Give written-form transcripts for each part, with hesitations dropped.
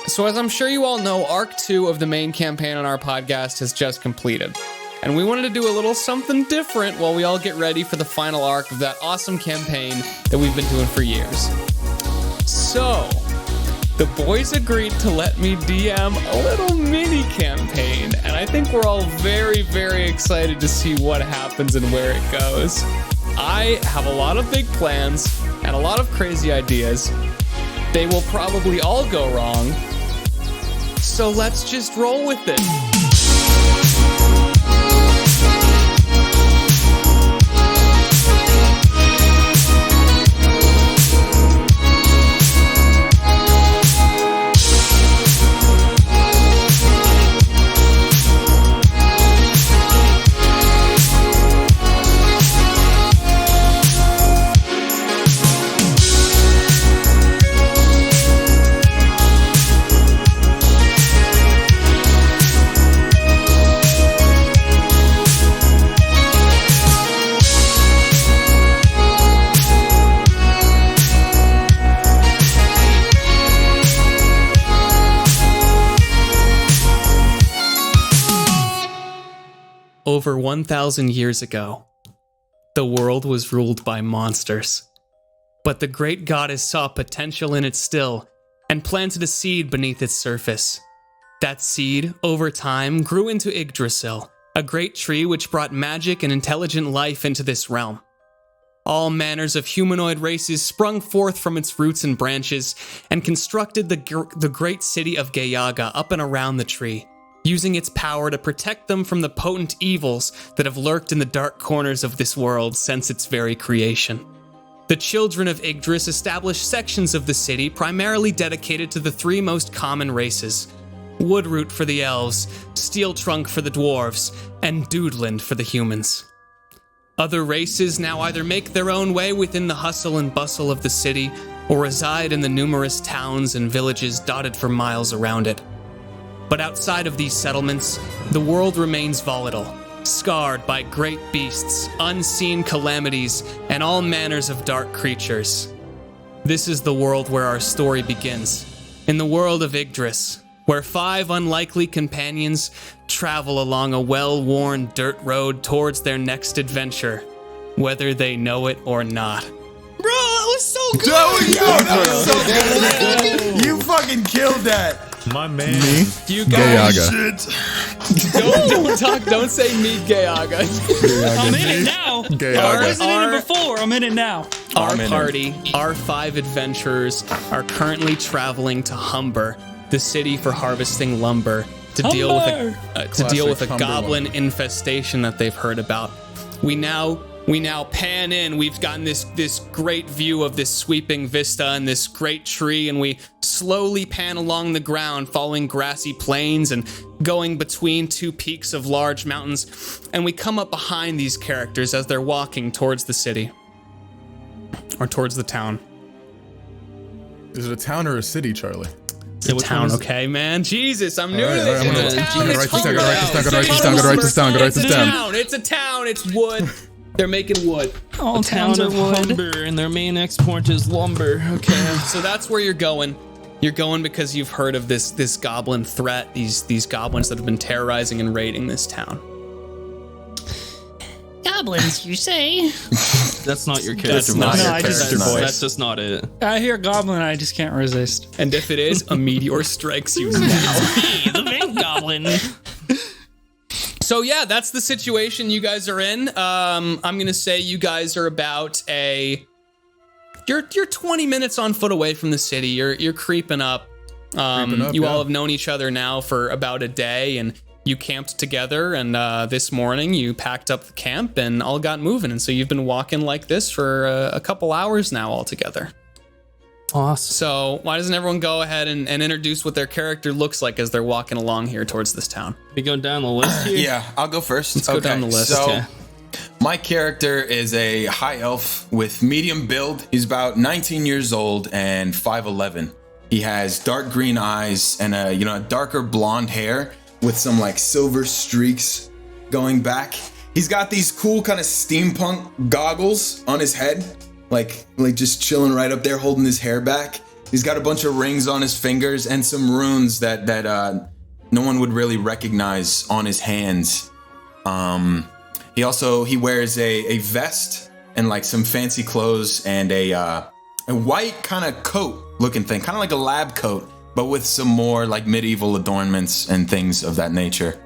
So as I'm sure you all know, Arc 2 of the main campaign on our podcast has just completed. And we wanted to do a little something different while we all get ready for the final arc of that awesome campaign that we've been doing for years. So, the boys agreed to let me DM a little mini campaign, and I think we're all very, very excited to see what happens and where it goes. I have a lot of big plans and a lot of crazy ideas. They will probably all go wrong, so let's just roll with it. Over 1,000 years ago, the world was ruled by monsters. But the great goddess saw potential in it still and planted a seed beneath its surface. That seed, over time, grew into Yggdrasil, a great tree which brought magic and intelligent life into this realm. All manners of humanoid races sprung forth from its roots and branches and constructed the great city of Gayaga up and around the tree, using its power to protect them from the potent evils that have lurked in the dark corners of this world since its very creation. The children of Yggdrasil established sections of the city primarily dedicated to the three most common races: Woodroot for the elves, Steel Trunk for the dwarves, and Dudeland for the humans. Other races now either make their own way within the hustle and bustle of the city or reside in the numerous towns and villages dotted for miles around it. But outside of these settlements, the world remains volatile, scarred by great beasts, unseen calamities, and all manners of dark creatures. This is the world where our story begins. In the world of Yggdrasil, where 5 unlikely companions travel along a well-worn dirt road towards their next adventure, whether they know it or not. Bro, that was so good! That was so good! You fucking killed that! My man. Me? You guys, Gayaga. don't say meet Gayaga. I'm in it now. I wasn't in it before. I'm in it now. Our party, our 5 adventurers, are currently traveling to Humber, the city for harvesting lumber, to deal with a goblin infestation that they've heard about. We now pan in. We've gotten this great view of this sweeping vista and this great tree, and we slowly pan along the ground, following grassy plains and going between 2 peaks of large mountains, and we come up behind these characters as they're walking towards the city. Or towards the town. Is it a town or a city, Charlie? It's a town, okay, man? Jesus, I'm new to this. I'm gonna write this down. It's a town. It's wood. They're making wood. All towns are wood. Humber, and their main export is lumber. Okay. So that's where you're going. You're going because you've heard of this goblin threat, these goblins that have been terrorizing and raiding this town. Goblins, you say? That's not your character That's not voice. your character voice. That's just not it. I hear goblin, I just can't resist. And if it is, a meteor strikes you now. Hey, the big goblin. So yeah, that's the situation you guys are in. I'm gonna say you guys are about you're 20 minutes on foot away from the city. You're creeping up. You all have known each other now for about a day, and you camped together. And this morning you packed up the camp and all got moving. And so you've been walking like this for a couple hours now altogether. Awesome. So why doesn't everyone go ahead and introduce what their character looks like as they're walking along here towards this town? We go down the list here? Yeah, I'll go first. Let's go down the list. So, my character is a high elf with medium build. He's about 19 years old and 5'11". He has dark green eyes and a darker blonde hair with some like silver streaks going back. He's got these cool kind of steampunk goggles on his head. Like just chilling right up there, holding his hair back. He's got a bunch of rings on his fingers and some runes that no one would really recognize on his hands. He wears a vest and like some fancy clothes and a white kind of coat looking thing, kind of like a lab coat, but with some more like medieval adornments and things of that nature.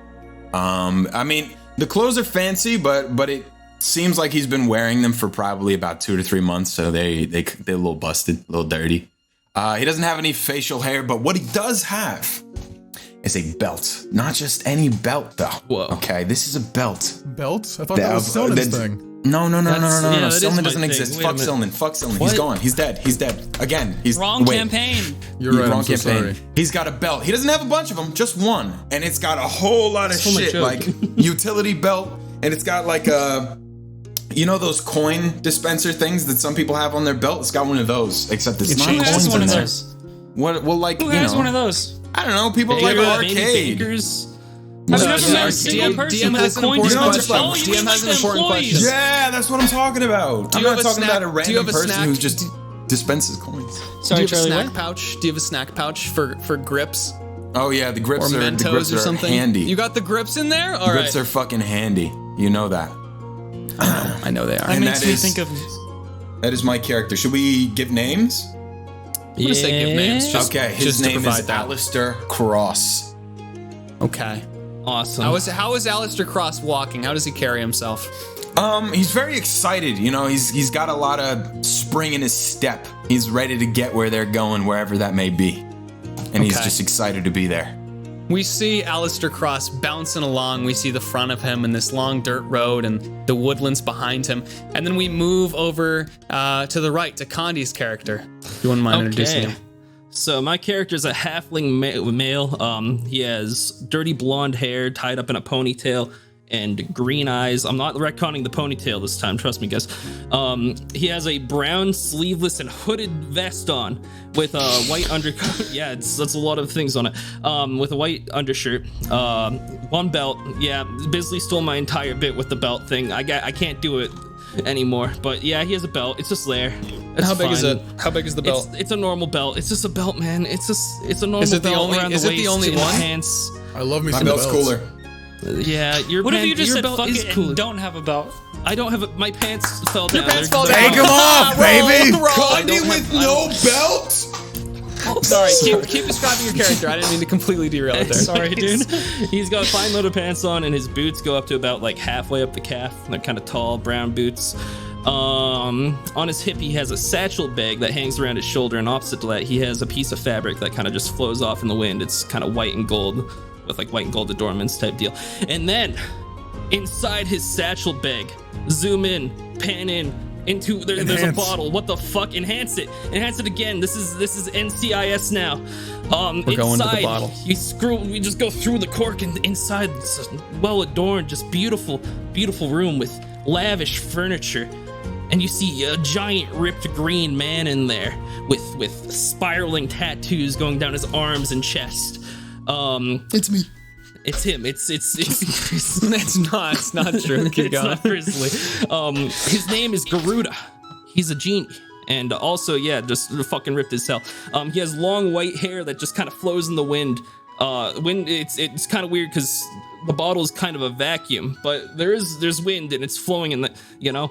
I mean, the clothes are fancy, but it seems like he's been wearing them for probably about 2 to 3 months, so they're a little busted, a little dirty. He doesn't have any facial hair, but what he does have is a belt. Not just any belt, though. Whoa. Okay, this is a belt. Belt? I thought that was Sylvan's thing. No. Sylvan doesn't thing. exist. Wait a Fuck minute. Sylvan. What? He's gone. He's dead. Again, he's Wrong wait. campaign. You're right. Wrong I'm so campaign. sorry. He's got a belt. He doesn't have a bunch of them, just one, and it's got a whole lot of Stole my shit, joke. like utility belt, and it's got like you know those coin dispenser things that some people have on their belt? It's got one of those, except it's not Who has coins one in of there. those? What? Well, like Who you has know, one of those? I don't know. People like Maybe arcade. bakers. I've Uh, never met a DM single person with has a an coin important dispenser. question. Oh, you DM mean has like an the important employees? question. Yeah, that's what I'm talking about. I'm you not have a talking snack- about a do you have random a person snack- who just dispenses coins. Do Sorry, you have a Charlie. snack What? pouch? Do you have a snack pouch for grips Oh yeah, the or grips Mentos or are something? handy. You got the grips in there? All grips right. are fucking handy. You know that. I know they are. That And makes that me is- think of. That is my character. Should we give names? I'm gonna say give names. Just, Okay, his just to name is provide that. Alastyr Cross. Okay. Awesome. How is Alastyr Cross walking? How does he carry himself? He's very excited. You know, he's got a lot of spring in his step. He's ready to get where they're going, wherever that may be, and he's Okay. just excited to be there. We see Alastyr Cross bouncing along. We see the front of him and this long dirt road and the woodlands behind him. And then we move over to the right to Condi's character. If you wouldn't mind introducing him. So my character is a halfling male. He has dirty blonde hair tied up in a ponytail and green eyes. I'm not retconning the ponytail this time, trust me, guys. He has a brown sleeveless and hooded vest on with a white undercoat. Yeah, that's a lot of things on it. With a white undershirt, one belt. Yeah, Bisley stole my entire bit with the belt thing. I can't do it anymore. But yeah, he has a belt. It's just there. It's How big is fine. it? How big is the belt? It's a normal belt. It's just a belt, man. It's a normal Is it the belt only- around is the it the waist only and the one? pants. I love me My some belt's belts. cooler. Yeah, your What if you just your said belt fuck is it cooler. and don't have a belt? I don't have my pants fell down. pants They're- fell they're- down. Take 'em off, baby! Condi with no belt? Sorry, keep describing your character. I didn't mean to completely derail it there. Sorry, dude. He's got fine leather pants on, and his boots go up to about like halfway up the calf. They're kind of tall, brown boots. On his hip, he has a satchel bag that hangs around his shoulder, and opposite to that, he has a piece of fabric that kind of just flows off in the wind. It's kind of white and gold, with like white and gold adornments type deal. And then inside his satchel bag, zoom in, pan in. There's a Enhance. bottle. What the fuck? Enhance it again. This is NCIS now. We're going to the bottle. We just go through the cork, and inside it's a well adorned, just beautiful room with lavish furniture. And you see a giant ripped green man in there with spiraling tattoos going down his arms and chest. It's me. It's him. It's It's not true. Keep it's going. not Grizzly. His name is Garuda. He's a genie. And also, yeah, just fucking ripped as hell. He has long white hair that just kind of flows in the wind. It's kind of weird because the bottle is kind of a vacuum, but there's wind and it's flowing in the, you know.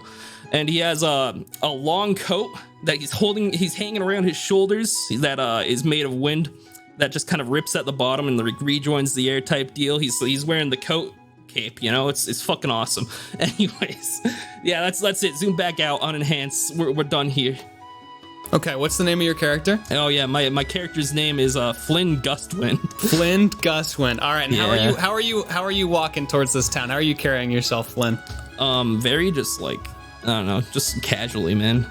And he has a long coat that he's hanging around his shoulders that is made of wind. That just kind of rips at the bottom and rejoins the air type deal. He's wearing the coat cape, you know. It's fucking awesome. Anyways, yeah, that's it. Zoom back out on enhance. We're done here. Okay, what's the name of your character? Oh yeah, my character's name is Flynn Gustwind. Flynn Gustwind. All right, and Yeah. how are you walking towards this town? How are you carrying yourself, Flynn? Very just like I don't know, just casually, man.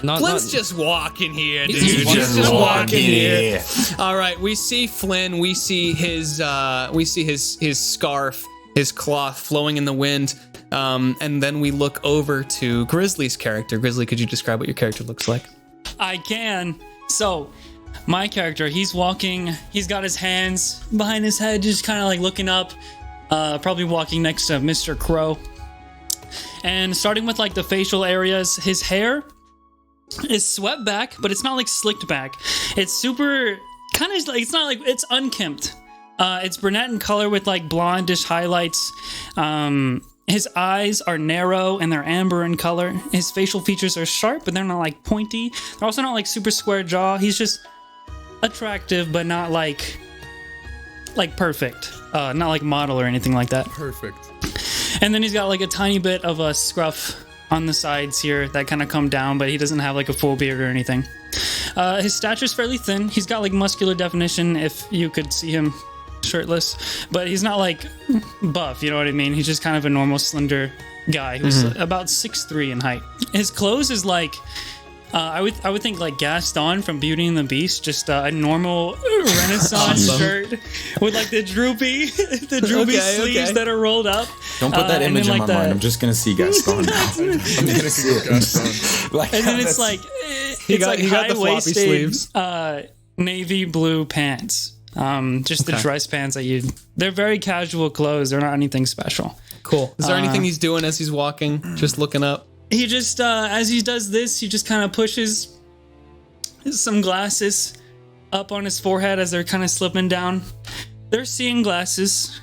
Flynn's just walking here, dude. He's He's just walking here. All right, we see Flynn. We see his scarf, his cloth flowing in the wind, and then we look over to Grizzly's character. Grizzly, could you describe what your character looks like? I can. So, my character, he's walking. He's got his hands behind his head, just kind of like looking up. Probably walking next to Mr. Crow. And starting with like the facial areas, his hair is swept back, but it's not like slicked back. It's super kind of like, it's not like, it's unkempt. It's brunette in color with like blondish highlights. His eyes are narrow and they're amber in color. His facial features are sharp, but they're not like pointy. They're also not like super square jaw. He's just attractive, but not like perfect. Not like model or anything like that. Perfect. And then he's got like a tiny bit of a scruff on the sides here that kind of come down, but he doesn't have like a full beard or anything. His stature's fairly thin. He's got like muscular definition if you could see him shirtless, but he's not like buff, you know what I mean? He's just kind of a normal slender guy who's about 6'3" in height. His clothes is like I would think like Gaston from Beauty and the Beast, just a normal Renaissance shirt with like the droopy sleeves that are rolled up. Don't put that image in my mind. I'm just gonna see Gaston now. I'm gonna see it. Gaston. Like, and then it's like he got the floppy high-waisted sleeves. navy blue pants. Just the dress pants they're very casual clothes. They're not anything special. Cool. Is there anything he's doing as he's walking? Just looking up? He just, as he does this, he just kind of pushes some glasses up on his forehead as they're kind of slipping down. They're seeing glasses,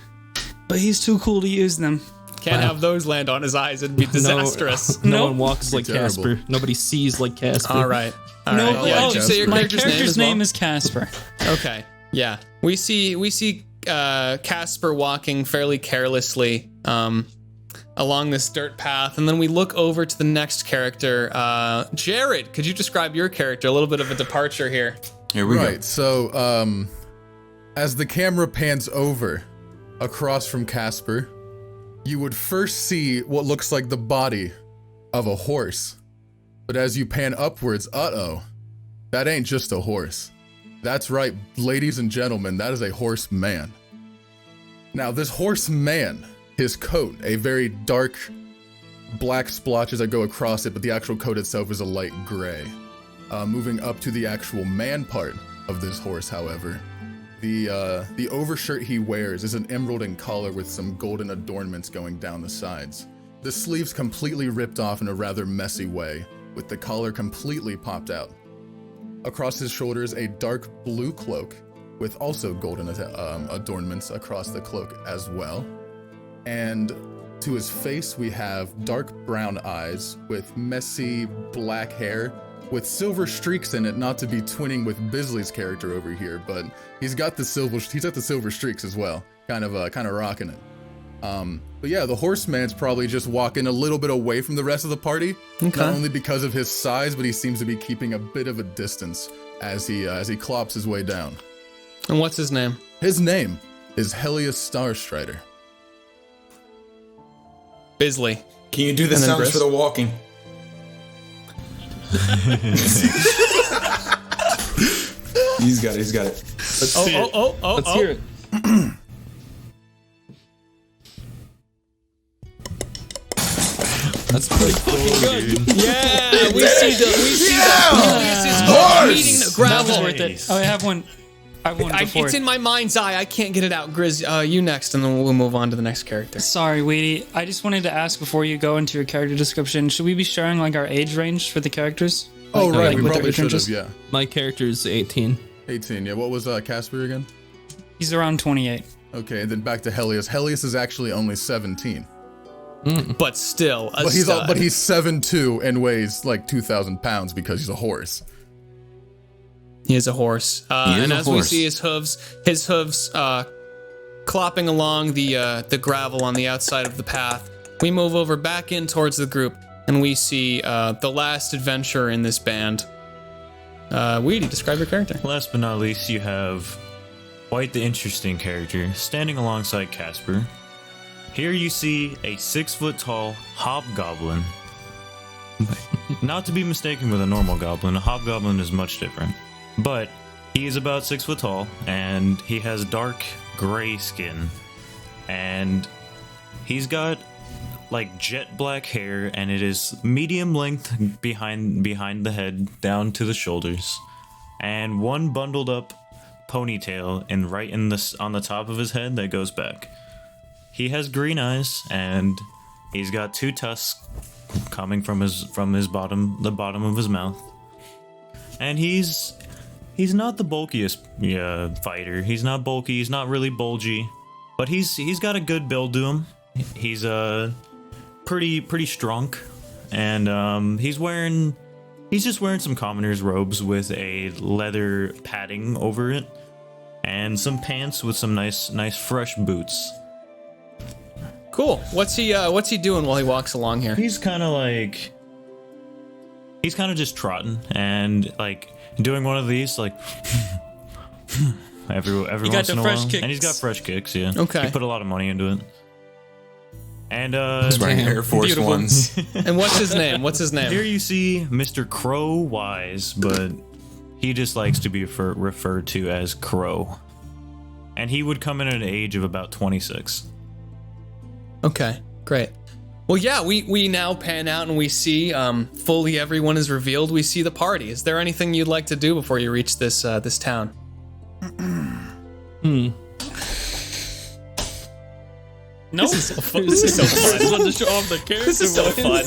but he's too cool to use them. Can't have those land on his eyes. It'd be disastrous. No one walks like Terrible. Casper. Nobody sees like Casper. All right. All No, right. Yeah, did you say your my character's character's name name as is Kasper. well? Okay. Yeah. We see Kasper walking fairly carelessly along this dirt path, and then we look over to the next character. Jared, could you describe your character? A little bit of a departure here. Here we go. Right, so as the camera pans over across from Kasper, you would first see what looks like the body of a horse. But as you pan upwards, that ain't just a horse. That's right, ladies and gentlemen, that is a horse man. Now, this horse man, his coat, a very dark black splotches that go across it, but the actual coat itself is a light gray. Moving up to the actual man part of this horse, however, the overshirt he wears is an emerald in color with some golden adornments going down the sides. The sleeves completely ripped off in a rather messy way, with the collar completely popped out. Across his shoulders, a dark blue cloak with also golden adornments across the cloak as well. And to his face, we have dark brown eyes with messy black hair with silver streaks in it, not to be twinning with Bisley's character over here, but he's got the silver streaks as well, kind of rocking it. But yeah, the horseman's probably just walking a little bit away from the rest of the party, not only because of his size, but he seems to be keeping a bit of a distance as he clops his way down. And what's his name? His name is Heleus Starstrider. Bisley. Can you do the sounds Briss? for the walking? He's got it. Let's see it. Let's hear it. That's pretty fucking good. Yeah, we see the meeting the That gravel. was worth it. Oh, I have one before. It's in my mind's eye. I can't get it out. Grizz, you next, and then we'll move on to the next character. Sorry, Weedy. I just wanted to ask before you go into your character description, should we be sharing like our age range for the characters? Oh, right, we with probably their should have, differences? yeah. My character is 18. 18, yeah. What was Kasper again? He's around 28. Okay, and then back to Heleus. Heleus is actually only 17. But still, But he's 7'2" and weighs like 2,000 pounds because he's a horse. He is a horse. And as we see his hooves clopping along the gravel on the outside of the path, we move over back in towards the group, and we see the last adventurer in this band. Weedy, describe your character. Last but not least, you have quite the interesting character standing alongside Kasper. Here you see a 6-foot-tall hobgoblin. Not to be mistaken with a normal goblin, a hobgoblin is much different. But he is about 6 foot tall, and he has dark gray skin. And he's got like jet black hair, and it is medium length behind the head down to the shoulders. And one bundled up ponytail and on the top of his head that goes back. He has green eyes, and he's got 2 tusks coming from the bottom of his mouth. And he's not the bulkiest fighter. He's not bulky. He's not really bulgy, but he's got a good build to him. He's pretty strong, and he's just wearing some commoner's robes with a leather padding over it, and some pants with some nice fresh boots. Cool. What's he doing while he walks along here? He's kind of just trotting and like doing one of these like every once in a while. Kicks. And he's got fresh kicks, yeah. Okay. He put a lot of money into it. And He's wearing Air Force Beautiful. Ones. And what's his name? here you see Mr. Crow Wise, but he just likes to be referred to as Crow. And he would come in at an age of about 26. Okay, great. Well, yeah, we now pan out and we see fully everyone is revealed. We see the party. Is there anything you'd like to do before you reach this town? Nope. This is so fun. This is so fun. To show off the character. This is so fun.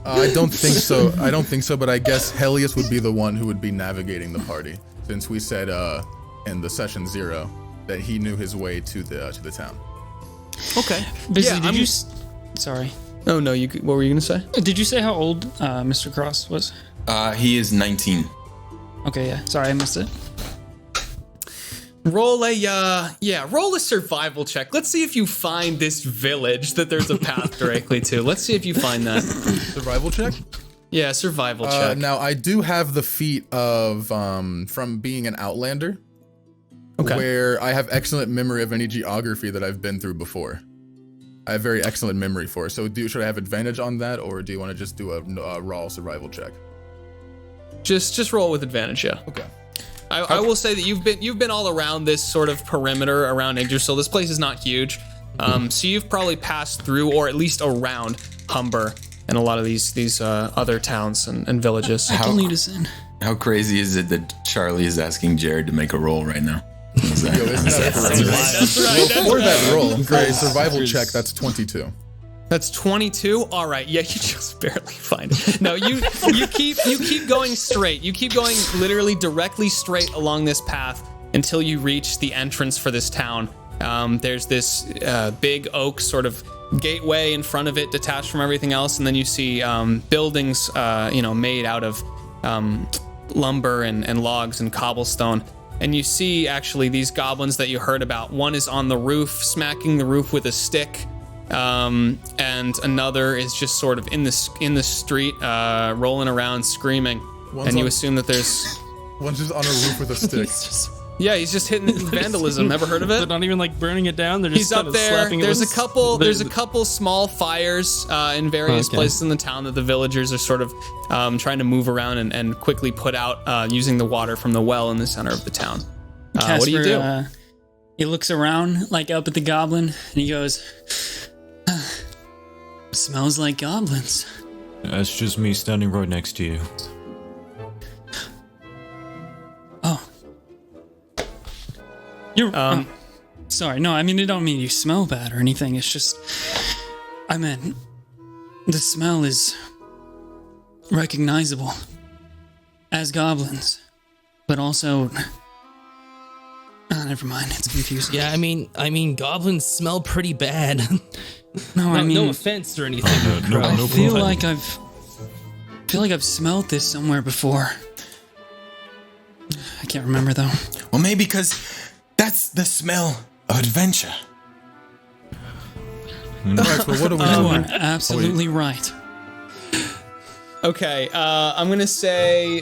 I don't think so. I don't think so, but I guess Heleus would be the one who would be navigating the party, since we said in the session 0 that he knew his way to the town. Okay. Busy, Yeah, sorry. Oh no, what were you gonna say? Did you say how old Mr. Cross was? He is 19. Okay, yeah. Sorry, I missed it. Roll a survival check. Let's see if you find this village that there's a path directly to. Let's see if you find that. Survival check? Yeah, survival check. Now, I do have the feat of from being an Outlander, where I have excellent memory of any geography that I've been through before. I have very excellent memory for it. So should I have advantage on that, or do you want to just do a raw survival check? Just roll with advantage, yeah. Okay. I will say that you've been all around this sort of perimeter around Yggdrasil. This place is not huge, so you've probably passed through or at least around Humber and a lot of these other towns and villages. I can lead us in. How crazy is it that Charlie is asking Jared to make a roll right now? Is that- That's right. For that roll, for a survival check, that's 22. That's 22. All right. Yeah, you just barely find it. No, you keep going straight. You keep going literally directly straight along this path until you reach the entrance for this town. There's this big oak sort of gateway in front of it, detached from everything else, and then you see buildings, made out of lumber and logs and cobblestone. And you see actually these goblins that you heard about. One is on the roof, smacking the roof with a stick. And another is just sort of in the street, rolling around, screaming. And you assume that there's One's just on a roof with a stick. he's just hitting vandalism. Never heard of it? They're not even like burning it down. They're just He's up kind of there. slapping it There's with- there's a couple small fires in various Okay. places in the town that the villagers are sort of trying to move around and quickly put out using the water from the well in the center of the town. What do you do? Casper, he looks around, like up at the goblin, and he goes, "Smells like goblins." That's just me standing right next to you. Oh. You're sorry, no, I mean, I don't mean you smell bad or anything. It's just, I meant, the smell is recognizable as goblins, but also, never mind, it's confusing. Yeah, I mean, goblins smell pretty bad. No, I mean, no offense or anything. No, I no feel problem. like I've smelled this somewhere before. I can't remember though. Well, maybe because that's the smell of adventure. Alright, well, what do we You do? are absolutely right. Okay, I'm gonna say,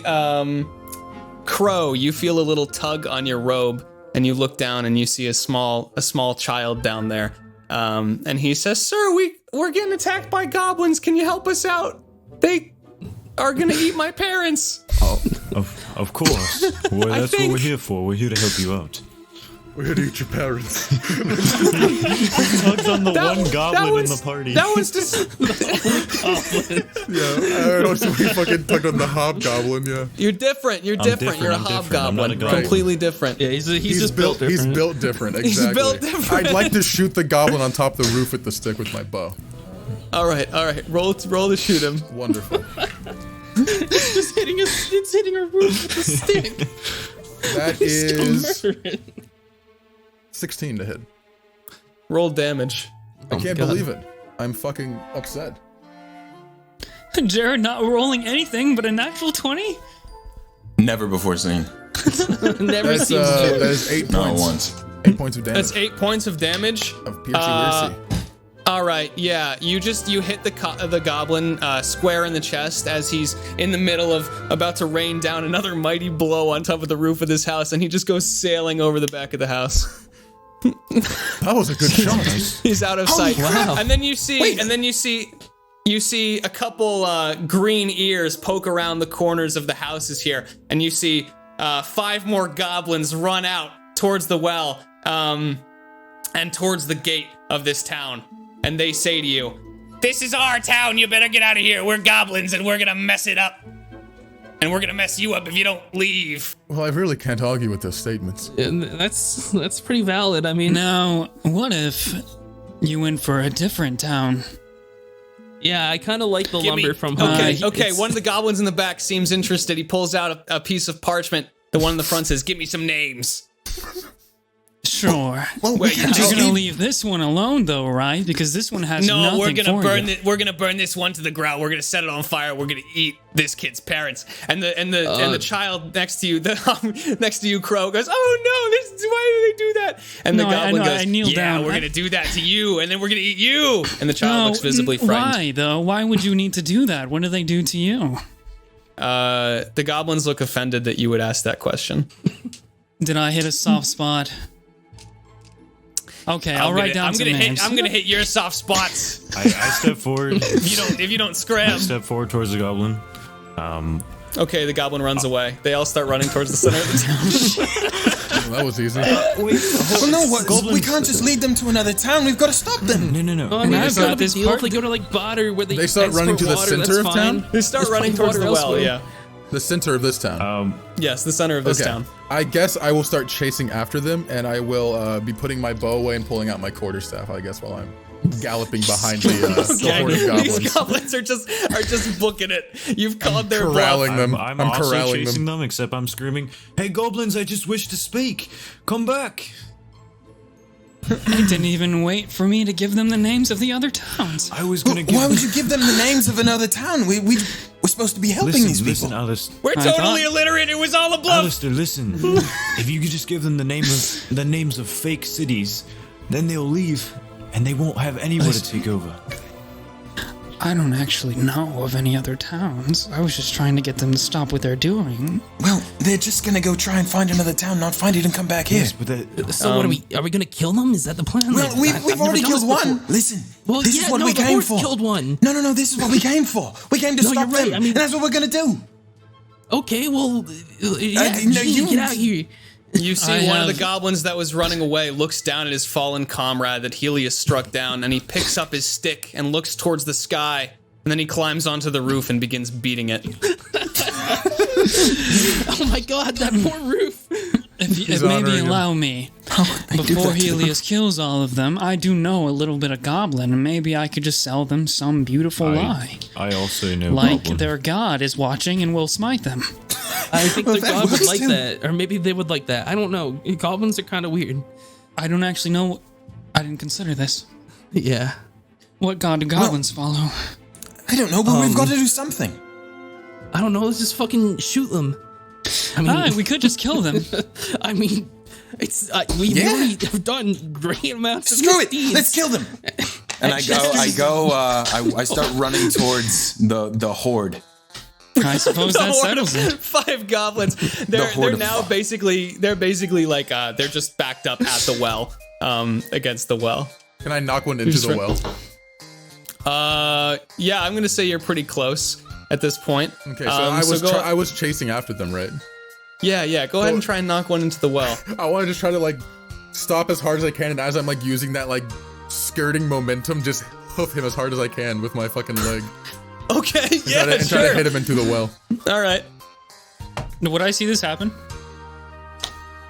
Crow, you feel a little tug on your robe, and you look down and you see a small child down there. And he says, "Sir, we're getting attacked by goblins. Can you help us out? They are gonna eat my parents." Of course. Well, that's what think- we're here for. We're here to help you out. We're here to eat your parents. Tugged on the That- one that goblin in was- the party. That was just. Yeah, I don't know. We fucking tugged on the hobgoblin, yeah. You're different. You're I'm different. You're a different, I'm different. I'm not hobgoblin. a goblin. Completely different. Yeah, he's just built different. He's built different, exactly. built different. I'd like to shoot the goblin on top of the roof with the stick with my bow. All right. Roll to shoot him. Wonderful. It's just hitting us. It's hitting our roof with a stick. That is 16 to hit. Roll damage. I can't believe it. I'm fucking upset. Jared not rolling anything but a natural 20? Never before seen. Never That's, seems that to. is 8 Not points. once. 8 points of damage. That's 8 points of damage. Of piercy. All right, yeah. You hit the goblin square in the chest as he's in the middle of about to rain down another mighty blow on top of the roof of this house, and he just goes sailing over the back of the house. That was a good shot. He's out of sight. wow. And then you see a couple green ears poke around the corners of the houses here, and you see 5 more goblins run out towards the well and towards the gate of this town. And they say to you, "This is our town, you better get out of here. We're goblins and we're gonna mess it up. And we're gonna mess you up if you don't leave." Well, I really can't argue with those statements. And that's pretty valid. I mean, Now, what if you went for a different town? yeah, I kind of like the Give me- lumber from home. Okay, It's- one of the goblins in the back seems interested. He pulls out a piece of parchment. The one in the front says, "Give me some names." Sure. Well, Wait, You're gonna leave this one alone, though, right? Because this one has No, nothing we're gonna for burn you. it. We're gonna burn this one to the ground. We're gonna set it on fire. We're gonna eat this kid's parents. And the child next to you, next to you, Crow goes, "Oh no! Why do they do that?" And the No, I goblin know, goes, I kneel "Yeah, down. we're gonna do that to you, and then we're gonna eat you." And the child looks visibly frightened. Why, though? Why would you need to do that? What do they do to you? The goblins look offended that you would ask that question. Did I hit a soft spot? Okay, I'll write down some names. I'm gonna hit your soft spots I step forward. if you don't I scram. step forward towards the goblin. Okay, the goblin runs away. They all start running towards the center of the town. Well, that was easy. Well, no, what? We can't just lead them to another town. We've got to stop them. No. Oh, I mean, I've it's not got a big this deal part. if they go to like Botter where they They start running to the export water, center that's of town? fine. They start There's running plenty towards the water well. elsewhere. Yeah. The center of this town. Yes, the center of this Okay. town. I guess I will start chasing after them, and I will be putting my bow away and pulling out my quarterstaff, I guess, while I'm galloping behind the horde of These goblins. goblins are just booking it. You've called their bluff. Corralling them. I'm I'm also corralling chasing them. them, except I'm screaming, "Hey, goblins! I just wish to speak. Come back!" They didn't even wait for me to give them the names of the other towns. I was gonna give. Why would you give them the names of another town? We're supposed to be helping these people. Listen, Alastyr. We're I totally thought- illiterate. It was all a bluff. Alastyr, listen. If you could just give them the names of fake cities, then they'll leave, and they won't have anyone to take over. I don't actually know of any other towns. I was just trying to get them to stop what they're doing. Well, they're just gonna go try and find another town, not find it and come back here. Yes, but that, So what are we gonna kill them? Is that the plan? Well, Like, we've I've never already done killed this one. before. Listen, Well, this yeah, is what no, we the came horse for. killed one. No, this is what we came for. We came to No, stop you're right. them, I mean- and that's what we're gonna do. Okay, well, yeah, no, you- get out here. You see I one of the have- goblins that was running away looks down at his fallen comrade that Heleus struck down, and he picks up his stick and looks towards the sky, and then he climbs onto the roof and begins beating it. Oh my god, that poor roof. If maybe honoring him. allow me, They do before that to them. Heleus kills all of them, I do know a little bit of goblin, and maybe I could just sell them some beautiful lie. I also know Like goblin. their god is watching and will smite them. I think the that god would works like too. that, or maybe they would like that. I don't know. Goblins are kind of weird. I don't actually know. I didn't consider this. Yeah. What god do goblins follow? I don't know, but we've got to do something. I don't know. Let's just fucking shoot them. I mean, We could just kill them. I mean, it's we Yeah. really have done great amounts of Screw it. misdeeds. Let's kill them. And I start running towards the horde. I suppose that settles it. 5 goblins. They're horde of now fuck. basically like they're just backed up at the well, against the well. Can I knock one into the well? Yeah, I'm gonna say you're pretty close at this point. Okay, so go, I was chasing after them, right? yeah. Go ahead and try and knock one into the well. I want to just try to like stop as hard as I can, and as I'm like using that like skirting momentum, just hoof him as hard as I can with my fucking leg. Okay, yeah, and try to sure. hit him into the well. All right. Would I see this happen?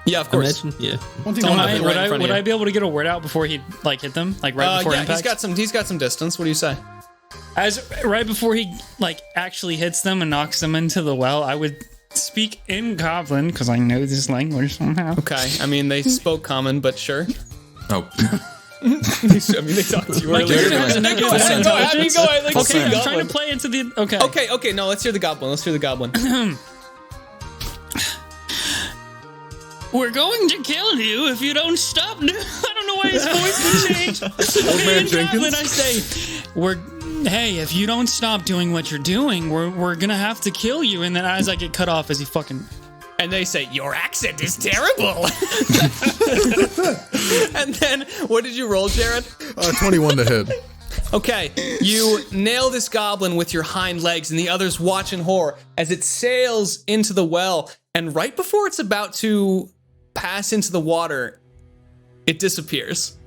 Yeah, of course. Imagine, yeah. Would I- Would I be able to get a word out before he like hit them? Like right before yeah, impact? he's got some distance. What do you say? As right before he like actually hits them and knocks them into the well, I would speak in Goblin because I know this language somehow. Okay, I mean they spoke common, but sure. Oh. I mean they talked to you Like, earlier. you're gonna have a negative Go ahead, intelligence? go ahead, like, Okay, I'm Goblin. trying to play into the. Okay, no, let's hear the goblin. We're going to kill you if you don't stop. I don't know why his voice would change. Okay, in Goblin, I say, hey, if you don't stop doing what you're doing, we're gonna have to kill you. And then as I get cut off, as he fucking. And they say, your accent is terrible. And then, what did you roll, Jared? 21 to hit. Okay, you nail this goblin with your hind legs, and the others watch in horror as it sails into the well. And right before it's about to pass into the water, it disappears.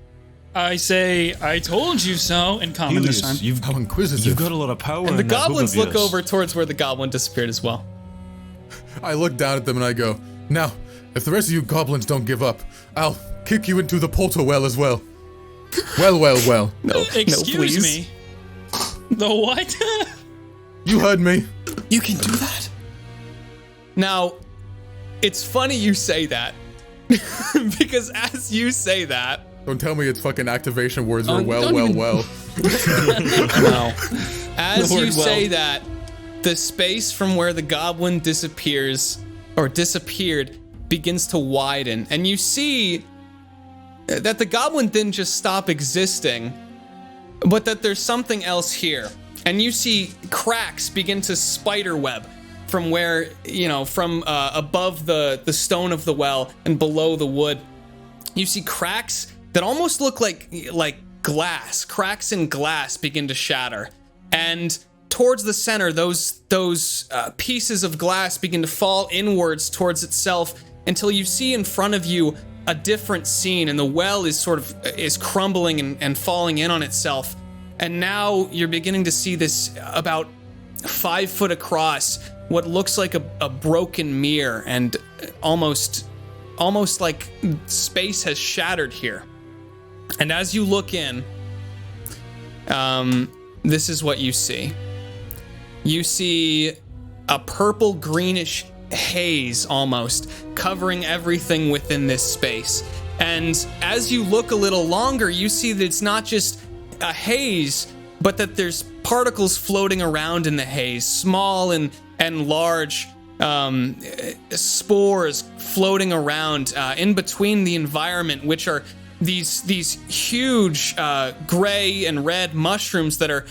I say, I told you so, in common this time. Heleus, How inquisitive. you've got a lot of power. And the in that hook goblins of look yours. over towards where the goblin disappeared as well. I look down at them and I go, now, if the rest of you goblins don't give up, I'll kick you into the portal well as well. Well. No, Excuse please. me. The what? You heard me. You can do that. Now, it's funny you say that. Because as you say that, Don't tell me it's fucking activation words Oh, or well. no. As The word you say well. that, the space from where the goblin disappears or disappeared begins to widen, and you see that the goblin didn't just stop existing, but that there's something else here. And you see cracks begin to spiderweb from where, from above the stone of the well and below the wood. You see cracks that almost look like glass. Cracks in glass begin to shatter. And towards the center, those pieces of glass begin to fall inwards towards itself until you see in front of you a different scene, and the well is crumbling and falling in on itself. And now you're beginning to see this about 5 foot across, what looks like a broken mirror, and almost like space has shattered here. And as you look in, this is what you see. You see a purple greenish haze almost covering everything within this space. And as you look a little longer, you see that it's not just a haze, but that there's particles floating around in the haze, small and large spores floating around in between the environment, which are these huge gray and red mushrooms that are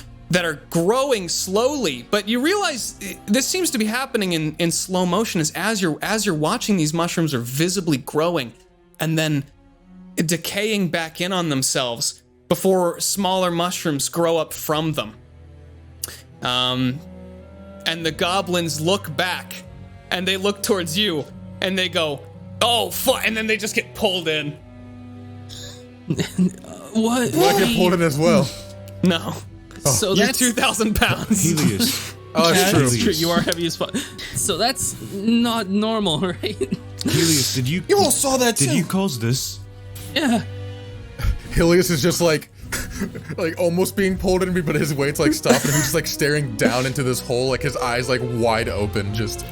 growing slowly. But you realize this seems to be happening in slow motion as you're watching. These mushrooms are visibly growing and then decaying back in on themselves before smaller mushrooms grow up from them. And the goblins look back and they look towards you and they go, "Oh fuck!" And then they just get pulled in. What? I get pulled in as well. No. So You're that's 2,000 pounds. Heleus, Oh, that's true. That's true. You are heavy as fuck. So that's not normal, right? Heleus, did you? You all saw that Did too. you cause this? Yeah. Heleus is just like almost being pulled in me, but his weight's like stopped, and he's just like staring down into this hole, like his eyes like wide open, just.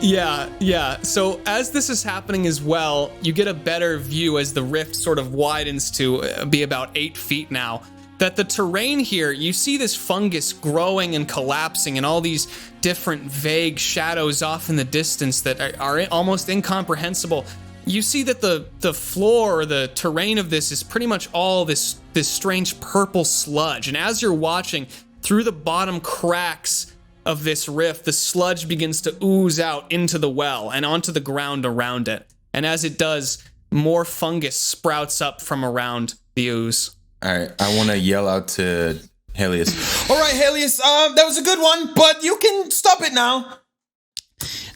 Yeah. So as this is happening as well, you get a better view as the rift sort of widens to be about 8 feet now. That the terrain here, you see this fungus growing and collapsing and all these different vague shadows off in the distance that are almost incomprehensible. You see that the floor or the terrain of this is pretty much all this strange purple sludge. And as you're watching through the bottom cracks of this rift, the sludge begins to ooze out into the well and onto the ground around it. And as it does, more fungus sprouts up from around the ooze. All right, I want to yell out to Heleus. All right, Heleus, that was a good one, but you can stop it now.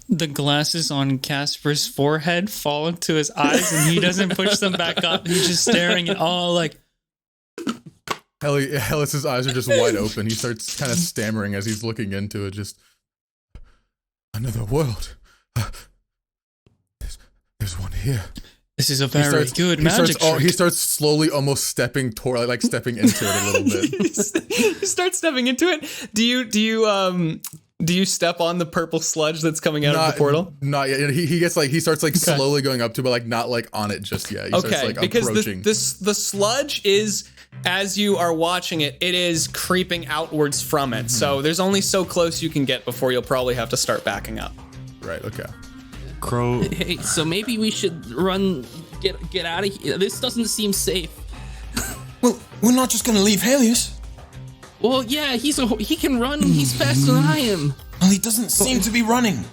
The glasses on Casper's forehead fall into his eyes, and he doesn't push them back up. He's just staring at all like. Heleus's eyes are just wide open. He starts kind of stammering as he's looking into it. Just another world. There's one here. This is a very good magic trick. He starts slowly almost stepping toward, like stepping into it a little bit. You start stepping into it. Do you step on the purple sludge that's coming out of the portal? Not yet. He starts slowly going up to, but like not like on it just yet. He starts like because approaching. the sludge is, as you are watching it, it is creeping outwards from it. So there's only so close you can get before you'll probably have to start backing up. Right. Okay. Crow. Hey, so maybe we should get out of here. This doesn't seem safe. Well, we're not just gonna leave Heleus. Well, yeah, he can run. He's faster than I am. Well, he doesn't seem to be running.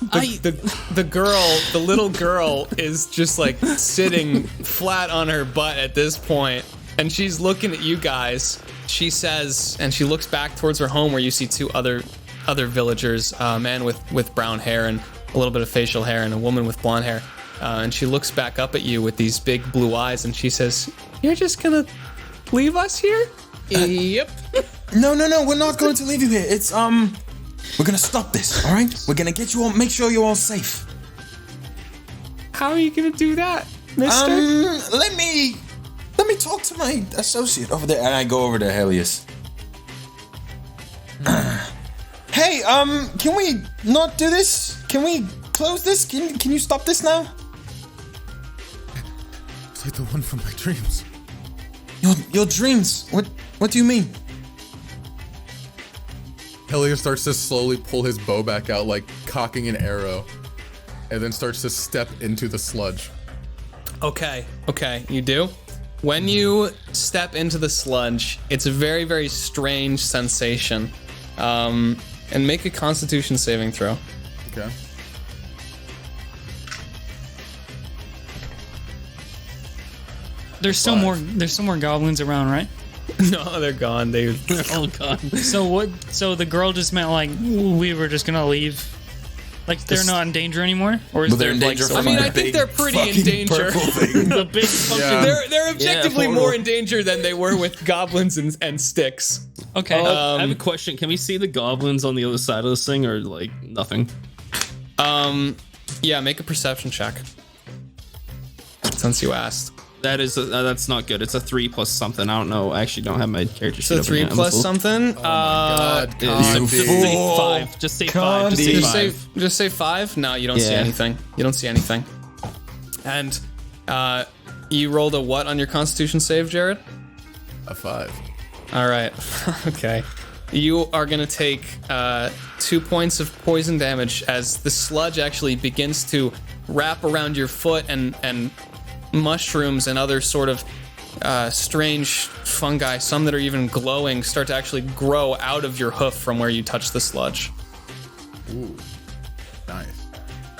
The little girl is just like sitting flat on her butt at this point, and she's looking at you guys. She says, and she looks back towards her home where you see two other villagers, a man with brown hair and a little bit of facial hair, and a woman with blonde hair. And she looks back up at you with these big blue eyes, and she says, "You're just gonna leave us here?" Yep. No, we're not going to leave you here. It's we're gonna stop this, all right? We're gonna get you all, make sure you're all safe. How are you gonna do that, mister? Let me talk to my associate over there, and I go over to Heleus. Hey, can we not do this? Can we close this? Can you stop this now? It's like the one from my dreams. Your dreams? What do you mean? Heleus starts to slowly pull his bow back out, like cocking an arrow, and then starts to step into the sludge. Okay, you do. When you step into the sludge, it's a very, very strange sensation. And make a Constitution saving throw. Okay. There's still more goblins around, right? No, they're gone. They're all gone. So the girl just meant like we were just gonna leave. Like they're not in danger anymore, or is they're there in danger like? from I think they're pretty in danger. The big fucking. They're objectively more in danger than they were with goblins and sticks. Okay. I have a question. Can we see the goblins on the other side of this thing, or like nothing? Yeah, make a perception check. Since you asked. That's not good. It's a 3 plus something. I don't know. I actually don't have my character sheet. So 3 plus something. Oh my God, Just say 5. Just say 5. Just say 5. Just say 5. No, you don't see anything. You don't see anything. And you rolled a what on your Constitution save, Jared? A 5. All right. Okay. You are gonna take 2 points of poison damage as the sludge actually begins to wrap around your foot, and mushrooms and other sort of strange fungi, some that are even glowing, start to actually grow out of your hoof from where you touch the sludge. Ooh, nice.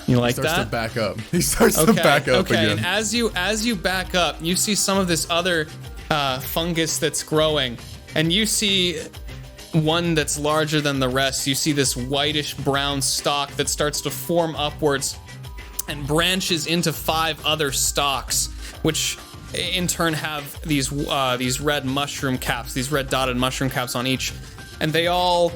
You like He starts that? to back up. He starts to back up again. And as you back up, you see some of this other fungus that's growing, and you see one that's larger than the rest. You see this whitish brown stalk that starts to form upwards and branches into 5 other stalks, which in turn have these red mushroom caps, these red dotted mushroom caps on each, and they all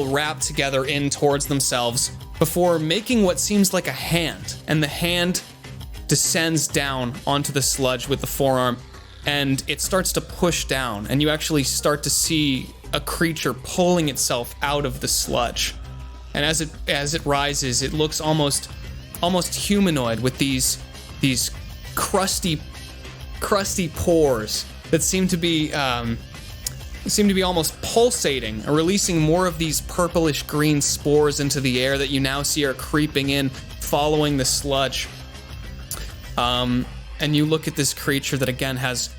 wrap together in towards themselves before making what seems like a hand, and the hand descends down onto the sludge with the forearm, and it starts to push down, and you actually start to see a creature pulling itself out of the sludge. And as it rises, it looks almost humanoid with these crusty pores that seem to be almost pulsating, or releasing more of these purplish green spores into the air that you now see are creeping in, following the sludge. And you look at this creature that again has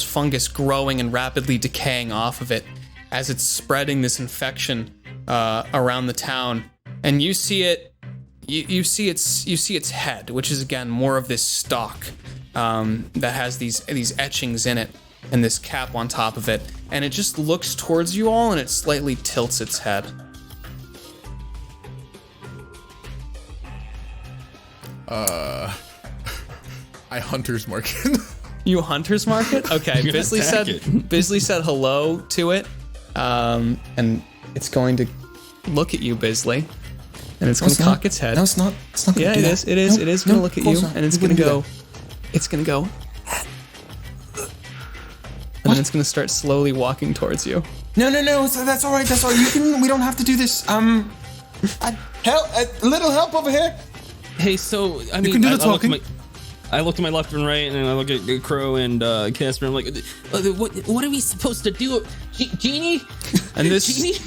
fungus growing and rapidly decaying off of it as it's spreading this infection around the town, and you see it. You see its head, which is again more of this stalk that has these etchings in it, and this cap on top of it, and it just looks towards you all, and it slightly tilts its head. I hunter's mark it. You hunter's mark it? Okay. Bisley said hello to it, and it's going to look at you, Bisley, and it's gonna cock its head. No, it's not. It's not gonna Yeah, do it that. is. It is. No, It is no, gonna look at of course you, not. and it's It gonna wouldn't do go. that. It's gonna go. And then it's gonna start slowly walking towards you. No. That's all right. That's all right. We don't have to do this. A little help over here. Hey, so I mean, can do the talking. I look to my left and right, and I look at Crow and Kasper. I'm like, what are we supposed to do, Genie? And this. Genie?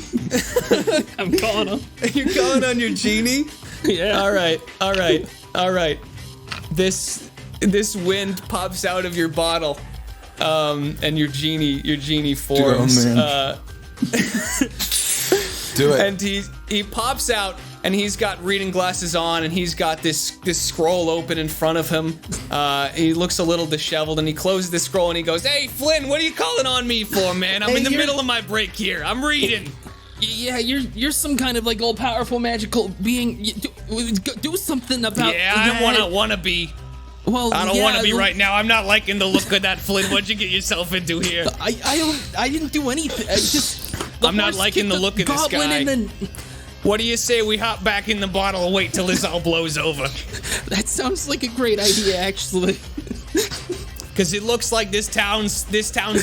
I'm calling him. You're calling on your genie? Yeah. All right. This wind pops out of your bottle, and your genie forms. man. Do it. And he pops out, and he's got reading glasses on, and he's got this scroll open in front of him. He looks a little disheveled, and he closes the scroll, and he goes, "Hey, Flynn, what are you calling on me for, man? I'm in the middle of my break here. I'm reading." Yeah, you're some kind of like all powerful magical being. Do something about. Yeah, I don't wanna be. Well, I don't want to be right now. I'm not liking the look of that, Flynn. What'd you get yourself into here? I didn't do anything. I'm not liking the look of this guy. And then, What do you say we hop back in the bottle and wait till this all blows over? that sounds like a great idea, actually. Because it looks like this town's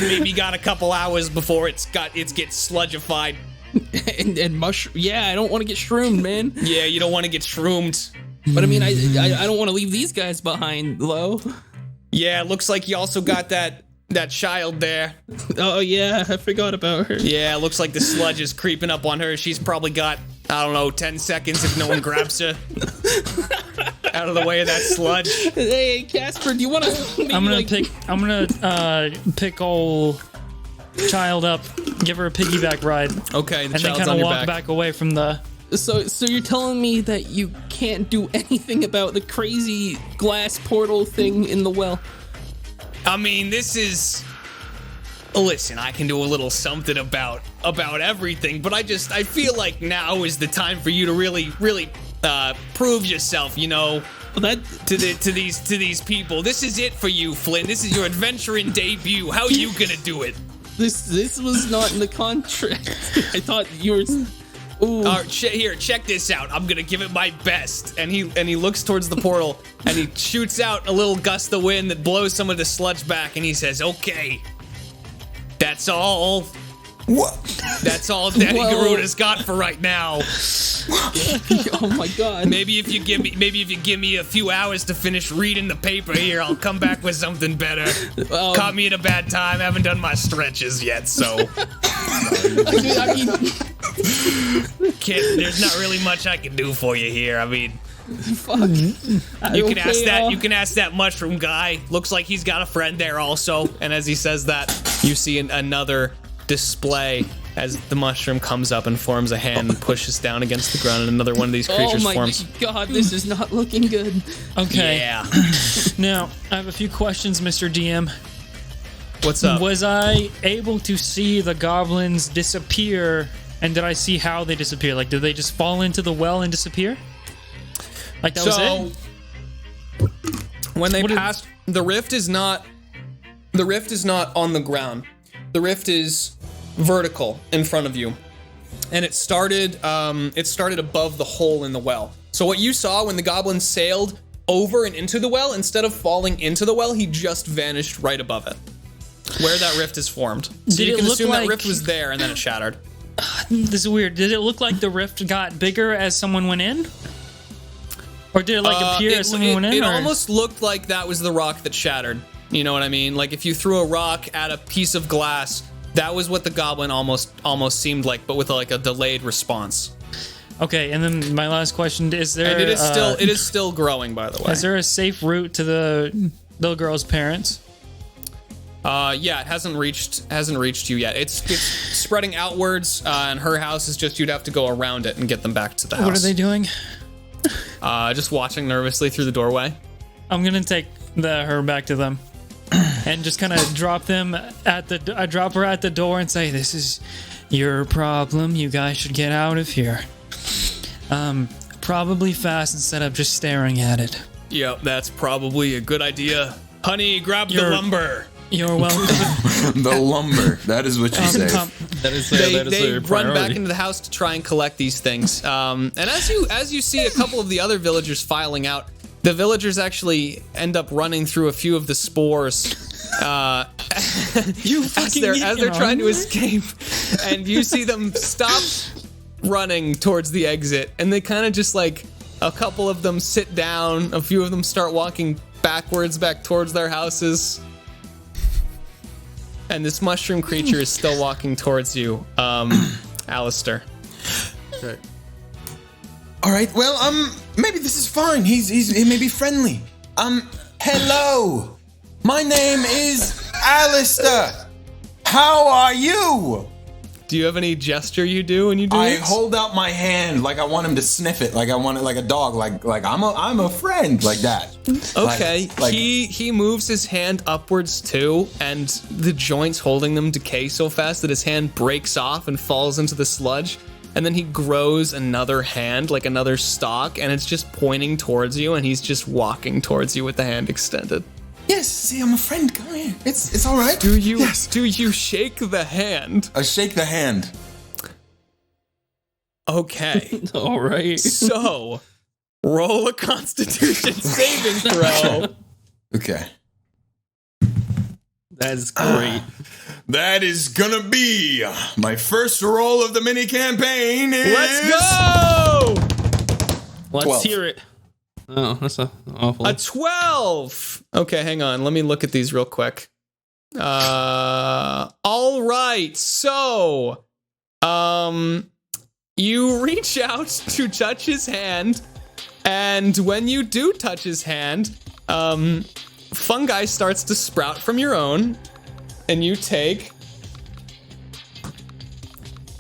maybe got a couple hours before it gets sludgified. and mushroom. Yeah, I don't want to get shroomed, man. Yeah, you don't want to get shroomed. But I mean, I don't want to leave these guys behind, though. Yeah, it looks like you also got that child there. Oh yeah, I forgot about her. Yeah, it looks like the sludge is creeping up on her. She's probably got, I don't know, 10 seconds if no one grabs her. Out of the way of that sludge. Hey, Kasper, do you want to? I'm gonna pick old child up, give her a piggyback ride, Okay, the and then child's kind on of your walk back. back away from the. So you're telling me that you can't do anything about the crazy glass portal thing in the well? I mean, this is... Listen, I can do a little something about everything, but I feel like now is the time for you to really prove yourself, you know, to these people. This is it for you, Flynn. This is your adventuring debut. How are you gonna do it? This was not in the contract. I thought you were. Ooh. All right, here, check this out. I'm gonna give it my best. And he looks towards the portal, and he shoots out a little gust of wind that blows some of the sludge back, and he says, "Okay, that's all. What? That's all Daddy Whoa. Garuda's got for right now. Oh my god. Maybe if you give me a few hours to finish reading the paper here, I'll come back with something better. Caught me at a bad time. Haven't done my stretches yet, so I mean, there's not really much I can do for you here. I mean, fuck. you can ask that mushroom guy. Looks like he's got a friend there also. And as he says that, you see another display as the mushroom comes up and forms a hand and pushes down against the ground, and another one of these creatures forms. Oh my god, this is not looking good. Okay. Yeah. Now I have a few questions, Mr. DM. What's up? Was I able to see the goblins disappear, and did I see how they disappear? Like, did they just fall into the well and disappear? Like that was it? When they What is- passed, the rift is not on the ground. The rift is vertical in front of you, and it started above the hole in the well. So what you saw when the goblin sailed over and into the well, instead of falling into the well, he just vanished right above it, where that rift is formed. So Did you it can look assume that like- rift was there, and then it shattered. This is weird. Did it look like the rift got bigger as someone went in? Or did it appear as someone went in? It or? almost looked like that was the rock that shattered. You know what I mean? Like if you threw a rock at a piece of glass, that was what the goblin almost seemed like, but with like a delayed response. Okay, and then my last question is: there? And it is still growing, by the way. Is there a safe route to the little girl's parents? Yeah, it hasn't reached you yet. It's spreading outwards, and her house is just, you'd have to go around it and get them back to the house. What are they doing? Just watching nervously through the doorway. I'm gonna take her back to them, and just kind of drop them at the. I drop her at the door and say, "This is your problem. You guys should get out of here. Probably fast instead of just staring at it." Yep, that's probably a good idea. Honey, grab the lumber. You're welcome. The lumber. That is what you say. That is They their run back priority. into the house to try and collect these things. And as you see a couple of the other villagers filing out, the villagers actually end up running through a few of the spores. As they're trying to escape, and you see them stop running towards the exit, and they kind of just like a couple of them sit down, a few of them start walking backwards back towards their houses, and this mushroom creature is still walking towards you, Alastyr. Okay. All right. Well, maybe this is fine. He may be friendly. Hello. My name is Alastyr. How are you? Do you have any gesture you do when you do I this? hold out my hand like I want him to sniff it, like I want it like a dog, like I'm a friend, like that. Okay, Like- he moves his hand upwards too, and the joints holding them decay so fast that his hand breaks off and falls into the sludge, and then he grows another hand, like another stalk, and it's just pointing towards you, and he's just walking towards you with the hand extended. Yes, see, I'm a friend. Come here. It's all right. Do you Yes. shake the hand? I shake the hand. Okay. All right. So, roll a Constitution saving throw. Okay. That is great. That is gonna be my first roll of the mini campaign. Let's go! Let's 12. hear it. Oh, that's awful. A 12. Okay, hang on. Let me look at these real quick. All right. So, you reach out to touch his hand, and when you do touch his hand, fungi starts to sprout from your own, and you take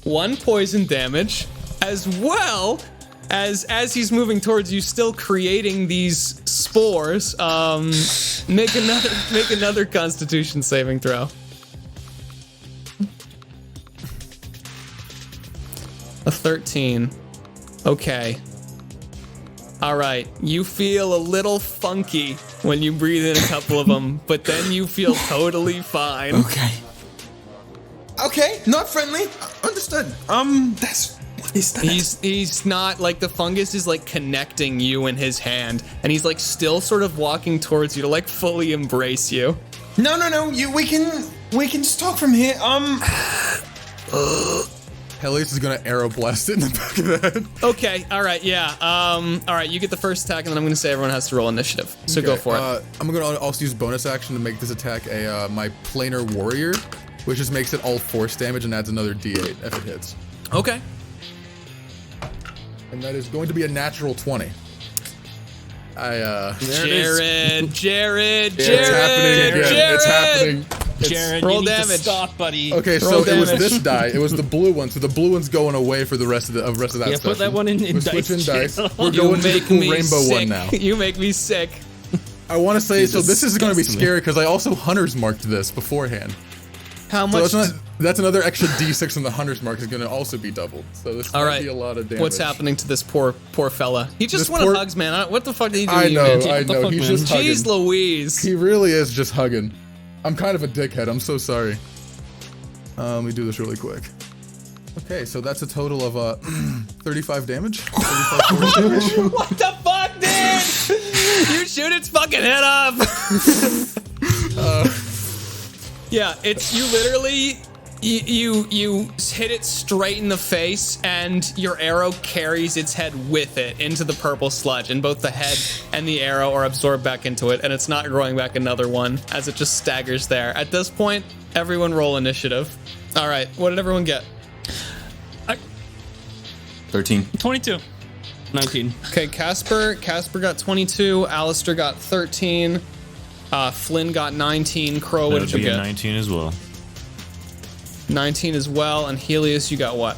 1 poison damage, as well as he's moving towards you, still creating these spores. Make another Constitution saving throw. A 13. Okay. All right. You feel a little funky when you breathe in a couple of them, but then you feel totally fine. Okay. Okay, not friendly. Understood. That's what is that? He's not like, the fungus is like connecting you and his hand, and he's like still sort of walking towards you to like fully embrace you. No. We can just talk from here. Heleus is gonna arrow blast it in the back of the head. Okay, all right, yeah. All right, you get the first attack, and then I'm gonna say everyone has to roll initiative. So go for it. I'm gonna also use bonus action to make this attack my planar warrior, which just makes it all force damage and adds another D8 if it hits. Okay. And that is going to be a natural 20. Jared. It's happening again. It's happening. Jared, roll you need damage. to stop, buddy. Okay, Roll so it was damage. this die. It was the blue one. So the blue one's going away for the rest of that Yeah, stuff. put that one in We're dice switching dice. channel. We're going to the cool rainbow sick. one now. You make me sick. I want to say, so Jesus, this is going to be disgusting. scary because I also hunter's marked this beforehand. How So much? that's another extra D6 on the hunter's mark is going to also be doubled. So this All might right. be a lot of damage. What's happening to this poor fella? He just This wanted poor- hugs, man. What the fuck did he do I to you, know, man? I What the know. fuck, He's man? just hugging. Jeez Louise. He really is just hugging. I'm kind of a dickhead. I'm so sorry. Let me do this really quick. Okay, so that's a total of 35 damage. 35 force damage. What the fuck, dude? You shoot its fucking head off. Yeah, it's you literally you hit it straight in the face, and your arrow carries its head with it into the purple sludge, and both the head and the arrow are absorbed back into it, and it's not growing back another one as it just staggers there. At this point, everyone roll initiative. All right, what did everyone get? 13. 22. 19. Okay, Kasper got 22, Alastyr got 13, Flynn got 19, Crow, what That did would you be a get? 19 as well. 19 as well, and Heleus, you got what?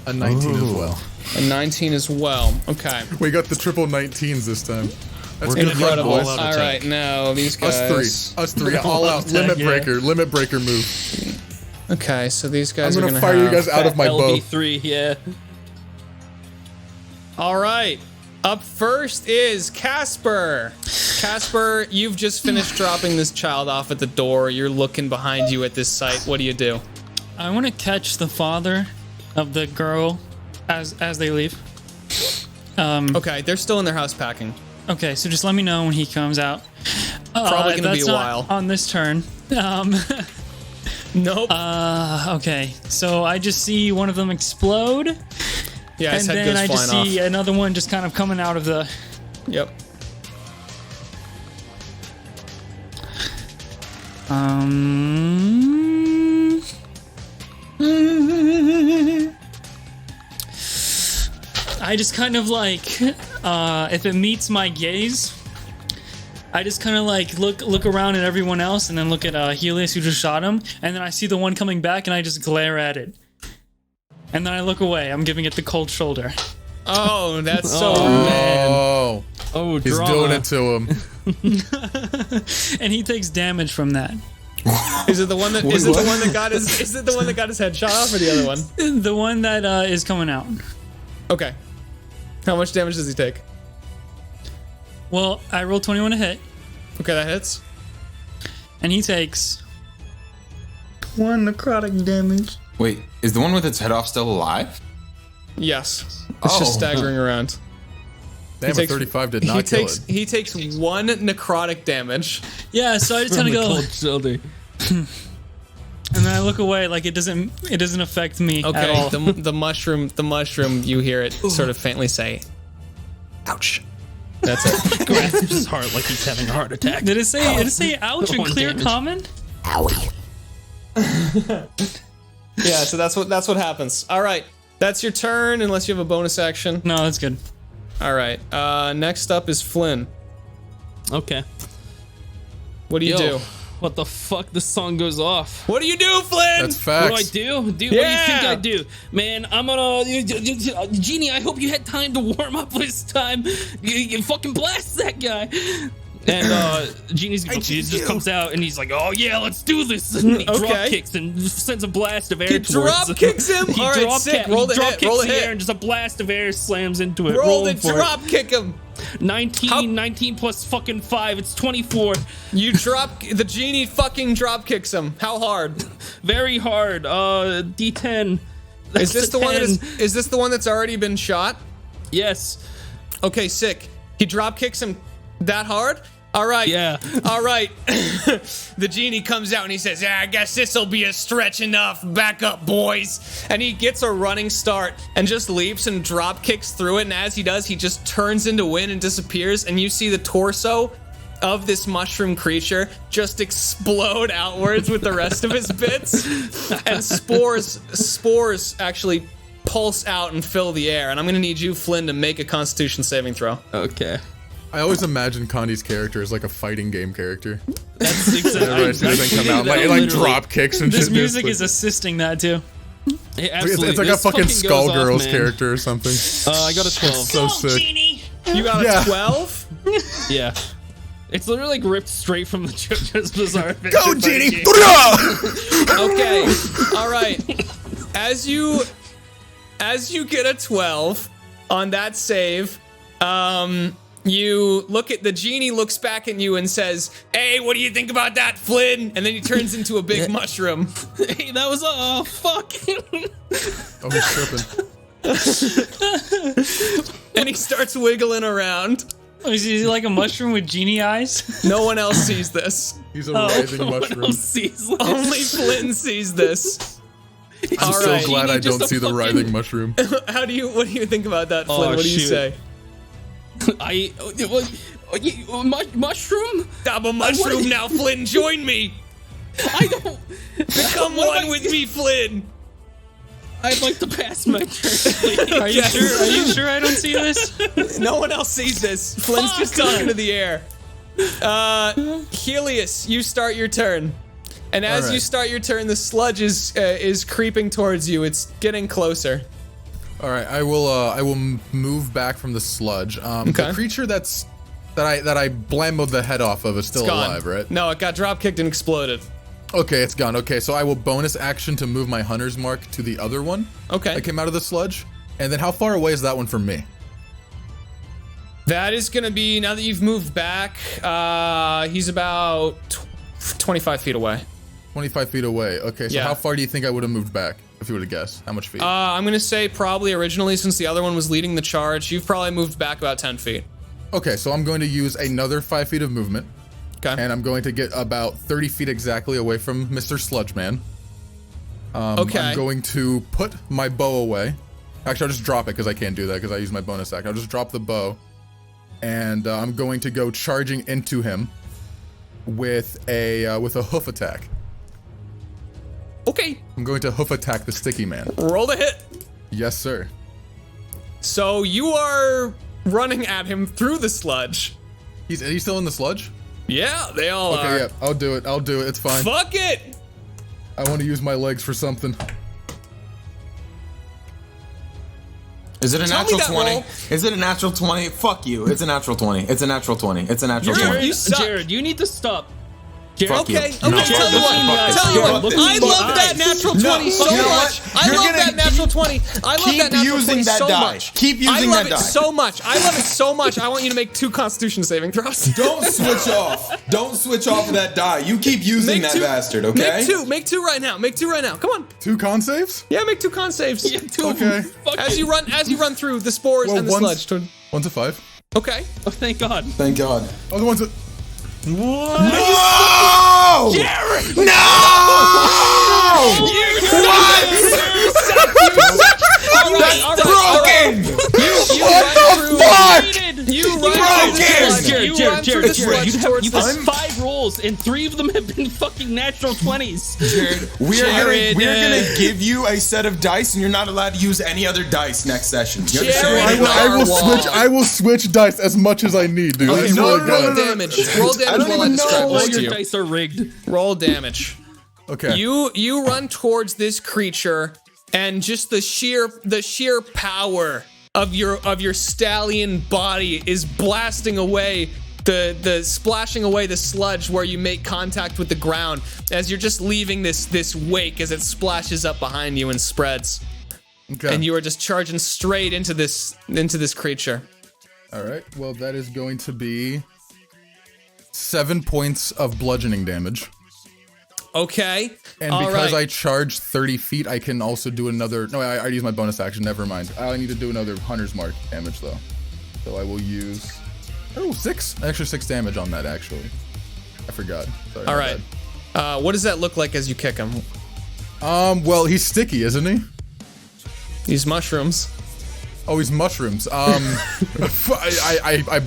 A 19 as well. A 19 as well. Okay. We got the triple 19s this time. That's We're good gonna luck, Incredible. boys. all out All attack. right, now these guys. Us three, all out. Limit breaker move. Okay, so these I'm guys are gonna gonna fire have... you guys out of my bow. LB3, yeah. All right. Up first is Kasper. Kasper, you've just finished dropping this child off at the door. You're looking behind you at this site. What do you do? I want to catch the father of the girl as they leave. Okay, they're still in their house packing. Okay, so just let me know when he comes out. Probably gonna be that's a not while. on this turn. Nope. Okay, so I just see one of them explode, Yeah, his and head then goes I just flying see off. another one just kind of coming out of the. Yep. I just kind of like, if it meets my gaze, I just kind of like look around at everyone else and then look at Heleus who just shot him, and then I see the one coming back and I just glare at it. And then I look away. I'm giving it the cold shoulder. Oh, that's so Oh, Oh, he's drama. doing it to him. And he takes damage from that. Is it the one that is it the one that got his is it the one that got his head shot off or the other one? The one that is coming out. Okay. How much damage does he take? Well, I rolled 21 to hit, Okay, that hits. and he takes. One necrotic damage. Wait, is the one with its head off still alive? Yes. It's just Oh. staggering around. Damn, He a 35 did not kill it. He takes one necrotic damage. Yeah, so I just kind of go, Cold shoulder. and then I look away like it doesn't affect me at Okay, all. the mushroom, you hear it sort of faintly say, "Ouch." That's it. Grasps his heart like he's having a heart attack. Did it say ouch in One clear damage. common? Yeah, so that's what happens. All right, that's your turn unless you have a bonus action. No, that's good. All right. Next up is Flynn. Okay. What do you do? What the fuck? This song goes off. What do you do, Flynn? That's What facts. do I do? What do you Yeah. think I do? Man, I'm gonna... Genie, I hope you had time to warm up this time. You fucking blast that guy. And Genie's just comes out and he's like, "Oh yeah, let's do this!" And he Okay. drop kicks and sends a blast of air. He towards drop kicks him? He All right, drop sick. kick- Roll he the drop hit, kicks roll the the hit. air and just a blast of air slams into it. Roll the Rolling for drop kick him. it. 19 plus fucking 5. It's 24. You the genie fucking drop kicks him. How hard? Very hard. D10. Is this the one that 10. is this the one that's already been shot? Yes. Okay, sick. He drop kicks him that hard? All right. Yeah. All right. The genie comes out and he says, "Yeah, I guess this'll be a stretch enough. Back up, boys." And he gets a running start and just leaps and drop kicks through it. And as he does, he just turns into wind and disappears. And you see the torso of this mushroom creature just explode outwards with the rest of his bits. And spores actually pulse out and fill the air. And I'm going to need you, Flynn, to make a Constitution saving throw. Okay. I always imagine Condi's character as like a fighting game character. That's exactly. Right, as soon as they come out, like drop kicks and This shit. music It's is assisting that too. Yeah, like- absolutely. it's like a This fucking goes off, Skullgirls man. character or something. I got a 12. So sick. You got Yeah. a 12? Yeah. It's literally like ripped straight from the JoJo's Bizarre Adventure. Go, fighting Genie! game. Okay. All right. As you get a 12 on that save, you look at the genie, looks back at you and says, "Hey, what do you think about that, Flynn?" And then he turns into a big mushroom. Hey, that was fuck. Oh, he's tripping. And he starts wiggling around. Oh, is he like a mushroom with genie eyes? No one else sees this. He's a writhing mushroom. Only Flynn sees this. I'm All so right. glad I Genie, just don't a see the fucking- writhing mushroom. What do you think about that, Flynn? What do you shoot. say? Mushroom? I'm a mushroom now, Flynn. Join me. I don't. Become What one am I- with me, Flynn. I'd like to pass my turn. please. Are you sure? Are you sure I don't see this? No one else sees this. Flynn's just talking to the air. Heleus, you start your turn. And as All right. you start your turn, the sludge is creeping towards you. It's getting closer. All right, I will move back from the sludge. Okay. The creature that I blammoed the head off of is still It's gone. alive, right? No, it got drop kicked and exploded. Okay, it's gone. Okay, so I will bonus action to move my hunter's mark to the other one Okay. that came out of the sludge. And then how far away is that one from me? That is going to be, now that you've moved back, he's about 25 feet away. 25 feet away. Okay, so Yeah. how far do you think I would have moved back if you were to guess? How much feet? I'm going to say probably originally, since the other one was leading the charge, you've probably moved back about 10 feet. Okay, so I'm going to use another 5 feet of movement. Okay. And I'm going to get about 30 feet exactly away from Mr. Sludge Man. Okay. I'm going to put my bow away. Actually, I'll just drop it because I can't do that because I use my bonus action. I'll just drop the bow. And I'm going to go charging into him with a hoof attack. Okay. I'm going to hoof attack the sticky man. Roll the hit. Yes, sir. So you are running at him through the sludge. He's still in the sludge? Yeah, they all are. Okay, yeah, I'll do it. I'll do it. It's fine. Fuck it. I want to use my legs for something. Is it a Tell me natural that 20? roll. Is it a natural 20? Fuck you. It's a natural 20. It's a natural 20. It's a natural 20. You suck. Jared, you need to stop. Fuck you. Okay, No. tell you what. Fuck Tell you what. this. I love that eyes. natural 20 so you know much. what? I You're love gonna that natural 20. I love keep that natural using 20 that so die. much. Keep using I love that it die. so much. I love it so much. I want you to make 2 Constitution saving throws. Don't switch off. Don't switch off of that die. You keep using that bastard, okay? Make two right now. Make 2 right now. Come on. 2 con saves? Yeah, make 2 con saves. Yeah, two of Okay. them. Fuck As it. you run through the spores Well, and the sludge. 1 to 5. Okay. Oh, thank God. Thank God. Oh, the ones that. No! Jared! No! That's broken! You run broken! through the sludge towards You the have 5 rolls, and 3 of them have been fucking natural 20s. Jared, we're gonna give you a set of dice, and you're not allowed to use any other dice next session. You understand? Jared, I will switch dice as much as I need, dude. Okay, I swear to God. roll damage. Roll damage while I describe All this to your you. dice are rigged. Roll damage. Okay. You run towards this creature, and just the sheer power of your stallion body is blasting away the splashing away the sludge where you make contact with the ground as you're just leaving this wake as it splashes up behind you and spreads. Okay. And you are just charging straight into this creature. All right. Well, that is going to be 7 points of bludgeoning damage. Okay. And All because right. I charge 30 feet, I can also do another. No, I already used my bonus action. Never mind. I need to do another Hunter's Mark damage, though. So I will use. Oh, 6. Extra 6 damage on that, actually. I forgot. Sorry. All my right. bad. What does that look like as you kick him? Well, he's sticky, isn't he? These mushrooms. Oh, he's mushrooms. I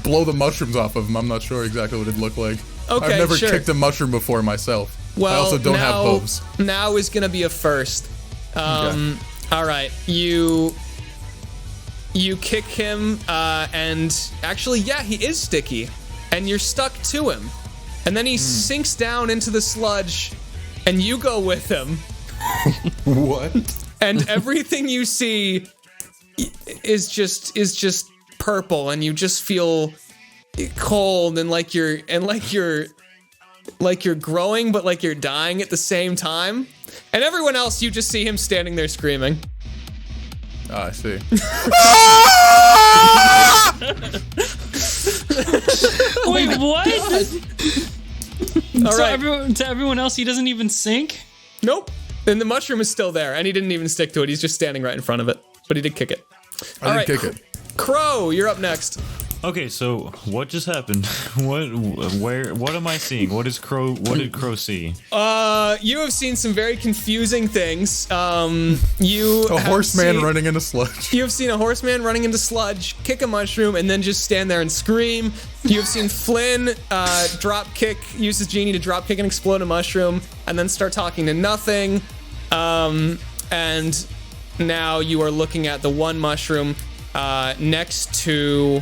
blow the mushrooms off of him. I'm not sure exactly what it'd look like. Okay, I've never sure. kicked a mushroom before myself. Well, I also don't have hooves. Now is gonna be a first. Okay. All right, you kick him, and actually, yeah, he is sticky, and you're stuck to him, and then he sinks down into the sludge, and you go with him, What? and everything you see is just purple, and you just feel cold and like you're growing, but like you're dying at the same time. And everyone else, you just see him standing there screaming. Ah, I see. Wait, what? All So right. to everyone else, he doesn't even sink? Nope. And the mushroom is still there, and he didn't even stick to it. He's just standing right in front of it. But he did kick it. All I right, did kick it. Crow, you're up next. Okay, so what just happened? What am I seeing? What did Crow see? You have seen some very confusing things. You A have horseman seen- running into sludge. You have seen a horseman running into sludge, kick a mushroom, and then just stand there and scream. You have seen Flynn drop kick, use his genie to drop kick and explode a mushroom, and then start talking to nothing. And now you are looking at the one mushroom next to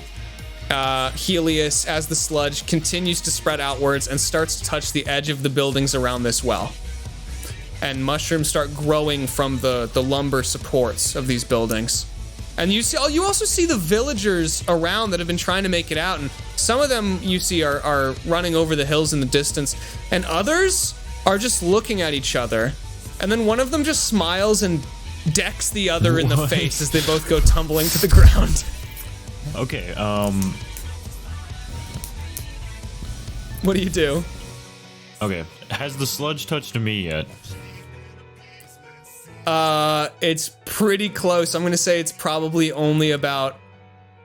Heleus as the sludge continues to spread outwards and starts to touch the edge of the buildings around this well. And mushrooms start growing from the lumber supports of these buildings. And you also see the villagers around that have been trying to make it out, and some of them you see are running over the hills in the distance, and others are just looking at each other. And then one of them just smiles and decks the other in the face as they both go tumbling to the ground. Okay, What do you do? Okay. Has the sludge touched me yet? It's pretty close. I'm gonna say it's probably only about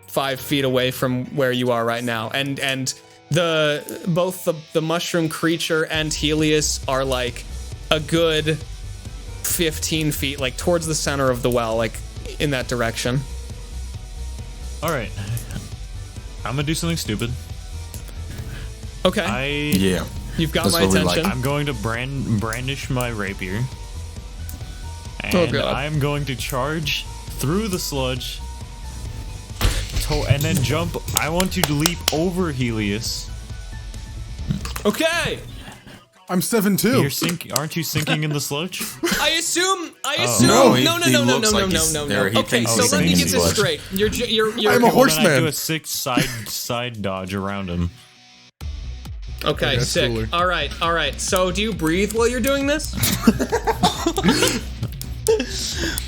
5 feet away from where you are right now, and both the mushroom creature and Heleus are like a good 15 feet, like towards the center of the well, like in that direction. All right. I'm gonna do something stupid. Okay. Yeah. You've got That's my what we attention. like. I'm going to brandish my rapier. Oh, And God. I'm going to charge through the sludge. And then jump. I want to leap over Heleus. Okay. I'm 7'2". You're sinking. Aren't you sinking in the sludge? I assume. No, he no. looks like he's there. He Okay, thinks so he's let me sinking get in this sludge. straight. You're I'm a Well, then I horseman. do a 6 side dodge around him. Okay, that's sick. cooler. All right. So do you breathe while you're doing this?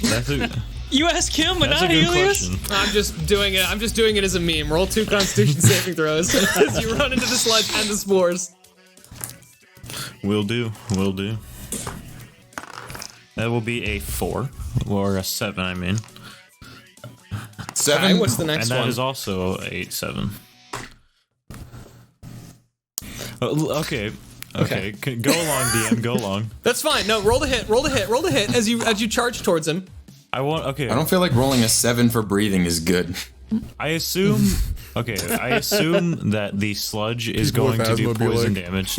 That's a, You ask him, but that's a not good Heleus. question. I'm just doing it as a meme. Roll 2 Constitution saving throws as you run into the sludge and the spores. Will do. That will be a 4 or a 7. I mean, 7. Alright, what's the and next that one? is also 8-7. Okay. Go along, DM. Go along. That's fine. No, roll the hit as you charge towards him. I don't feel like rolling a 7 for breathing is good. I assume. Okay, I assume that the sludge is People going with to do asthma be poison like- damage.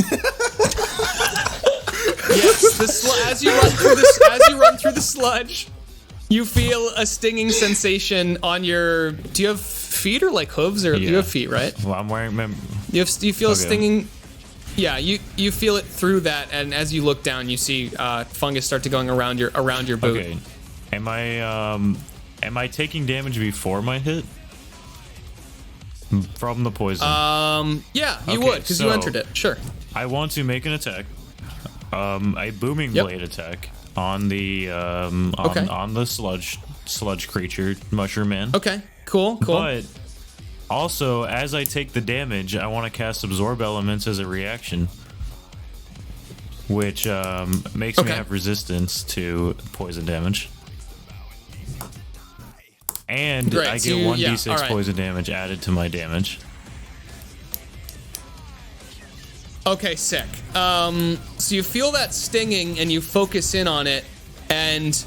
Yes, as you run through the sludge, you feel a stinging sensation on your. Do you have feet or like hooves or you Yeah. have feet, right? Well, I'm wearing. You feel a Okay. stinging. Yeah, you feel it through that, and as you look down, you see fungus start to going around your boot. Okay. Am I taking damage before my hit? From the poison. Yeah, you Okay, would because you so- entered it. Sure. I want to make an attack. A booming Yep. blade attack on the Okay. on the sludge creature, mushroom man. Okay. Cool. But also, as I take the damage, I want to cast Absorb Elements as a reaction, which makes me Okay. have resistance to poison damage. And Great, I so get you- 1d6 alright. poison damage added to my damage. Okay, sick. So you feel that stinging and you focus in on it, and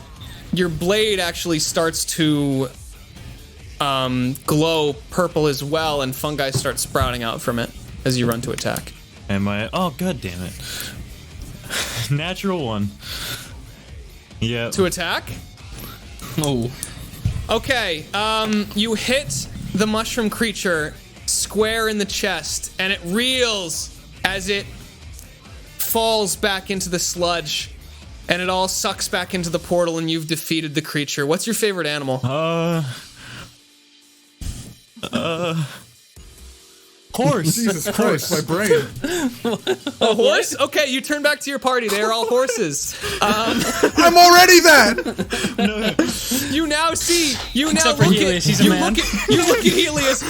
your blade actually starts to glow purple as well, and fungi start sprouting out from it as you run to attack. Am I? Oh, god damn it! Natural 1. Yeah. To attack? Oh. Okay, you hit the mushroom creature square in the chest, and it reels as it falls back into the sludge, and it all sucks back into the portal, and you've defeated the creature. What's your favorite animal? Horse. Jesus Christ, my brain. A horse? Okay, you turn back to your party. They are all horses. I'm already that. You now see. You now Except for look Heleus, at. he's a You man. look at. You look at Heleus.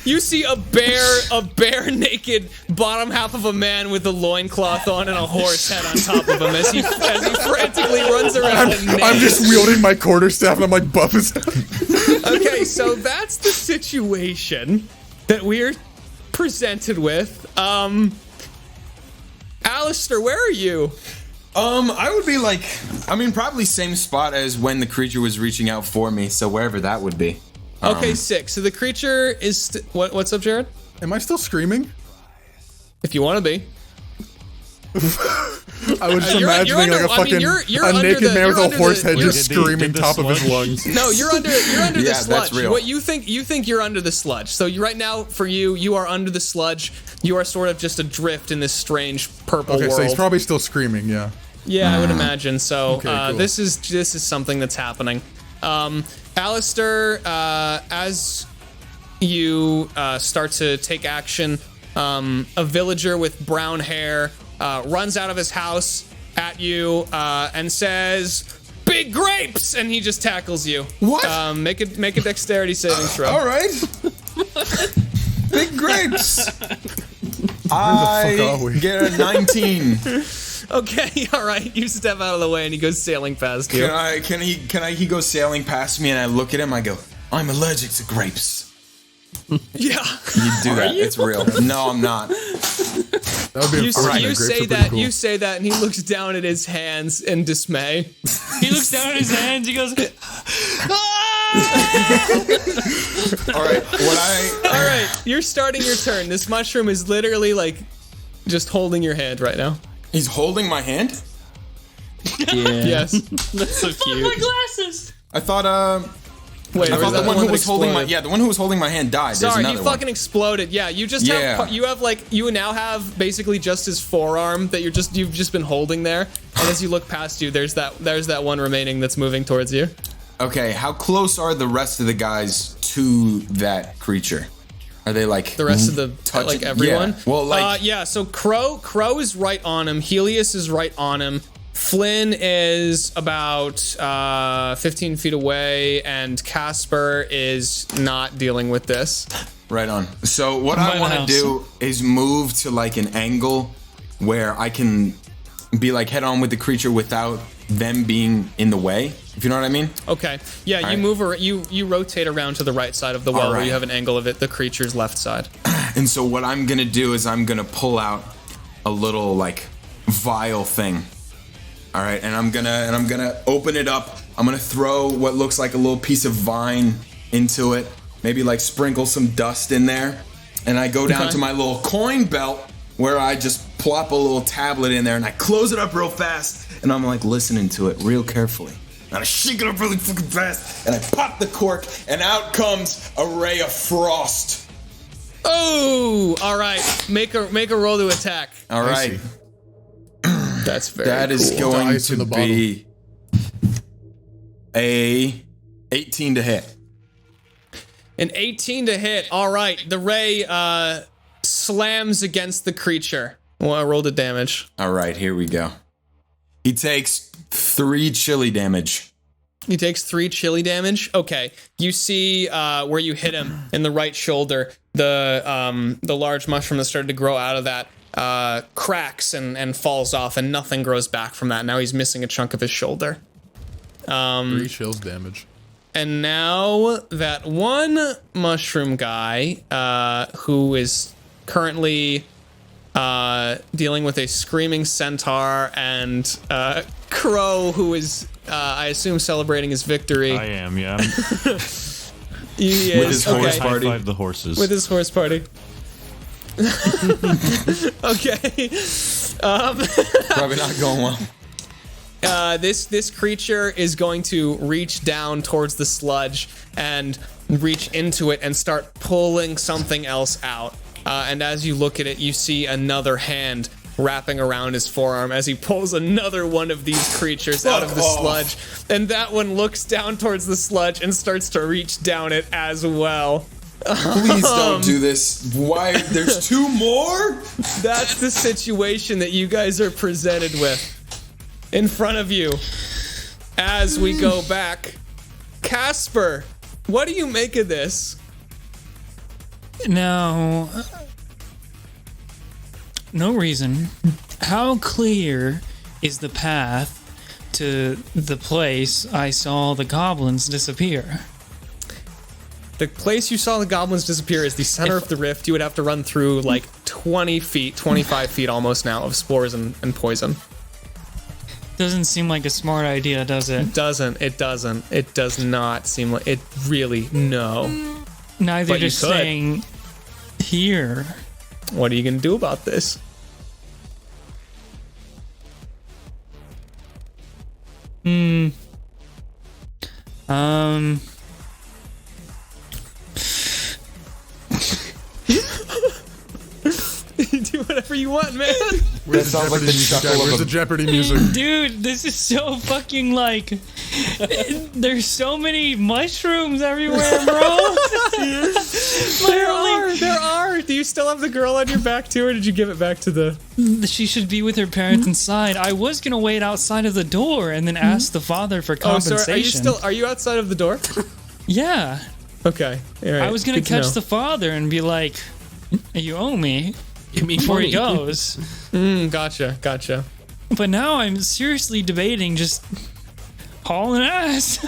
You see a bare naked bottom half of a man with a loincloth on and a horse head on top of him as he frantically runs around. and I'm neighs. just wielding my quarterstaff and I'm like, buff his head. Okay, so that's the situation that we're presented with. Alastyr, where are you? I would be like, probably same spot as when the creature was reaching out for me, so wherever that would be. Okay, sick. So the creature is what's up, Jared? Am I still screaming? If you want to be. I was just You're imagining under- like a I mean, fucking you're a under naked the- man with you're a under horse the- head you're- just Did the screaming top of his sludge- lungs. No, you're under the Yeah, sludge. that's real. What you think you're under the sludge. So right now for you are under the sludge. You are sort of just adrift in this strange purple Okay, world. so he's probably still screaming, yeah. Yeah, I would imagine. So Okay, cool. this is something that's happening. Alastyr, as you start to take action, a villager with brown hair runs out of his house at you and says, "Big grapes!" and he just tackles you. What? Make a dexterity saving throw. All right. Big grapes. are we? get a 19. Okay, all right. You step out of the way and he goes sailing past you. He goes sailing past me and I look at him, I go, I'm allergic to grapes. Yeah. You do that, it's real. No, I'm not. That would be You unfortunate. say Grapes are that, pretty cool. you say that, and he looks down at his hands in dismay. He looks down at his hands. He goes, All right, All right, you're starting your turn. This mushroom is literally like just holding your hand right now. he's holding my hand? Yeah. Yes. That's so my cute. glasses. I thought Wait, I or is thought that the one who that was holding my exploded? the one who was holding my hand died. There's Sorry, another you one. fucking exploded. Yeah, you just Yeah. you now have basically just his forearm that you've just been holding there. And as you look past you, there's that one remaining that's moving towards you. Okay, how close are the rest of the guys to that creature? Are they like The rest of the touching? like everyone. Yeah. Well, like yeah. So Crow is right on him. Heleus is right on him. Flynn is about 15 feet away, and Kasper is not dealing with this. right on. So what By I the want to house. do is move to like an angle where I can be like head on with the creature without them being in the way. If you know what I mean. Okay. Yeah, you right. move you rotate around to the right side of the well, where right. you have an angle of it, the creature's left side. And so what I'm gonna do is I'm gonna pull out a little like vial thing. All right, and I'm gonna open it up. I'm gonna throw what looks like a little piece of vine into it. Maybe like sprinkle some dust in there. And I go down Okay. to my little coin belt where I just plop a little tablet in there and I close it up real fast. And I'm like listening to it real carefully. And I shake it up really fucking fast. And I pop the cork and out comes a ray of frost. Oh, all right. Make a roll to attack. All I right. see. That's very That is cool. going Dice in to the be a 18 to hit. An 18 to hit. All right. The ray slams against the creature. Well, I rolled a damage. All right, here we go. He takes 3 chili damage. He takes 3 chili damage. Okay. You see where you hit him in the right shoulder. The large mushroom that started to grow out of that cracks and falls off, and nothing grows back from that. Now he's missing a chunk of his shoulder. 3 chills damage. And now that one mushroom guy who is currently dealing with a screaming centaur and Crow, who is, I assume, celebrating his victory. I am, yeah. He is, With his horse High party. five the horses. With his horse party. Okay. Probably not going well. This creature is going to reach down towards the sludge and reach into it and start pulling something else out. And as you look at it, you see another hand wrapping around his forearm as he pulls another one of these creatures out of the sludge. And that one looks down towards the sludge and starts to reach down it as well. Please don't do this. Why? There's 2 more? That's the situation that you guys are presented with in front of you. As we go back, Kasper, what do you make of this? Now, no reason. How clear is the path to the place I saw the goblins disappear? The place you saw the goblins disappear is the center of the rift. You would have to run through like 20 feet, 25 feet almost now of spores and poison. Doesn't seem like a smart idea, does it? It doesn't. It does not seem like it really, no. Neither But you just could. saying here. What are you going to do about this? Do whatever you want, man. That sounds like the chuckle Where's of the a... Jeopardy music? Dude, this is so fucking like. There's so many mushrooms everywhere, bro. There are. Do you still have the girl on your back too, or did you give it back to the? She should be with her parents inside. I was gonna wait outside of the door and then ask the father for Oh, compensation. sorry. Are you outside of the door? Yeah. Okay. All right. I was gonna Good to catch know. the father and be like, "You owe me." Give me before money. he goes. Gotcha. But now I'm seriously debating just hauling ass.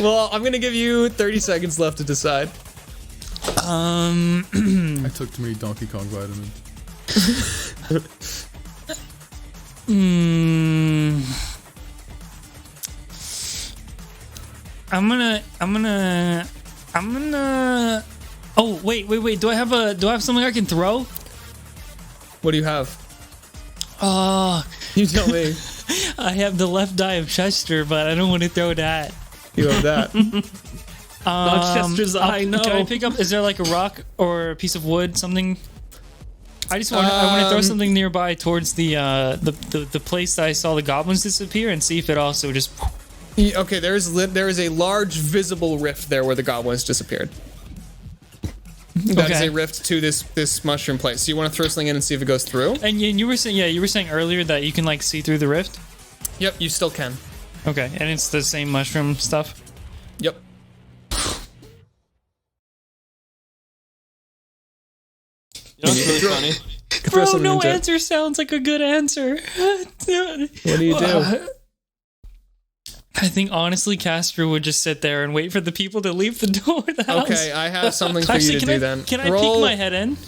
Well, I'm gonna give you 30 seconds left to decide. I took too many Donkey Kong vitamins. I'm gonna. Oh wait. Do I have something I can throw? What do you have? You tell me. I have the left eye of Chester, but I don't want to throw that. You have that. Not Chester's eye, no. Can I pick up? Is there like a rock or a piece of wood? Something. I want to throw something nearby towards the place that I saw the goblins disappear and see if it also just. Okay, there is a large visible rift there where the goblins disappeared. That is a rift to this mushroom place. So you want to throw something in and see if it goes through? And you were saying earlier that you can like see through the rift. Yep, you still can. Okay, and it's the same mushroom stuff. Yep. You know what's really funny? Throw Bro, something no into it. answer sounds like a good answer. What do you do? I think honestly, Casper would just sit there and wait for the people to leave the door of the house. Okay, I have something for Actually, you to do then. Can I peek my head in?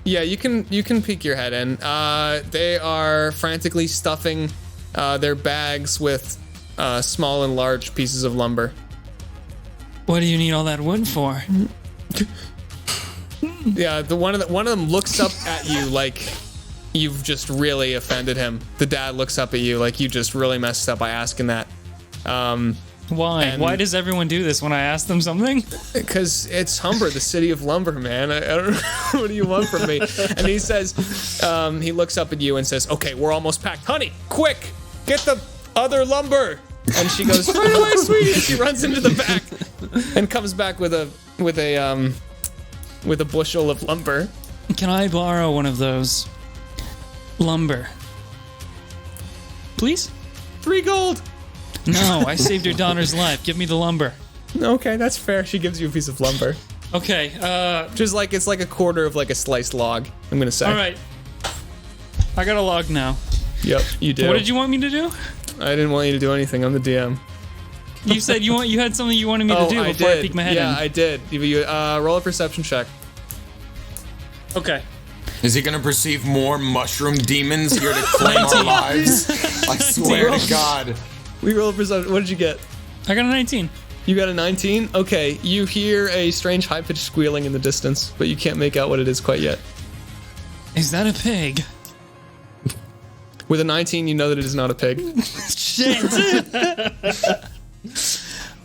Yeah, you can peek your head in. They are frantically stuffing their bags with small and large pieces of lumber. What do you need all that wood for? Yeah, one of them looks up at you like you've just really offended him. The dad looks up at you like you just really messed up by asking that. Why? Why does everyone do this when I ask them something? Because it's Humber, the city of lumber, man. I don't know. What do you want from me? And he says, he looks up at you and says, okay, we're almost packed. Honey, quick, get the other lumber. And she goes, right away, sweetie. And she runs into the back and comes back with a bushel of lumber. Can I borrow one of those? Lumber. Please? 3 gold. No, I saved your daughter's life. Give me the lumber. Okay, that's fair. She gives you a piece of lumber. Okay, Just like it's like a quarter of like a sliced log, I'm gonna say. alright. I got a log now. Yep, you do. What did you want me to do? I didn't want you to do anything. I'm the DM. You said you had something you wanted me to do before I peek my head in. Yeah, I did. You roll a perception check. Okay. Is he gonna perceive more mushroom demons here to claim our lives? I swear to God. We roll a perception. What did you get? I got a 19. You got a 19? Okay, you hear a strange high-pitched squealing in the distance, but you can't make out what it is quite yet. Is that a pig? With a 19, you know that it is not a pig. Shit.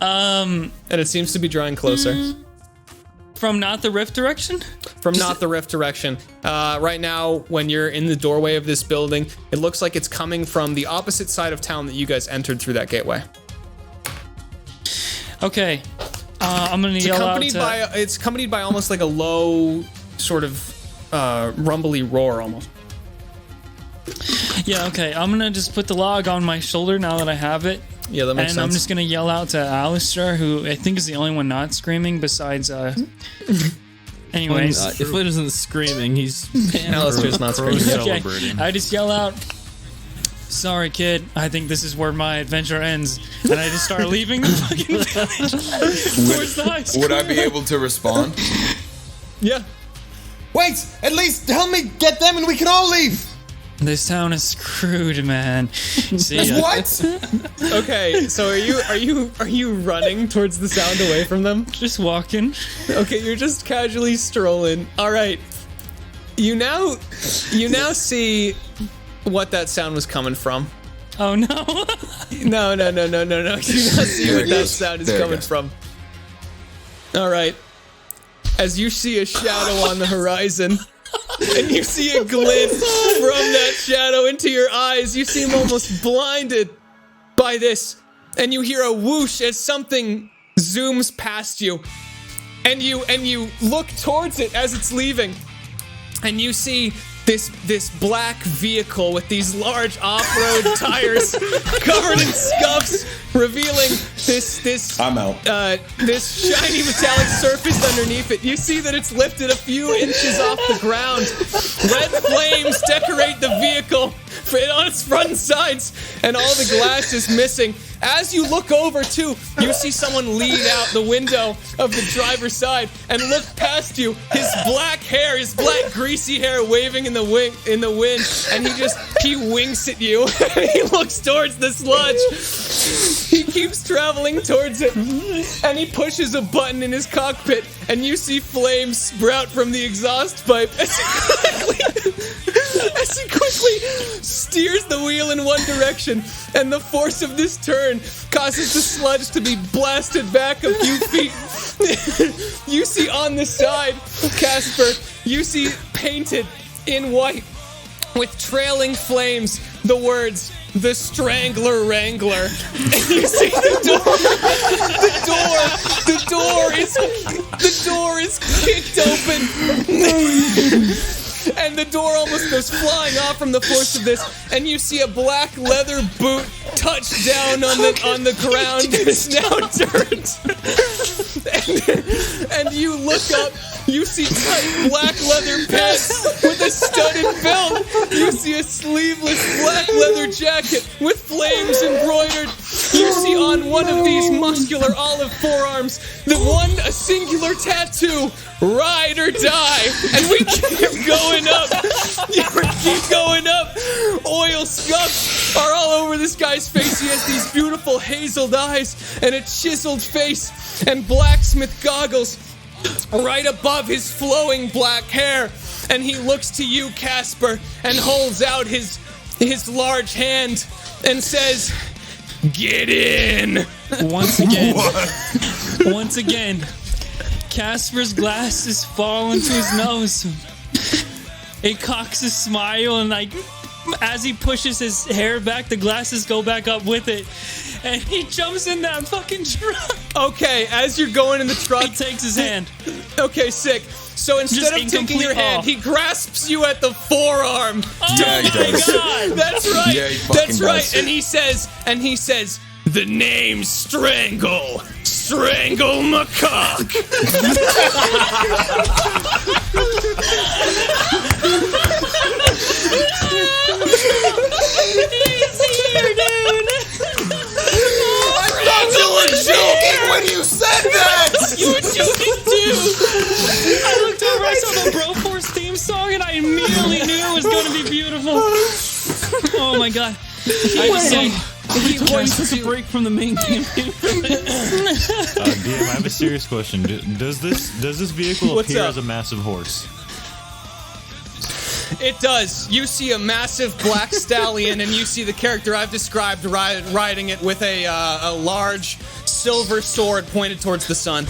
And it seems to be drawing closer. From not the rift direction? From not the rift direction. Right now, when you're in the doorway of this building, it looks like it's coming from the opposite side of town that you guys entered through that gateway. Okay. I'm gonna yell out to... It's accompanied by almost like a low, sort of rumbly roar almost. Yeah, okay. I'm gonna just put the log on my shoulder now that I have it. Yeah, that makes and sense. I'm just gonna yell out to Alastyr, who I think is the only one not screaming besides anyways. If Flynn isn't screaming, he's Alastyr's not screaming. Okay, I just yell out, sorry kid, I think this is where my adventure ends. And I just start leaving the fucking village towards the high school. Would I be able to respond? Yeah. Wait! At least help me get them and we can all leave! This town is screwed, man. See ya. What? Okay, so are you running towards the sound away from them? Just walking. Okay, you're just casually strolling. All right. You now see what that sound was coming from. Oh no. No. You now see where that sound is coming from. All right. As you see a shadow on the horizon, and you see a glint from that shadow into your eyes, you seem almost blinded by this, and you hear a whoosh as something zooms past you, and you look towards it as it's leaving, and you see this black vehicle with these large off-road tires covered in scuffs, revealing this I'm out. this shiny metallic surface underneath it. You see that it's lifted a few inches off the ground. Red flames decorate the vehicle on its front and sides, and all the glass is missing. As you look over, too, you see someone lean out the window of the driver's side and look past you. His black hair, his black greasy hair waving in the wind, and he winks at you. He looks towards the sludge. He keeps traveling towards it, and he pushes a button in his cockpit, and you see flames sprout from the exhaust pipe as he quickly steers the wheel in one direction, and the force of this turn causes the sludge to be blasted back a few feet. You see on the side, Kasper, you see painted in white with trailing flames the words, "The Strangler Wrangler." And you see the door is kicked open. And the door almost goes flying off from the force of this, and you see a black leather boot touch down on the ground and is now turned. And you look up, you see tight black leather pants with a studded belt. You see a sleeveless black leather jacket with flames embroidered. You see on one of these muscular olive forearms a singular tattoo, "Ride or Die." And we keep going up. We keep going up. Oil scuffs are all over this guy's face. He has these beautiful hazeled eyes and a chiseled face and blacksmith goggles right above his flowing black hair. And he looks to you, Kasper, and holds out his large hand and says, "Get in." Once again, Kasper's glasses fall into his nose. He cocks a smile, and as he pushes his hair back, the glasses go back up with it. And he jumps in that fucking truck. Okay, as you're going in the truck, He takes his hand. Okay, sick. So instead of taking your hand, he grasps you at the forearm. Yeah, he does. God. That's right. Yeah, he fucking That's right. does. And he says, "The name Strangle Macaque." You were joking when you said that! You were joking too! I looked over, I saw the Broforce theme song, and I immediately knew it was going to be beautiful. Oh my god. I just say, He took a break from the main campaign. DM, I have a serious question. Does this vehicle What's appear up? as a massive horse? It does. You see a massive black stallion, and you see the character I've described riding it with a large silver sword pointed towards the sun.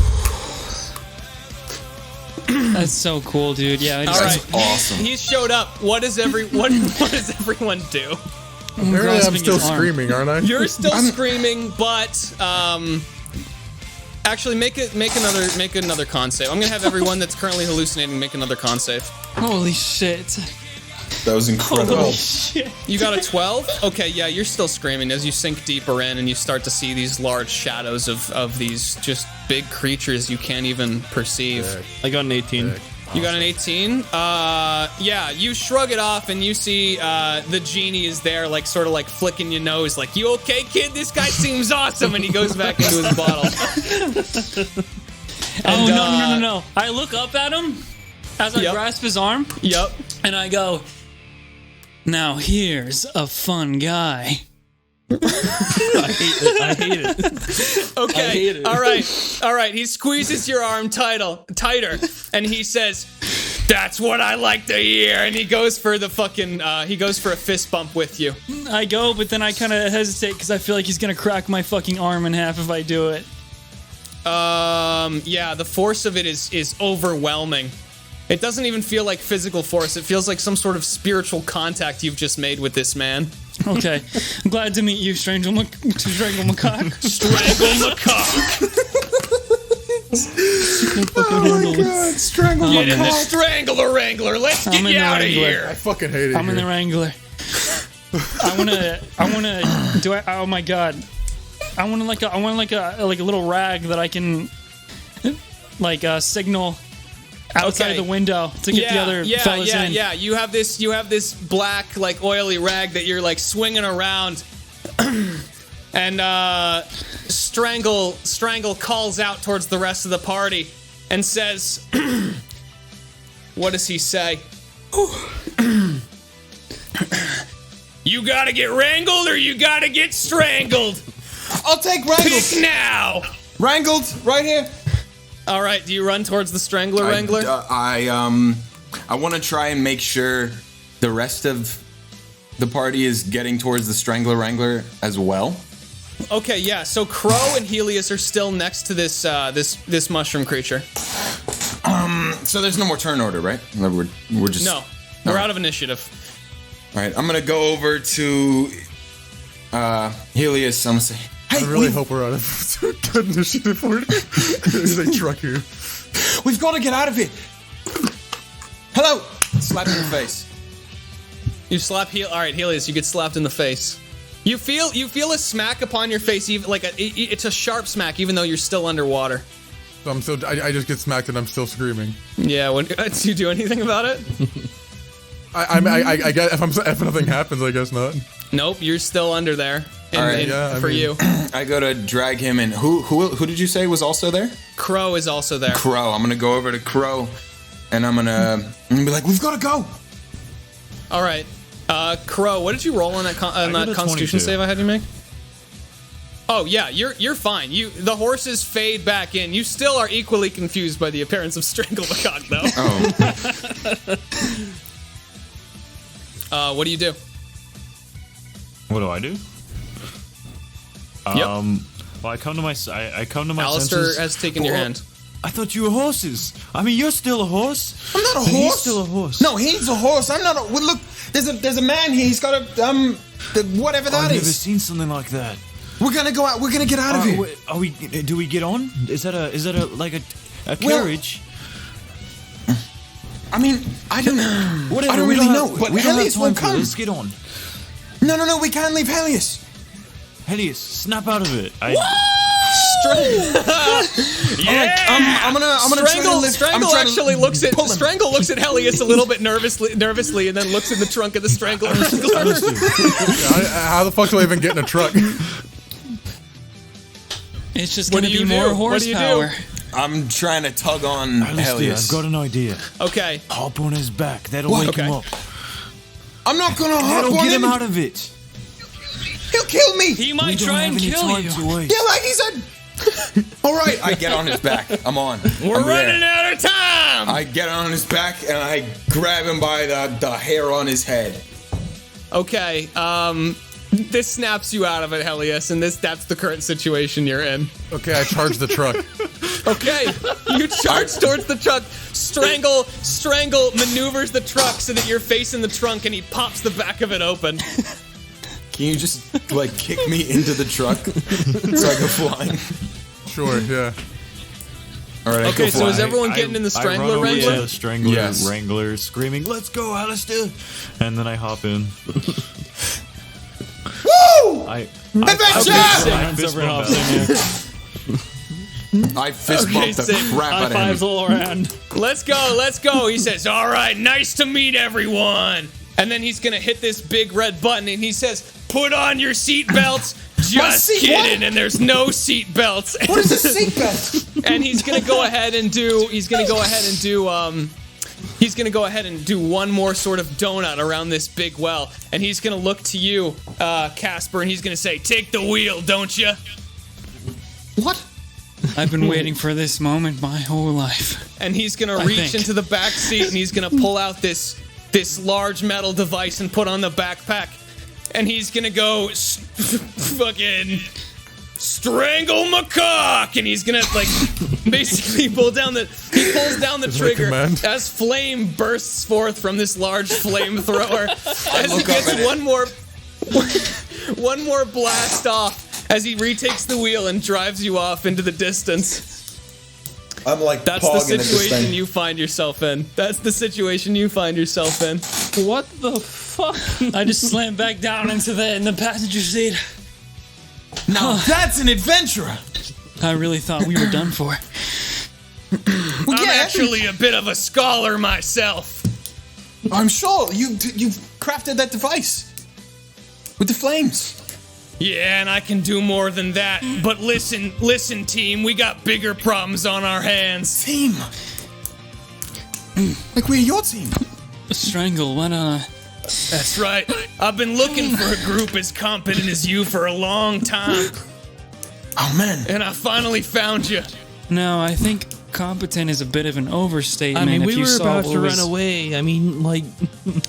that's so cool, dude. Yeah, I All just, right, awesome. He showed up. What does everyone do? Apparently, I'm grasping still his arm. screaming, aren't I? You're still screaming, but actually, make another con save. I'm gonna have everyone that's currently hallucinating make another con save. Holy shit. That was incredible. Holy shit. You got a 12? Okay, yeah, you're still screaming as you sink deeper in and you start to see these large shadows of these just big creatures you can't even perceive. I got an 18. You got an 18? Yeah, you shrug it off and you see the genie is there, like sort of like flicking your nose, like, "You okay, kid? This guy seems awesome," and he goes back into his bottle. Oh, no. I look up at him as I Yep. grasp his arm, Yep. and I go, "Now here's a fun guy." I hate it. Okay. I hate it. All right. He squeezes your arm tighter, and he says, "That's what I like to hear." And he goes for the fucking. He goes for a fist bump with you. I go, but then I kind of hesitate because I feel like he's gonna crack my fucking arm in half if I do it. Yeah. The force of it is overwhelming. It doesn't even feel like physical force. It feels like some sort of spiritual contact you've just made with this man. Okay, I'm glad to meet you, Strangle Macaque. Strangle macaque. Strangle Get in the Strangler Wrangler. Let's get you out of here. I fucking hate it. I'm in the Wrangler. I wanna do I oh my god. I want like a little rag that I can signal outside the window to get the other fellas in. Yeah. You have this black like oily rag that you're like swinging around, and Strangle calls out towards the rest of the party and says, "What does he say? You gotta get wrangled or you gotta get strangled. I'll take wrangled. Pick now." Wrangled, right here. All right. Do you run towards the Strangler Wrangler? I want to try and make sure the rest of the party is getting towards the Strangler Wrangler as well. Okay, yeah. So Crow and Heleus are still next to this this mushroom creature. So there's no more turn order, right? We're just we're out of initiative. All right, I'm gonna go over to Heleus. I'm gonna say, "Hey, I really hope we're out of good initiative for it. There's a truck here. We've got to get out of here." Hello. Slap in the face. You slap All right, Heleus, you get slapped in the face. You feel a smack upon your face, even like it's a sharp smack, even though you're still underwater. So I just get smacked and I'm still screaming. Yeah. Do you do anything about it? I guess if nothing happens, I guess not. Nope, you're still under there. You. I go to drag him in. Who did you say was also there? Crow is also there. Crow. I'm gonna go over to Crow, and I'm gonna be like, "We've got to go." All right, Crow. What did you roll on that Constitution 22. save I had you make? Oh yeah, you're fine. The horses fade back in. You still are equally confused by the appearance of Strangle Macaque, though. Oh. What do you do? What do I do? Yep. Well, I come to my Alastyr senses. has taken your hand. I thought you were horses. I mean, you're still a horse. I'm not a But horse. He's still a horse. No, he's a horse. I'm not a. Well, look, there's a man here. He's got a whatever that I've never is. seen something like that. We're gonna go out. We're gonna get out of here. Are we? Do we get on? Is that a carriage? I mean, Whatever. I don't we really have- know. But we don't have Heleus time won't for it. come. Let's get on. No. We can't leave Heleus. Heleus, snap out of it. I'm gonna try to lift. Strangle actually looks at Heleus a little bit nervously, and then looks in the trunk of the Strangler. How the fuck do I even get in a truck? It's just What gonna do you be do? more What do you do? horsepower. I'm trying to tug on Alastyr, Heleus. I've got an idea. Okay. Hop on his back. That'll What? wake him Okay. up. I'm not gonna hop That'll on get him. him out of it. He'll kill me. He We might don't try have and any kill time you. to waste. Yeah, like he said. All right, I get on his back. I'm on. We're I'm there. running out of time. I get on his back and I grab him by the hair on his head. Okay. This snaps you out of it, Heleus, and that's the current situation you're in. Okay, I charge the truck. Okay, you charge towards the truck. Strangle maneuvers the truck so that you're facing the trunk, and he pops the back of it open. Can you just like kick me into the truck so I go flying? Sure, yeah. All right. Okay, go so is flying. everyone getting in the Strangler I run over Wrangler? to the Strangler Yes. Wrangler, screaming, "Let's go, Alastyr!" And then I hop in. Woo! Hands Adventure! fist over and bump hops out. in here. I fist bumped the sick. crap High out of fives him. all around. Let's go. He says, all right, nice to meet everyone. And then he's going to hit this big red button and he says, put on your seatbelts. Just seat- kidding. what? And there's no seatbelts. What is a seatbelt? And he's going to go ahead and do one more sort of donut around this big well. And he's going to look to you, Kasper, and he's going to say, take the wheel, don't you? What? I've been waiting for this moment my whole life. And he's gonna I reach think. into the back seat and he's gonna pull out this large metal device and put on the backpack. And he's gonna go fucking strangle Macaque, and he's gonna like basically pulls down the trigger command? as flame bursts forth from this large flamethrower as he look up gets at it. one more blast off as he retakes the wheel and drives you off into the distance. I'm like, That's the pogging at this situation thing. you find yourself in. That's the situation you find yourself in. What the fuck? I just slammed back down in the passenger seat. Now that's an adventurer. I really thought we were done for. I'm actually a bit of a scholar myself. I'm sure you've crafted that device with the flames. Yeah, and I can do more than that. But listen, team, we got bigger problems on our hands. Team. Like we're your team. Strangle, why not? That's right. I've been looking for a group as competent as you for a long time, Oh man. and I finally found you. No, I think competent is a bit of an overstatement. I mean, if we you were saw about what to was- run away. I mean, like,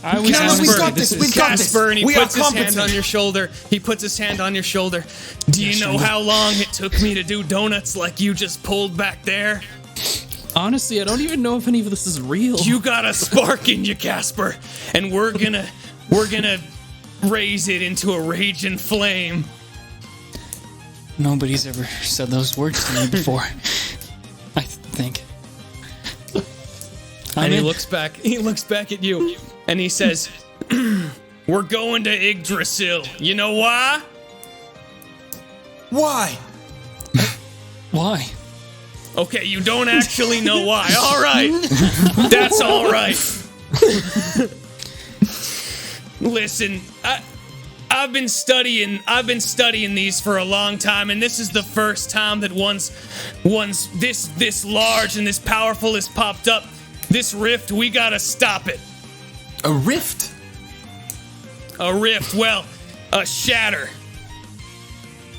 I was Casper, we honestly- got this. We got this. Kasper, and he We are puts his hand competent. on your shoulder. He puts his hand on your shoulder. Do you know how long it took me to do donuts like you just pulled back there? honestly, I don't even know if any of this is real. You got a spark in you, Kasper, and we're gonna raise it into a raging flame. Nobody's ever said those words to me before. I think. And he looks back at you, and he says, "We're going to Yggdrasil. You know why?" Why? Why? Okay, you don't actually know why. All right. That's all right. Listen, I've been studying these for a long time, and this is the first time that one's this large and this powerful has popped up. This rift, we got to stop it. A rift? A rift, well, a shatter.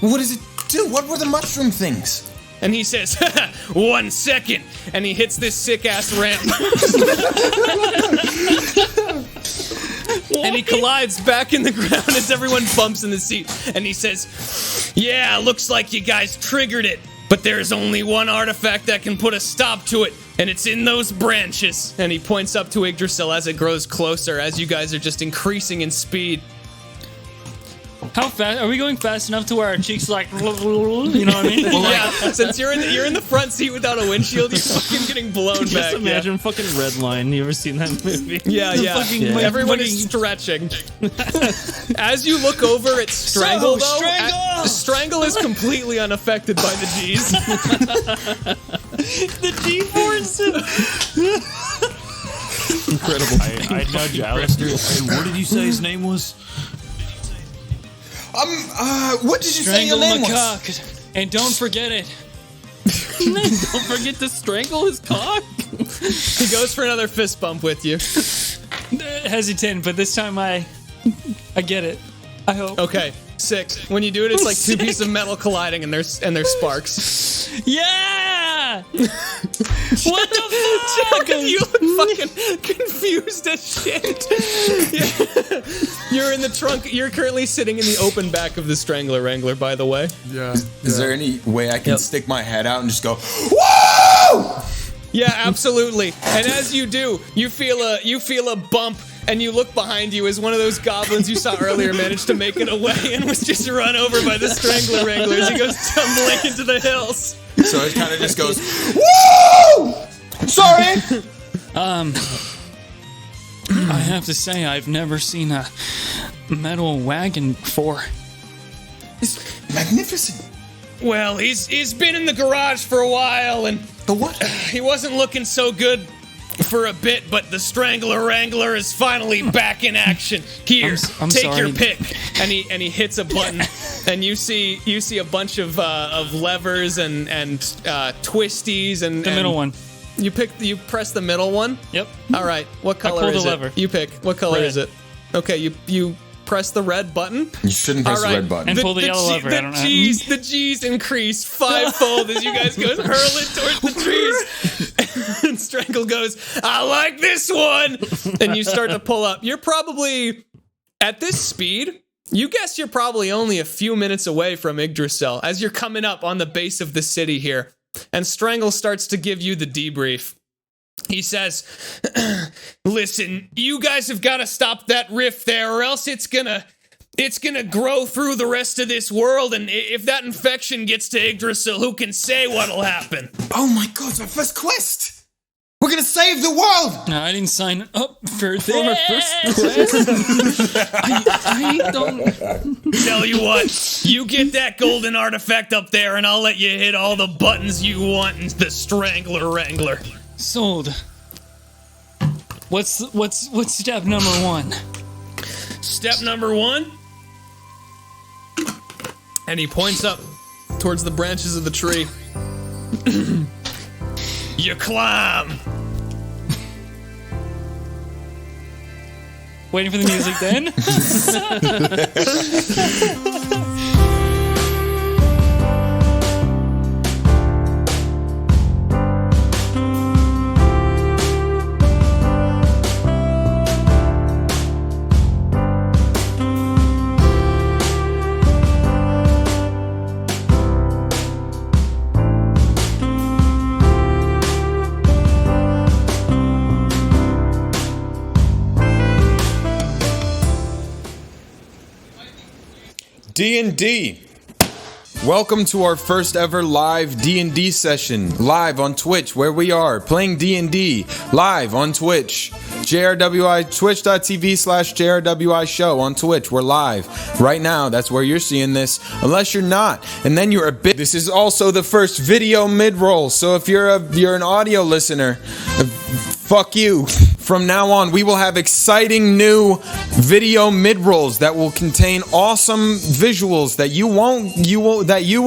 What does it do? What were the mushroom things? And he says, 1 second. And he hits this sick-ass ramp. And he collides back in the ground as everyone bumps in the seat. And he says, yeah, looks like you guys triggered it. But there's only one artifact that can put a stop to it. And it's in those branches. And he points up to Yggdrasil as it grows closer, as you guys are just increasing in speed. How fast are we going? Fast enough to where our cheeks like, you know what I mean? Yeah, since you're in the front seat without a windshield, you're fucking getting blown back. Just imagine fucking Redline. You ever seen that movie? Yeah, fucking- Everyone fucking- is stretching. As you look over at Strangle, though, Strangle is completely unaffected by the G's. The G-force. Incredible. I nudge Alastyr. Hey, what did you say his name was? What did you say your Strangle name my was? cock. And don't forget it. Don't forget to strangle his cock. He goes for another fist bump with you. Hesitant, but this time I get it. I hope. Okay, sick. When you do it, it's like two pieces of metal colliding, and there's sparks. Yeah! What the fuck? You look fucking confused as shit. Yeah. You're in the trunk. You're currently sitting in the open back of the Strangler Wrangler, by the way. Yeah. Is there any way I can stick my head out and just go, whoa? Yeah, absolutely. And as you do, you feel a bump, and you look behind you as one of those goblins you saw earlier managed to make it away and was just run over by the Strangler Wrangler as he goes tumbling into the hills. So it kind of just goes, woo! Sorry. I have to say, I've never seen a metal wagon before. It's magnificent. Well, he's been in the garage for a while, and The what? he wasn't looking so good for a bit, but the Strangler Wrangler is finally back in action. Here, I'm take sorry. your pick. And he hits a button, and you see a bunch of levers and twisties and The middle one. You press the middle one. Yep. All right. What color pulled is the it? lever. You pick. What color Red. is it? Okay. You press the red button. You shouldn't press All the right. red button. And pull the yellow lever. I don't know. The G's increase fivefold as you guys go hurl it towards the trees. And Strangle goes, I like this one. And you start to pull up. You're probably, at this speed, you guess you're probably only a few minutes away from Yggdrasil as you're coming up on the base of the city here. And Strangle starts to give you the debrief. He says, listen, you guys have got to stop that rift there, or else it's gonna It's gonna grow through the rest of this world, and if that infection gets to Yggdrasil, who can say what'll happen? Oh my god, it's my first quest! We're gonna save the world! No, I didn't sign up for this. I don't. Tell you what, you get that golden artifact up there, and I'll let you hit all the buttons you want in the Strangler Wrangler. Sold. What's step number 1? Step number 1. And he points up towards the branches of the tree. You climb. Waiting for the music then. D&D. Welcome to our first ever live D&D session, live on Twitch, where we are playing D&D live on Twitch. JRWI, twitch.tv/JRWI show on Twitch. We're live right now. That's where you're seeing this, unless you're not. And then you're a bit. This is also the first video mid-roll. So if you're an audio listener, fuck you. From now on, we will have exciting new video mid-rolls that will contain awesome visuals that you will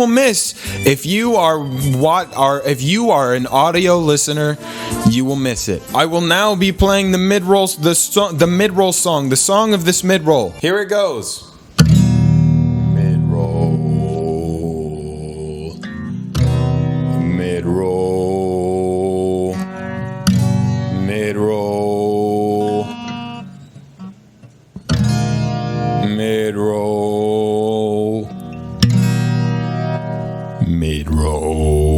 miss if you are an audio listener. You will miss it. I will now be playing the mid-roll song, the song of this mid-roll. Here it goes. Mid-roll. Mid-roll. Mid-roll. Mid-roll. Mid-roll.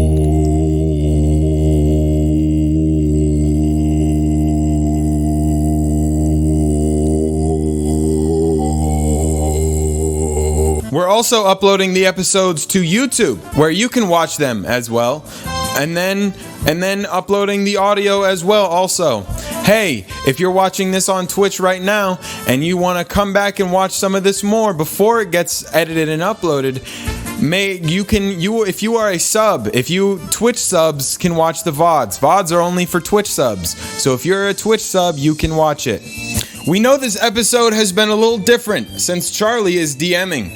We're also uploading the episodes to YouTube, where you can watch them as well, and then uploading the audio as well also. Hey, if you're watching this on Twitch right now and you want to come back and watch some of this more before it gets edited and uploaded, if you are a sub, Twitch subs can watch the VODs. VODs are only for Twitch subs. So if you're a Twitch sub, you can watch it. We know this episode has been a little different since Charlie is DMing.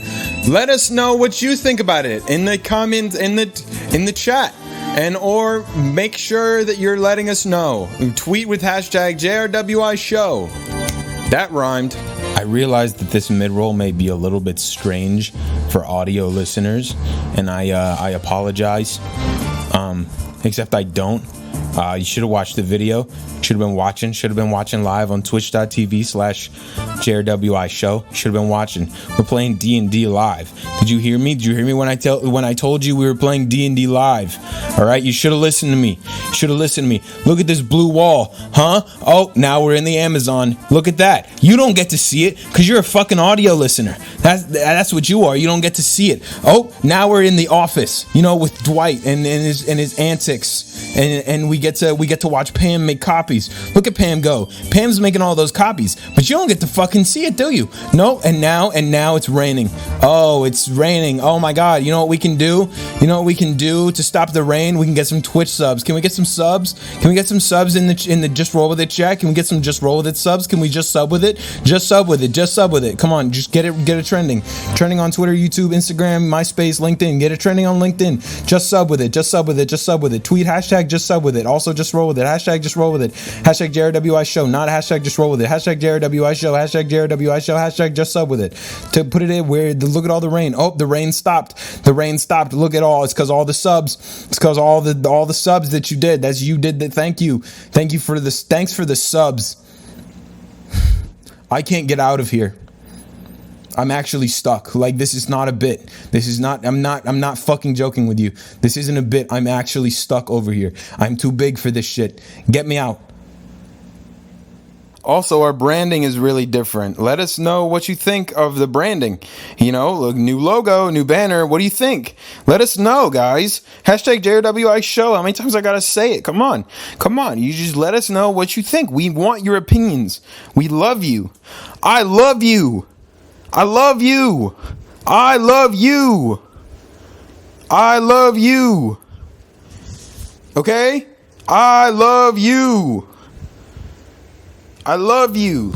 Let us know what you think about it in the comments in the chat. And or make sure that you're letting us know. Tweet with hashtag JRWI show. That rhymed. I realize that this mid-roll may be a little bit strange for audio listeners, and I apologize. Except I don't. You should have watched the video. Should have been watching live on twitch.tv/JRWI show. Should have been watching. We're playing D&D live. Did you hear me? Did you hear me when I told you we were playing D&D live? All right, you should have listened to me. Look at this blue wall, huh? Oh, now we're in the Amazon. Look at that. You don't get to see it because you're a fucking audio listener. That's what you are. You don't get to see it. Oh, now we're in the office. With Dwight and his antics, and we get to watch Pam make copies. Look at Pam go. Pam's making all those copies, but you don't get to fucking see it, do you? No. And now it's raining. Oh, it's raining. Oh my God. You know what we can do? To stop the rain? We can get some Twitch subs. Can we get some subs? Can we get some subs in the Just Roll With It chat? Can we get some Just Roll With It subs? Can we just sub with it? Just sub with it. Come on, just get it trending on Twitter, YouTube, Instagram, MySpace, LinkedIn. Get it trending on LinkedIn. Just sub with it. Tweet hashtag just sub with it. Also just roll with it. Hashtag just roll with it. Hashtag JRWI show, not hashtag just roll with it. Hashtag JRWI show. Hashtag JRWI show. Hashtag just sub with it. To put it in where look at all the rain. Oh, the rain stopped. Look at all. It's because all the subs. It's because all the subs that you did. That's you did that. Thank you for this. Thanks for the subs. I can't get out of here. I'm actually stuck. Like, this is not a bit. I'm not fucking joking with you. This isn't a bit. I'm actually stuck over here. I'm too big for this shit. Get me out. Also, our branding is really different. Let us know what you think of the branding. You know, new logo, new banner. What do you think? Let us know, guys. Hashtag JRWI show. How many times I gotta say it? Come on. Come on. You just let us know what you think. We want your opinions. We love you. I love you. I love you. I love you. I love you. Okay? I love you. I love you.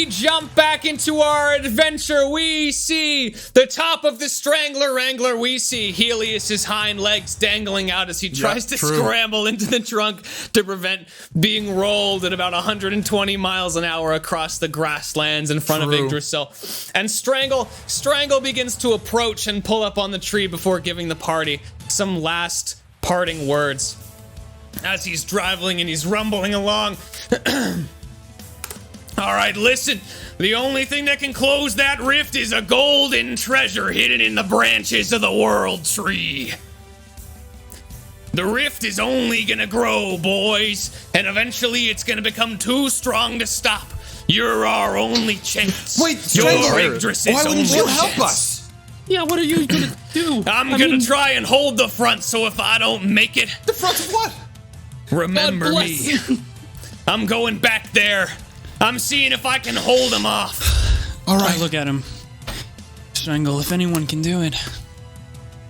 Jump back into our adventure. We see the top of the Strangler Wrangler. We see Heleus's hind legs dangling out as he tries to scramble into the trunk to prevent being rolled at about 120 miles an hour across the grasslands in front of Yggdrasil. And Strangle begins to approach and pull up on the tree before giving the party some last parting words as he's driving and he's rumbling along. All right, listen. The only thing that can close that rift is a golden treasure hidden in the branches of the world tree. The rift is only gonna grow, boys, and eventually it's gonna become too strong to stop. You're our only chance. Wait, Your Yggdrasil's why wouldn't only you help chance. us? Yeah, what are you gonna do? I'm gonna try and hold the front, so if I don't make it, The front of what? remember God me. bless you. I'm going back there. I'm seeing if I can hold him off. All I right. look at him. Strangle, if anyone can do it,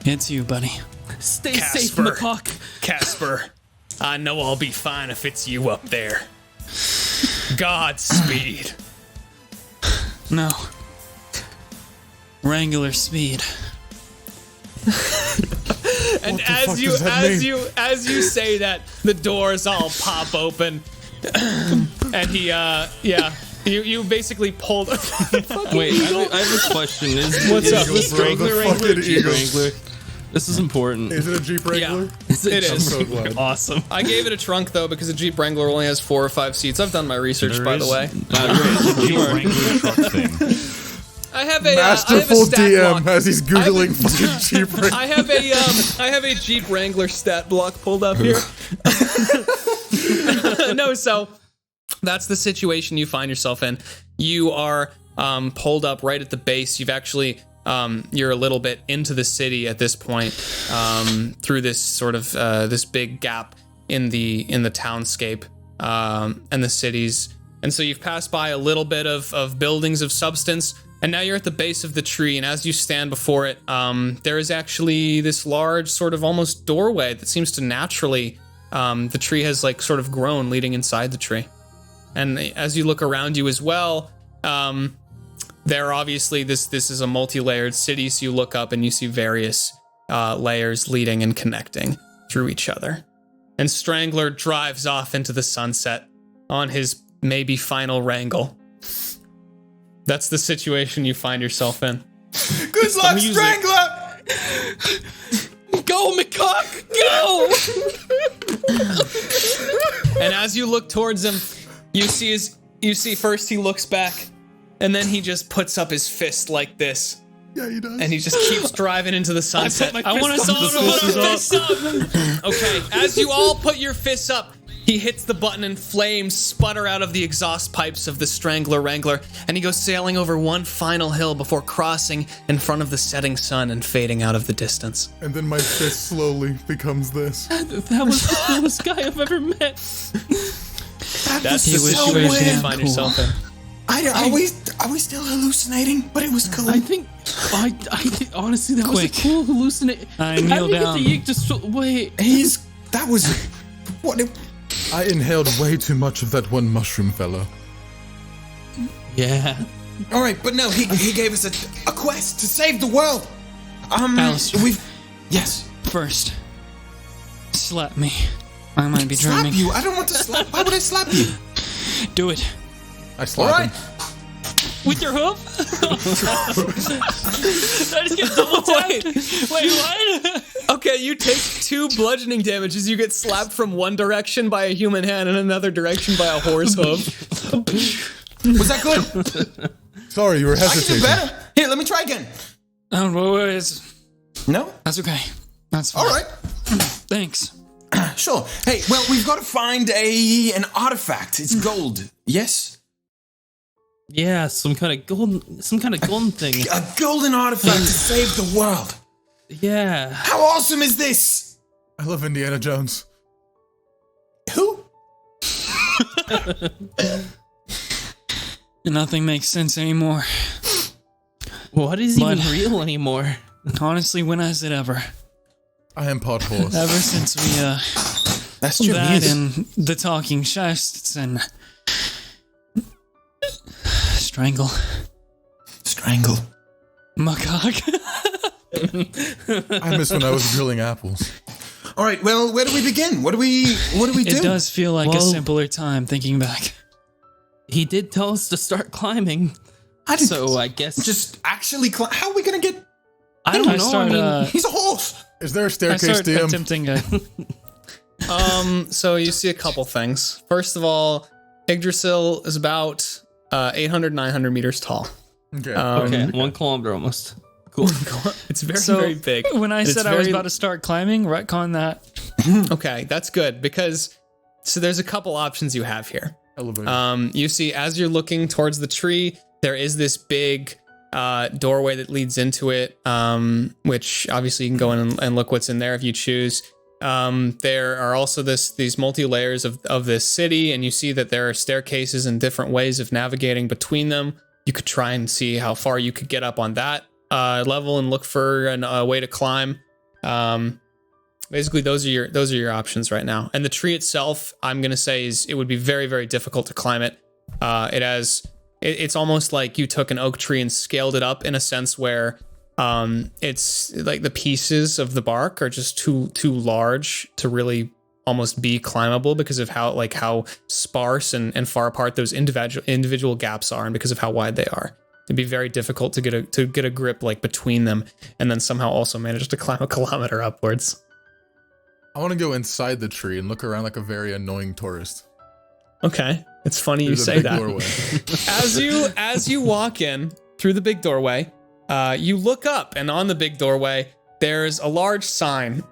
it's you, buddy. Stay Kasper. safe, macaque. Casper, I know I'll be fine if it's you up there. Godspeed. No. Wrangler speed. And fuck does that mean? as you say that, the doors all pop open. And he you basically pulled. Wait, I have a question. What's up? Is Bro, the Wrangler fucking Jeep Eagle. Wrangler? This is important. Is it a Jeep Wrangler? Yeah, it is. So glad. Awesome. I gave it a trunk though because a Jeep Wrangler only has 4 or 5 seats. I've done my research, by the way. Jeep Wrangler truck thing. I have a Masterful stat DM block. as he's googling fucking Jeep Wrangler. I have a Jeep Wrangler stat block pulled up here. No, so that's the situation you find yourself in. You are pulled up right at the base. You've actually you're a little bit into the city at this point through this sort of this big gap in the townscape and the cities. And so you've passed by a little bit of buildings of substance. And now you're at the base of the tree, and as you stand before it, there is actually this large sort of almost doorway that seems to naturally, the tree has like sort of grown leading inside the tree. And as you look around you as well, there obviously, this is a multi-layered city, so you look up and you see various layers leading and connecting through each other. And Strangler drives off into the sunset on his maybe final wrangle. That's the situation you find yourself in. Good luck, Strangler! Go, macaque! Go! And as you look towards him, you see first he looks back, and then he just puts up his fist like this. Yeah, he does. And he just keeps driving into the sunset. I want us all to put our fists up. Okay, as you all put your fists up, he hits the button and flames sputter out of the exhaust pipes of the Strangler Wrangler, and he goes sailing over one final hill before crossing in front of the setting sun and fading out of the distance. And then my fist slowly becomes this. That was the coolest guy I've ever met. That's the so situation you weird. find yourself in. Are we still hallucinating? But it was cool. I think, I honestly, that was a Quick. cool hallucination. I kneel down. Wait. That was what? I inhaled way too much of that one mushroom fellow. Yeah. All right, but no, he gave us a quest to save the world. Alastyr. Yes. First, slap me. I might be Slap dreaming. you? I don't want to slap. Why would I slap you? Do it. I All slap right. him. With your hoof? Did I just get double tapped? Wait, what? Okay, you take 2 bludgeoning damage as you get slapped from one direction by a human hand and another direction by a horse hoof. Was that good? Sorry, you were I can hesitating. do better. Here, let me try again. No? That's okay. That's fine. All right. Thanks. Sure. Hey, well, we've got to find an artifact. It's gold. Yes? Yeah, some kind of golden thing. A golden artifact to save the world. Yeah. How awesome is this? I love Indiana Jones. Who? Nothing makes sense anymore. What is even real anymore? Honestly, when has it ever? I am Pod Horse. Ever since we, That's true. that and the talking chests and strangle. Strangle. Macaque. I miss when I was drilling apples. All right, well, where do we begin? What do we do? It does feel like a Well- simpler time thinking back. He did tell us to start climbing. So I guess Just actually how are we going to get... I don't know. I start, He's a horse. Is there a I staircase, start DM? attempting to... So you see a couple things. First of all, Yggdrasil is about 800, 900 meters tall. Okay. okay, 1 kilometer almost. Cool. It's very, So, very big. when I And said it's I was very- about to start climbing, retcon that. Okay, that's good because so there's a couple options you have here. Elevator. You see, as you're looking towards the tree, there is this big doorway that leads into it, which obviously you can go in and look what's in there if you choose. There are also these multi-layers of this city, and you see that there are staircases and different ways of navigating between them. You could try and see how far you could get up on that level and look for a way to climb. Basically, those are your options right now. And the tree itself, I'm gonna say, it would be very, very difficult to climb it. It's almost like you took an oak tree and scaled it up in a sense where it's like the pieces of the bark are just too large to really almost be climbable because of how sparse and far apart those individual gaps are, and because of how wide they are. It'd be very difficult to get a grip like between them, and then somehow also manage to climb a kilometer upwards. I want to go inside the tree and look around like a very annoying tourist. Okay, it's funny you Through the say big that. doorway. As you walk in through the big doorway, you look up, and on the big doorway there's a large sign.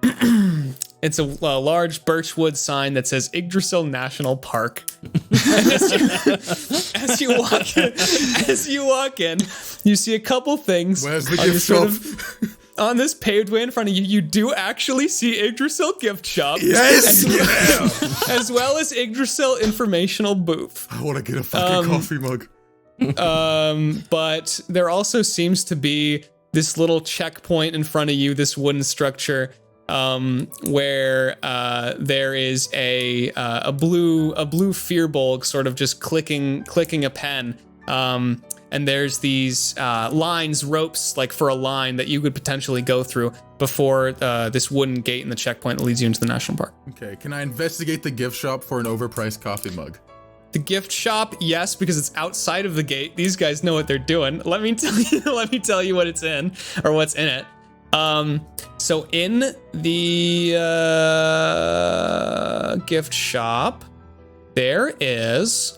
It's a large birchwood sign that says Yggdrasil National Park. as you walk in, you see a couple things. Where's the on gift your shop? on this paved way in front of you, you do actually see Yggdrasil Gift Shop. Yes! As well as Yggdrasil Informational Booth. I want to get a fucking coffee mug. But there also seems to be this little checkpoint in front of you, this wooden structure, where there is a blue Fearbulg sort of just clicking a pen. And there's these ropes, like for a line that you could potentially go through before this wooden gate in the checkpoint that leads you into the national park. Okay, can I investigate the gift shop for an overpriced coffee mug? The gift shop, yes, because it's outside of the gate. These guys know what they're doing. Let me tell you what it's in, or what's in it. So in the gift shop, there is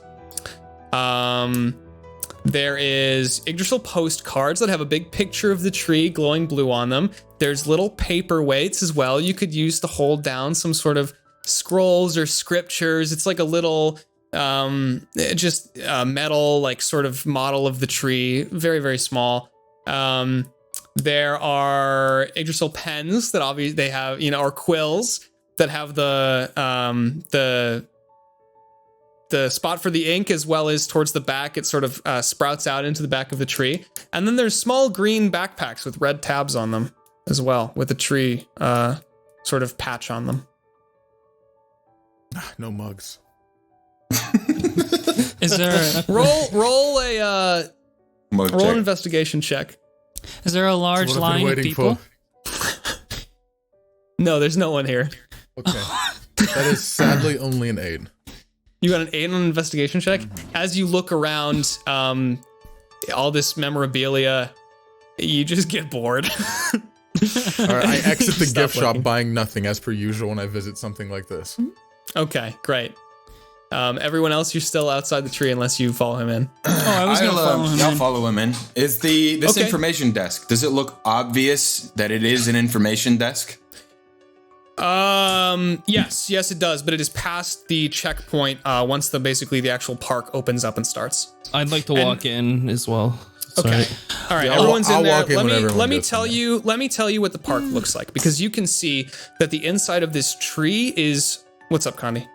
Yggdrasil postcards that have a big picture of the tree glowing blue on them. There's little paperweights as well. You could use to hold down some sort of scrolls or scriptures. It's like a little just metal like sort of model of the tree, very, very small. There are Yggdrasil pens that obviously they have, or quills that have the spot for the ink, as well as towards the back, it sort of sprouts out into the back of the tree. And then there's small green backpacks with red tabs on them as well, with a tree sort of patch on them. No mugs. Is there Roll an investigation check. is there a large What I've been line of waiting people? for. No, there's no one here. Okay. That is sadly only an 8. You got an 8 on an investigation check. As you look around, all this memorabilia, you just get bored. All right, I exit the Stop gift shop looking. buying nothing as per usual when I visit something like this. Okay, great. Everyone else, you're still outside the tree unless you follow him in. Oh, I was going to follow him I'll in. follow him in. Is this Okay. information desk? Does it look obvious that it is an information desk? Yes, it does, but it is past the checkpoint once the actual park opens up and starts. I'd like to walk in as well. Okay. Sorry. All right, Yeah, everyone's I'll in there. walk in when everyone Let me gets tell in there. you. Let me tell you what the park looks like, because you can see that the inside of this tree is. What's up, Condi?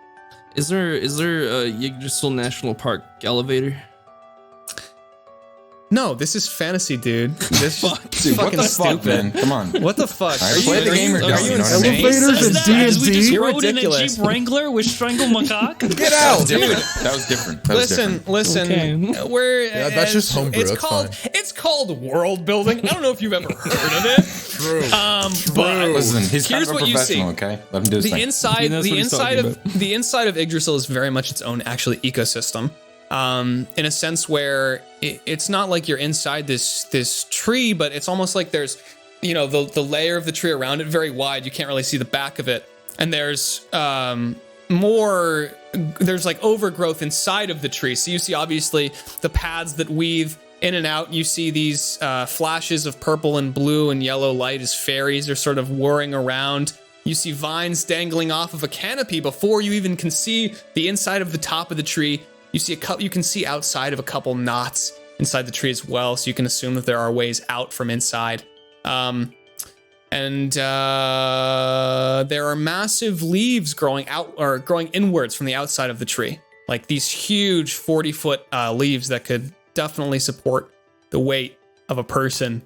Is there a Yggdrasil National Park elevator? No, this is fantasy, dude. This is Dude, what fucking the fuck, stupid. man? Come on. What the fuck? All right, play the game or don't, you know what I mean? Elevators Says and that as we just D&D? You're rode in a ridiculous. Jeep Wrangler with Strangle Macaque. Get out! That was different. That was different. Listen. Okay. We're that's just homebrew, It's that's called fine. it's called world building. I don't know if you've ever heard of it. True. But Listen, he's kind here's of a what you see. professional, okay? Let him do his the thing. inside knows the what he's inside talking of the inside of Yggdrasil is very much its own actually ecosystem, in a sense where it's not like you're inside this tree, but it's almost like there's the layer of the tree around it very wide, you can't really see the back of it, and there's like overgrowth inside of the tree. So you see obviously the paths that weave in and out. You see these flashes of purple and blue and yellow light as fairies are sort of whirring around. You see vines dangling off of a canopy before you even can see the inside of the top of the tree. You see you can see outside of a couple knots inside the tree as well, so you can assume that there are ways out from inside. And there are massive leaves growing out or growing inwards from the outside of the tree, like these huge 40-foot leaves that could definitely support the weight of a person.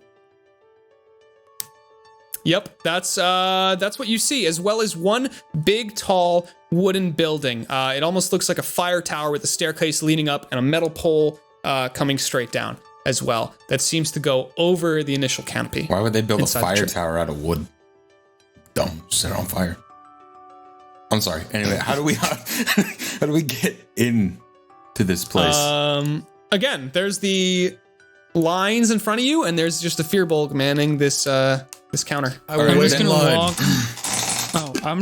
Yep, that's what you see, as well as one big, tall wooden building. It almost looks like a fire tower with a staircase leading up and a metal pole coming straight down as well. That seems to go over the initial canopy. Why would they build a inside the fire tree. tower out of wood? Dumb. Set it on fire. I'm sorry. Anyway, how do we get in to this place? Again, there's the lines in front of you, and there's just a fear bulk manning this counter. I will Alright, I'm wait just in gonna line. walk. Oh, I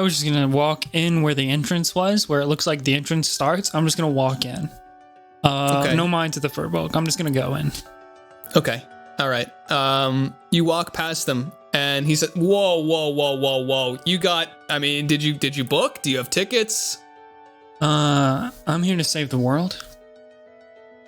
was just gonna walk in where the entrance was, where it looks like the entrance starts. I'm just gonna walk in. Okay. No mind to the Furbolg. I'm just gonna go in. Okay. All right. You walk past them, and he said, "Whoa! You got? I mean, did you book? Do you have tickets?" I'm here to save the world.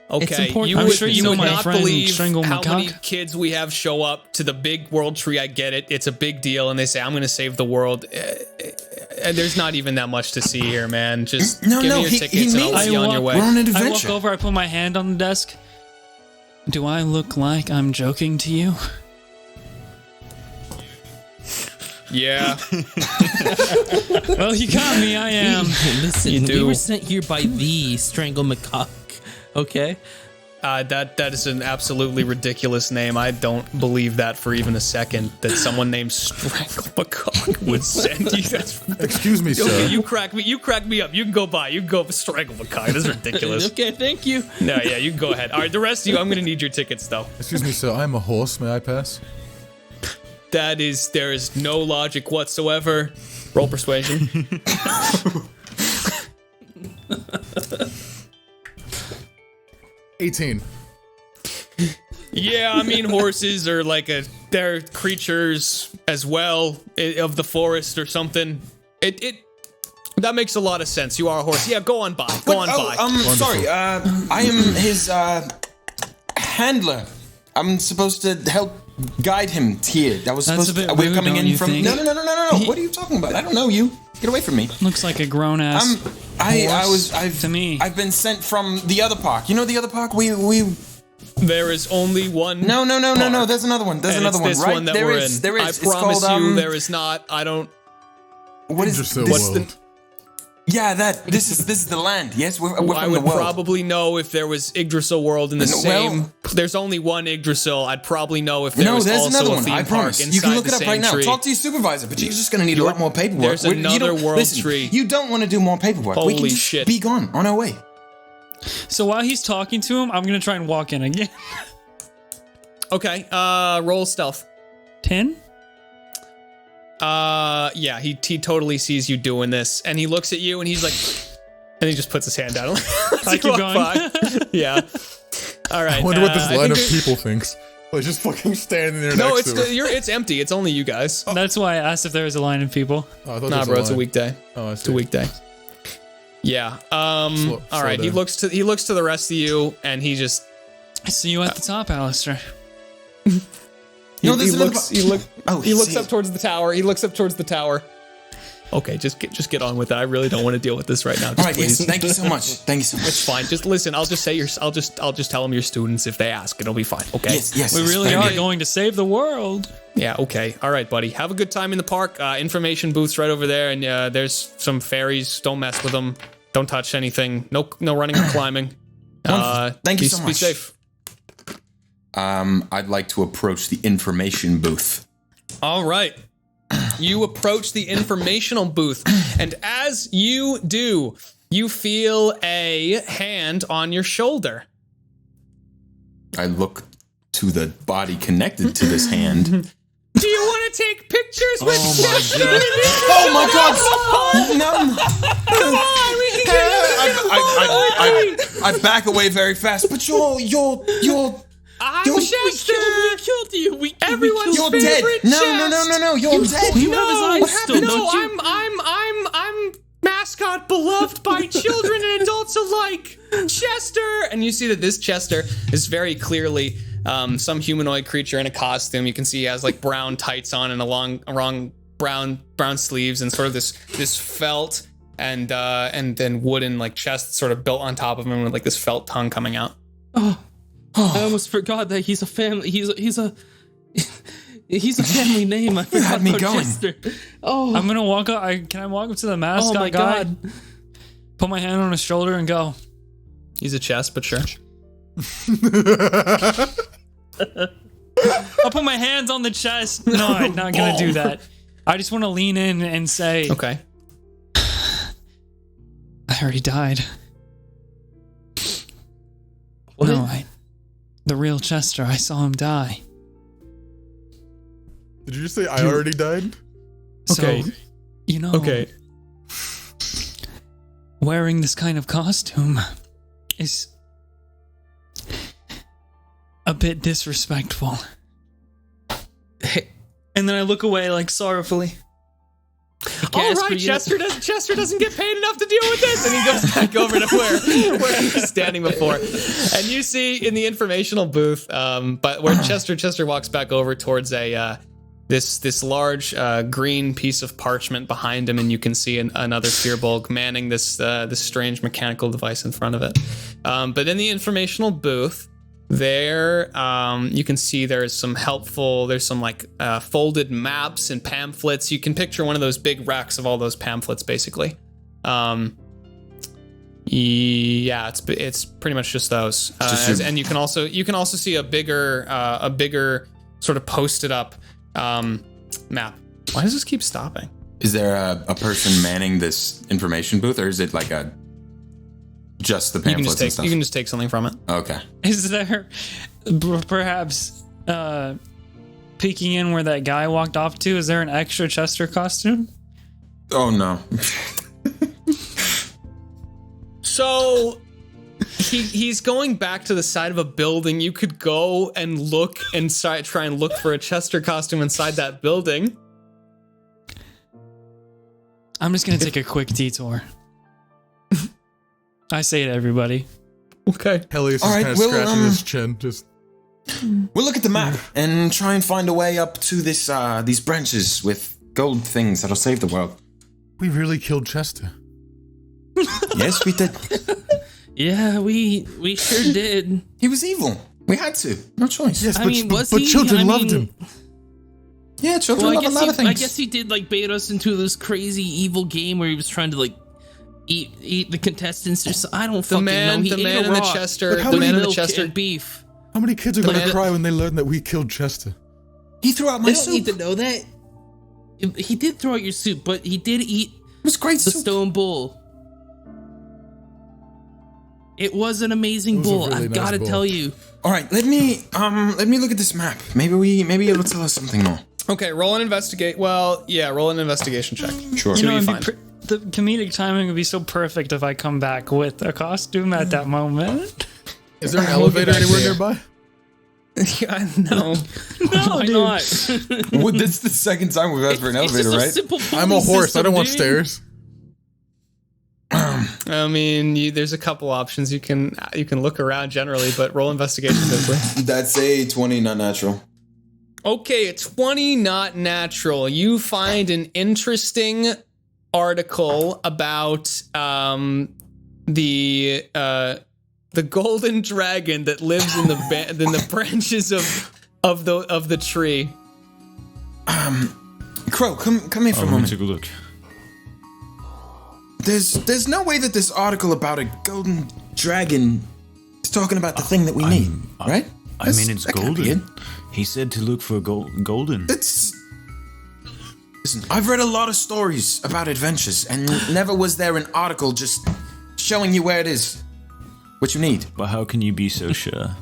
Okay. important. You I'm would, sure you you know would my not friend believe Strangle how many Macaque. kids we have show up to the big world tree. I get it. It's a big deal, and they say, "I'm going to save the world." And there's not even that much to see here, man. Just No, give no, me your he tickets, and I'll means- see you on your way. We're on an I walk adventure. over. I put my hand on the desk. Do I look like I'm joking to you? Yeah. Well, you got me. I am. Listen, You we do. were sent here by the Strangle Macaque. Okay. That is an absolutely ridiculous name. I don't believe that for even a second. That someone named Strangle Macaque would send you. That's Excuse me, okay. sir. You crack me up. You can go by. You can go for Strangle Macaque. That's ridiculous. Okay, thank you. No, yeah, you can go ahead. All right, the rest of you, I'm gonna need your tickets though. Excuse me, sir. I'm a horse. May I pass? There is no logic whatsoever. Roll persuasion. $18. Yeah, I mean horses are they're creatures as well of the forest or something. It that makes a lot of sense. You are a horse. Yeah, go on by. Go on by. Sorry. I am his handler. I'm supposed to help guide him here. That was That's supposed a bit to. We're rude, coming don't in you from. think? No. What are you talking about? I don't know you. Get away from me. Looks like a grown ass. I've to me. I've been sent from the other park. You know the other park? We. There is only one. No. park, There's another one. There's and another it's one. this Right? one that There we're is. in. There is. I It's promise called, you, there is not. I don't. What is Yggdrasil this? world. Yeah, this is the land. Yes, we're I from the would world. probably know if there was Yggdrasil world in the No, same. well- There's only one Yggdrasil. I'd probably know if there No, was there's also another a one. theme I park promise. inside You can look the it up same right now. tree. Talk to your supervisor, but you're just going to need a lot more paperwork. There's You another don't- world listen, tree. You don't want to do more paperwork. we Holy can just shit. be gone on our way. So while he's talking to him, I'm gonna try and walk in again. Okay, roll stealth. 10? Yeah, he totally sees you doing this, and he looks at you, and he's like, and he just puts his hand down. I keep going. Yeah. All right. I wonder what this line of think people thinks. Like, just fucking standing there No, next to him. it's empty. It's only you guys. That's why I asked if there was a line of people. Oh, I thought Nah, there bro, was it's a line. weekday. Oh, I It's see. a weekday. Yeah. All slow right. He down. looks to the rest of you, and he just I see you at the top, Alastyr. he No, this is looks he looks see up it. towards the tower. He looks up towards the tower. Okay, just get on with it. I really don't want to deal with this right now. Just All right, please. yes, thank you so much. Thank you so much. It's fine. Just listen. I'll just say I'll just tell them you're students if they ask. It'll be fine. Okay. Yes. We really thank are you. going to save the world. Yeah. Okay. All right, buddy. Have a good time in the park. Information booths right over there, and there's some fairies. Don't mess with them. Don't touch anything. No running or climbing. Thank you so Be much. safe. I'd like to approach the information booth. All right. You approach the informational booth, and as you do, you feel a hand on your shoulder. I look to the body connected to this hand. Do you want to take pictures with Chester? Oh my god! No! Come on, we can get you. I back away very fast, but you're I'm Yo, we Chester. We killed you. Everyone's you're dead. favorite No, Chest. you're dead. You have his eyes What still, happened? don't you? I'm mascot beloved by children and adults alike. Chester. And you see that this Chester is very clearly some humanoid creature in a costume. You can see he has like brown tights on and a long brown sleeves and sort of this felt and then wooden like chest sort of built on top of him with like this felt tongue coming out. I almost forgot that he's a family. He's a family name. I forgot had me about going. Chester. Oh, I'm gonna walk up. Can I walk up to the mascot my guy? God. Put my hand on his shoulder and go. He's a chest, but sure. I'll put my hands on the chest. No, I'm not gonna do that. I just want to lean in and say, Okay. I already died. What? No, the real Chester. I saw him die. Did you just say I already died? Okay. So, you know, Okay. wearing this kind of costume is a bit disrespectful. And then I look away like sorrowfully. All Kasper, right, you know- Chester doesn't get paid enough to deal with this, and he goes back over to where he was standing before. And you see in the informational booth, but where Chester walks back over towards a this large green piece of parchment behind him, and you can see another Fearbulk manning this strange mechanical device in front of it. But in the informational booth, there you can see there's some like folded maps and pamphlets. You can picture one of those big racks of all those pamphlets, basically. Yeah, it's pretty much just those. And you can also see a bigger sort of posted up map. Why does this keep stopping? Is there a person manning this information booth, or is it like just the pamphlets and stuff? You can just take something from it. Okay. Is there perhaps peeking in where that guy walked off to? Is there an extra Chester costume? Oh no. So he's going back to the side of a building. You could go and look and try and look for a Chester costume inside that building. I'm just gonna take a quick detour. I say to everybody. Okay. Heleus is All right, kind of we'll, scratching his chin. Just We'll look at the map and try and find a way up to this these branches with gold things that'll save the world. we really killed Chester. Yes, we did. Yeah, we sure did. He was evil. We had to. No choice. Yes, I but, mean, but, was but he? children I loved mean- him. Yeah, children Well, love a lot of things. I guess he did like bait us into this crazy evil game where he was trying to like eat the contestants. Or so, I don't fucking know. He The ate man a in the rock Chester, how the many man in the milk Chester. and beef. How many kids are going man- to cry when they learn that we killed Chester? He threw out my They don't soup. need to know that. He did throw out your soup, but he did eat It was great the soup. stone bowl. It was an amazing was a bull. really I've nice got to bull. tell you. All right, let me look at this map. Maybe it'll tell us something more. Okay, roll an investigate. Well, yeah, roll an investigation check. Sure. See what you it'd be find. the comedic timing would be so perfect if I come back with a costume at that moment. Is there an elevator back anywhere to you. nearby? Yeah, no. Why not? Well, this is the second time we've asked for an elevator, just a right? simple I'm a pulley horse. I system, don't want dude. stairs. I mean, there's a couple options. You can look around generally, but roll investigation quickly. That's a 20, not natural. Okay, 20 not natural. You find an interesting article about the golden dragon that lives in the branches of the tree. Crow, come here for a Let me moment. take a look. There's no way that this article about a golden dragon is talking about the thing that we need, right? I mean, it's that can't be golden. it. He said to look for golden. Listen, I've read a lot of stories about adventures, and never was there an article just showing you where it is, what you need. But how can you be so sure?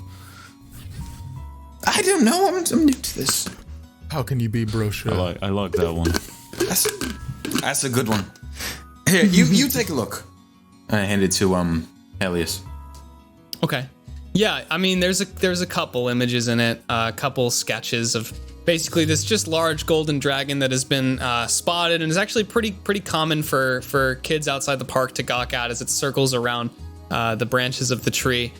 I don't know. I'm new to this. How can you be brochure? I like that one. That's a good one. Here, you take a look. I hand it to Heleus. Okay. Yeah, I mean, there's a couple images in it, a couple sketches of basically this just large golden dragon that has been spotted and is actually pretty common for kids outside the park to gawk at as it circles around the branches of the tree,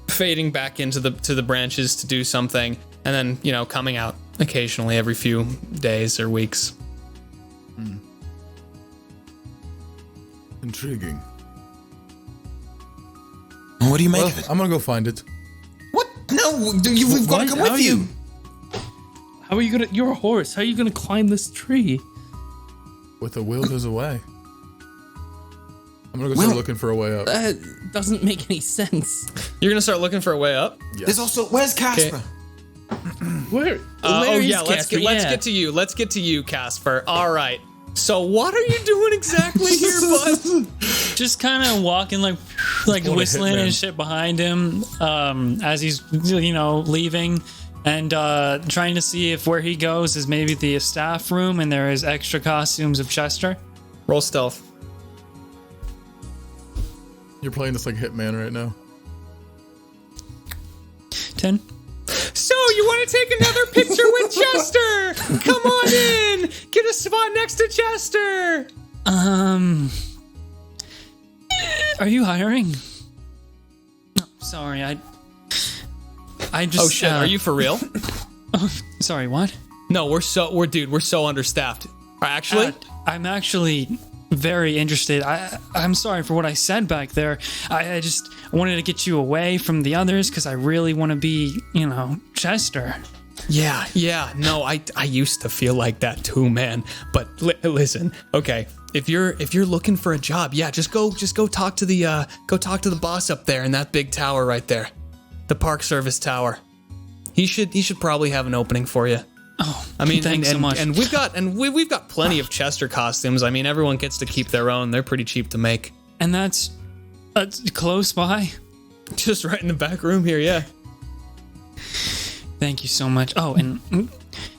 fading back into the branches to do something, and then coming out occasionally every few days or weeks. Intriguing. What do you make Well, of it? I'm gonna go find it. What? No, we've got to What? come How with are you. How are you gonna? You're a horse. How are you gonna climb this tree? With a will, there's a way. I'm gonna go start looking for a way up. That doesn't make any sense. You're gonna start looking for a way up. There's also where's Kasper? Where? Oh yeah, Casper, let's get to you. Let's get to you, Casper. All right. So what are you doing exactly here, bud? Just kind of walking like What a whistling hitman. and shit behind him as he's leaving, and trying to see if where he goes is maybe the staff room and there is extra costumes of Chester. Roll stealth. You're playing this like Hitman right now. 10. So you want to take another picture with Chester? Come on in. Get a spot next to Chester. Are you hiring? No, sorry, I just. Oh shit, are you for real? Sorry, what? No, we're so understaffed. Actually, I'm actually very interested. I'm sorry for what I said back there. I just wanted to get you away from the others because I really want to be, Chester. yeah. No, I used to feel like that too, man. But listen, okay. If you're looking for a job, yeah, just go talk to the boss up there in that big tower right there, the Park Service Tower. He should probably have an opening for you. Oh, I mean, thanks and, so much. and we've got plenty of Chester costumes. I mean, everyone gets to keep their own. They're pretty cheap to make. And that's close by. Just right in the back room here, yeah. Thank you so much. Oh, and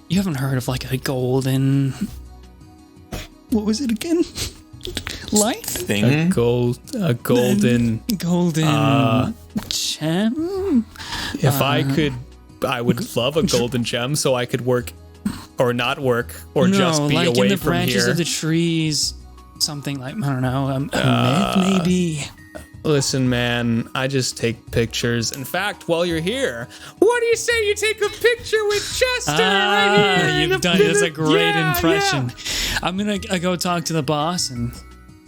you haven't heard of like a golden. What was it again? Light? Thing. A golden. Golden gem? If I could, I would love a golden gem so I could work or not work or just be like away in the from branches here. of the trees. Something like, I don't know, a myth maybe. Listen, man, I just take pictures. In fact, while you're here, what do you say you take a picture with Chester right here? You've done it. That's a great Yeah, impression. yeah. I'm going to go talk to the boss and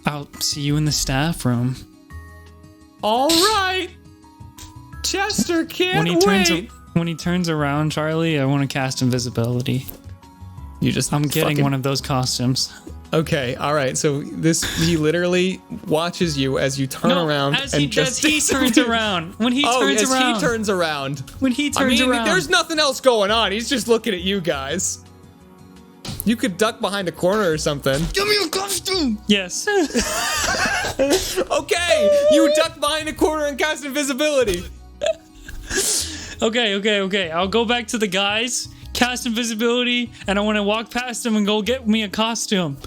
I'll see you in the staff room. All right. Chester can't wait. When he turns around, Charlie, I want to cast invisibility. I'm getting one of those costumes. Okay, all right. So he literally watches you as you turn around as and he just turns around. When he turns around. he turns around. When he I turns mean, around. there's nothing else going on. He's just looking at you guys. You could duck behind a corner or something. Give me a costume. Yes. Okay, you duck behind fly in a corner and cast invisibility. Okay. I'll go back to the guys, cast invisibility, and I want to walk past them and go get me a costume.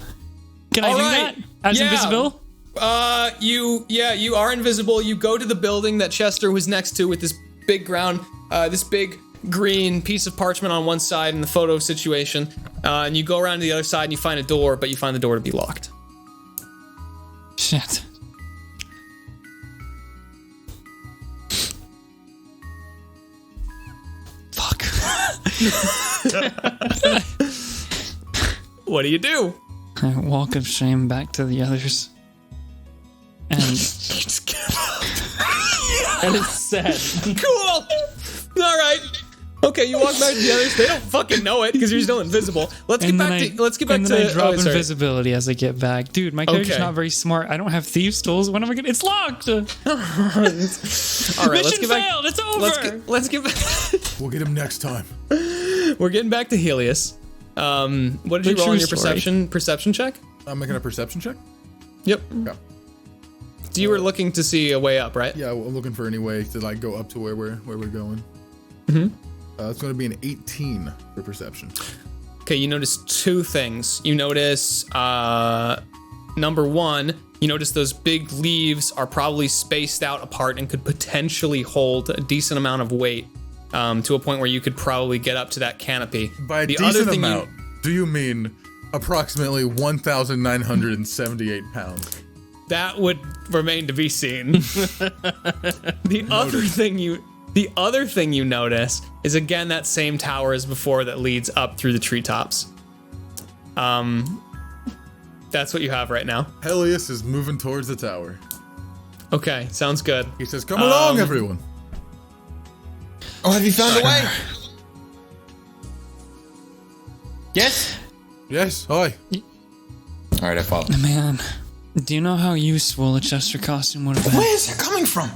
Can I do that as invisible? You are invisible. You go to the building that Chester was next to with this big this big green piece of parchment on one side in the photo situation, and you go around to the other side and you find a door, but you find the door to be locked. Shit. Fuck. What do you do? I walk of shame back to the others. And And it's sad. Cool. All right. Okay, you walk back to the others. They don't fucking know it because you're still invisible. Let's get back to. And then I drop invisibility as I get back. Dude, my character's Okay. not very smart. I don't have thieves' tools. When am I gonna? It's locked. All right, let's Mission get back. failed. It's over. Let's get back. We'll get him next time. We're getting back to Heleus. What did you The roll on true your story. perception check? I'm making a perception check. Yep. Yeah. So you were looking to see a way up, right? Yeah, I'm looking for any way to like go up to where we're going. It's going to be an 18 for perception. Okay, you notice two things. You notice, number one, you notice those big leaves are probably spaced out apart and could potentially hold a decent amount of weight, to a point where you could probably get up to that canopy. By a decent amount, do you mean approximately 1,978 pounds? That would remain to be seen. The other thing you notice is again that same tower as before that leads up through the treetops. That's what you have right now. Heleus is moving towards the tower. Okay, sounds good. He says, "Come along, everyone." Oh, have you found a way? Yes? Yes, hi. All right, I follow. Man, do you know how useful a Chester costume would have been? Where is it coming from?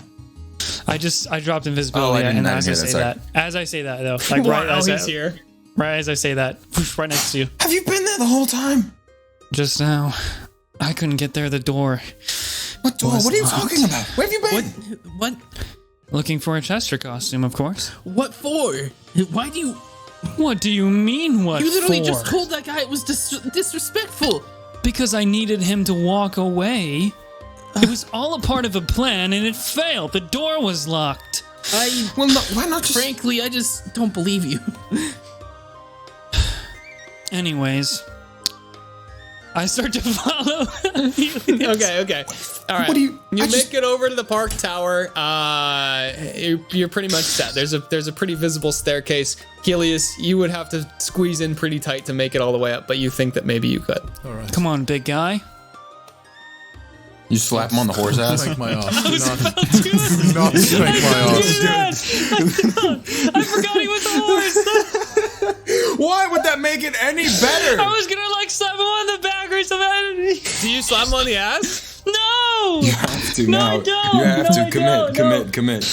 I dropped invisibility, I didn't and as I hear say that, as I say that though, like right as he's here. right as I say that, whoosh, right next to you. Have you been there the whole time? Just now, I couldn't get there. The door. What door? Was What are you locked. talking about? Where have you been? What? Looking for a Chester costume, of course. What for? Why do you? What do you mean? What You literally for? just told that guy it was disrespectful. Because I needed him to walk away. It was all a part of a plan, and it failed. The door was locked. Well, no, why not just... Frankly, I just don't believe you. Anyways, I start to follow. Okay. All right. What do you- I make just- it over to the park tower. You're pretty much set. There's a pretty visible staircase. Heleus, you would have to squeeze in pretty tight to make it all the way up, but you think that maybe you could. All right. Come on, big guy. You slap him on the horse ass? Spank my ass. Do not spank my ass. I forgot he was a horse. Why would that make it any better? I was gonna like slap him on the back or something. Do you slam him on the ass? No. You have to No, now. I don't. You have No, to I don't. commit. Commit.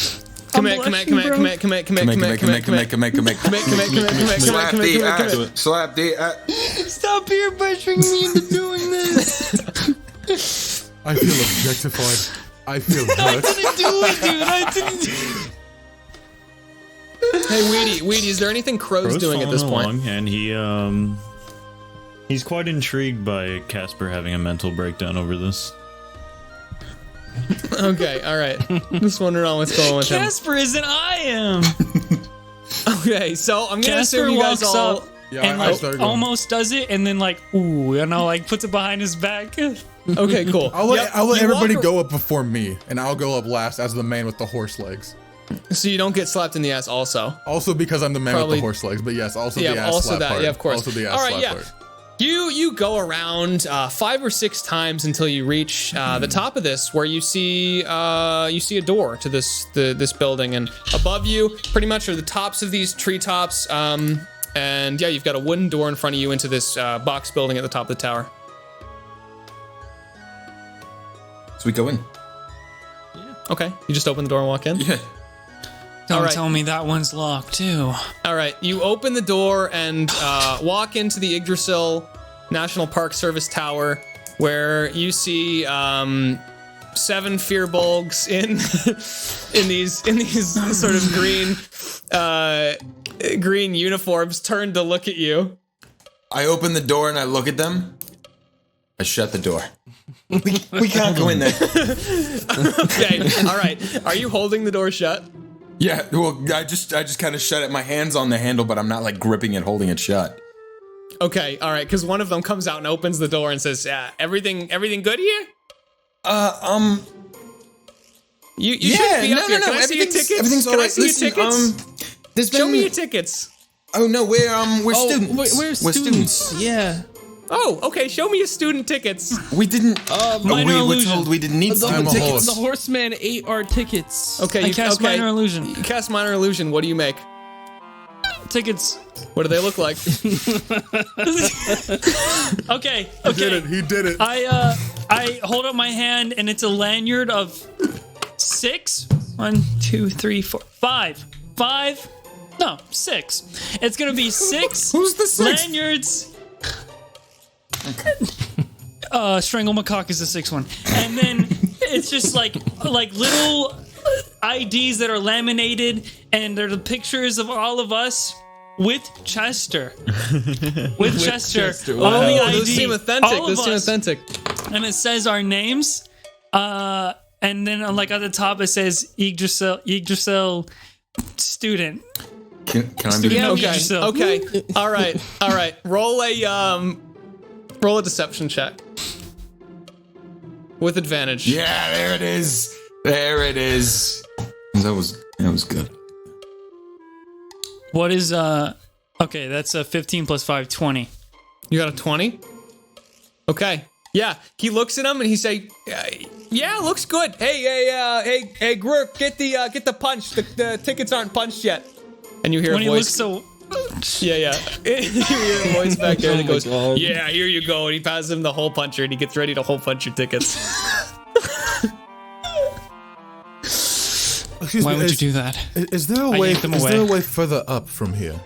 Slap the ass. Stop peer pressuring me into doing this. I feel objectified. I feel hurt. Didn't do it, dude. I didn't do it. Hey, Weedy, is there anything Crow's doing at this point? And he's quite intrigued by Casper having a mental breakdown over this. Okay, all right. Just wondering on what's going on with him. Casper isn't. I am. Okay, so I'm gonna Casper assume you guys walks all. up Yeah, and I like started going. almost does it, and then like ooh, and I'll like puts it behind his back. Okay, cool. I'll let You everybody walk go up before me, and I'll go up last as the man with the horse legs. So you don't get slapped in the ass also. Also because I'm the man with Probably- the horse legs, but yes, also the Yeah, ass also slap that. part. Yeah, of course. Also the ass All right, slap yeah. part. You go around 5 or 6 times until you reach the top of this, where you see a door to this building, and above you, pretty much are the tops of these treetops. And yeah, you've got a wooden door in front of you into this box building at the top of the tower. So we go in. Okay, you just open the door and walk in. Yeah. Don't All right. tell me that one's locked too. All right, you open the door and walk into the Yggdrasil National Park Service Tower, where you see 7 Fearbolgs in these sort of green uniforms turn to look at you. I open the door and I look at them. I shut the door. We can't go in there. Okay, all right. Are you holding the door shut? Yeah, well, I just kind of shut it. My hand's on the handle, but I'm not like gripping it, holding it shut. Okay, all right. Because one of them comes out and opens the door and says, "Yeah, everything good here? You should be up here. Can I see your tickets? Everything's Can I see your tickets? Show me your tickets. Oh no, we're students. We're students. Yeah. Oh, okay. Show me your student tickets. We didn't. Minor we were illusion. told we didn't need The, student tickets. the horseman ate our tickets. Okay, I cast minor illusion. You cast minor illusion. What do you make? Tickets. What do they look like? Okay. He did it. I hold up my hand and it's a lanyard of 6. 1, 2, 3, 4, 5. 5. No, 6. It's gonna be 6. Who's the 6th? Lanyards. Strangle Macaque is the 6th one, and then it's just like little IDs that are laminated, and they're the pictures of all of us with Chester. With Chester. Wow. On the Those ID. seem authentic. All of Those seem us. authentic. And it says our names, and then like at the top it says Yggdrasil student. Can I be? Yeah, Okay. Yggdrasil. Okay. All right. Roll a deception check with advantage. Yeah, there it is. There it is. That was good. What is okay, that's a 15 plus 5, 20. You got a 20? Okay. Yeah. He looks at him and he say, "Yeah, looks good. Hey, Grook, get the punch. The tickets aren't punched yet." And you hear When a he voice. looks so Yeah. You hear a voice back there that goes, God. "Yeah, here you go." And he passes him the hole puncher and he gets ready to hole punch your tickets. Excuse why me, would you do that? Is there a I way? yanked them Is away. there a way further up from here?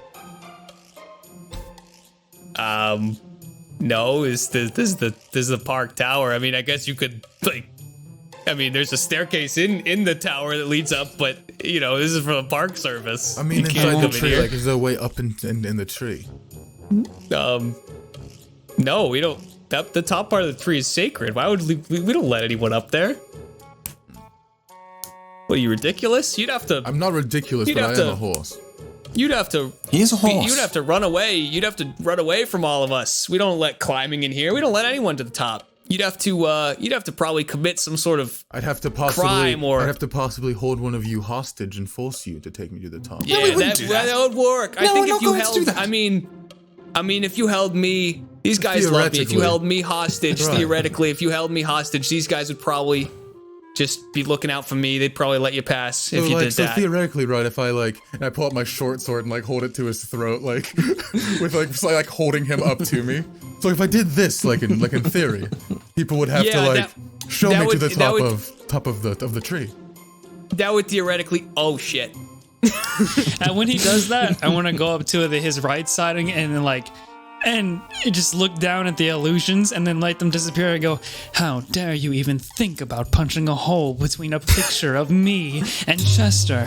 No, this is the park tower. I mean, I guess you could there's a staircase in the tower that leads up, but this is for the park service. I mean, You can't inside the come in tree. here. Like, is there a way up in the tree? No, we don't. The top part of the tree is sacred. Why would we don't let anyone up there? What, are you ridiculous? You'd have to. I'm not ridiculous, You'd but I have am to- a horse. You'd have to. He is a horse. You'd have to run away. You'd have to run away from all of us. We don't let climbing in here. We don't let anyone to the top. You'd have to probably commit some sort of. I'd have to possibly. Crime or- I'd have to possibly hold one of you hostage and force you to take me to the top. Yeah, we wouldn't do that. that would work. I No, think we're if not you going to do held, that. I mean, if you held me, these guys love me. If you Theoretically. held me hostage, Right. theoretically, if you held me hostage, these guys would probably just be looking out for me. They'd probably let you pass if So, you like, did so that. theoretically, right? If I and I pull out my short sword and hold it to his throat, with like holding him up to me. So if I did this, in theory, people would have Yeah, to show that me would- to the that top would- of the tree. That would theoretically. Oh shit. and when he does that, I want to go up to his right side and just look down at the illusions and then let them disappear and go, "How dare you even think about punching a hole between a picture of me and Chester?"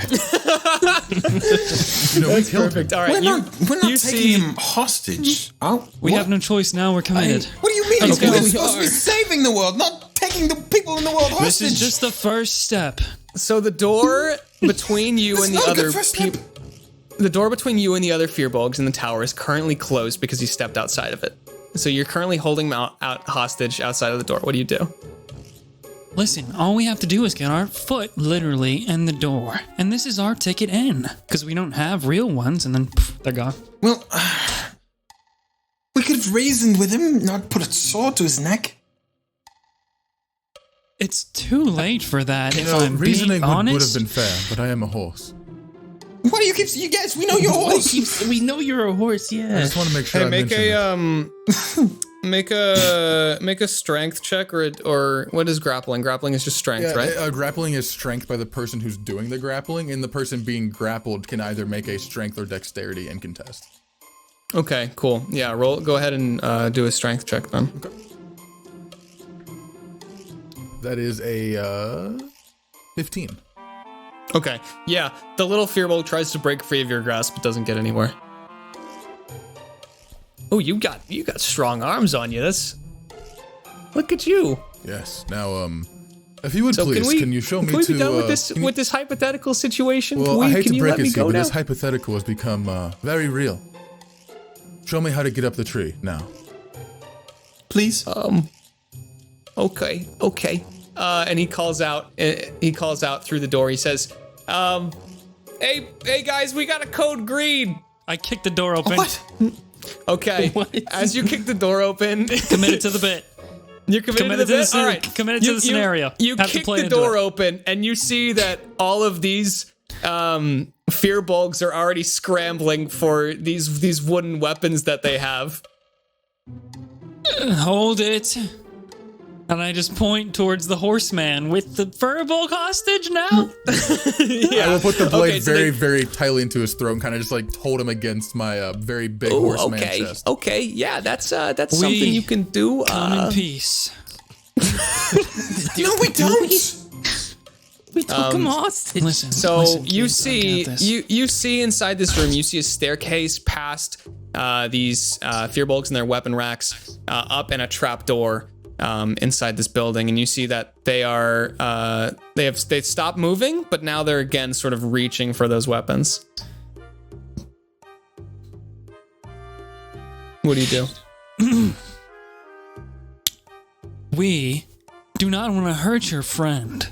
That's perfect. All right, We're not you taking see. him hostage. Oh, We have no choice now. We're committed. What do you mean? Okay. We're We supposed to be saving the world, not taking the people in the world hostage. This is just the first step. So the door between you That's and the not a good other first step. people. The door between you and the other Fearbolgs in the tower is currently closed because you stepped outside of it. So you're currently holding them out hostage outside of the door. What do you do? Listen, all we have to do is get our foot literally in the door. And this is our ticket in. Because we don't have real ones, and then they're gone. Well, we could have reasoned with him, not put a sword to his neck. It's too late for that, if I'm Reasoning being would have honest. been fair, but I am a horse. What do you keep? You guys, we know you're a horse. We know you're a horse, I yeah. just want to make sure Hey, I make mention it. make a strength check or what is grappling? Grappling is just strength, right? Grappling is strength by the person who's doing the grappling, and the person being grappled can either make a strength or dexterity and contest. Okay, cool. Yeah, roll. Go ahead and do a strength check then. That is a 15. Okay, yeah, the little firbolg tries to break free of your grasp, but doesn't get anywhere. Oh, you got strong arms on you. Look at you. Yes. Now, if you would So please, can you show me can we to? be done with this hypothetical situation? Well, I hate can to you break let it me to you, go but now? this hypothetical has become very real. Show me how to get up the tree now. Please. Okay. And he calls out. He calls out through the door. He says, "Hey guys, we got a code green." I kick the door open. What? Okay. What? As you kick the door open, Committed to the bit. you're committed to the bit. All right. Committed to the scenario. You Have to kick play the into door it. open, and you see that all of these firbolgs are already scrambling for these wooden weapons that they have. Hold it. And I just point towards the horseman with the firbolg hostage now. I will put the blade Okay, so very, very tightly into his throat and kind of just like hold him against my very big horseman chest. Okay, yeah, that's something you can do. Come in peace. No, we don't. We took him hostage. Listen. So listen, you kids, see, I got this. you see inside this room, you see a staircase past these firbolgs and their weapon racks, up in a trap door inside this building, and you see that they've stopped moving, but now they're again sort of reaching for those weapons. What do you do? We do not want to hurt your friend.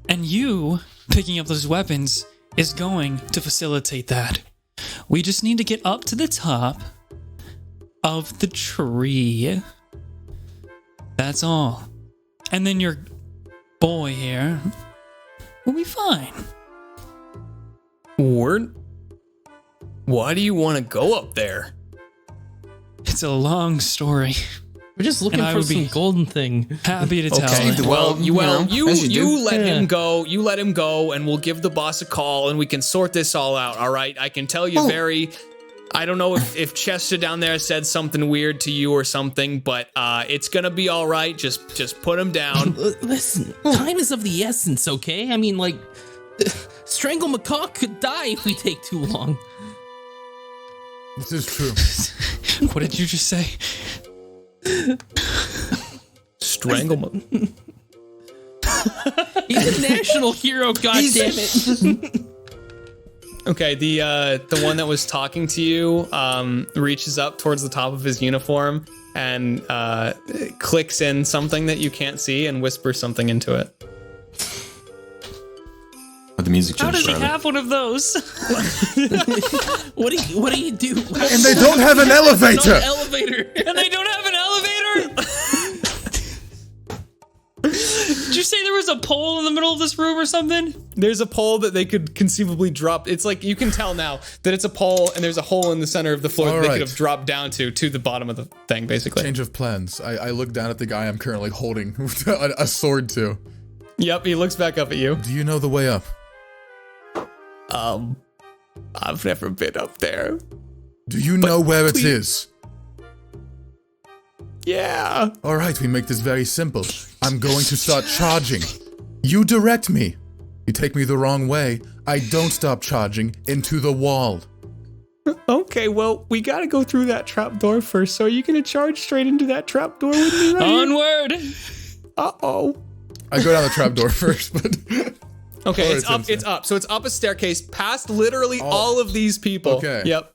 And you picking up those weapons is going to facilitate that. We just need to get up to the top of the tree. That's all. And then your boy here will be fine. Why do you want to go up there? It's a long story. We're just looking And I for would be- some golden thing. Happy to tell. Okay, you. well, you as you do. let him go. You let him go, and we'll give the boss a call, and we can sort this all out. All right, I can tell you I don't know if Chester down there said something weird to you or something, but it's gonna be all right. Just put him down. Listen, time is of the essence, okay? I mean, like, Strangle Macaw could die if we take too long. This is true. What did you just say? Strangle him. He's a national hero, goddammit. Okay, the one that was talking to you reaches up towards the top of his uniform and clicks in something that you can't see and whispers something into it. But the music How changed. does he have one of those? What do you do? And they don't have an elevator! An elevator. And they don't have an elevator? Did you say there was a pole in the middle of this room or something? There's a pole that they could conceivably drop. It's like you can tell now that it's a pole and there's a hole in the center of the floor that they Alright. could have dropped down to the bottom of the thing, basically. Change of plans. I look down at the guy I'm currently holding a sword to. Yep, he looks back up at you. Do you know the way up? I've never been up there. Do you know where it please- is? Yeah. Alright, we make this very simple. I'm going to start charging. You direct me. You take me the wrong way, I don't stop charging into the wall. Okay, well, we gotta go through that trap door first. So are you gonna charge straight into that trap door with me right here? Onward! Uh-oh. I go down the trap door first, but Okay, Or it's up, inside. it's up. So it's up a staircase past literally all of these people. Okay. Yep.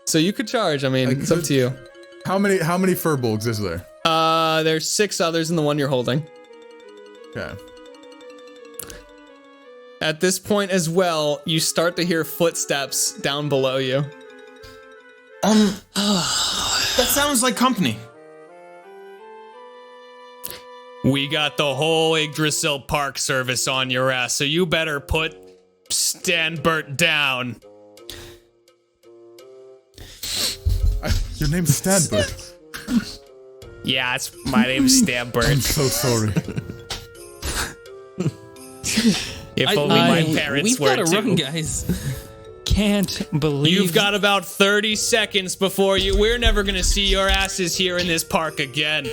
So you could charge. I mean, it's up could- to you. how many firbolgs is there? There's 6 others in the one you're holding. Okay. At this point as well, you start to hear footsteps down below you. That sounds like company. We got the whole Yggdrasil Park service on your ass, so you better put Stanbert down. Your name's Stanbert. Yeah, my name's I'm Stanbert. so sorry. If only my We've parents got were to run, too. guys. Can't believe You've got about 30 seconds before we're never gonna see your asses here in this park again.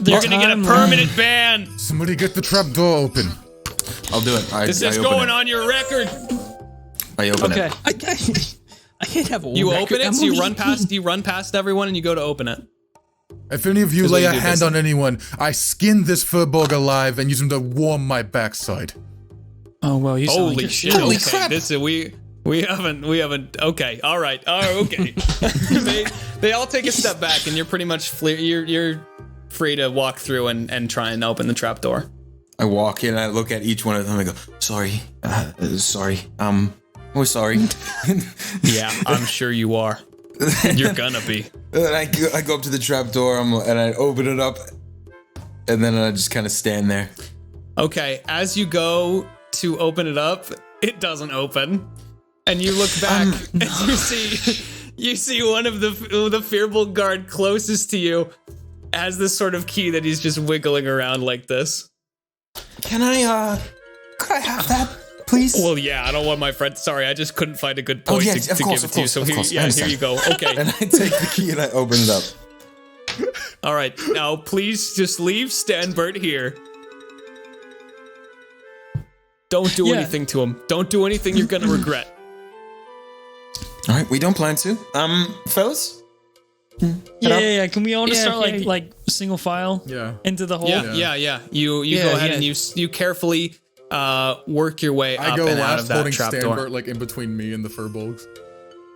You're gonna get a permanent ban. Somebody get the trap door open. I'll do it. This is I open going it. on your record. I open Okay. it. I can't have a You record. open it, I'm so you only run past. You run past everyone, and you go to open it. If any of you Here's lay what a you do, hand this- on anyone, I skin this furbolg alive and use him to warm my backside. Oh well, you sound like Holy you're shit! serious. Holy Okay, crap. this is we haven't. Okay, all right. Oh, okay. they all take a step back, and you're pretty much you're free to walk through and try and open the trap door. I walk in, I look at each one of them, and I go, sorry, sorry, we're sorry. Yeah, I'm sure you are. You're gonna be. And I go up to the trap door, and I open it up, and then I just kind of stand there. Okay, as you go to open it up, it doesn't open, and you look back and you see one of the Fearbolt guard closest to you has this sort of key that he's just wiggling around like this. Could I have that, please? Well, yeah, I don't want my friend. Sorry, I just couldn't find a good Oh, point yeah, to of course, give it of to you. course, So of here, course, I here understand. you go. Okay. And I take the key and I open it up. All right. Now, please just leave Stanbert here. Don't do Yeah. anything to him. Don't do anything you're gonna regret. All right, we don't plan to. Fellas? Yeah. Can we all just Yeah, start yeah. like single file Yeah. into the hole? Yeah. You Yeah, go ahead yeah. and you carefully work your way I up go and out last of that holding trap Stanbert door. like in between me and the furbolgs.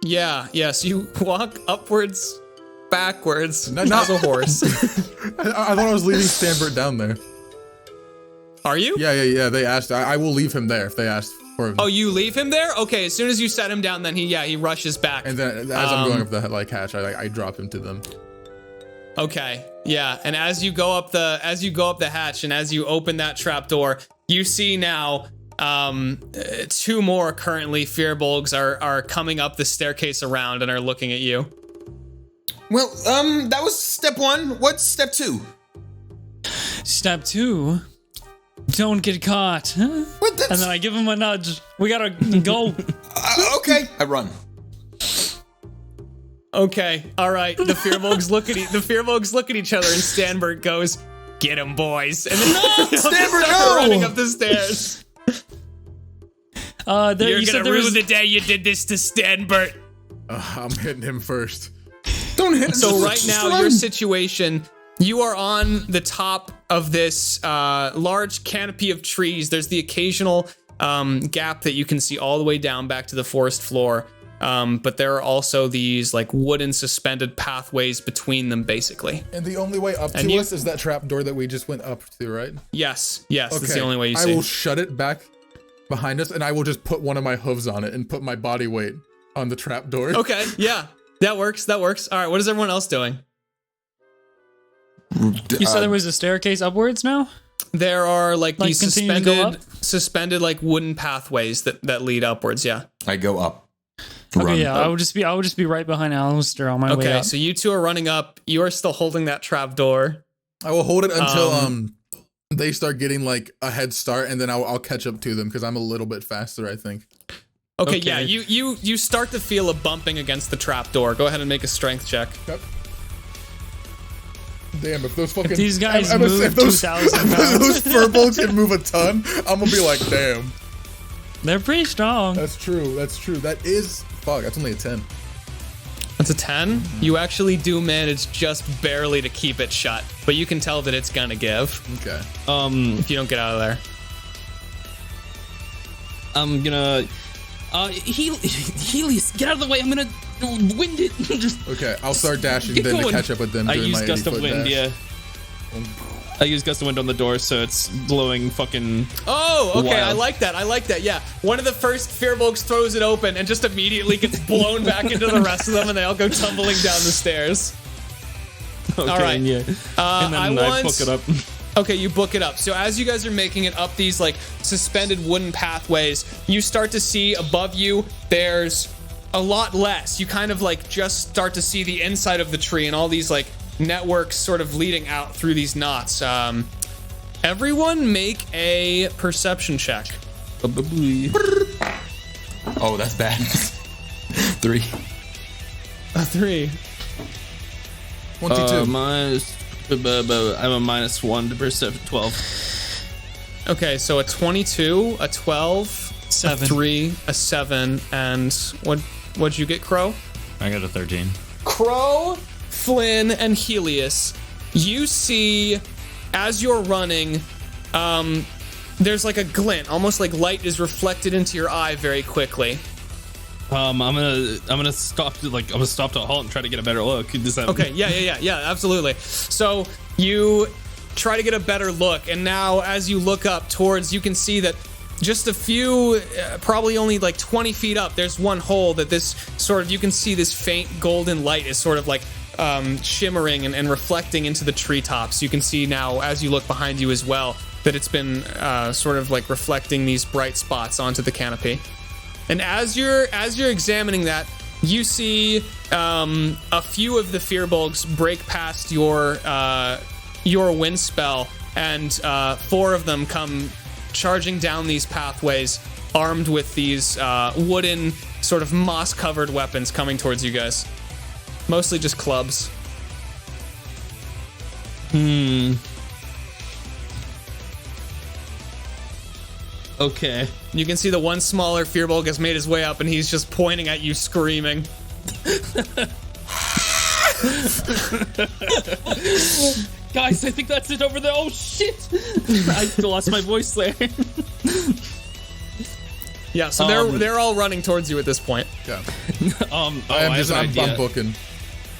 Yeah. So you walk upwards, backwards, Not- as a horse. I thought I was leaving Stanbert down there. Are you? Yeah. They asked. I will leave him there if they asked for him. Oh, you leave him there? Okay. As soon as you set him down, then he rushes back. And then as I'm going up the hatch, I drop him to them. Okay. Yeah. And as you go up the hatch and as you open that trap door, you see now two more currently Fearbolgs are coming up the staircase around and are looking at you. Well, that was step one. What's step two? Step 2, don't get caught. And What? That's, then I give him a nudge. We gotta go. okay. I run. Okay. All right. The Fearbolgs look at each other and Stanbert goes, "Get him, boys!" And then Stanbert, start no! running up the stairs. There, You're you said gonna there ruin was the day you did this to Stanbert. I'm hitting him first. Don't hit. So just- right just now, run. your situation, you are on the top of this large canopy of trees. There's the occasional gap that you can see all the way down back to the forest floor. But there are also these like wooden suspended pathways between them, basically. And the only way up And to you- us is that trap door that we just went up to, right? Yes, that's the only way you I see. will shut it back behind us, and I will just put one of my hooves on it and put my body weight on the trap door. Okay, yeah, that works. All right, what is everyone else doing? You said there was a staircase upwards now? There are like these continue to go suspended like wooden pathways that lead upwards. Yeah. I go up. Run. Okay, yeah, I would just be right behind Alastyr on my way Okay, up. so you two are running up. You are still holding that trap door. I will hold it until they start getting like a head start, and then I'll catch up to them because I'm a little bit faster, I think. Okay, Okay. yeah, you start to feel a bumping against the trap door. Go ahead and make a strength check. Yep. Damn, if those fucking these guys I'm gonna move say if those, 2,000 if pounds. those furbolgs can move a ton, I'm gonna be like, damn. They're pretty strong. That's true. That is fuck. That's only a 10. That's a 10. You actually do manage just barely to keep it shut, but you can tell that it's gonna give Okay. if you don't get out of there. I'm gonna Heleus, get out of the way. I'm gonna wind it. Just Okay, I'll start dashing Get then to going. catch up with them. I doing use my gust of 80-foot wind, dash. yeah. I use gust of wind on the door, so it's blowing fucking. Oh, okay, Wild. I like that. Yeah, one of the first Fearbolgs throws it open and just immediately gets blown back into the rest of them, and they all go tumbling down the stairs. Okay, All right. yeah. And then I book it up. Okay, you book it up. So as you guys are making it up these like suspended wooden pathways, you start to see above you there's a lot less. You kind of like just start to see the inside of the tree and all these like networks sort of leading out through these knots. Everyone make a perception check. Oh, that's bad. 3. A 3. 22. My I'm a -1 to perception. 12. Okay, so a 22, a 12, 7. a 3, a 7, and what'd you get, Crow? I got a 13. Crow, Flynn, and Heleus, you see as you're running, there's like a glint, almost like light is reflected into your eye very quickly. I'm gonna stop to halt and try to get a better look. Okay, yeah, absolutely. So you try to get a better look, and now as you look up towards, you can see that just a few, probably only like 20 feet up, there's one hole that this sort of, you can see this faint golden light is sort of like shimmering and reflecting into the treetops. You can see now as you look behind you as well that it's been sort of like reflecting these bright spots onto the canopy. And as you're examining that, you see a few of the Fearbulks break past your wind spell, and 4 of them come charging down these pathways, armed with these wooden, sort of moss-covered weapons coming towards you guys. Mostly just clubs. Okay. You can see the one smaller Fearbulk has made his way up, and he's just pointing at you, screaming. Guys, I think that's it over there. Oh shit! I lost my voice there. Yeah, so they're all running towards you at this point. Yeah. I'm I'm booking.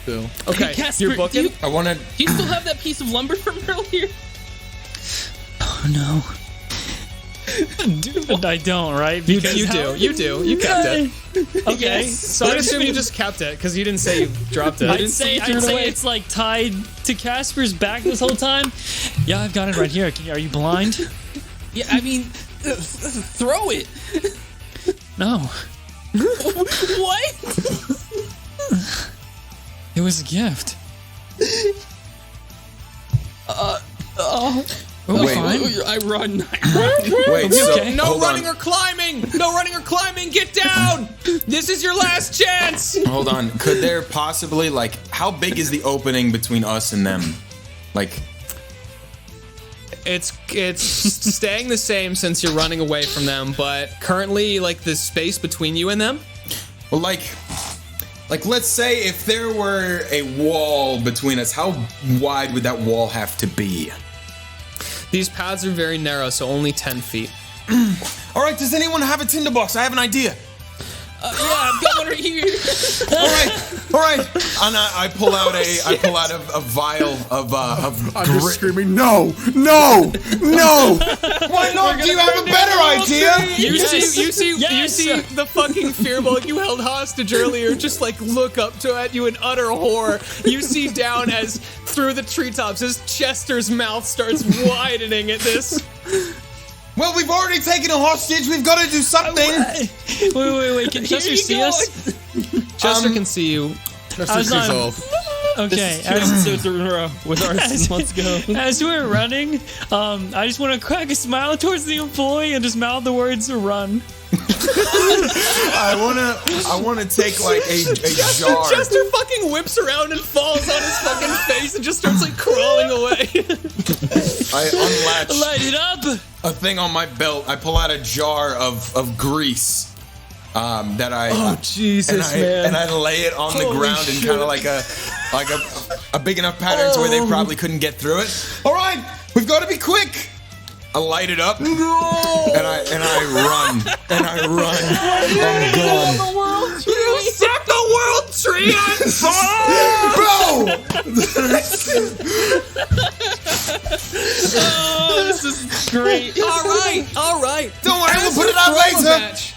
Still. Okay, Hey, Kasper, you're booking? I want to. Do you still have that piece of lumber from earlier? Oh no. Dude, I don't, right? You do. You kept it. Okay. So I assume you just kept it, because you didn't say you dropped it. I'd say it's like tied to Casper's back this whole time. Yeah, I've got it right here. Are you blind? Yeah, I mean, throw it. No. What? It was a gift. Wait, I run. wait. So, okay? No hold running on. or climbing! No running or climbing! Get down! This is your last chance! Hold on. Could there possibly, like, how big is the opening between us and them? Like, It's staying the same since you're running away from them, but currently, like, the space between you and them, well, like, let's say if there were a wall between us, how wide would that wall have to be? these paths are very narrow, so only 10 feet. All right. Does anyone have a tinderbox? I have an idea. Yeah, I've got one right here. All right. And I pull out a vial of I'm just screaming, no! Why not? Do you have a better idea? You see Yes. the fucking Fearbulk you held hostage earlier just like look up at you in utter horror. You see down as through the treetops as Chester's mouth starts widening at this. Well, we've already taken a hostage. We've got to do something. Wait. Can Chester see us? Chester can see you. Justice not- resolve. Okay. Episodes in a row with ours. Let's go. As we're running, I just want to crack a smile towards the employee and just mouth the words "run." I wanna take like a jar. Chester fucking whips around and falls on his fucking face and just starts like crawling away. I unlatch Light it up. a thing on my belt. I pull out a jar of grease. That I Jesus, and I lay it on the Holy ground in shit. kind of like a big enough pattern to where they probably couldn't get through it. All right, we've got to be quick. I light it up, and I run. I'm gone. You set the world tree on Oh, this is great. All right. Don't worry, we'll As put you it out throw a later. match-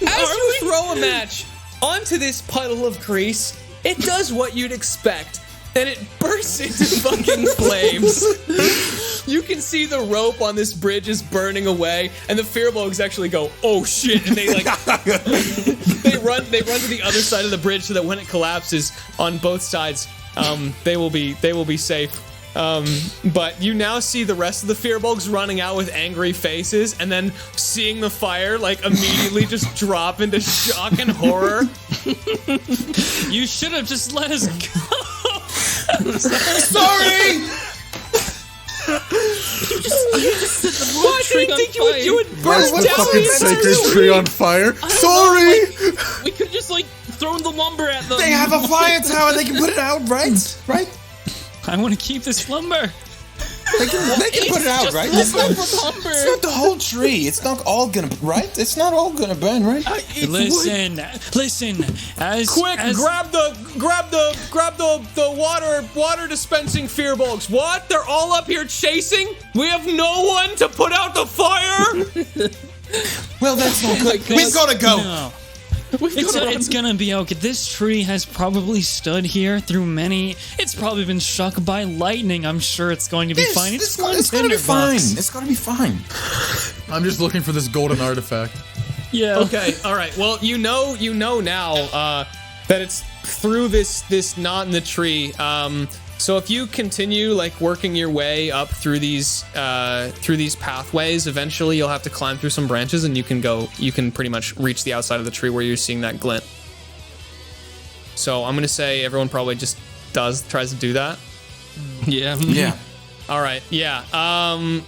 As you throw a match onto this puddle of grease, it does what you'd expect. And it bursts into fucking flames. You can see the rope on this bridge is burning away, and the Fearbulks actually go, "Oh shit!" And they like they run to the other side of the bridge so that when it collapses on both sides, they will be safe. But you now see the rest of the Fearbulks running out with angry faces, and then seeing the fire like immediately just drop into shock and horror. You should have just let us go. Sorry! Why do you think you would do it? Burn what the fucking else? sacred tree on fire. Sorry! We could just like throw the lumber at them. They have a fire tower. They can put it out, right? Right? I want to keep this lumber. They can put it out, just right? lumber It's for lumber. not the whole tree. It's not all gonna, right? It's not all gonna burn, right? Listen. As Quick, as, grab the water dispensing fear bulks. What? They're all up here chasing? We have no one to put out the fire? Well, that's not good. We've gotta go. No. It's gonna be okay. This tree has probably stood here through many. It's probably been struck by lightning. I'm sure it's going to be fine. It's gonna be fine. It's gonna be fine. I'm just looking for this golden artifact. Yeah. Okay, all right. Well, you know now that it's through this knot in the tree. So if you continue like working your way up through these pathways, eventually you'll have to climb through some branches, and you can pretty much reach the outside of the tree where you're seeing that glint. So I'm gonna say everyone probably just tries to do that. Yeah. Yeah. All right, yeah.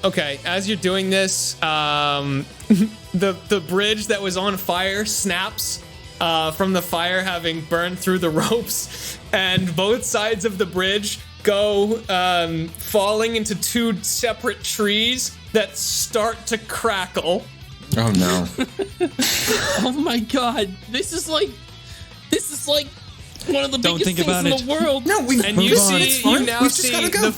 Okay, as you're doing this, the bridge that was on fire snaps from the fire having burned through the ropes, and both sides of the bridge go falling into two separate trees that start to crackle. Oh no. Oh my god. This is like one of the Don't biggest think things about in it. the world. No, we. And you now We've just see gotta go.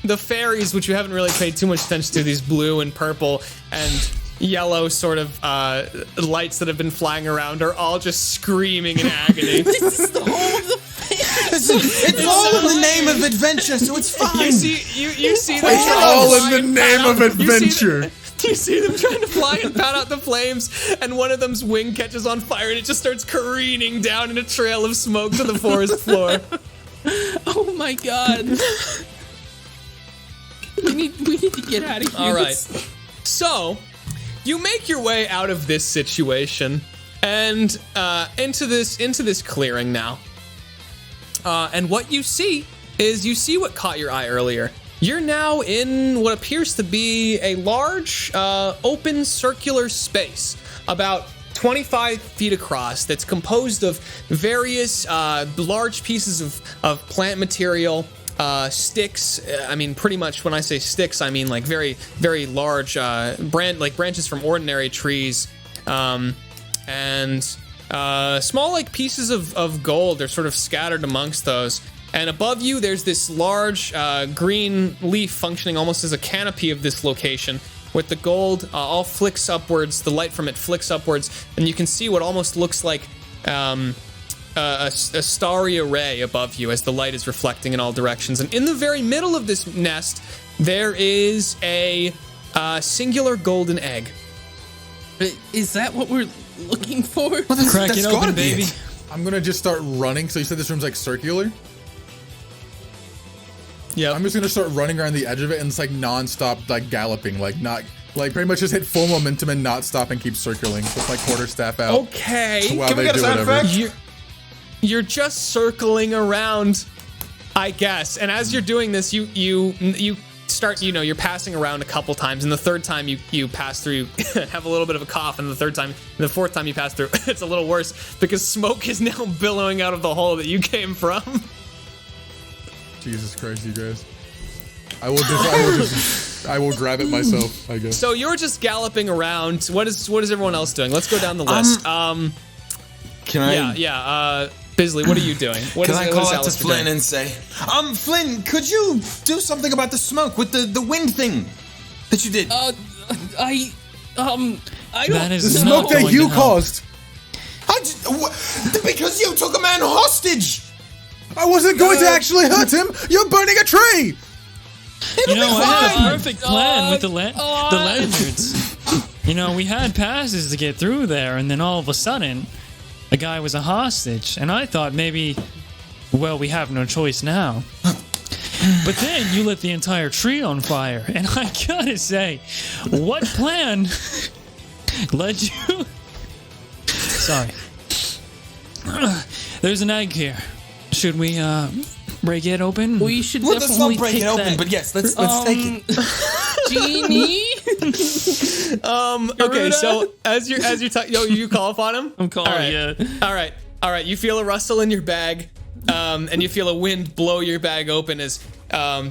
the fairies, which you haven't really paid too much attention to, these blue and purple and yellow sort of lights that have been flying around, are all just screaming in agony. This is the home of the fairies. It's all in the name of adventure, so it's fine. You see them It's trying to all fly in and the pat name out- of adventure. You see them trying to fly and pat out the flames, and one of them's wing catches on fire, and it just starts careening down in a trail of smoke to the forest floor. Oh my god. We need to get out of here. All right. So, you make your way out of this situation and into this clearing now. And what you see what caught your eye earlier. You're now in what appears to be a large, open circular space, about 25 feet across, that's composed of various large pieces of plant material, sticks. I mean, pretty much when I say sticks, I mean like very, very large branches from ordinary trees, and small like pieces of gold are sort of scattered amongst those. And above you, there's this large green leaf functioning almost as a canopy of this location, with the gold all flicks upwards. The light from it flicks upwards, and you can see what almost looks like a starry array above you as the light is reflecting in all directions. And in the very middle of this nest, there is a singular golden egg. Is that what we're looking for? Well, Crack that's it gotta open, be baby. it. I'm gonna just start running. So you said this room's like circular? Yeah, I'm just gonna start running around the edge of it, and it's like non-stop, like galloping, like pretty much just hit full momentum and not stop and keep circling with my quarterstaff out. Okay. While Can we they get a do sound whatever. effect? You're just circling around, I guess. And as you're doing this, you start, you're passing around a couple times, and the third time you pass through, have a little bit of a cough, and the fourth time you pass through, it's a little worse because smoke is now billowing out of the hole that you came from. Jesus Christ, you guys! I will grab it myself, I guess. So you're just galloping around. What is everyone else doing? Let's go down the list. Can I? Yeah. Bisley, what are you doing? Can I call out to Alastyr Flynn doing? and say, Flynn, could you do something about the smoke with the wind thing that you did? I don't That is The not smoke that going you to help. caused. Because you took a man hostage. I wasn't going to actually hurt him. You're burning a tree. You know, I had a fine. perfect plan with the lanyards. We had passes to get through there, and then all of a sudden, the guy was a hostage, and I thought maybe, well, we have no choice now. But then you lit the entire tree on fire, and I gotta say, what plan led you? Sorry. There's an egg here. Should we break it open? We should Well, let's definitely not break take it open, that. but yes, let's take it. Genie. Okay, so as you're talking, you call upon him. I'm calling. All right. Yeah. All right. You feel a rustle in your bag, and you feel a wind blow your bag open as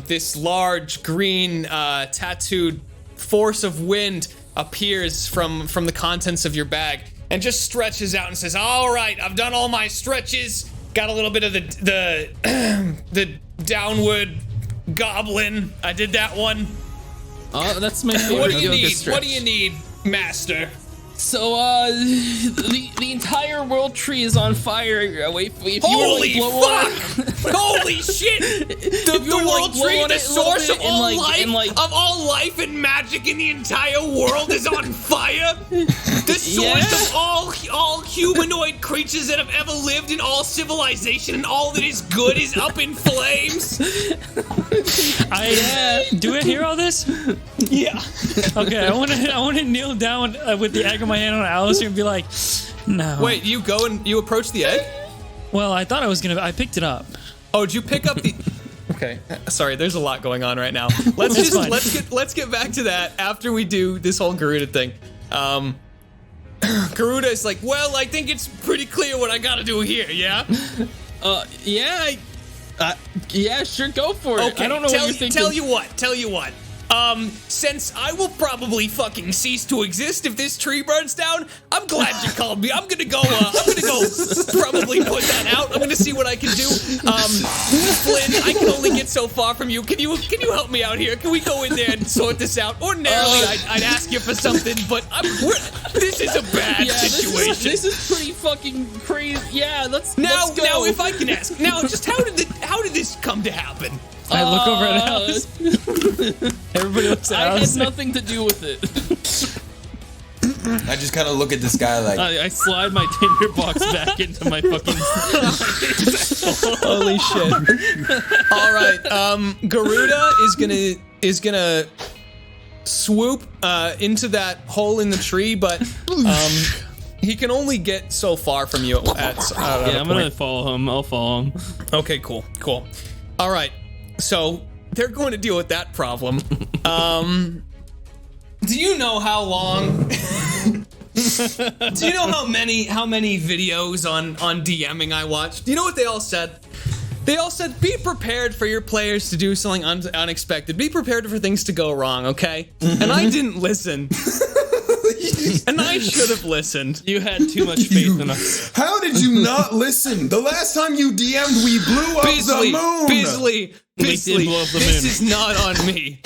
this large green tattooed force of wind appears from the contents of your bag and just stretches out and says, "All right, I've done all my stretches. Got a little bit of the downward goblin. I did that one. Oh, that's my favorite. What do you yoga need? stretch. What do you need, master?" So, the entire world tree is on fire. Wait, if you were Holy like blow on fuck! Holy shit! The you were, like, world blow tree, on the it a little source bit of all and, like- life, and, like- of all life and magic in the entire world is on fire. The source Yeah. of all humanoid creatures that have ever lived in all civilization and all that is good is up in flames. Do I hear all this? Yeah. Okay, I want to kneel down with the egg in my hand on Alastyr and be like, no. Wait, you go and you approach the egg? Well, I thought I was gonna. I picked it up. Oh, did you pick up the? Okay, sorry. There's a lot going on right now. It's fine. Let's get back to that after we do this whole Garuda thing. Garuda is like, well, I think it's pretty clear what I gotta do here. Yeah. Yeah, sure, go for it. Okay. I don't know what you're thinking. Tell you what. Since I will probably fucking cease to exist if this tree burns down, I'm glad you called me. I'm gonna go probably put that out. I'm gonna see what I can do. Flynn, I can only get so far from you. Can you help me out here? Can we go in there and sort this out? Ordinarily, I'd ask you for something, but this is a bad situation. This is pretty fucking crazy. Yeah, let's go. Now, if I can ask, just how did this come to happen? I look over at Alice. Everybody looks at I Alice. had nothing to do with it. I just kind of look at this guy like, I slide my tinderbox back into my fucking. Holy shit! All right, Garuda is gonna swoop into that hole in the tree, but he can only get so far from you. I'm gonna follow him. I'll follow him. Okay, cool. All right, so they're going to deal with that problem. Do you know how long? Do you know how many videos on DMing I watched? Do you know what they all said? They all said, be prepared for your players to do something unexpected. Be prepared for things to go wrong, okay? And I didn't listen. And I should have listened. You had too much faith in us. how did you not listen? The last time you DM'd, we blew up the moon. Beasley, did blow up the this moon. is not on me.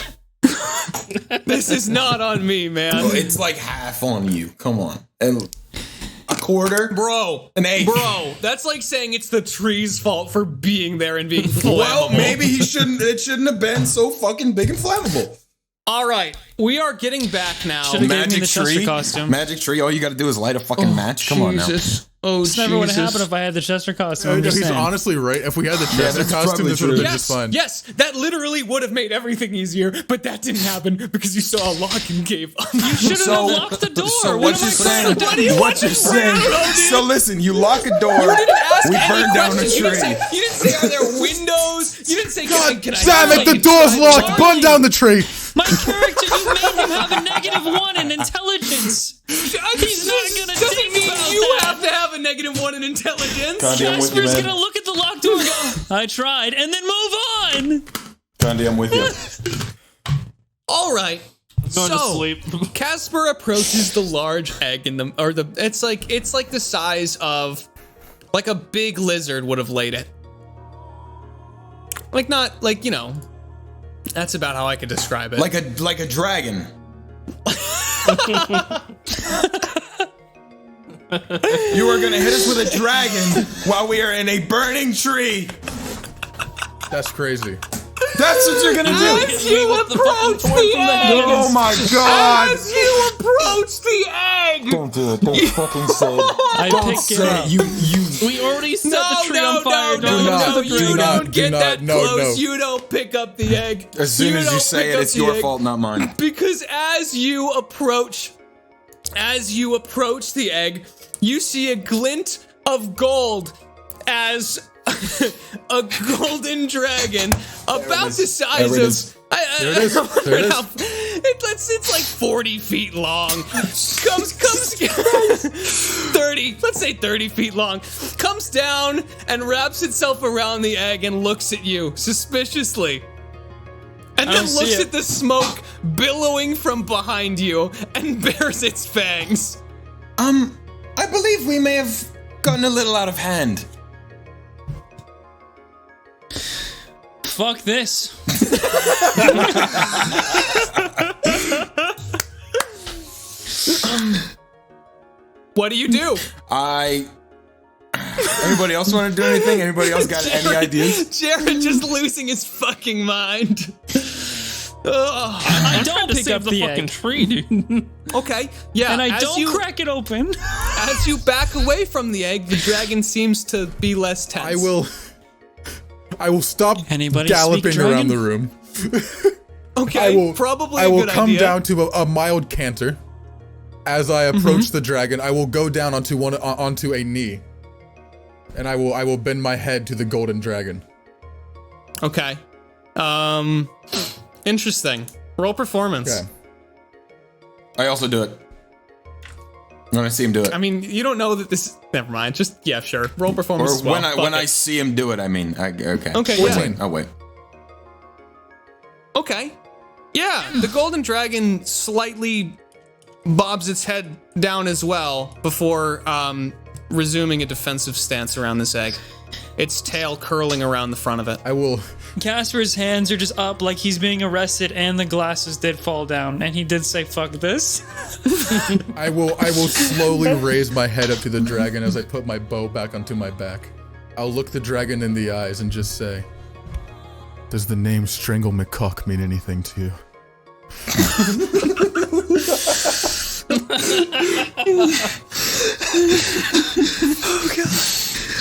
This is not on me, man. Oh, it's like half on you. Come on. And a quarter? Bro, An eighth. Bro, that's like saying it's the tree's fault for being there and being flammable. Well, maybe it shouldn't have been so fucking big and flammable. All right, we are getting back now. Should've gave me the Chester costume. Magic tree, all you gotta do is light a fucking match. Come on now. Oh, This never would have happened if I had the Chester costume. I'm just He's saying. honestly right. If we had the Chester that's costume, probably this would have true. been just fine. Yes, that literally would have made everything easier, but that didn't happen because you saw a lock and gave up. You Shouldn't have locked the door. So what what am you're I supposed saying? to do? What you're saying? So listen, you lock a door. We burn down a tree. You didn't say, are there windows? You didn't say, God can I damn it, the door's locked. Burn down the tree. My character, you made him have a -1 in intelligence. He's not gonna Doesn't think mean about you that. have to have a -1 in intelligence. Candy, I'm with you, Jasper's man. gonna look at the locked door and go, I tried, and then move on. Candy, I'm with you. All right. Going to sleep. Kasper approaches the large egg in the it's like the size of like a big lizard would have laid it. Like not like, you know, that's about how I could describe it. Like a dragon. You are gonna hit us with a dragon while we are in a burning tree. That's crazy. That's what you're gonna do. As you approach the egg! Oh my god. As you approach the egg! Don't do it. Don't fucking say it. I Don't pick it say up. it. You. We already set the tree on fire. No, Do you not, don't do get not, that no, close. no. You don't pick up the egg. As soon as you don't say pick it, up it's the your egg. fault, not mine. Because as you approach the egg, you see a glint of gold as a golden dragon about the size There it of. is. There it is. There it is. It's like 40 feet long. Comes 30. Let's say 30 feet long. Comes down and wraps itself around the egg and looks at you suspiciously. And then looks at the smoke billowing from behind you and bares its fangs. I believe we may have gotten a little out of hand. Fuck this. What do you do? Anybody else want to do anything? Anybody else got any ideas? Jared just losing his fucking mind. I don't pick up the fucking egg. tree, dude. Okay, yeah. And I as don't you, crack it open. As you back away from the egg, the dragon seems to be less tense. I will stop Anybody galloping speak around dragon? the room. Okay, probably I a will good come idea. down to a mild canter. As I approach the dragon, I will go down onto a knee. And I will bend my head to the golden dragon. Okay. Interesting. Roll performance. Okay. I also do it. When I see him do it. I mean, you don't know that this. Never mind. Just yeah, sure. Roll performance. Or as well. when I Fuck see him do it, I mean. Okay. Okay, I'll yeah. wait. I'll wait. Okay. Yeah, the golden dragon slightly bobs its head down as well before resuming a defensive stance around this egg. Its tail curling around the front of it. I will. Casper's hands are just up like he's being arrested, and the glasses did fall down, and he did say "fuck this." I will slowly raise my head up to the dragon as I put my bow back onto my back. I'll look the dragon in the eyes and just say, "Does the name Strangle McCock mean anything to you?"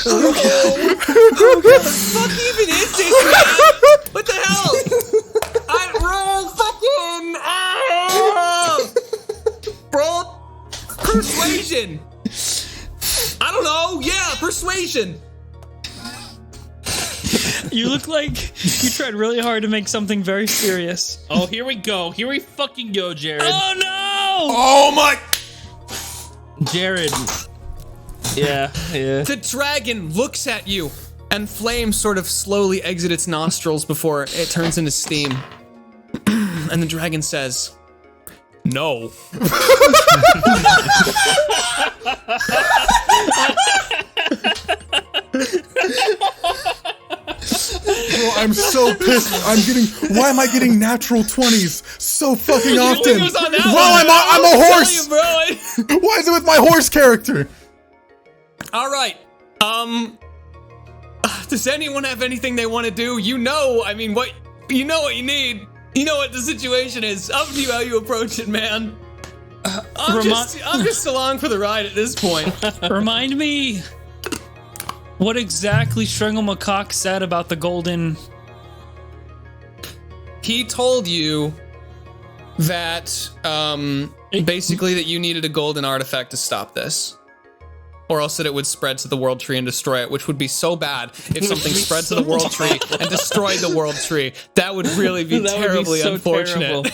What the fuck even is this, man? What the hell? I roll persuasion. I don't know. Yeah, persuasion. You look like you tried really hard to make something very serious. Oh, here we go. Here we fucking go, Jared. Oh no! Oh my! Jared. Yeah. The dragon looks at you, and flames sort of slowly exit its nostrils before it turns into steam. And the dragon says, "No." Bro, I'm so pissed. Why am I getting natural 20s so fucking often? was on that Well, one, I'm a horse. bro. Why is it with my horse character? All right. Does anyone have anything they want to do? You know what you need. You know what the situation is. Up to you how you approach it, man. I'm just along for the ride at this point. Remind me what exactly Strangle McCock said about the golden. He told you that basically that you needed a golden artifact to stop this. Or else that it would spread to the world tree and destroy it, which would be so bad if something spread to the world tree and destroyed the world tree. That would really be That would be terribly so unfortunate.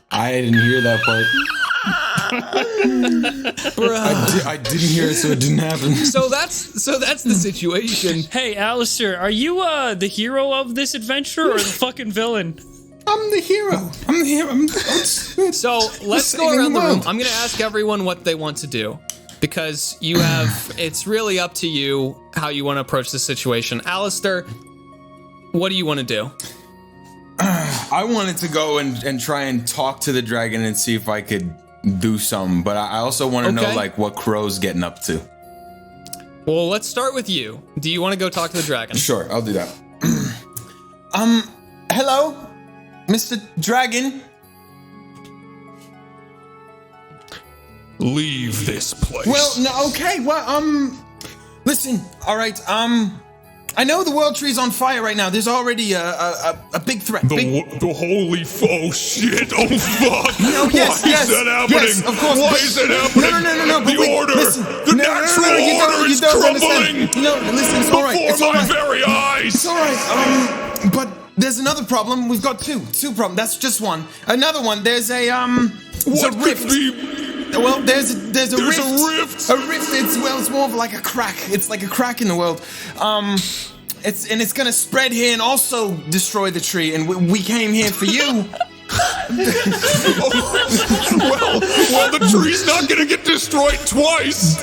I didn't hear that part. Bruh. I didn't hear it, so it didn't happen. So that's the situation. Hey, Alastyr, are you the hero of this adventure or the fucking villain? I'm the hero. So let's go around the room. I'm going to ask everyone what they want to do. Because you have, it's really up to you how you want to approach this situation. Alastyr, what do you want to do? I wanted to go and try and talk to the dragon and see if I could do something, but I also want to know like what Crow's getting up to. Well, let's start with you. Do you want to go talk to the dragon? Sure, I'll do that. Hello, Mr. Dragon. Leave this place. Well, no, okay. Well, listen. All right. I know the world tree's on fire right now. There's already a big threat. The holy shit! Oh fuck! No, yes, Why yes, is that happening? yes, of course. Why is that happening? No. The order, the natural order is crumbling No, listen, it's all right. It's before all my right. very eyes. It's all right. But there's another problem. We've got two problems. That's just one. Another one. There's a What a rift. could be? Well, there's a There's rift. a rift. A rift. It's more of like a crack. It's like a crack in the world. It's gonna spread here and also destroy the tree. And we came here for you. Well, the tree's not gonna get destroyed twice.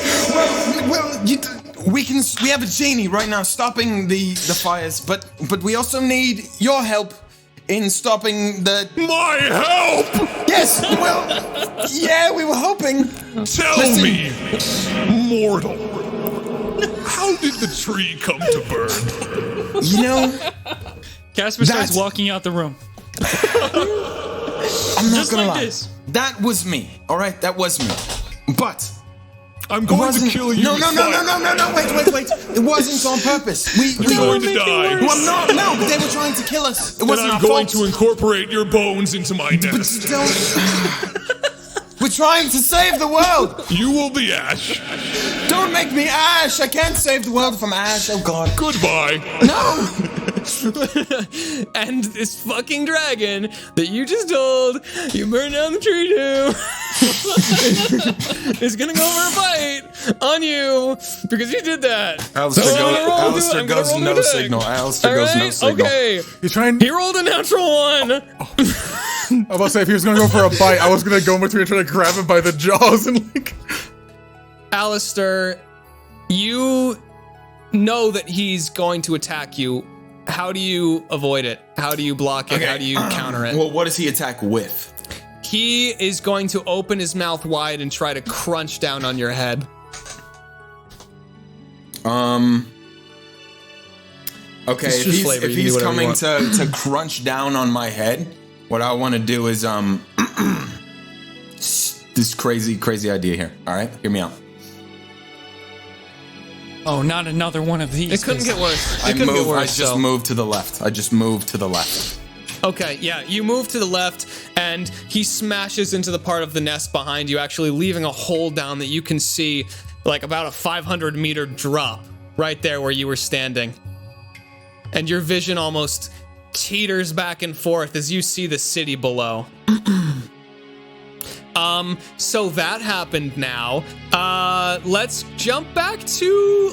We have a genie right now stopping the fires, but we also need your help in stopping the. My help! Yes. Well, yeah, we were hoping. Tell me, mortal, how did the tree come to burn? You know, Kasper starts That's- walking out the room. I'm not Just gonna like lie. this. That was me. All right, that was me. But. I'm It going to wasn't. kill you. No. with fire. Wait. It wasn't on purpose. You're going to die. Well, no. But they were trying to kill us. It And wasn't I'm our going fault. to incorporate your bones into my But nest. still, we're trying to save the world. You will be Ash. Don't make me Ash. I can't save the world from Ash. Oh God. Goodbye. No. And this fucking dragon that you just told you burned down the tree to is gonna go for a fight on you because you did that. Alistair I'm gonna goes roll no the attack. signal. Alistair goes no Alright, signal. okay. You're trying. He rolled a natural one. I was about to say, if he was gonna go for a bite, I was gonna go in between and try to grab him by the jaws and like. Alastyr, you know that he's going to attack you. How do you avoid it? How do you block it? Okay. How do you counter it? Well, what does he attack with? He is going to open his mouth wide and try to crunch down on your head. Okay, It's just flavor, if you can do he's whatever you coming want. to crunch down on my head, what I want to do is this crazy idea here. All right, hear me out. Oh, not another one of these. It couldn't get worse. It I couldn't get worse. just so. moved to the left. I just moved to the left. Okay, yeah, you move to the left, and he smashes into the part of the nest behind you, actually leaving a hole down that you can see, like about a 500-meter drop right there where you were standing. And your vision almost teeters back and forth as you see the city below. So that happened now. Let's jump back to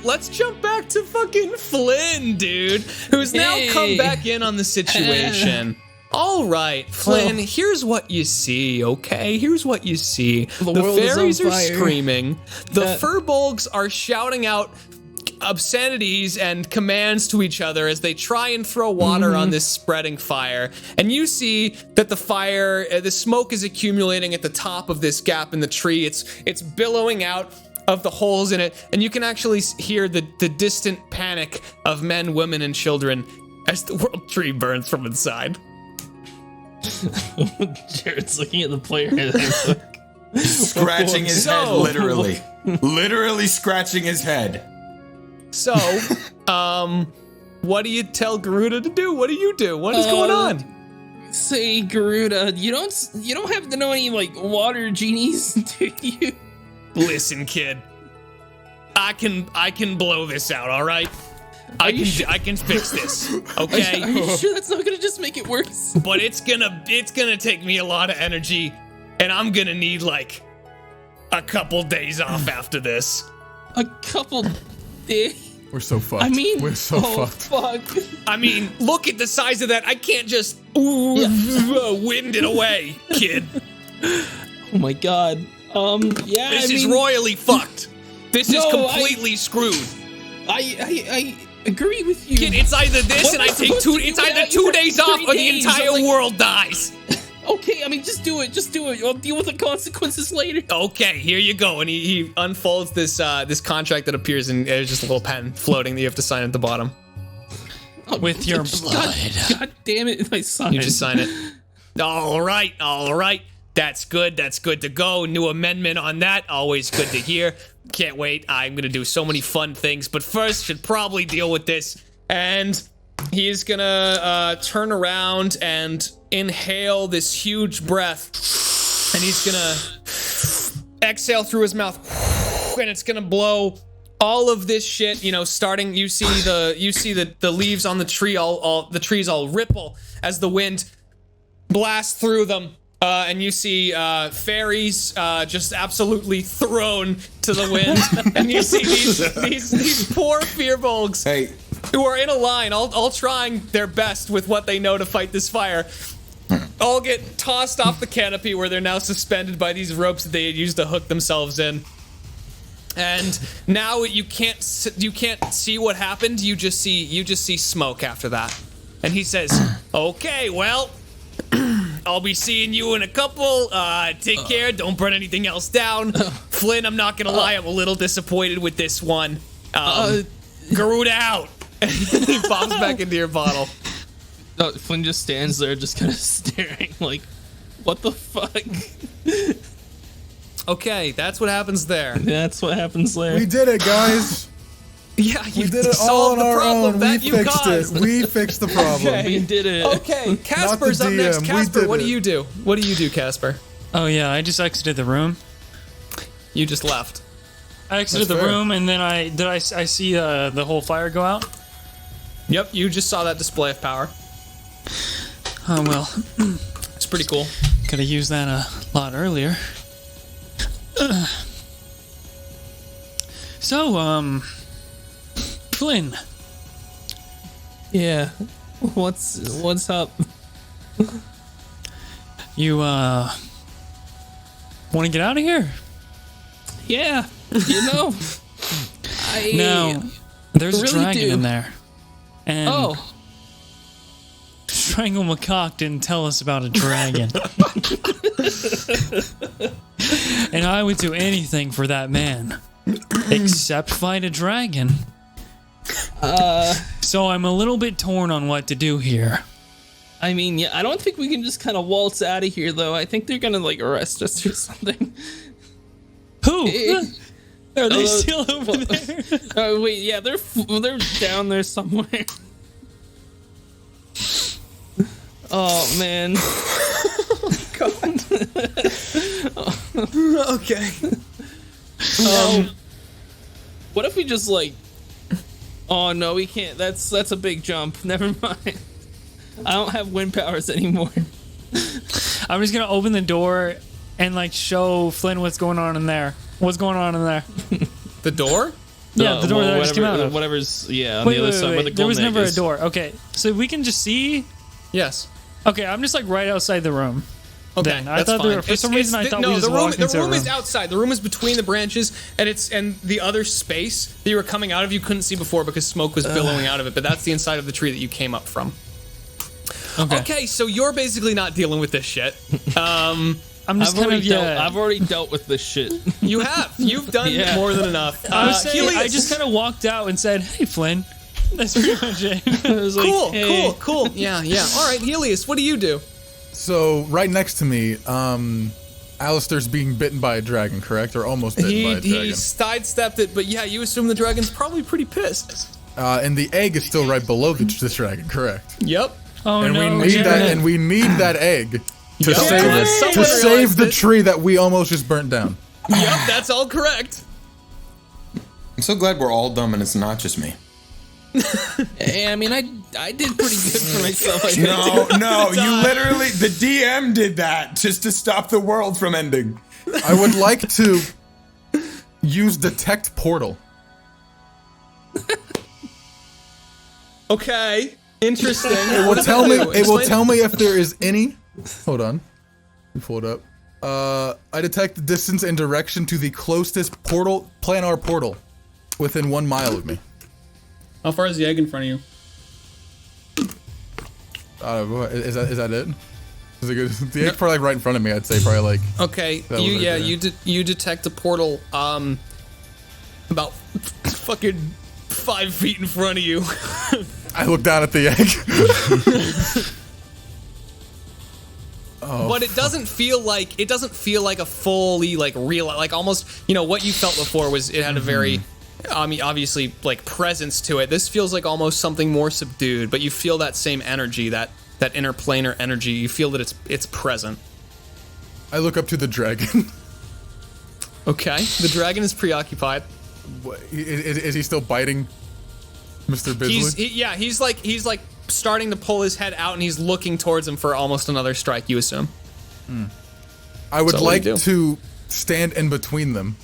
fucking Flynn, dude, who's now come back in on the situation. All right, Flynn, here's what you see, okay? Here's what you see. The world is on fairies are fire. screaming. The furbolgs are shouting out obscenities and commands to each other as they try and throw water on this spreading fire. And you see that the fire, the smoke is accumulating at the top of this gap in the tree. It's billowing out of the holes in it, and you can actually hear the distant panic of men, women, and children as the world tree burns from inside. Jared's looking at the player. Scratching his head, literally. Literally scratching his head. So, what do you tell Garuda to do? What do you do? What is going on? Say, Garuda, you don't have to know any like water genies, do you? Listen, kid. I can blow this out, all right? I can fix this. Okay? Are you sure that's not gonna just make it worse? But it's gonna take me a lot of energy, and I'm gonna need like a couple days off after this. A couple days. We're so fucked. I mean, we're so fucked. Fuck. I mean, look at the size of that. I can't just wind it away, kid. Oh my god. Yeah. This is royally fucked. This is No, completely screwed. I agree with you. Kid, it's either this What and I am I take supposed two. to do It's either without 2 you days for off 3 or the days? entire Like- world dies. Okay, I mean, just do it. Just do it. I'll deal with the consequences later. Okay, here you go. And he unfolds this this contract that appears, and there's just a little pen floating that you have to sign at the bottom. With your blood. God damn it, my son. You just sign it. All right. That's good to go. New amendment on that. Always good to hear. Can't wait. I'm going to do so many fun things. But first, should probably deal with this And he's gonna turn around and inhale this huge breath. And he's gonna exhale through his mouth. And it's gonna blow all of this shit, starting, you see the leaves on the tree, the trees all ripple as the wind blasts through them. And you see fairies just absolutely thrown to the wind. And you see these poor fearbolgs who are in a line, all trying their best with what they know to fight this fire, all get tossed off the canopy where they're now suspended by these ropes that they had used to hook themselves in. And now you can't see what happened. You just see smoke after that. And he says, "Okay, well, I'll be seeing you in a couple. Take care. Don't burn anything else down. Flynn, I'm not gonna lie, I'm a little disappointed with this one. Garuda out." And he pops back into your bottle. Flynn just stands there, just kind of staring, like, what the fuck? Okay, that's what happens there. That's what happens there. We did it, guys. Yeah, you We did it all on our own. We fixed caused. it. We fixed the problem. Okay. We did it. Okay, Casper's up DM. next. We Casper, did what it. do you do? What do you do, Casper? Oh yeah, I just exited the room. You just left. I exited That's the fair. room, and then I see the whole fire go out. Yep, you just saw that display of power. Oh well, It's pretty cool. could have used that a lot earlier. So, Flynn, Yeah. What's up? you want to get out of here? Yeah. I No, there's a really dragon do. in there, and Oh. Strangle McCock didn't tell us about a dragon. And I would do anything for that man, except fight a dragon. So I'm a little bit torn on what to do here. I mean, yeah, I don't think we can just kind of waltz out of here, though. I think they're gonna, like, arrest us or something. Who? Are they Uh, still over there? Oh, wait, yeah, they're down there somewhere. Oh, man. Okay. What if we just, like... Oh, no, we can't. That's a big jump. Never mind. I don't have wind powers anymore. I'm just gonna open the door and like show Flynn what's going on in there. What's going on in there? The door? Yeah, the door that I just came out of. Whatever's, yeah, on the other side where the There was golden never egg a is. door. Okay, so we can just see. Yes. Okay, I'm just like right outside the room. Okay, Then. I that's thought fine. there were, for some reason I thought we just the room, walked into a room is room. outside. The room is between the branches, and the other space that you were coming out of you couldn't see before because smoke was billowing out of it. But that's the inside of the tree that you came up from. Okay, so you're basically not dealing with this shit. I'm just kind of I've already dealt with this shit. You have. You've done Yeah. more than enough. I was saying, I Heleus. just kind of walked out and said, "Hey, Flynn." That's pretty much it. I was like, Cool, hey. cool. Yeah. All right, Heleus, what do you do? So right next to me, Alastyr's being bitten by a dragon, correct? Or almost bitten by a He dragon. sidestepped it, but yeah, you assume the dragon's probably pretty pissed. And the egg is still right below this dragon, correct? Yep. Oh And no! we need yeah. that. And we need that egg to Yep. save Yeah, it, someone to save realized the it. tree that we almost just burnt down. Yep, that's all correct. I'm so glad we're all dumb and it's not just me. Hey, I mean, I did pretty good for myself. I think. No, you literally, the DM did that just to stop the world from ending. I would like to use detect portal. Okay. Interesting. It will tell me. It will tell me if there is any. Hold on. Let me pull it up. I detect the distance and direction to the closest portal, planar portal, within 1 mile of me. How far is the egg in front of you? Is that it? Is it good? The egg's probably like right in front of me. I'd say probably like. Okay. That was right there. You detect a portal about fucking 5 feet in front of you. I look down at the egg. But it doesn't feel like a fully like real, like almost, what you felt before was it had a very I mean, obviously, like, presence to it. This feels like almost something more subdued, but you feel that same energy, that interplanar energy. You feel that it's present. I look up to the dragon. Okay, the dragon is preoccupied. Is he still biting Mr. Bisley? He's like starting to pull his head out, and he's looking towards him for almost another strike, you assume. I would So what like do you do? to stand in between them.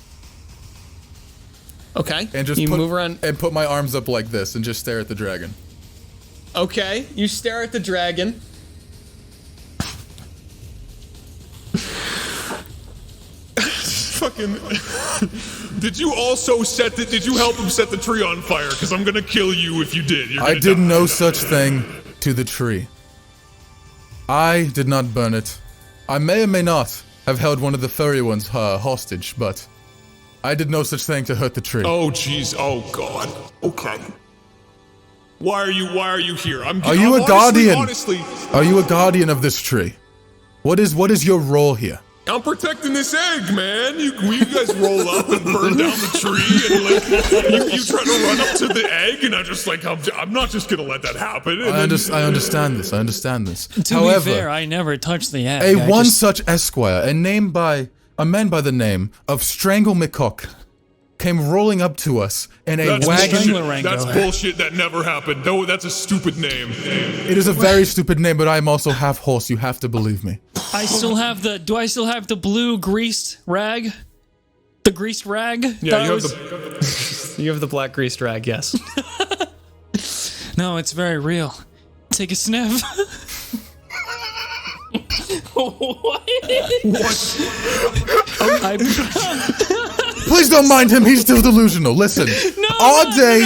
Okay, And just move around. and put my arms up like this and just stare at the dragon. Okay, you stare at the dragon. Fucking. Did you help him set the tree on fire? Because I'm gonna kill you if you did. You're I gonna did die. no such thing to the tree. I did not burn it. I may or may not have held one of the furry ones hostage, but I did no such thing to hurt the tree. Oh jeez. Oh god. Okay. Why are you here? Are you a guardian? Honestly, Are you a guardian of this tree? What is your role here? I'm protecting this egg, man. You guys roll up and burn down the tree, and like you try to run up to the egg, and I'm not just gonna let that happen. And I understand this. I understand this. To However, be fair, I never touched the egg. a I one just- such esquire, a man by the name of Strangle McCock, came rolling up to us in a That's wagon. bullshit. That's bullshit. That never happened. No, that's a stupid name. It is a very stupid name, but I am also half horse. You have to believe me. I still have the. Do I still have the blue greased rag? The greased rag? Yeah, you have You have the black greased rag, yes. No, it's very real. Take a sniff. Please don't mind him. He's still delusional. Listen, all day.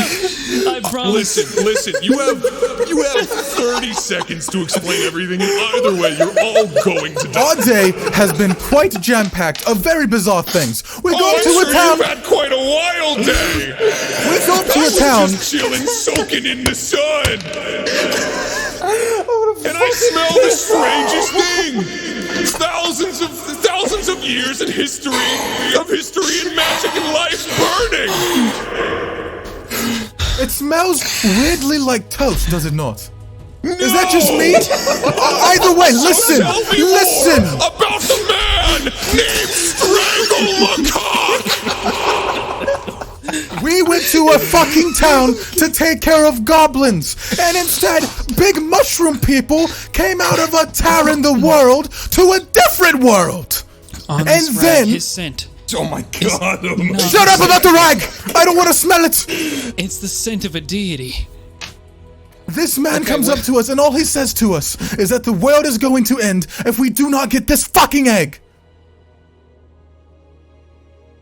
I promise. Listen. You have 30 seconds to explain everything, and either way, you're all going to die. Our day has been quite jam-packed of very bizarre things. We go I'm to sure a town. You've had quite a wild day. We go to I a was town. just chilling, soaking in the sun. And I smell the strangest thing. Thousands of years in history and magic and life burning. It smells weirdly like toast, does it not? Is that just me? Either way, listen, Tell me listen. more about the man named Strangle McCock. We went to a fucking town to take care of goblins, and instead, big mushroom people came out of a tower in the world to a different world. On this And rag, then- his scent. Oh my god. Shut up about the rag! I don't want to smell it! It's the scent of a deity. This man comes up to us, and all he says to us is that the world is going to end if we do not get this fucking egg.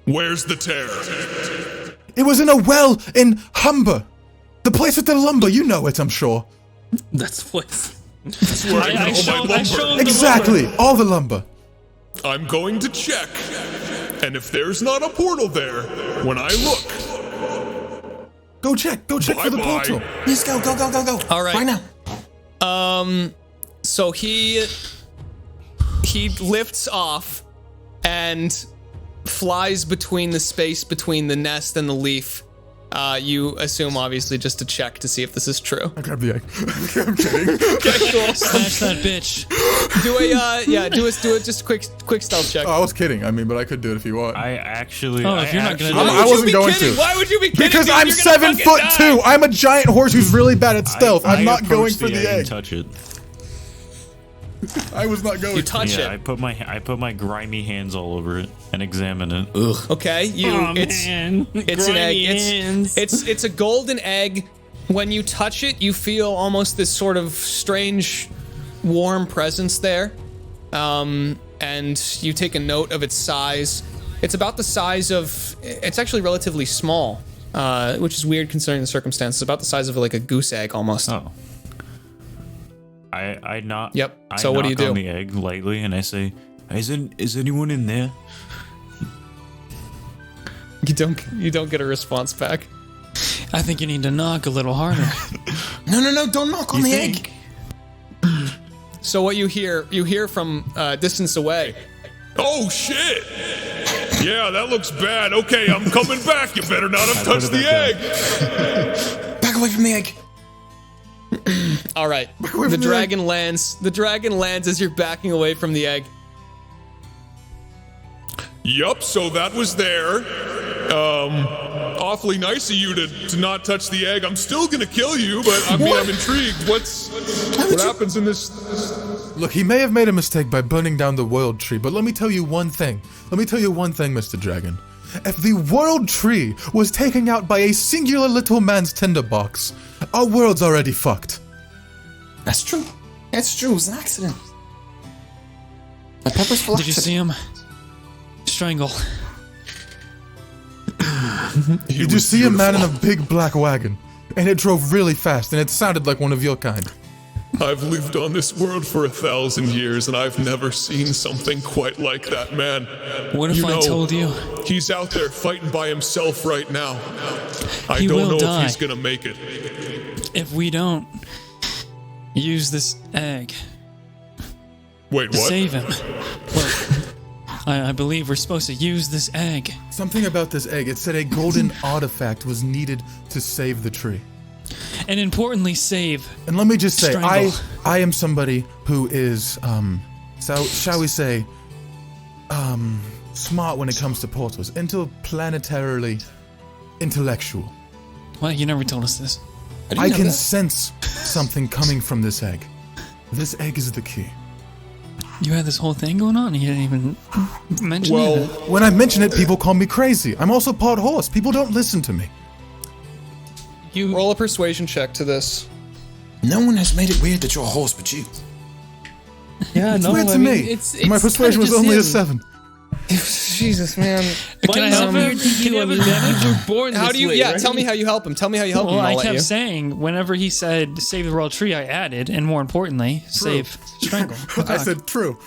Where's the tear? It was in a well in Humber. The place with the lumber, you know it, I'm sure. That's the place. That's where I I get all my showed lumber. him Exactly, all the lumber. I'm going to check. And if there's not a portal there, when I look, Go check for the Bye-bye. portal. Let's go. All right. Right now. So he lifts off and flies between the space between the nest and the leaf. You assume, obviously, just to check to see if this is true. I grabbed the egg. I'm kidding. Okay, cool. Smash that bitch. Do a just quick stealth check. Oh, I was kidding. I mean, but I could do it if you want. I actually. Oh, if you're not gonna do I it. wasn't be going kidding? to. Why would you be kidding? Because dude? I'm You're gonna 7'2". I'm a giant horse who's really bad at stealth. I'm not going approached for the and egg. touch it. I was not going. You to. touch Yeah, I it. put my grimy hands all over it and examine it. Okay, it's an egg. It's a golden egg. When you touch it, you feel almost this sort of strange, warm presence there. And you take a note of its size. It's about the size of. It's actually relatively small, which is weird considering the circumstances. About the size of like a goose egg almost. Oh. I knock. Yep. I So what do you knock do? on the egg lightly and I say, "Is anyone in there?" You don't get a response back. I think you need to knock a little harder. No, don't knock on the egg. So what you hear from distance away. Oh shit! Yeah, that looks bad. Okay, I'm coming back. You better not have touched the egg. Back away from the egg. All right. The dragon lands. The dragon lands as you're backing away from the egg. Yup, so that was there. Awfully nice of you to not touch the egg. I'm still gonna kill you, but I mean, I'm intrigued. What happens in this? Look, he may have made a mistake by burning down the world tree, but let me tell you one thing. Mr. Dragon. If the world tree was taken out by a singular little man's tinderbox, our world's already fucked. That's true. That's true. It was an accident. A purposeful Did you accident. see him? Strangle. You just see a man in a big black wagon, and it drove really fast, and it sounded like one of your kind. I've lived on this world for 1,000 years, and I've never seen something quite like that man. What if I told you? He's out there fighting by himself right now. I He don't will know die. if he's gonna make it. If we don't use this egg Wait, to what? save him. Well, I believe we're supposed to use this egg. Something about this egg, it said a golden artifact was needed to save the tree. And importantly, save. And let me just say, Strangle. I am somebody who is, so shall we say, smart when it comes to portals, interplanetarily intellectual. Well, you never told us this. I can sense something coming from this egg. This egg is the key. You had this whole thing going on and you didn't even mention it. When I mention it, people call me crazy. I'm also part horse. People don't listen to me. You roll a persuasion check to this. No one has made it weird that you're a horse but you. Yeah, It's no, weird to I mean, me. it's My persuasion was only a a 7. Jesus, man. Can I help him? You never were born How this do you? way, Yeah, right? tell me how you help him. Tell me how you help him. Well, I'll I let kept you. saying whenever he said save the royal tree, I added, and more importantly, save strangle. I said true.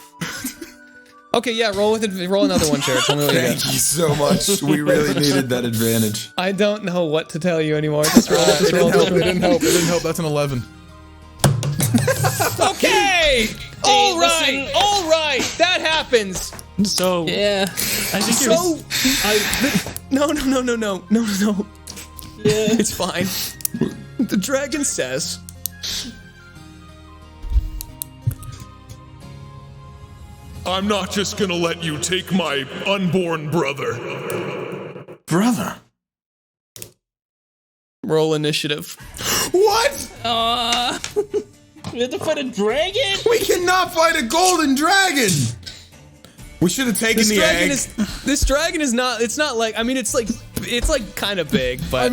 Okay, yeah, roll with it. Roll another one, Jared. Tell me what you Thank get. you so much. We really needed that advantage. I don't know what to tell you anymore. Just roll. It Just roll. didn't help. It didn't help. That's an 11. Okay. All right. All right. That happens. So Yeah. I think No. No. Yeah. It's fine. The dragon says. I'm not just gonna let you take my unborn brother. Brother. Roll initiative. What? We have to fight a dragon? We cannot fight a golden dragon. We should have taken the egg. This dragon is not. It's not like. I mean, it's like kind of big, but I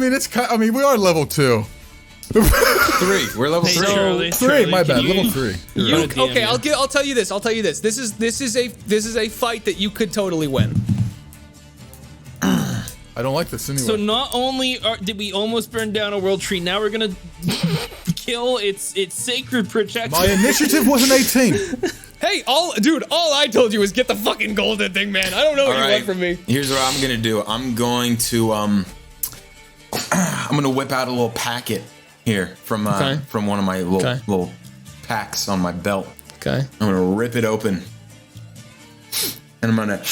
mean, we are level 2. 3. We're level 3. Charlie, 3, my bad. can you- Level 3. you, Right. okay. I'll tell you this. This is a fight that you could totally win. I don't like this anyway. So not only did we almost burn down a world tree, now we're gonna kill its sacred protection. My initiative was an 18. Hey, all I told you was get the fucking golden thing, man. I don't know what you want from me. Here's what I'm gonna do. I'm going to I'm gonna whip out a little packet here from one of my little packs on my belt. Okay. I'm gonna rip it open, and I'm gonna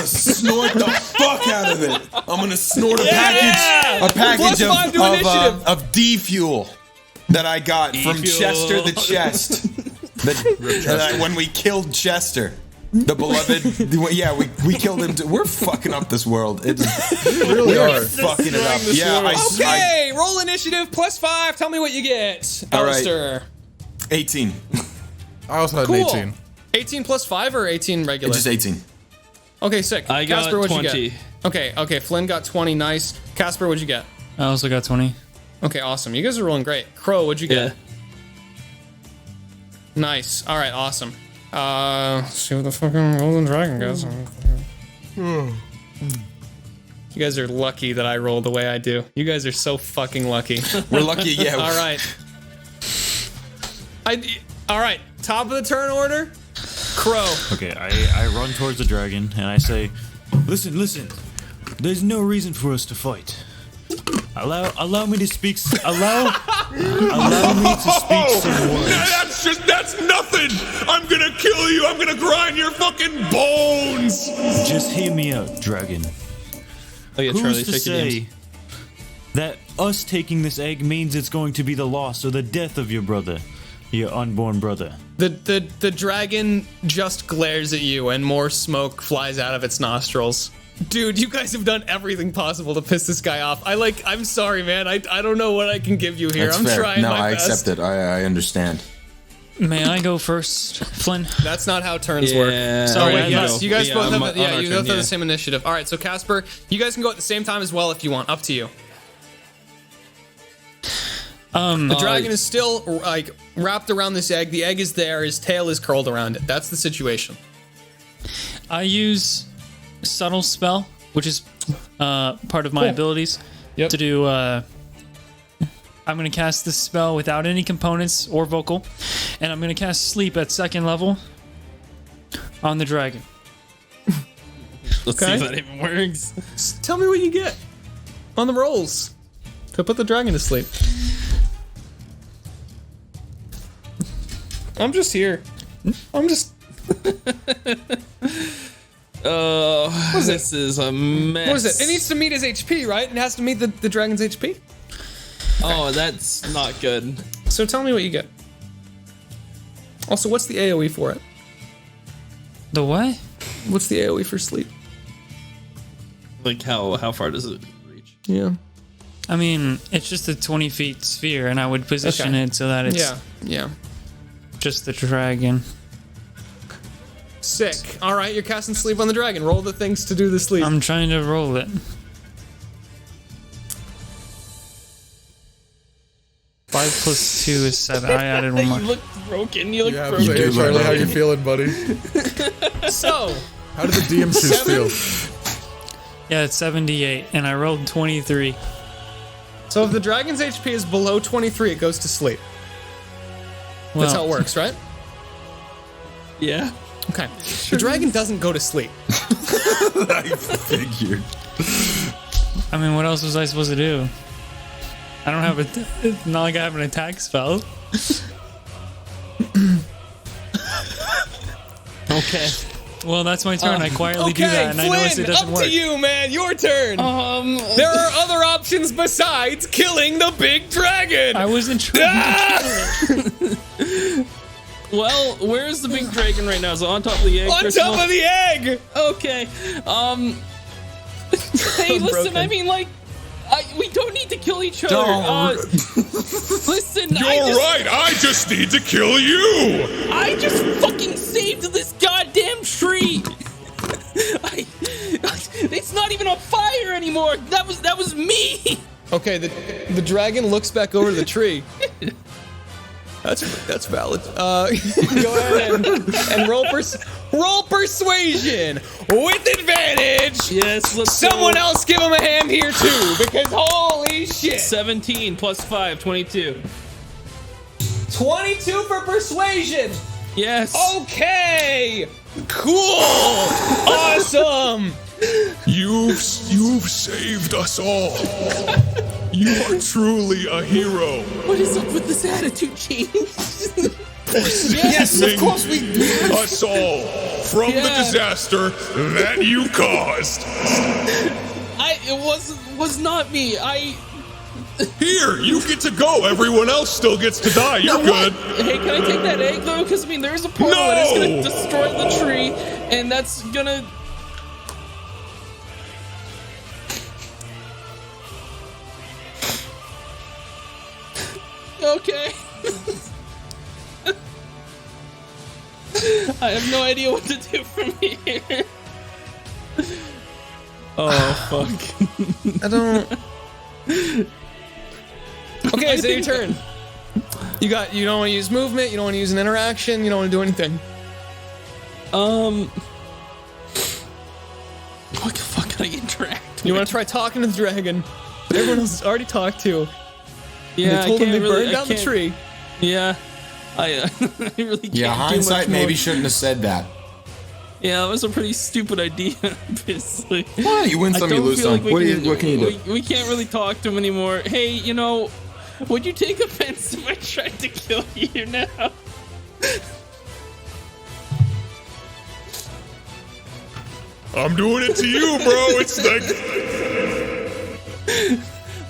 snort the fuck out of it. I'm gonna snort a package +5 to initiative. of D fuel that I got from D-fuel. Chester the Chest. When we killed Chester, the beloved, we killed him. We're fucking up this world. We really are. fucking it up. Yeah. Okay, roll initiative +5. Tell me what you get. All right. Alastyr. 18. I also had an 18. 18 +5 or 18 regular? Just 18. Okay, sick. I got Kasper, what'd 20. you get? Okay. Flynn got 20. Nice. Kasper, what'd you get? I also got 20. Okay, awesome. You guys are rolling great. Crow, what'd you get? Nice. All right, awesome. See what the fucking golden dragon gets. You guys are lucky that I roll the way I do. You guys are so fucking lucky. We're lucky, yeah. All right. All right. Top of the turn order. Crow. Okay, I run towards the dragon and I say, listen, there's no reason for us to fight. Allow me to speak. Allow me to speak some words. That's That's nothing. I'm gonna kill you. I'm gonna grind your fucking bones. Just hear me out, dragon. Oh yeah, Who's Charlie, to check your say games. that us taking this egg means it's going to be the loss or the death of your brother, your unborn brother? The dragon just glares at you and more smoke flies out of its nostrils. Dude, you guys have done everything possible to piss this guy off. I'm sorry, man. I don't know what I can give you here. That's I'm fair. trying No, my I best. accept it. I understand. May I go first, Flynn? That's not how turns Yeah. work. Sorry, Oh, wait, yes, no. you guys Yeah, both have on yeah, our you turn, both have yeah. the same initiative. All right, so Kasper, you guys can go at the same time as well if you want. Up to you. The dragon is still like wrapped around this egg. The egg is there. His tail is curled around it. That's the situation. I use subtle spell, which is part of my abilities, Yep. to do. I'm going to cast this spell without any components or vocal, and I'm going to cast sleep at 2nd level on the dragon. Let's see if that even works. Just tell me what you get on the rolls to put the dragon to sleep. I'm just here. I'm just. This is a mess. What is it? It needs to meet his HP, right? It has to meet the dragon's HP. Oh, that's not good. So tell me what you get. Also, what's the AoE for it? The what? What's the AoE for sleep? Like how far does it reach? Yeah. I mean, it's just a 20 feet sphere, and I would position Okay. it so that it's Yeah. just the dragon. Sick. All right, you're casting sleep on the dragon. Roll the things to do the sleep. I'm trying to roll it. 5 plus 2 is 7. I added one You more. look broken. You look Yeah, broken. hey, Charlie, how you feeling, buddy? So, How did the DM shoes feel? Yeah, it's 78, and I rolled 23. so if the dragon's HP is below 23, it goes to sleep. Well, That's how it works, right? Yeah. Okay. The dragon doesn't go to sleep. I figured. I mean, what else was I supposed to do? I don't have it's not like I have an attack spell. Okay. Well, that's my turn. I quietly do that, and I notice it doesn't up work. to you, man. Your turn. There are other options besides killing the big dragon. I wasn't trying to kill it. Well, where's the big dragon right now? Is it on top of the egg? On Crystal? top of the egg. Okay. Hey, listen. broken. I mean, like, we don't need to kill each other. Don't. Listen. You're right. I just need to kill you. I just fucking saved this goddamn tree. It's not even on fire anymore. That was me. Okay, the dragon looks back over the tree. That's valid. Go ahead and roll persuasion with advantage. Yes. Let's Someone go. else give him a hand here too, because holy shit! 17 plus 5, 22. 22 for persuasion. Yes. Okay, cool, awesome. You've saved us all. You are truly a hero. What is up with this attitude change? Yes, of course we. Us all from the disaster that you caused. It was not me. Here, you get to go. Everyone else still gets to die. You're good. Hey, can I take that egg though? Because I mean, there's a portal that is gonna destroy the tree, and that's gonna. Okay. I have no idea what to do from here. Oh fuck. I don't. Okay, so your turn. You don't want to use movement. You don't want to use an interaction. You don't want to do anything. What the fuck can I interact? You want to try talking to the dragon. Everyone else has already talked to. Yeah, They told I him can't they really, burned down the tree. Yeah, I really can't. Yeah, do hindsight much maybe more. shouldn't have said that. Yeah, that was a pretty stupid idea, obviously. Well, you win I some, you don't lose feel some. like What can you do? We can't really talk to him anymore. Hey, would you take offense if I tried to kill you now? I'm doing it to you, bro. It's like.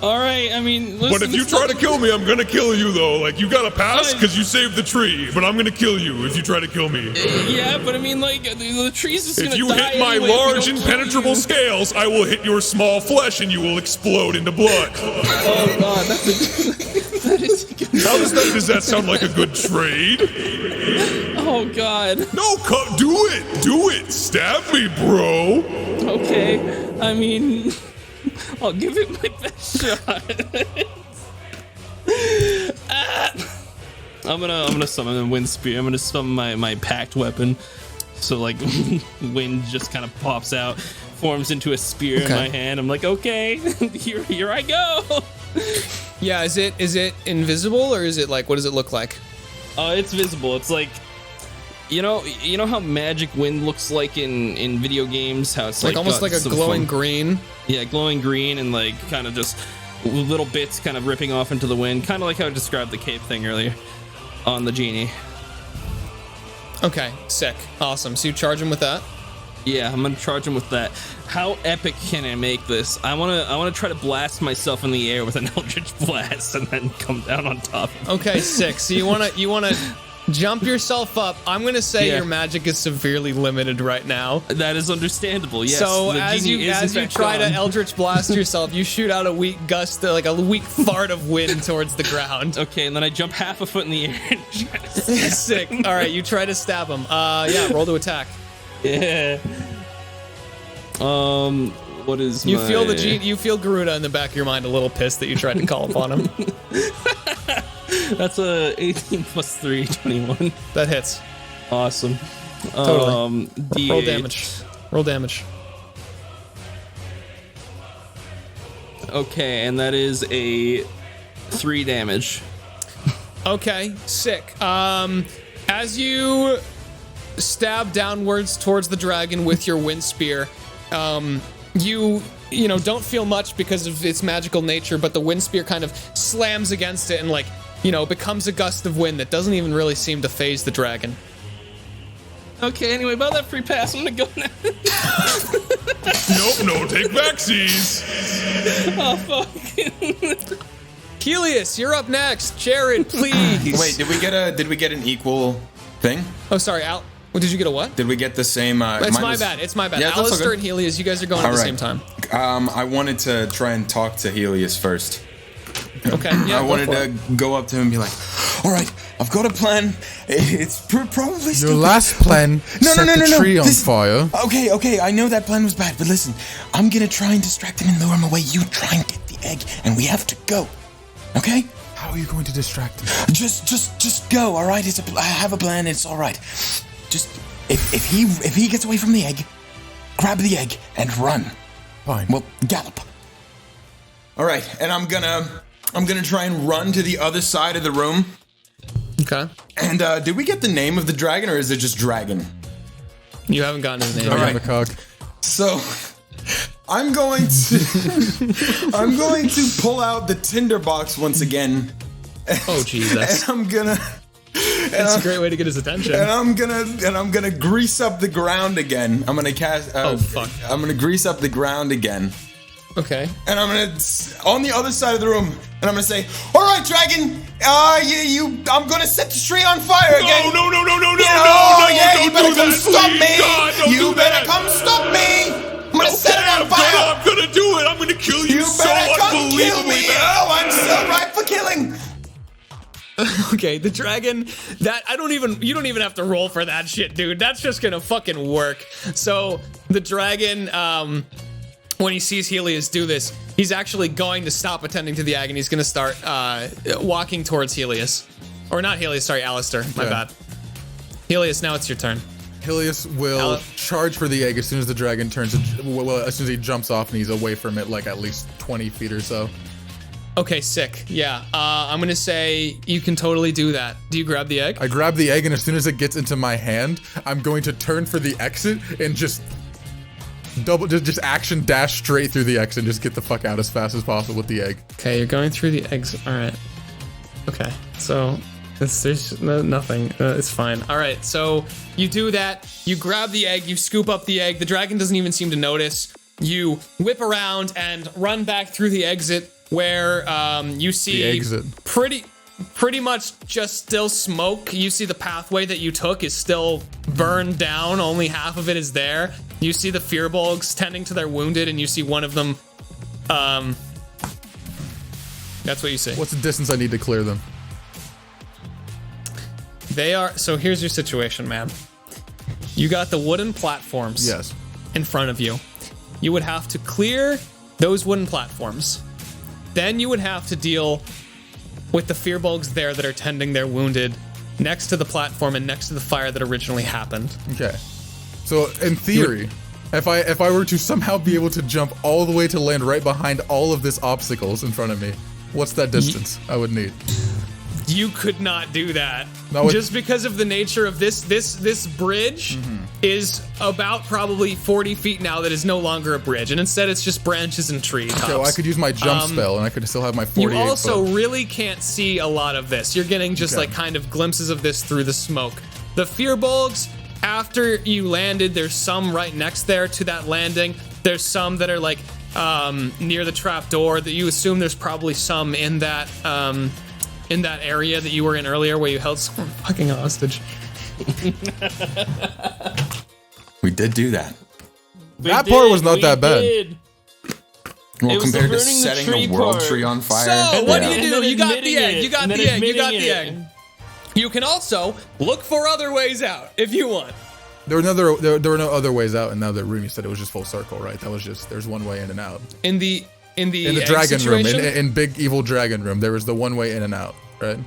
All right, I mean, listen, But if you try to kill me, I'm gonna kill you though. Like you gotta pass because you saved the tree, but I'm gonna kill you if you try to kill me. Yeah, but I mean, like the tree's just If gonna you die hit my anyway if we large don't kill impenetrable you. scales, I will hit your small flesh and you will explode into blood. Oh god, that is a good. Does that sound like a good trade? Oh god. No, do it. Stab me, bro. Okay, I mean, I'll give it my best shot. I'm gonna summon the wind spear. I'm gonna summon my packed weapon. So like, wind just kind of pops out, forms into a spear in my hand. I'm like, okay, here I go. Yeah, is it invisible or is it like, what does it look like? It's visible. It's like, you know how magic wind looks like in video games. How it's Like almost got like a some glowing fun- green. Yeah, glowing green and like kind of just little bits kind of ripping off into the wind, kind of like how I described the cape thing earlier on the genie. Okay, sick, awesome. So you charge him with that. Yeah, I'm gonna charge him with that. How epic can I make this? I wanna try to blast myself in the air with an eldritch blast and then come down on top. Okay, sick. So you wanna jump yourself up. I'm gonna say Yeah. your magic is severely limited right now. That is understandable. Yes. So the as genie you is in fact try to gone. eldritch blast yourself, you shoot out a weak gust, like a weak fart of wind towards the ground. Okay, and then I jump half a foot in the air and try to Sick. All right, you try to stab him. Yeah, roll to attack. Yeah. What is You my... feel you feel Garuda in the back of your mind a little pissed that you tried to call upon him. That's a 18 plus 3, 21. That hits. Awesome. Totally. D8. Roll damage. Roll damage. Okay, and that is a 3 damage. Okay, sick. As you stab downwards towards the dragon with your wind spear, you don't feel much because of its magical nature, but the wind spear kind of slams against it and becomes a gust of wind that doesn't even really seem to phase the dragon. Okay, anyway, about that free pass, I'm gonna go now. Nope, no, take backsies. Oh, fuck. Heleus, you're up next. Jared, please. Wait, did we get an equal thing? Oh, sorry, Al. Well, did you get a what? Did we get the same? It's mine my was- bad. It's my bad. Yeah, that's all Alastyr good. and Heleus, you guys are going at All the right. same time. I wanted to try and talk to Heleus first. Okay. Yeah. I wanted go for to it. go up to him and be like, "All right, I've got a plan. It's probably Your stupid. last plan No, set no, no, the no, tree on Listen. fire. Okay, I know that plan was bad, but listen, I'm gonna try and distract him and lure him away. You try and get the egg, and we have to go. Okay? How are you going to distract him? Just go. All right? I have a plan. It's all right. Just if he gets away from the egg, grab the egg and run. Fine. Well, gallop. All right, and I'm gonna try and run to the other side of the room. Okay. And did we get the name of the dragon, or is it just dragon? You haven't gotten his name. Dragon right. the cock. So I'm going to pull out the tinderbox once again. Oh, Jesus. And I'm gonna That's a great way to get his attention. and I'm gonna grease up the ground again. I'm gonna cast. Oh, fuck. I'm gonna grease up the ground again, Okay. and I'm gonna on the other side of the room, and I'm gonna say, "All right, dragon, I'm gonna set the tree on fire again." No, You don't better do come that, stop please. me. God, don't You do better that. come stop me. I'm gonna set it on fire. I'm gonna do it. I'm gonna kill you, You so better come kill unbelievably me. bad. Oh, I'm so ripe for killing. Okay, the dragon, you don't even have to roll for that shit, dude. That's just gonna fucking work. So the dragon, when he sees Heleus do this, he's actually going to stop attending to the egg and he's gonna start walking towards Heleus. Or not Heleus, sorry, Alastyr. My Yeah. bad. Heleus, now it's your turn. Heleus will Al- charge for the egg as soon as the dragon turns. Well, as soon as he jumps off and he's away from it, like at least 20 feet or so. Okay, sick. Yeah, I'm gonna say you can totally do that. Do you grab the egg? I grab the egg, and as soon as it gets into my hand, I'm going to turn for the exit and just action dash straight through the exit and just get the fuck out as fast as possible with the egg. Okay, you're going through the eggs. All right. Okay, so There's nothing. It's fine. All right, so you do that. You grab the egg. You scoop up the egg. The dragon doesn't even seem to notice. You whip around and run back through the exit where you see pretty much just still smoke. You see the pathway that you took is still burned down. Only half of it is there. You see the fearbolgs tending to their wounded, and you see one of them. That's what you see. What's the distance I need to clear them? They are. So here's your situation, man. You got the wooden platforms. Yes. In front of you. You would have to clear those wooden platforms. Then you would have to deal with the fearbolgs there that are tending their wounded next to the platform and next to the fire that originally happened. Okay. So in theory, if I were to somehow be able to jump all the way to land right behind all of this obstacles in front of me, what's that distance I would need? You could not do that. With, just because of the nature of this bridge is about probably 40 feet now that is no longer a bridge, and instead it's just branches and tree tops. Okay, well, I could use my jump spell, and I could still have my 48 You also foot. really can't see a lot of this. You're getting just like kind of glimpses of this through the smoke. The fearbolgs, after you landed, there's some right next there to that landing. There's some that are like near the trap door that you assume there's probably some in that area that you were in earlier where you held someone fucking hostage. We did do that. That part was not that bad. Well, compared to setting a world tree on fire. So, what do? You got the egg. You got the egg. You got the egg. You can also look for other ways out if you want. There were no other ways out in the other room. You said it was just full circle, right? That was just, there's one way in and out. In the dragon room, situation? in big evil dragon room, there was the one way in and out, right?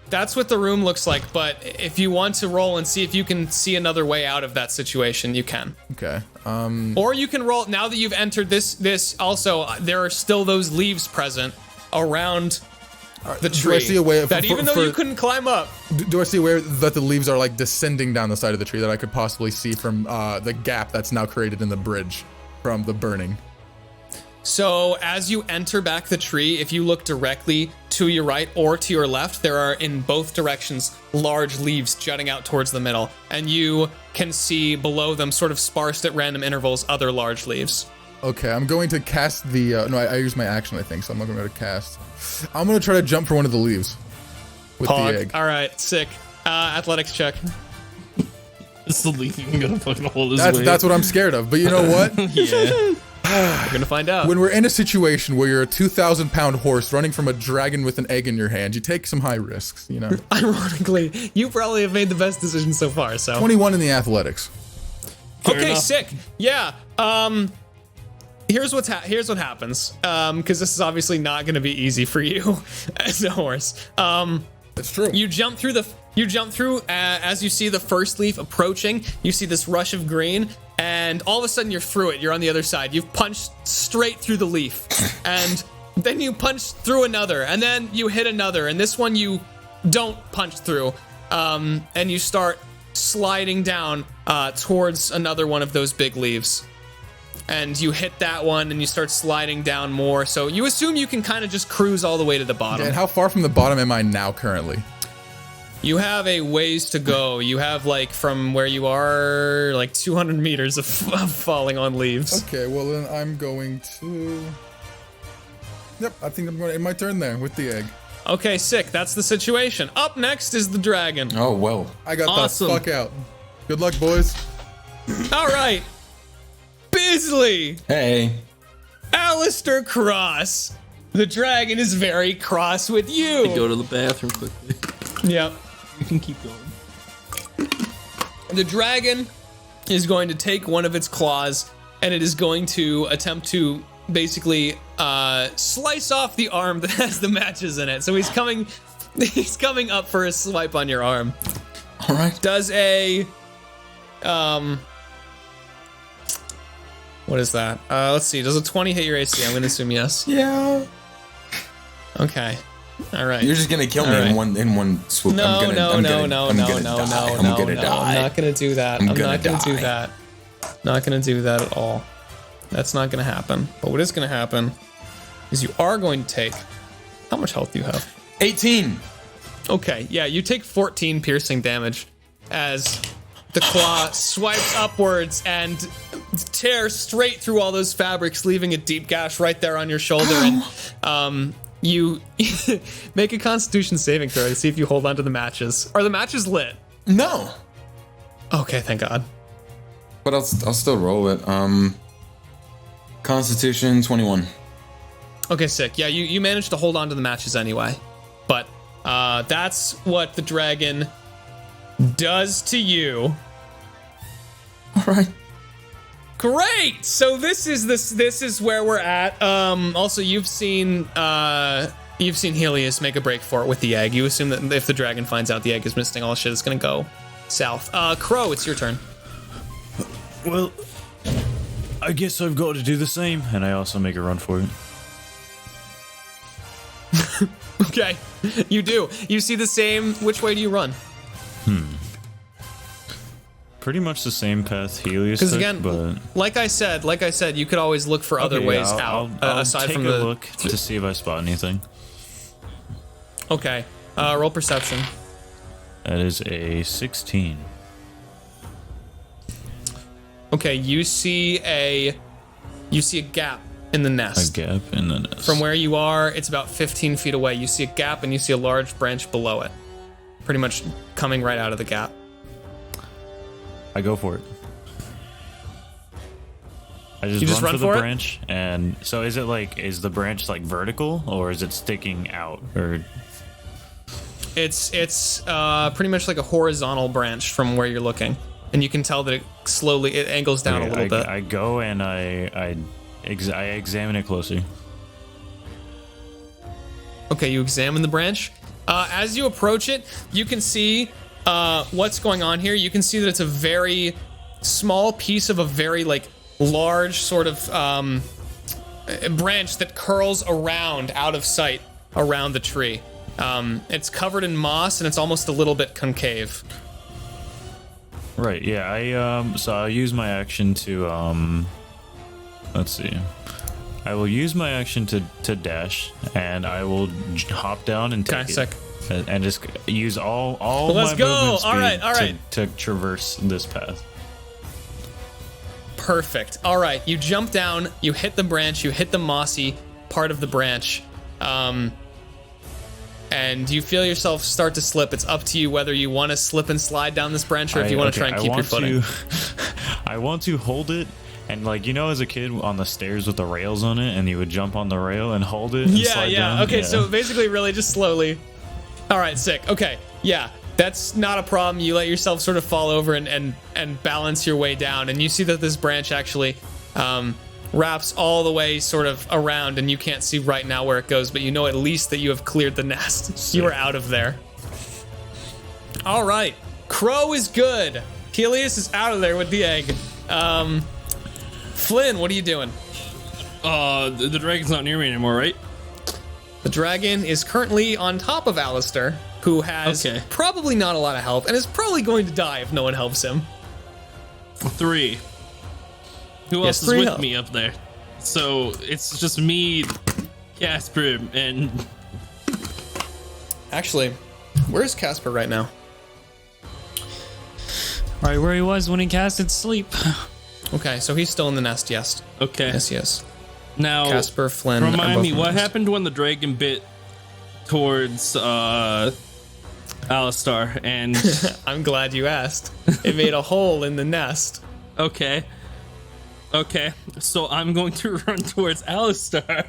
That's what the room looks like, but if you want to roll and see if you can see another way out of that situation, you can. Okay. Or you can roll, now that you've entered this also, there are still those leaves present around the tree. Do I see a way that even though you couldn't climb up. Do I see a way that the leaves are like descending down the side of the tree that I could possibly see from the gap that's now created in the bridge from the burning? So as you enter back the tree, if you look directly to your right or to your left, there are in both directions large leaves jutting out towards the middle, and you can see below them, sort of sparsed at random intervals, other large leaves. Okay, I'm going to cast the no, I used my action, I think, so I'm not going to cast. I'm going to try to jump for one of the leaves with the egg. All right, sick. Athletics check. It's the leaf even gonna fucking hold his weight. That's what I'm scared of. But you know what? Yeah. We're gonna find out. When we're in a situation where you're a 2,000-pound horse running from a dragon with an egg in your hand, you take some high risks, you know. Ironically, you probably have made the best decision so far. So 21 in the athletics. Okay, sick. Yeah. Here's what happens. Because this is obviously not gonna be easy for you as a horse. That's true. You jump through as you see the first leaf approaching. You see this rush of green, and all of a sudden you're through it. You're on the other side. You've punched straight through the leaf, and then you punch through another, and then you hit another, and this one you don't punch through, and you start sliding down towards another one of those big leaves. And you hit that one, and you start sliding down more. So you assume you can kind of just cruise all the way to the bottom. And how far from the bottom am I now currently? You have a ways to go. You have, like, from where you are, like 200 meters of falling on leaves. Okay, well then I'm going to... Yep, I think I'm going to end my turn there with the egg. Okay, sick. That's the situation. Up next is the dragon. Oh, whoa. I got Awesome. the fuck out. Good luck, boys. All right. Bisley. Hey. Alastyr Cross. The dragon is very cross with you. Go to the bathroom quickly. Yep. You can keep going. The dragon is going to take one of its claws, and it is going to attempt to basically slice off the arm that has the matches in it. So he's coming up for a swipe on your arm. All right. Does a what is that? Let's see. Does a 20 hit your AC? I'm going to assume yes. Yeah. Okay. All right. You're just gonna kill me in one swoop. No. I'm gonna die. I'm not gonna do that. I'm not gonna do that. Not gonna do that at all. That's not gonna happen. But what is gonna happen is you are going to take. How much health do you have? 18. Okay, yeah, you take 14 piercing damage as the claw swipes upwards and tears straight through all those fabrics, leaving a deep gash right there on your shoulder. And you make a Constitution saving throw to see if you hold onto the matches. Are the matches lit? No. Okay, thank God. But I'll still roll it. Constitution 21. Okay, sick. Yeah, you managed to hold on to the matches anyway. But that's what the dragon does to you. All right. Great. So this is where we're at. Also, you've seen Heleus make a break for it with the egg. You assume that if the dragon finds out the egg is missing, all shit is gonna go south. Crow, it's your turn. Well, I guess I've got to do the same, and I also make a run for it. Okay, you do. You see the same. Which way do you run? Pretty much the same path Heleus Because took, again, but like I said, you could always look for other okay, ways yeah, out I'll aside take from a the. look to see if I spot anything. Okay, roll perception. That is a 16. Okay, you see a gap in the A nest. gap in the nest. From where you are, it's about 15 feet away. You see a gap and you see a large branch below it. Pretty much coming right out of the gap. I go for it. I You just run run for the for it? branch, and so is the branch like vertical or is it sticking out? Or It's pretty much like a horizontal branch from where you're looking. And you can tell that it angles down a little bit. I go and I examine it closer. Okay, you examine the branch. As you approach it, you can see what's going on here. You can see that it's a very small piece of a very large sort of branch that curls around out of sight around the tree. It's covered in moss and it's almost a little bit concave. Right. Yeah. So I'll use my action to let's see. I will use my action to dash, and I will hop down and take Okay, it. sick. And just use all Let's my go. movement speed All right. to traverse this path. Perfect. All right, you jump down, you hit the branch, you hit the mossy part of the branch, and you feel yourself start to slip. It's up to you whether you want to slip and slide down this branch or if you want to try and keep your footing. I want to hold it. And as a kid on the stairs with the rails on it, and you would jump on the rail and hold it and slide down. Okay, so basically really just slowly. All right, sick. Okay, yeah, that's not a problem. You let yourself sort of fall over and balance your way down, and you see that this branch actually wraps all the way sort of around, and you can't see right now where it goes, but you know at least that you have cleared the nest. Sick. You are out of there. All right, Crow is good. Heleus is out of there with the egg. Flynn, what are you doing? The dragon's not near me anymore, right? The dragon is currently on top of Alastyr, who has probably not a lot of health and is probably going to die if no one helps him. 3. Who else is with me up there? So it's just me, Kasper, and... Actually, where's Kasper right now? Right where he was when he casted sleep. Okay, so he's still in the nest, yes. Okay. Yes, yes. Now, Kasper, Flynn, are remind both me, in the what nest. happened when the dragon bit towards Alastyr? And I'm glad you asked. It made a hole in the nest. okay, so I'm going to run towards Alastyr,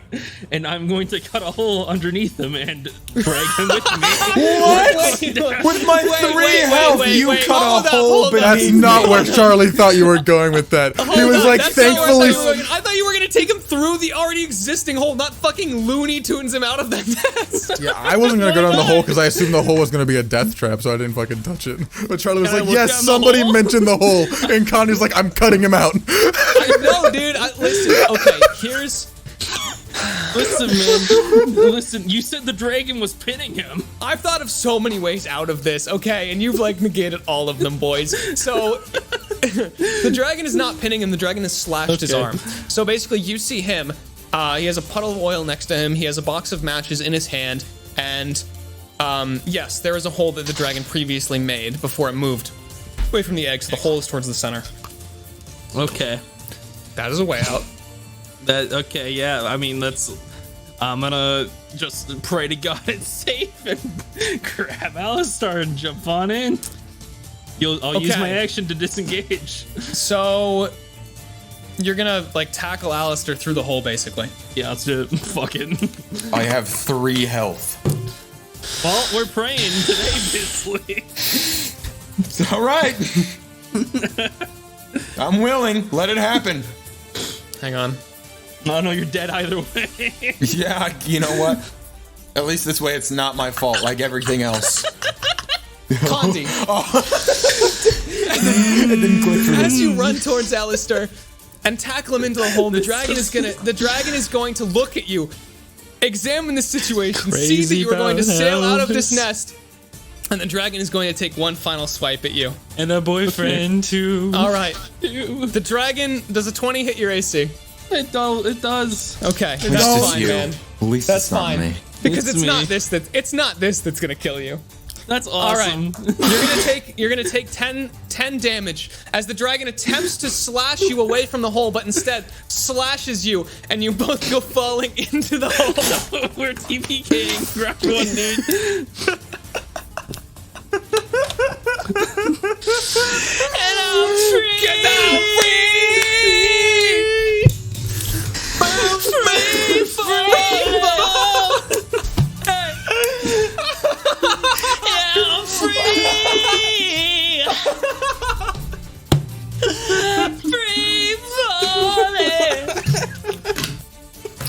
and I'm going to cut a hole underneath him and drag him with me. What? With my 3 health, you cut a hole beneath That's not where Charlie thought you were going with that. He was like, That's not where thankfully. I thought you were gonna take him through the already existing hole, not fucking Looney Tunes him out of the nest. Yeah, I wasn't gonna go down the hole because I assumed the hole was gonna be a death trap, so I didn't fucking touch it. But Charlie was Can I like, look yes, down the somebody hole? mentioned the hole. And Connie's like, I'm cutting him out. No, dude. Listen. Okay, here's. Listen, man. Listen, you said the dragon was pinning him. I've thought of so many ways out of this, okay, and you've negated all of them, boys. So the dragon is not pinning him, the dragon has slashed his arm. So basically you see him, he has a puddle of oil next to him, he has a box of matches in his hand, and Yes, there is a hole that the dragon previously made before it moved away from the egg, so the hole is towards the center. Okay. That is a way out. Okay, yeah. I mean, I'm gonna just pray to God it's safe and grab Alastyr and jump on in. I'll use my action to disengage. So you're gonna like tackle Alastyr through the hole, basically. Yeah, let's do it. Fuck it. I have 3 health. Well, we're praying today, Bisley. All right. I'm willing. Let it happen. Hang on. No, you're dead either way. Yeah, you know what? At least this way it's not my fault, like everything else. Condi. It didn't click for me. As you run towards Alastyr and tackle him into the hole, the dragon is going to look at you, examine the situation, see that you are going to sail out of this nest, and the dragon is going to take one final swipe at you. And a boyfriend too. All right. The dragon, does a 20 hit your AC? It does. Okay, At least that's it's fine, you. man. At least That's it's not fine. me. Because It's it's me. not this that's gonna kill you. That's All right, awesome. you're gonna take 10 damage as the dragon attempts to slash you away from the hole, but instead slashes you, and you both go falling into the hole. We're TPKing. Grab one, dude. And I'm free. Get out, free forever. I'm free. Free falling.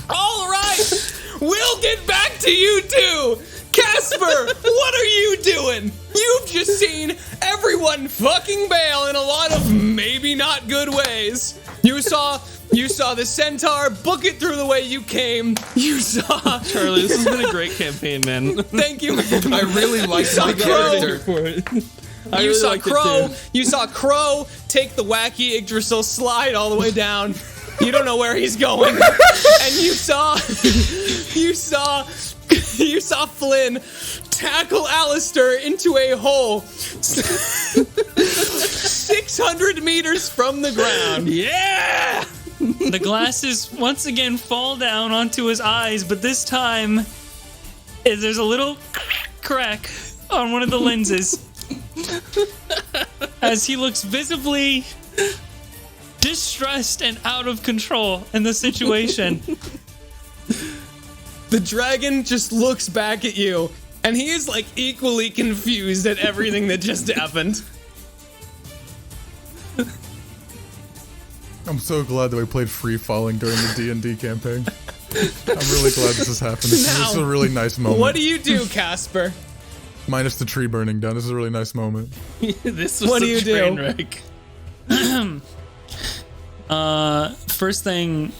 All right, we'll get back to you two. Casper, what are you doing? You've just seen everyone fucking bail in a lot of maybe not good ways. You saw the centaur book it through the way you came. You saw Charlie, this has been a great campaign, man. Thank you. I really like my character. You saw Crow. You saw Crow take the wacky Yggdrasil slide all the way down. You don't know where he's going, and you saw Flynn tackle Alastyr into a hole 600 meters from the ground. Yeah! The glasses once again fall down onto his eyes, but this time there's a little crack on one of the lenses as he looks visibly distressed and out of control in the situation. The dragon just looks back at you, and he is like equally confused at everything that just happened. I'm so glad that we played Free Falling during the D&D campaign. I'm really glad this has happened. This is a really nice moment. What do you do, Casper? Minus the tree burning down. This is a really nice moment. This was What do a you train do? wreck. First thing,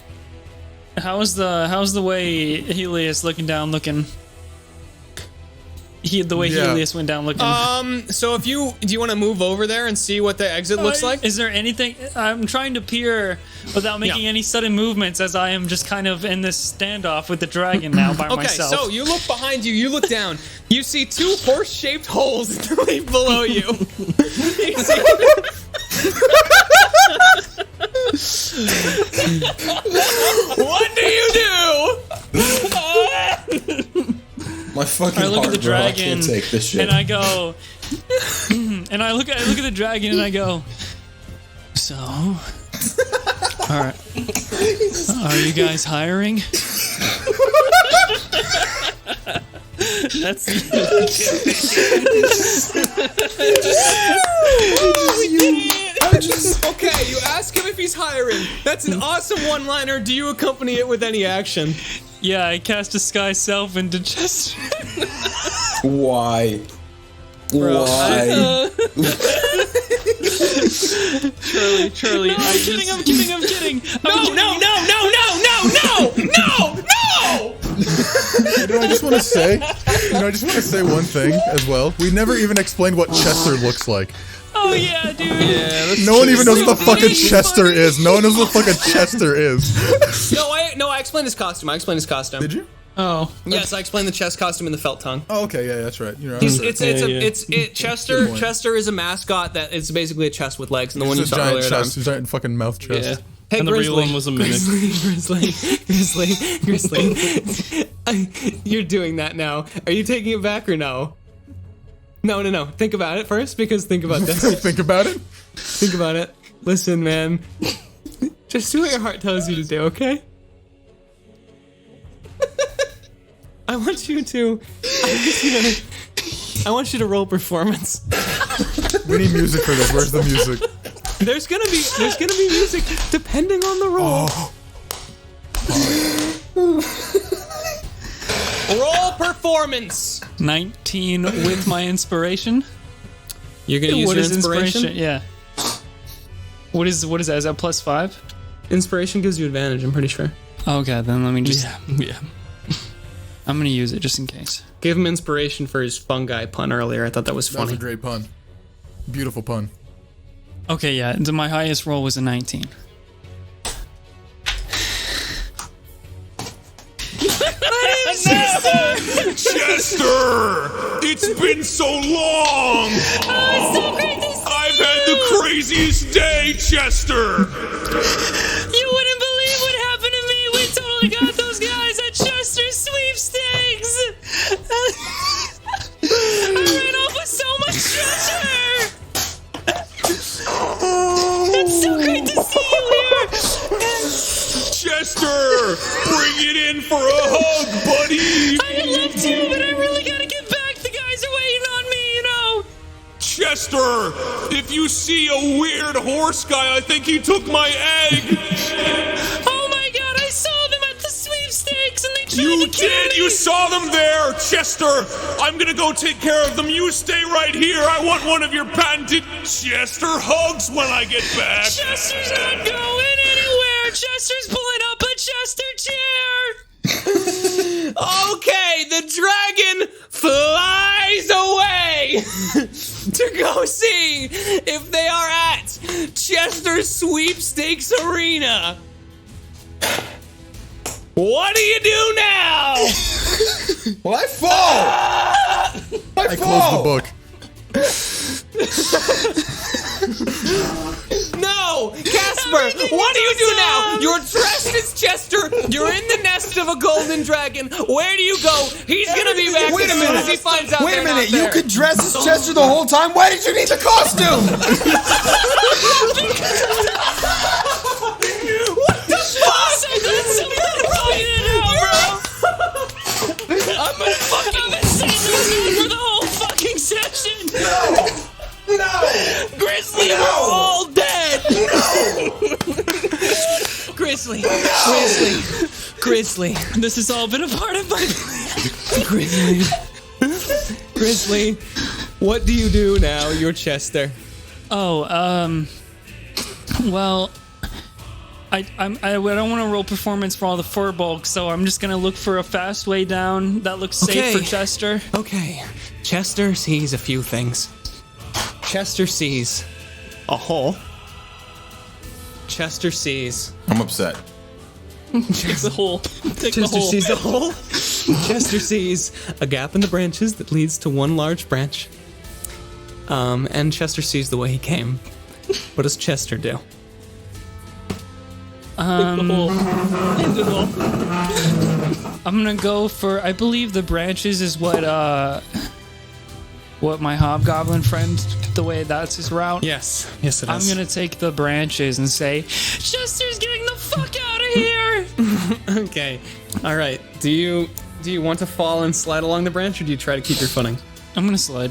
how's the way Heleus looking? The way Yeah. Heleus went down looking. So do you want to move over there and see what the exit looks like? Is there anything? I'm trying to peer without making any sudden movements, as I am just kind of in this standoff with the dragon now by myself. So you look behind you, you look down, you see 2 horse-shaped holes below you. You see- What do you do? My fucking I look at the heart, bro. I dragon can't take this shit. and I go, and I look at the dragon and I go, so, all right, are you guys hiring? That's Okay, you ask him if he's hiring. That's an awesome one-liner. Do you accompany it with any action? Yeah, I cast Disguise Self into Chester. Why? Why? Charlie. I'm kidding. No! You know, I just want to say one thing as well. We never even explained what Chester looks like. Oh yeah, dude. Yeah, No one even knows what the fuck a Chester is. No one knows what the fuck a Chester is. No, I explained his costume. Did you? Oh, Yes, I explained the chest costume and the felt tongue. Oh, okay, yeah, that's right. You're right. Chester. Chester is a mascot that is basically a chest with legs, and the one you Just a saw giant earlier. chest, a giant fucking mouth chest. Yeah. Hey, And the real Grizzly. one was a mimic. Grizzly. You're doing that now. Are you taking it back or no? No. Think about it first, because think about this. Think about it. Think about it. Listen, man. Just do what your heart tells you to do, okay? I want you to roll performance. We need music for this. Where's the music? There's gonna be music depending on the roll. Roll performance. 19 with my inspiration. You're gonna use What your is inspiration? Yeah. What is that? Is that +5? Inspiration gives you advantage, I'm pretty sure. Okay, then let me just. Yeah. I'm gonna use it just in case. Gave him inspiration for his fungi pun earlier. I thought that was That was funny. a great pun. Beautiful pun. Okay, yeah. So my highest roll was a 19. Chester! It's been so long! I've had the craziest day, Chester! You wouldn't believe what happened to me. We totally got those guys at Chester's sweepstakes. I ran off with so much treasure. It's so great to see you here. Chester! Bring it in for a hug, buddy! I'd love to, but I really gotta get back. The guys are waiting on me, you know. Chester! If you see a weird horse guy, I think he took my egg! Oh my god, I saw them at the sweepstakes and they tried You to kill did! me. You saw them there! Chester! I'm gonna go take care of them. You stay right here. I want one of your patented Chester hugs when I get back. Chester's not going anywhere. Chester's pulling up a Chester chair. Okay, the dragon flies away to go see if they are at Chester's Sweepstakes Arena. What do you do now? Well, I fall. I closed the book. No! Casper, what do you do now? You're dressed as Chester. You're in the nest of a golden dragon. Where do you go? He's gonna be back as soon as he finds out. Wait a they're not minute. You there. could dress as Chester the whole time. Why did you need the costume? What the fuck? So that's so brilliant now, bro. I'm gonna fucking. I've been saying this for the whole fucking session. Grizzly, we're all dead. Grizzly. This has all been a part of my plan. Grizzly, what do you do now? You're Chester. Oh, well, I don't want to roll performance for all the fur bulk, so I'm just gonna look for a fast way down that looks safe Okay. for Chester. Okay, Chester sees a few things. Chester sees a hole. Chester sees. I'm upset. Take the hole. Take the Chester hole. sees a hole. Chester sees a gap in the branches that leads to one large branch. And Chester sees the way he came. What does Chester do? I'm gonna go for. I believe the branches is what my hobgoblin friend. The way that's his route. Yes it is. I'm gonna take the branches and say, Chester's getting the fuck out of here. Okay. All right. Do you want to fall and slide along the branch, or do you try to keep your footing? I'm gonna slide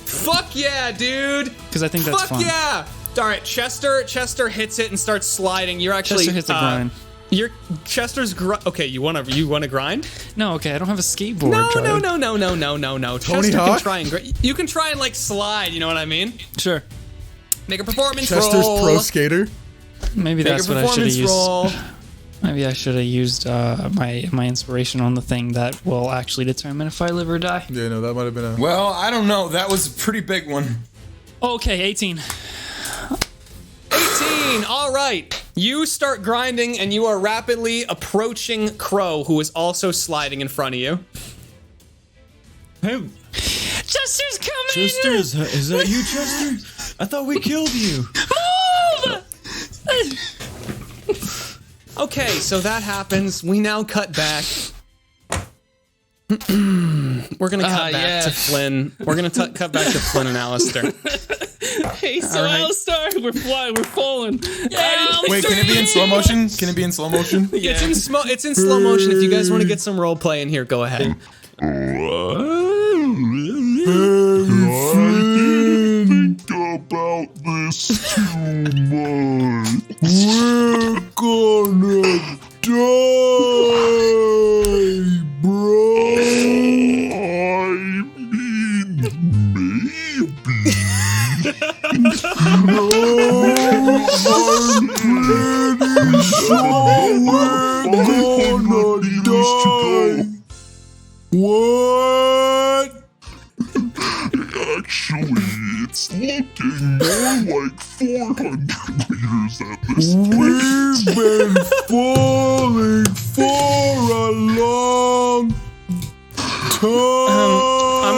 Fuck yeah, dude! because I think that's Fuck fun. yeah! All right, Chester hits it and starts sliding. You're actually Chester hits the grind. You're Chester's okay. You wanna grind? No, okay, I don't have a skateboard. No. Tony Chester Hawk? can try and you can try and like slide. You know what I mean? Sure. Make a performance Chester's roll. pro skater. Maybe Make that's a what I should have performance used. roll. Maybe I should have used my inspiration on the thing that will actually determine if I live or die. Yeah, no, that might have been a. Well, I don't know. That was a pretty big one. Okay, 18. 18. All right. You start grinding, and you are rapidly approaching Crow, who is also sliding in front of you. Hey, Chester's coming! Chester, is that you, Chester? I thought we killed you. Move! Okay, so that happens. We now cut back. We're gonna cut back to Flynn. We're gonna cut back to Flynn and Alastyr. Hey, so Alastyr, we're flying, we're falling. Yeah, Wait, can it be in slow motion? Can it be in slow motion? It's in slow motion. If you guys want to get some role play in here, go ahead. Think about this too much. We're gonna die, bro. I mean, maybe. No, I'm pretty sure we're gonna die. What? Actually, it's looking more like 400 meters at this point. We've been falling for a long time. I'm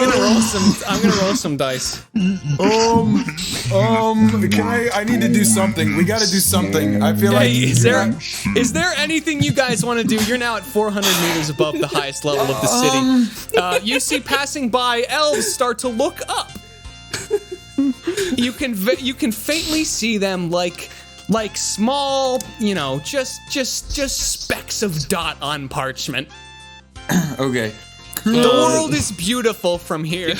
gonna roll some dice. I need to do something. We gotta do something. I feel like. Hey, is there anything you guys want to do? You're now at 400 meters above the highest level of the city. You see passing by elves start to look up. You can faintly see them like small, just specks of dot on parchment. Okay. The world is beautiful from here.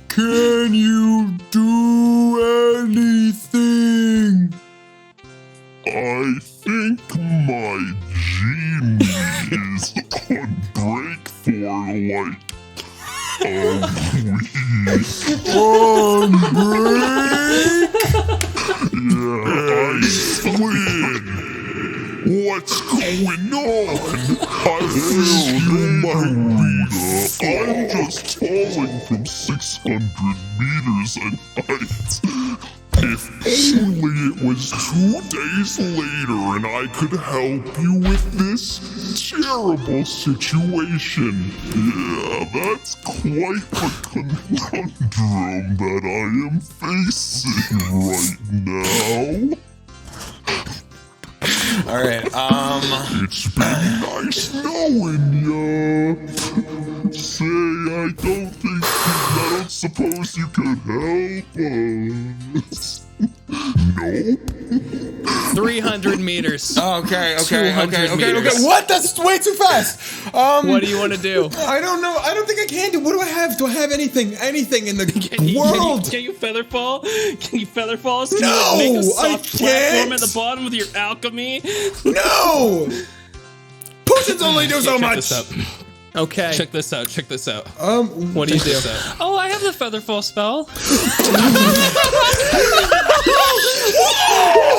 Can you do anything? I think my genie is on break for like a week. On break? Yeah, Flynn. What's going on? I feel you might be. I'm just falling from 600 meters a night. If only it was 2 days later and I could help you with this terrible situation. Yeah, that's quite the conundrum that I am facing right now. All right. It's been nice knowing ya. Say, I don't suppose you could help us. No? 300 meters. Okay. 200 meters. What? That's way too fast. What do you want to do? I don't know. I don't think I can do. What do I have? Do I have anything in the world? Can you feather fall? Can you feather fall? Can No, you make a soft I platform can't. at the bottom with your alchemy? No. Potions only do so Check much. this out. Okay. Check this out. Check this out. What do you do? Oh, I have the featherfall spell.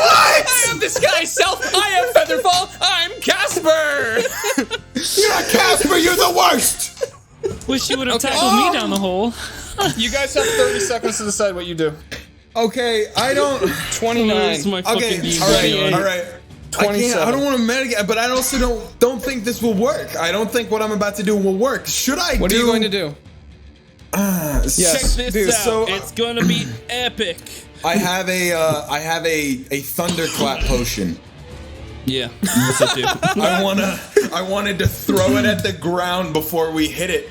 I am this guy's self. I am Featherfall. I'm Kasper. You're not Kasper. You're the worst. Wish you would have tackled me down the hole. You guys have 30 seconds to decide what you do. Okay, I don't. 29. This is my fucking Okay, D28. all right. I 27. don't want to metagame, but I also don't think this will work. I don't think what I'm about to do will work. Should I? What are you going to do? Check Yes. this Dude, out. so It's gonna be epic. I have a thunderclap potion. Yeah. What's that do? I wanted to throw it at the ground before we hit it,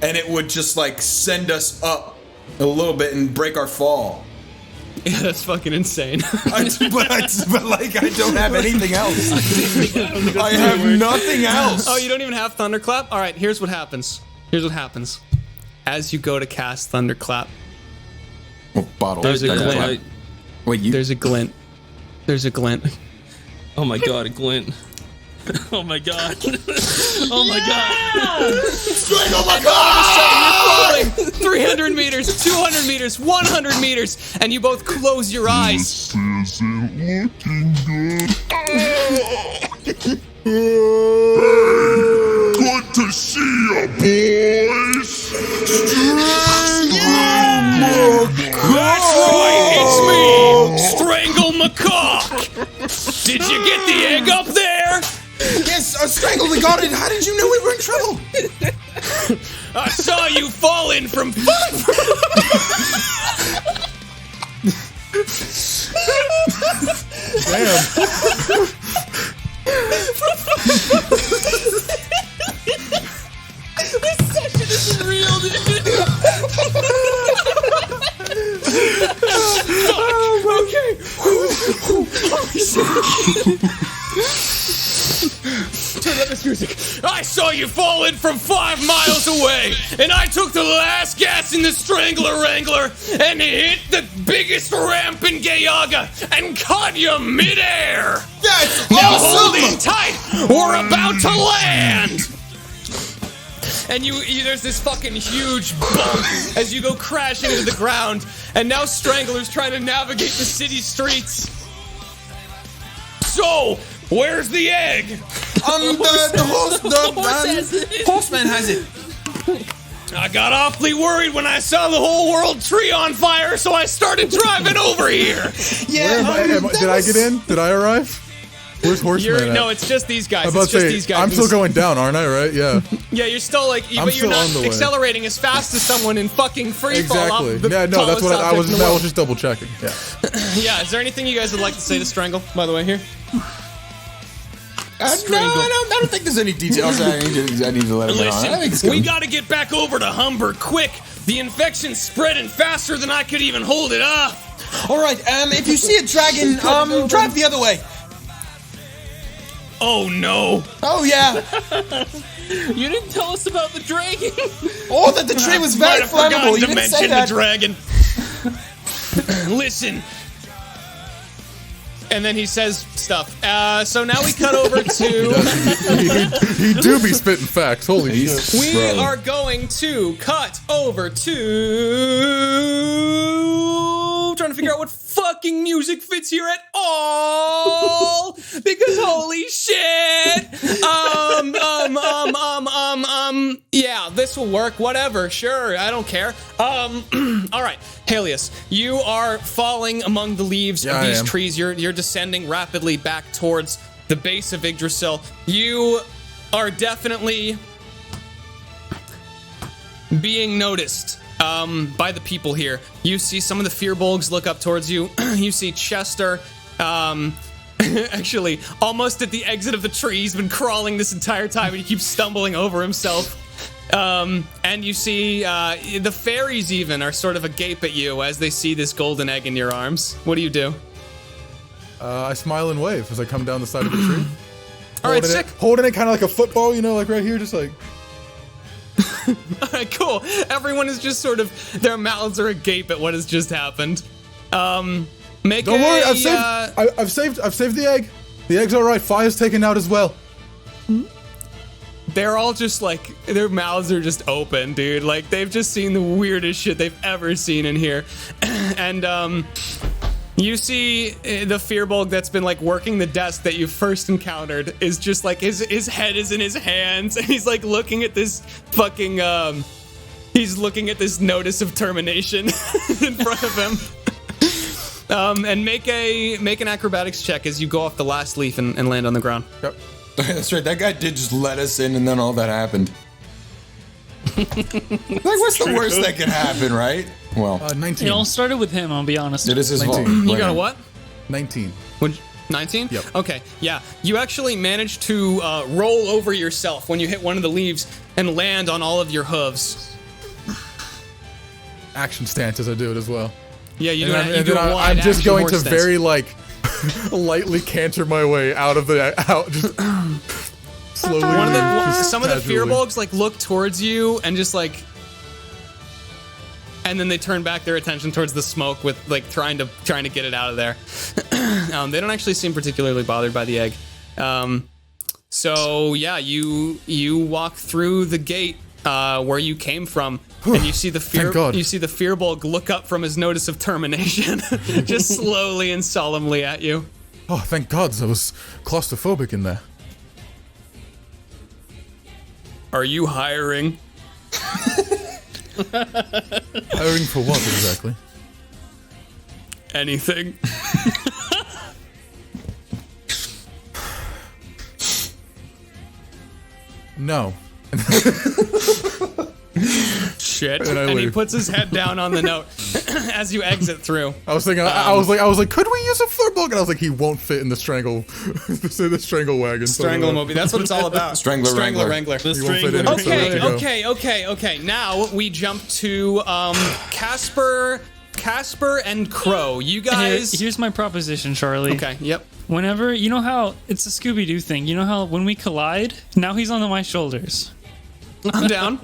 and it would just like send us up a little bit and break our fall. Yeah, that's fucking insane. but I don't have anything else. I have nothing else. Oh, you don't even have Thunderclap? All right, here's what happens. As you go to cast Thunderclap, Bottle. there's a glint. Wait, you? There's a glint. Oh my god, a glint. Oh my god. Oh my god. Oh my god! You're falling 300 meters, 200 meters, 100 meters, and you both close your eyes. This isn't looking good. Good to see ya, boys. That's right, it's me, Strangle Macaque. Did you get the egg up there? Yes, Strangle, we got it. How did you know we were in trouble? I saw you falling from. Damn. This session isn't real, dude. Okay. Turn up this music. I saw you falling from 5 miles away, and I took the last gas in the Strangler Wrangler and hit the biggest ramp in Gayaga and caught you midair. That's Now hold awesome. in tight. We're about to land. And you there's this fucking huge bump as you go crashing into the ground, and now Strangler's trying to navigate the city streets. So, where's the egg? The horseman has it. I got awfully worried when I saw the whole world tree on fire, so I started driving over here. Yeah. Did I get in? Did I arrive? Where's Horseman at? No, it's just these guys. I'm about It's to just say, these guys. I'm still going down, aren't I? Right? Yeah. Yeah, you're still like, I'm but you're still not on the way. accelerating as fast as someone in fucking free fall. Exactly. Off the Yeah. No, that's tallest what I object was. in the That world. was just double checking. Yeah. Yeah, is there anything you guys would like to say to Strangle, by the way, here? No, I don't think there's any details I need to let him know. I think it's Listen, we good. gotta get back over to Humber quick. The infection's spreading faster than I could even hold it up. All right. If you see a dragon, drive the other way. Oh no. Oh yeah. You didn't tell us about the dragon. Oh, that the tree was very Might have forgotten flammable. You to didn't say mention the that. dragon. Listen. And then he says stuff. So now we cut over to... He do be spitting facts. Holy shit. We are going to cut over to... Trying to figure out what fucking music fits here at all. Because holy shit. Yeah, this will work. Whatever. Sure. I don't care. All right. Heleus, you are falling among the leaves Yeah, of I these am. trees. You're descending rapidly back towards the base of Yggdrasil. You are definitely being noticed by the people here. You see some of the Fearbolgs look up towards you. You see Chester, actually, almost at the exit of the tree. He's been crawling this entire time, and he keeps stumbling over himself. And you see the fairies even are sort of agape at you as they see this golden egg in your arms. What do you do? I smile and wave as I come down the side of the tree. All right, sick. Holding it kind of like a football, you know, like right here, just like. All right, cool. Everyone is just sort of, their mouths are agape at what has just happened. Make Don't worry, I've saved. a, I've saved the egg. The egg's all right. Fire's taken out as well. they're all just like, their mouths are just open, dude. Like, they've just seen the weirdest shit they've ever seen in here. And, you see the Fearbolg that's been like working the desk that you first encountered is just like his head is in his hands and he's like looking at this fucking he's looking at this notice of termination in front of him. And make an acrobatics check as you go off the last leaf and land on the ground. Yep. That's right. That guy did just let us in, and then all that happened. Like, what's the worst that could happen, right? Well, 19. It all started with him, I'll be honest. it is his fault. 19. You got a what? 19. 19? Yep. Okay, yeah. You actually managed to roll over yourself when you hit one of the leaves and land on all of your hooves. Action stance as I do it as well. Yeah, you do, And you do a wide I'm just action going to horse stance. very like lightly canter my way out of the just slowly. Some of the casually. Fearbolgs like look towards you and just like, and then they turn back their attention towards the smoke with like trying to get it out of there. They don't actually seem particularly bothered by the egg. So yeah, you walk through the gate where you came from, and you see the Thank God. Fearbolg look up from his notice of termination, just slowly and solemnly at you. Oh, thank God! I was claustrophobic in there. Are you hiring? Hiring for what exactly? Anything? No. Shit. And I And he leave. puts his head down on the note as you exit through. I was thinking, I was like, could we use a flurbook? And I was like, he won't fit in the strangle wagon. Strangle Moby. That's what it's all about. Strangler Wrangler. Wrangler. The He won't fit in, strangler. so there you go. Okay. Now we jump to Kasper and Crow. You guys. Here's my proposition, Charlie. Okay. Yep. Whenever, you know how it's a Scooby-Doo thing. You know how when we collide, now he's on my shoulders. I'm down.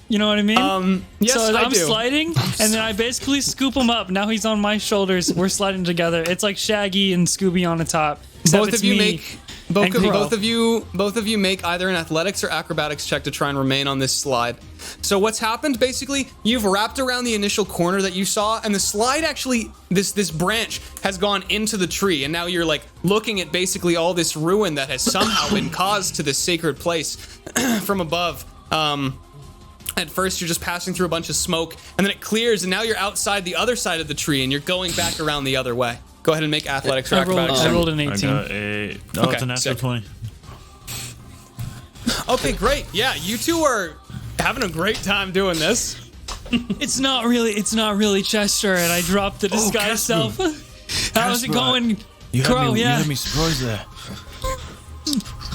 You know what I mean? Yes, so I I'm do. sliding, and then I basically scoop him up. Now he's on my shoulders. We're sliding together. It's like Shaggy and Scooby on the top. Except Both it's of you me make and Crow. both of you make either an athletics or acrobatics check to try and remain on this slide. So what's happened basically, you've wrapped around the initial corner that you saw, and the slide actually this branch has gone into the tree, and now you're like looking at basically all this ruin that has somehow been caused to this sacred place from above. At first, you're just passing through a bunch of smoke, and then it clears, and now you're outside the other side of the tree, and you're going back around the other way. Go ahead and make athletics or acrobatics. I rolled an I 18. got a. Oh, Okay, it's a natural sick. 20. Okay, great. Yeah, you two are having a great time doing this. It's not really Chester, and I dropped the disguise self. How's it Kasper, going, You Crow? you Yeah. had me surprised there.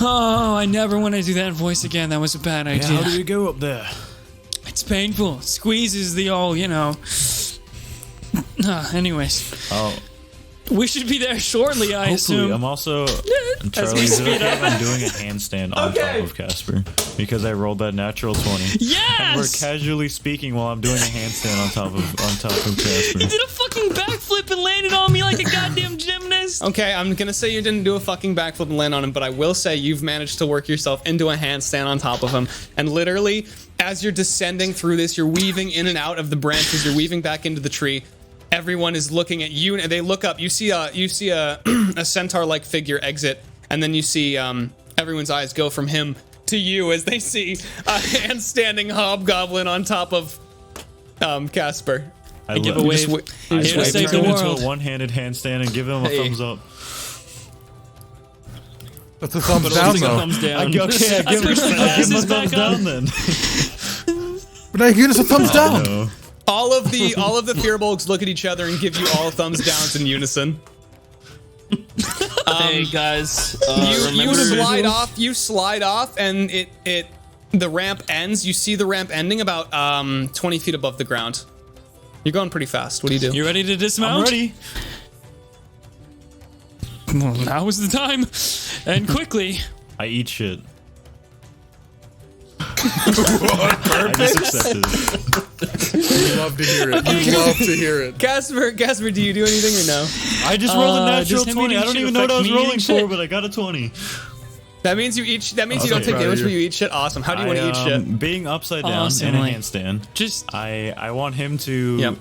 Oh, I never want to do that voice again. That was a bad Yeah, idea. how did it go up there? It's painful. Squeezes the all, you know. Anyways, Oh, we should be there shortly, I hopefully. assume. I'm also. we Charlie, is it speed okay up. if I'm doing a handstand on top of Kasper? Because I rolled that natural 20. And we're Yes! casually speaking while I'm doing a handstand on top of Kasper. He did a fucking backflip and landed on me like a goddamn gymnast. Okay, I'm gonna say you didn't do a fucking backflip and land on him, but I will say you've managed to work yourself into a handstand on top of him. And literally, as you're descending through this, you're weaving in and out of the branches, you're weaving back into the tree. Everyone is looking at you, and they look up. You see a a centaur-like figure exit, and then you see everyone's eyes go from him to you as they see a handstanding hobgoblin on top of Kasper. I Give a love- wave. I Here to save turn the into world. a one-handed handstand and give him a thumbs up. That's a thumbs But down, only a though. thumbs down. Okay, I give him push the a glasses thumbs back down then. But I give us a thumbs down. No. All of the Fearbolgs look at each other and give you all thumbs downs in unison. Hey guys, You slide off, and the ramp ends. You see the ramp ending about 20 feet above the ground. You're going pretty fast. What do you do? You ready to dismount? I'm ready. Well, now is the time. And quickly. I eat shit. I just accepted it. You love to hear it. You love to hear it. Kasper, do you do anything or no? I just rolled a natural does him 20. eating I don't shit even know what I was affect me rolling eating for, shit? but I got a 20. That means you don't Okay, take proud of damage, you. but you eat shit. Awesome. How do you want to eat shit? Being upside down in a Awesomely. handstand, Just I want him to. Yep.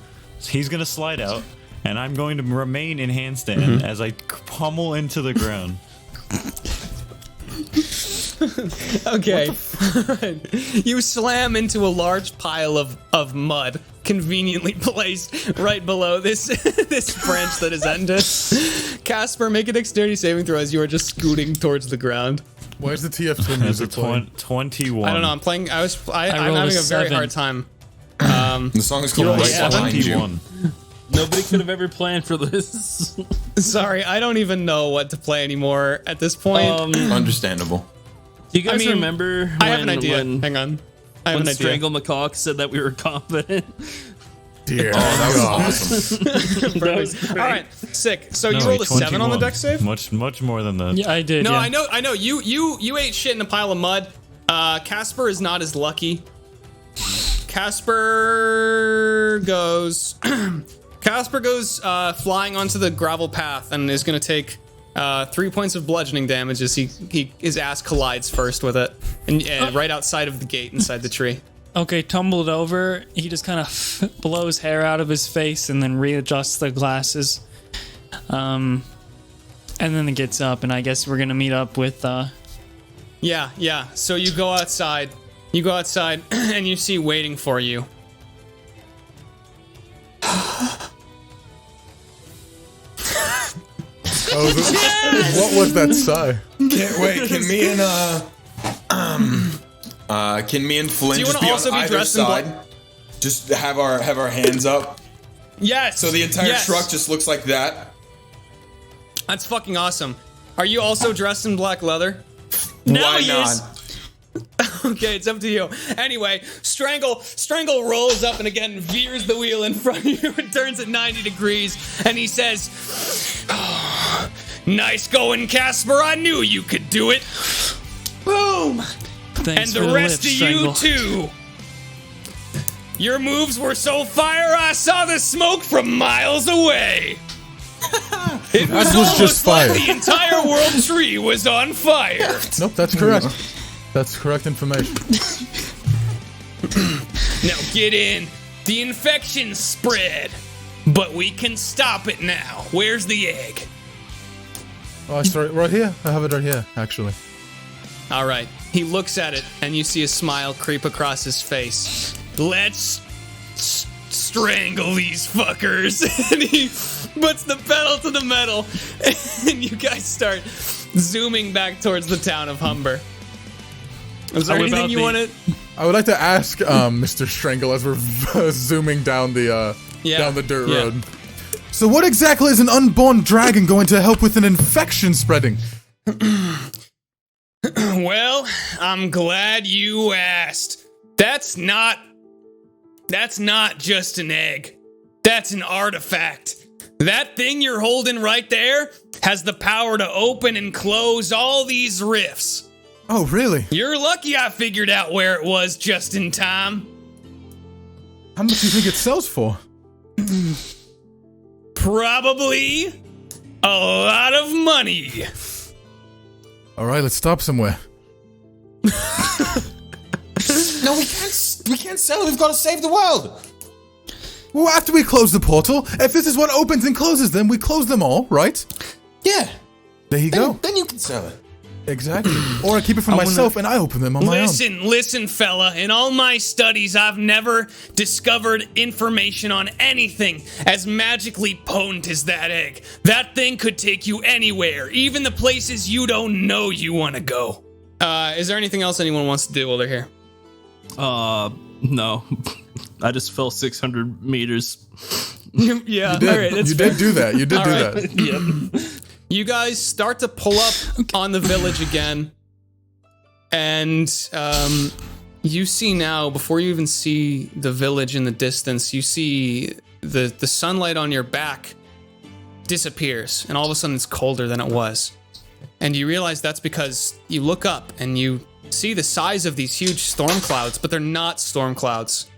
He's gonna slide out, and I'm going to remain in handstand as I pummel into the ground. Okay. You slam into a large pile of mud, conveniently placed right below this branch that is ended. Kasper, make a dexterity saving throw as you are just scooting towards the ground. Why is the TF2 That's a music playing? 21. I don't know. I'm playing. I'm rolled having a a very 7. hard time. The song is called rolled a Right 7? Behind You. 21. nobody could have ever planned for this. Sorry, I don't even know what to play anymore at this point. Understandable. Do you guys I mean, remember? I have an when- idea. When, Hang on. I have when an idea. Strangle Macaque said that we were confident. Dear That was awesome. Perfect. All right, sick. So you No, rolled a 7 on the 21. dex save? Much more than that. yeah, I did. No, yeah. I know. You ate shit in a pile of mud. Kasper is not as lucky. Kasper goes flying onto the gravel path and is gonna take 3 points of bludgeoning damage as his ass collides first with it, and right outside of the gate inside the tree. Okay, tumbled over. He just kind of blows hair out of his face and then readjusts the glasses. And then it gets up, and I guess we're gonna meet up with. Yeah. So you go outside. And you see waiting for you. What was that sigh? Can't wait. Can me and Can me and Flynn Do you just wanna be also on be either dressed in side? Just have our hands up. Yes. So the entire yes. truck just looks like that. That's fucking awesome. Are you also dressed in black leather? Why he not? is. Okay, it's up to you. Anyway, Strangle rolls up and again veers the wheel in front of you and turns it 90 degrees, and he says, oh, "Nice going, Kasper. I knew you could do it." Boom. Thanks And for the rest lift, of Strangle. you too. Your moves were so fire, I saw the smoke from miles away. It was That was almost just like fire. the entire world tree was on fire. Nope, that's correct. That's correct information. Now get in. The infection's spread, but we can stop it now. Where's the egg? Oh, sorry, right here. I have it right here, actually. All right. He looks at it, and you see a smile creep across his face. Let's strangle these fuckers. And he puts the pedal to the metal, and you guys start zooming back towards the town of Humber. Is there How anything about you the- want to... I would like to ask Mr. Strangle as we're zooming down the dirt yeah. road. So what exactly is an unborn dragon going to help with an infection spreading? Well, I'm glad you asked. That's not just an egg. That's an artifact. That thing you're holding right there has the power to open and close all these rifts. Oh, really? You're lucky I figured out where it was just in time. How much do you think it sells for? Probably a lot of money. All right, let's stop somewhere. No, we can't sell it. We've got to save the world. Well, after we close the portal, if this is what opens and closes them, we close them all, right? Yeah. There you go. Then you can sell it. Exactly. Or I keep it for myself and I open them on my own. Listen, fella. In all my studies, I've never discovered information on anything as magically potent as that egg. That thing could take you anywhere, even the places you don't know you want to go. Is there anything else anyone wants to do while they're here? No. I just fell 600 meters. Yeah, You did. all right, that's You fair. did do that. You did All do right. that. You guys start to pull up on the village again, and you see now, before you even see the village in the distance, you see the sunlight on your back disappears, and all of a sudden it's colder than it was. And you realize that's because you look up and you see the size of these huge storm clouds, but they're not storm clouds.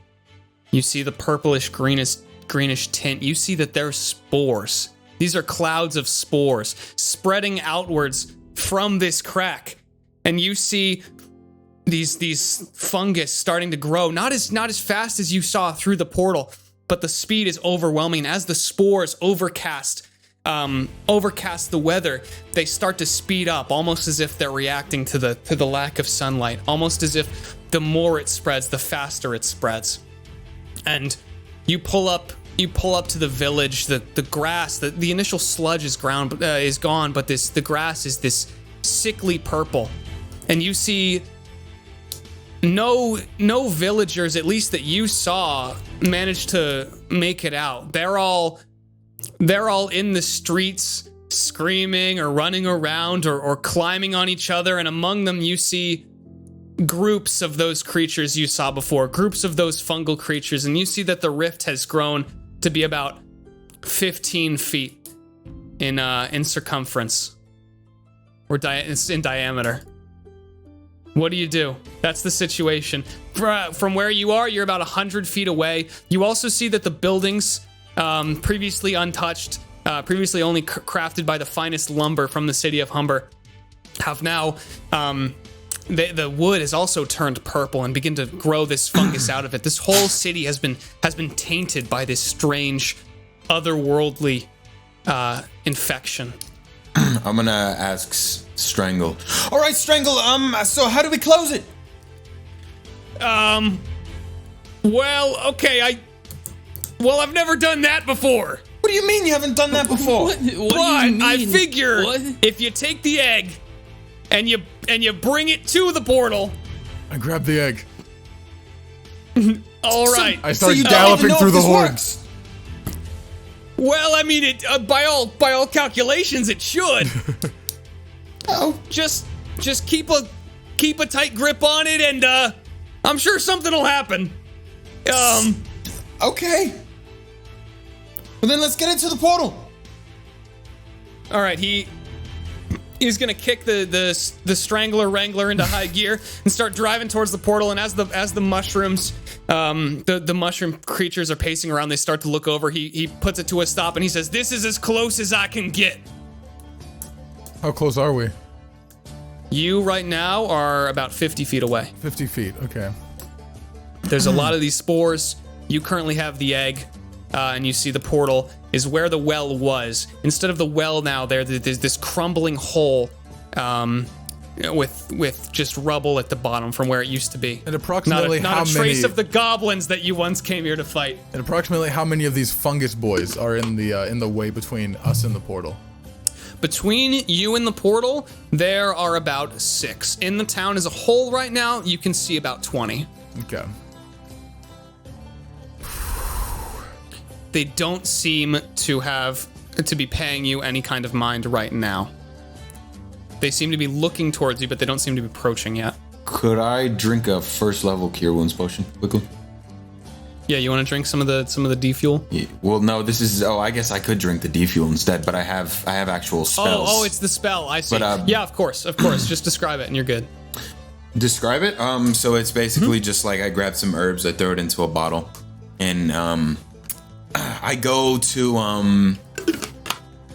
You see the purplish greenish tint. You see that they're spores. These are clouds of spores spreading outwards from this crack. And you see these fungus starting to grow, not as fast as you saw through the portal, but the speed is overwhelming. As the spores overcast the weather, they start to speed up, almost as if they're reacting to the lack of sunlight, almost as if the more it spreads, the faster it spreads. And you pull up to the village. The grass, the initial sludge is gone, but the grass is this sickly purple, and you see no villagers, at least that you saw, manage to make it out. They're all in the streets, screaming or running around or climbing on each other, and among them you see groups of those creatures you saw before, groups of those fungal creatures, and you see that the rift has grown to be about 15 feet in circumference, or it's in diameter. What do you do? That's the situation. From where you are, you're about 100 feet away. You also see that the buildings, previously untouched, previously only crafted by the finest lumber from the city of Humber, have now the wood has also turned purple and begin to grow this fungus out of it. This whole city has been tainted by this strange, otherworldly infection. I'm gonna ask Strangle. All right, Strangle. So how do we close it? Well, okay. I've never done that before. What do you mean you haven't done that before? What do you But mean? I figure What? if you take the egg and you bring it to the portal, I grab the egg. All right. I start you don't galloping even know through if the this horns. Well, I mean, it by all calculations, it should. Oh, Just keep a tight grip on it, and I'm sure something will happen. okay. Well, then let's get into the portal. All right, he's gonna kick the strangler wrangler into high gear and start driving towards the portal. And as the mushrooms, the mushroom creatures are pacing around, they start to look over. He puts it to a stop and he says, "This is as close as I can get." How close are we? You right now are about 50 feet away. 50 feet. Okay. There's a lot of these spores. You currently have the egg, and you see the portal is where the well was. Instead of the well now, there's this crumbling hole with just rubble at the bottom from where it used to be. And approximately not how a trace many? of the goblins that you once came here to fight. And approximately how many of these fungus boys are in the way between us and the portal? Between you and the portal, there are about 6. In the town as a whole right now, you can see about 20. Okay. They don't seem to be paying you any kind of mind right now. They seem to be looking towards you, but they don't seem to be approaching yet. Could I drink a first level Cure Wounds potion quickly? Yeah, you want to drink some of the defuel? Yeah, well, no. This is. Oh, I guess I could drink the defuel instead, but I have actual spells. Oh, it's the spell. I see. But, yeah, of course. Just describe it, and you're good. Describe it. So it's basically just like I grab some herbs, I throw it into a bottle, and I go to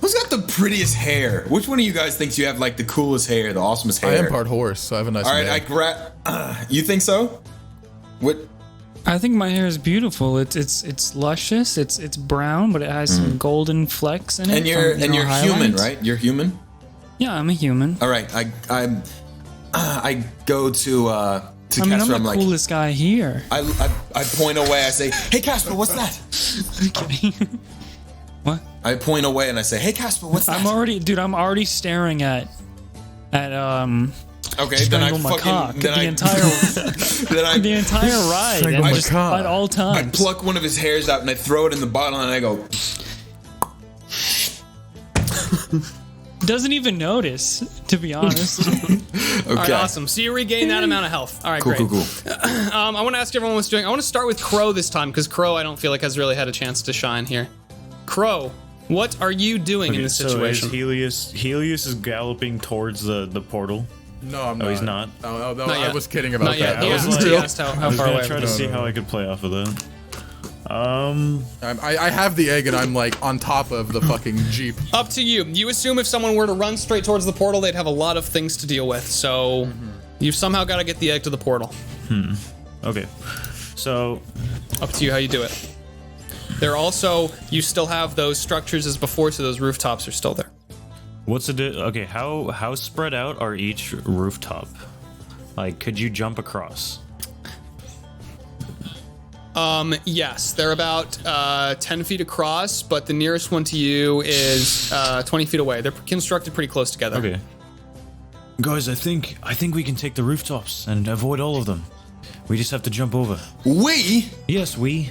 who's got the prettiest hair? Which one of you guys thinks you have like the coolest hair, the awesomest hair? I am part horse, so I have a nice. All right, mane. I grab. You think so? What? I think my hair is beautiful. It's luscious. It's brown, but it has some golden flecks in it. And you're from, human, highlights. right? You're human. Yeah, I'm a human. All right, I go to I Casper. mean, I'm I'm the like, coolest guy here. I point away. I say, "Hey Casper, what's that?" Okay. What? I point away and I say, "Hey Casper, what's that?" I'm already staring at Okay, then I Strangle my fucking cock then the I entire then the entire ride. Strangle And my just cock. at all I times. pluck one of his hairs out and I throw it in the bottle and I go, Doesn't even notice, to be honest. "Okay, All right, awesome. So you regain that amount of health. All right, cool, great. cool." I want to ask everyone what's doing. I want to start with Crow this time because Crow, I don't feel like has really had a chance to shine here. Crow, what are you doing in this situation? So is Heleus is galloping towards the portal. No, I'm not. Oh, he's not. No, Not I yet. was kidding about Not yet. that. He I asked, wasn't he real. asked how I was far gonna away. try to see how I could play off of that. I have the egg and I'm like on top of the fucking jeep. Up to you. You assume if someone were to run straight towards the portal, they'd have a lot of things to deal with. So you've somehow got to get the egg to the portal. Okay, so Up to you how you do it. There also, you still have those structures as before, so those rooftops are still there. what's the okay? How spread out are each rooftop? Like, could you jump across? Yes, they're about 10 feet across, but the nearest one to you is 20 feet away. They're constructed pretty close together. Okay, guys, I think we can take the rooftops and avoid all of them. We just have to jump over. We? Yes, we.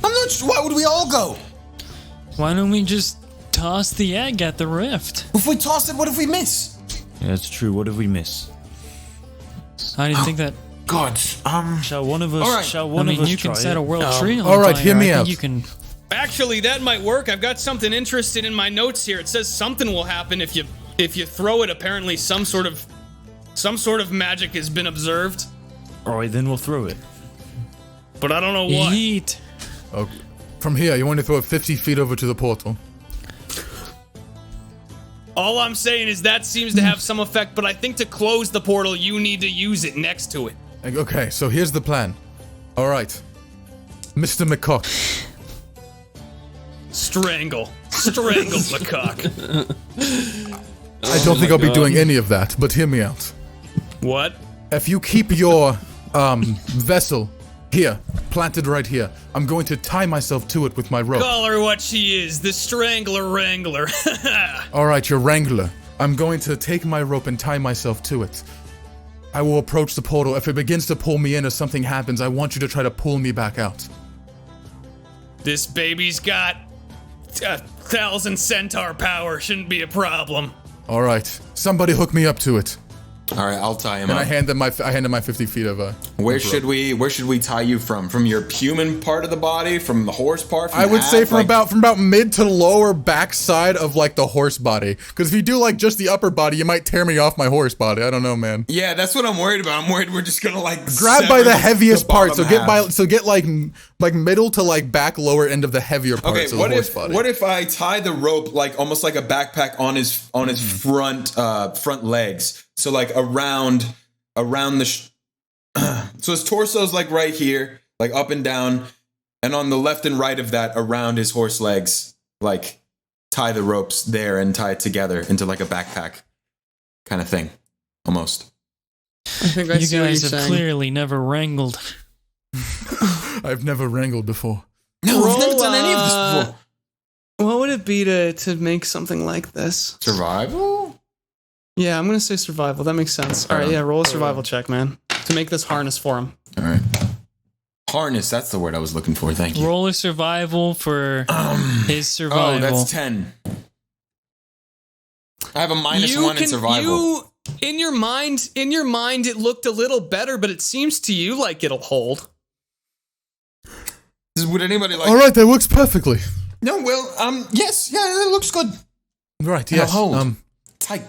I'm not sure. Why would we all go? Why don't we just toss the egg at the rift? If we toss it, what if we miss? Yeah, that's true. What if we miss? I didn't think that. God, Shall one of us? All right. Shall I one mean, of us you try can set a it? world tree on All right, fire. hear me I think out. You can. Actually, that might work. I've got something interesting in my notes here. It says something will happen if you throw it. Apparently, some sort of magic has been observed, All right, then we'll throw it. but I don't know what. Yeet. Okay. From here, you want to throw it 50 feet over to the portal. All I'm saying is that seems to have some effect, but I think to close the portal, you need to use it next to it. Okay, so here's the plan. All right, Mr. McCock. Strangle the cock. I don't think I'll be doing any of that, but hear me out. What? If you keep your vessel here, planted right here, I'm going to tie myself to it with my rope. Call her what she is, the Strangler Wrangler. All right, your wrangler. I'm going to take my rope and tie myself to it. I will approach the portal. If it begins to pull me in or something happens, I want you to try to pull me back out. This baby's got 1,000 centaur power. Shouldn't be a problem. All right. Somebody hook me up to it. All right, I'll tie him And up. I hand him my 50 feet of Where should we tie you from? From your human part of the body? From the horse part? From I would say ass? from about mid to lower back side of like the horse body. Because if you do like just the upper body, you might tear me off my horse body. I don't know, man. Yeah, that's what I'm worried about. I'm worried we're just gonna like Grab by the heaviest part. So bottom get like middle to like back lower end of the heavier parts of the horse body. What if I tie the rope like almost like a backpack on his front legs? So like around the so his torso's like right here, like up and down, and on the left and right of that around his horse legs, like tie the ropes there and tie it together into like a backpack kind of thing, almost. I think I see what guys you're have saying. clearly never wrangled. I've never wrangled before. No, we've never done any of this before. What would it be to make something like this? Survival? Yeah, I'm gonna say survival. That makes sense. All right, yeah, roll a survival check, man, to make this harness for him. All right. Harness, that's the word I was looking for. Thank you. Roll a survival for his survival. Oh, that's 10. I have a -1 in survival. In your mind, it looked a little better, but it seems to you like it'll hold. Would anybody like? All right, that works perfectly. No, well, yes, yeah, it looks good. Right, yes. Hold. Tight.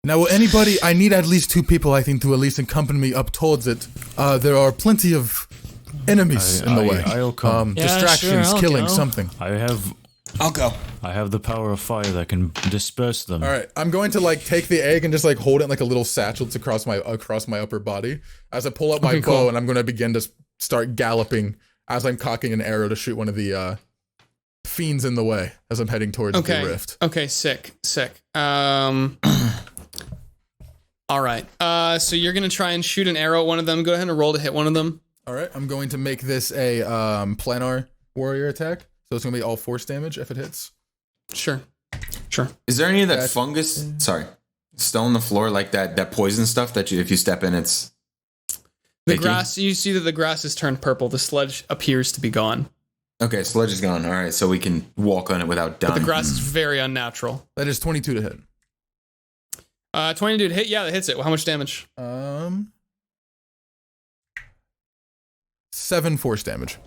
Now, will anybody? I need at least 2 people, I think, to at least accompany me up towards it. There are plenty of enemies in the way. I'll come. Yeah, distractions, sure, I'll killing go. something. I'll go. I have the power of fire that can disperse them. All right, I'm going to like take the egg and just like hold it in, like a little satchel across my upper body as I pull up my bow, and I'm going to begin to start galloping as I'm cocking an arrow to shoot one of the fiends in the way as I'm heading towards the rift. Okay, sick. All right. So you're gonna try and shoot an arrow at one of them. Go ahead and roll to hit one of them. All right, I'm going to make this a planar warrior attack. So it's gonna be all force damage if it hits. Sure. Is there any of that fungus? Sorry, still on the floor, like that poison stuff that if you step in, it's The Thank you. grass. You see that the grass has turned purple. The sludge appears to be gone. Okay, sledge is gone. All right, so we can walk on it without dying. But the grass is very unnatural. That is 22 to hit. 22 to hit. Yeah, that hits it. How much damage? 7 force damage.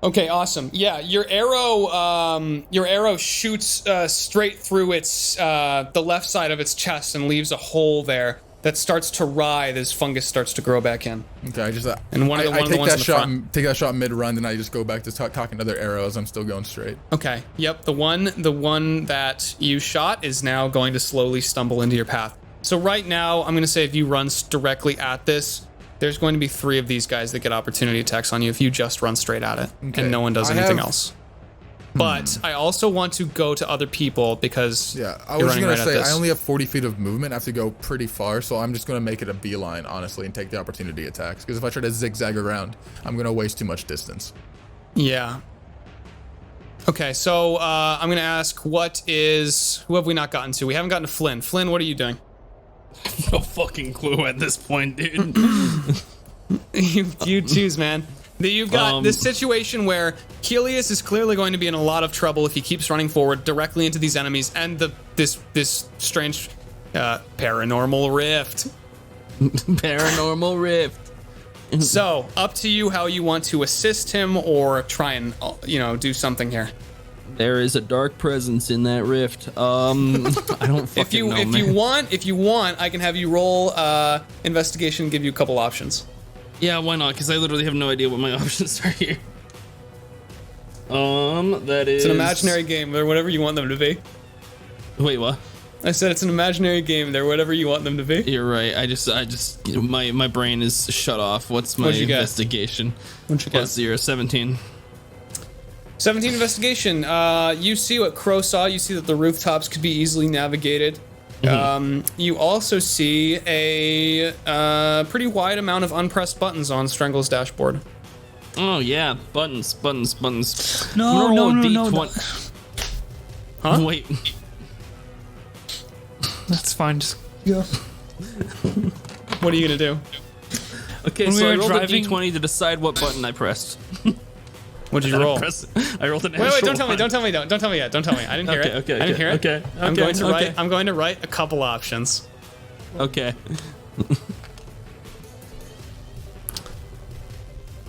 Okay, awesome. Yeah, your arrow shoots straight through its the left side of its chest and leaves a hole there that starts to writhe as fungus starts to grow back in. Okay, I just And one of the take ones in that the shot. front. Take that shot mid run, then I just go back to cocking another arrow as I'm still going straight. Okay. Yep. The one that you shot is now going to slowly stumble into your path. So right now, I'm going to say if you run directly at this, there's going to be 3 of these guys that get opportunity attacks on you if you just run straight at it and no one does anything else. But I also want to go to other people because Yeah, I you're was just running gonna right at say this. I only have 40 feet of movement. I have to go pretty far, so I'm just gonna make it a beeline, honestly, and take the opportunity attacks. Because if I try to zigzag around, I'm gonna waste too much distance. Yeah. Okay, so I'm going to ask who have we not gotten to? We haven't gotten to Flynn. Flynn, what are you doing? No fucking clue at this point, dude. you choose, man. You've got this situation where Heleus is clearly going to be in a lot of trouble if he keeps running forward directly into these enemies and this strange paranormal rift. Paranormal rift. So, up to you how you want to assist him or try and do something here. There is a dark presence in that rift. I don't fucking know, man. If you want, I can have you roll investigation and give you a couple options. Yeah, why not? Because I literally have no idea what my options are here. That is... It's an imaginary game. They're whatever you want them to be. Wait, what? I said it's an imaginary game. They're whatever you want them to be. You're right. I just my brain is shut off. What's my What'd you get? investigation? What'd you get? +0, 17. 17 investigation. You see what Crow saw. You see that the rooftops could be easily navigated. You also see a pretty wide amount of unpressed buttons on Strangle's dashboard. Oh yeah, buttons. No, I'm gonna roll a no. D20. Huh? Wait. That's fine. Just What are you gonna do? Okay, When we so I were rolled driving- a d20 to decide what button I pressed. What'd you roll? I rolled an natural Wait, don't tell me, one. don't tell me, don't tell me yet, don't tell me. I didn't hear it. Okay, I didn't hear it. okay, I'm going to okay. write. I'm going to write a couple options. Okay.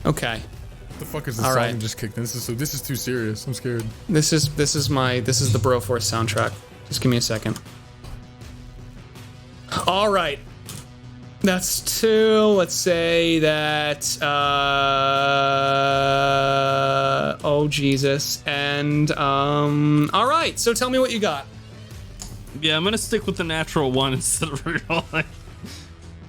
Okay. What the fuck is this All song right. just kicked in? This is too serious. I'm scared. This is the Broforce soundtrack. Just give me a second. All right. That's 2. Let's say that. Oh Jesus. And all right. So tell me what you got. Yeah, I'm gonna stick with the natural one instead of rerolling.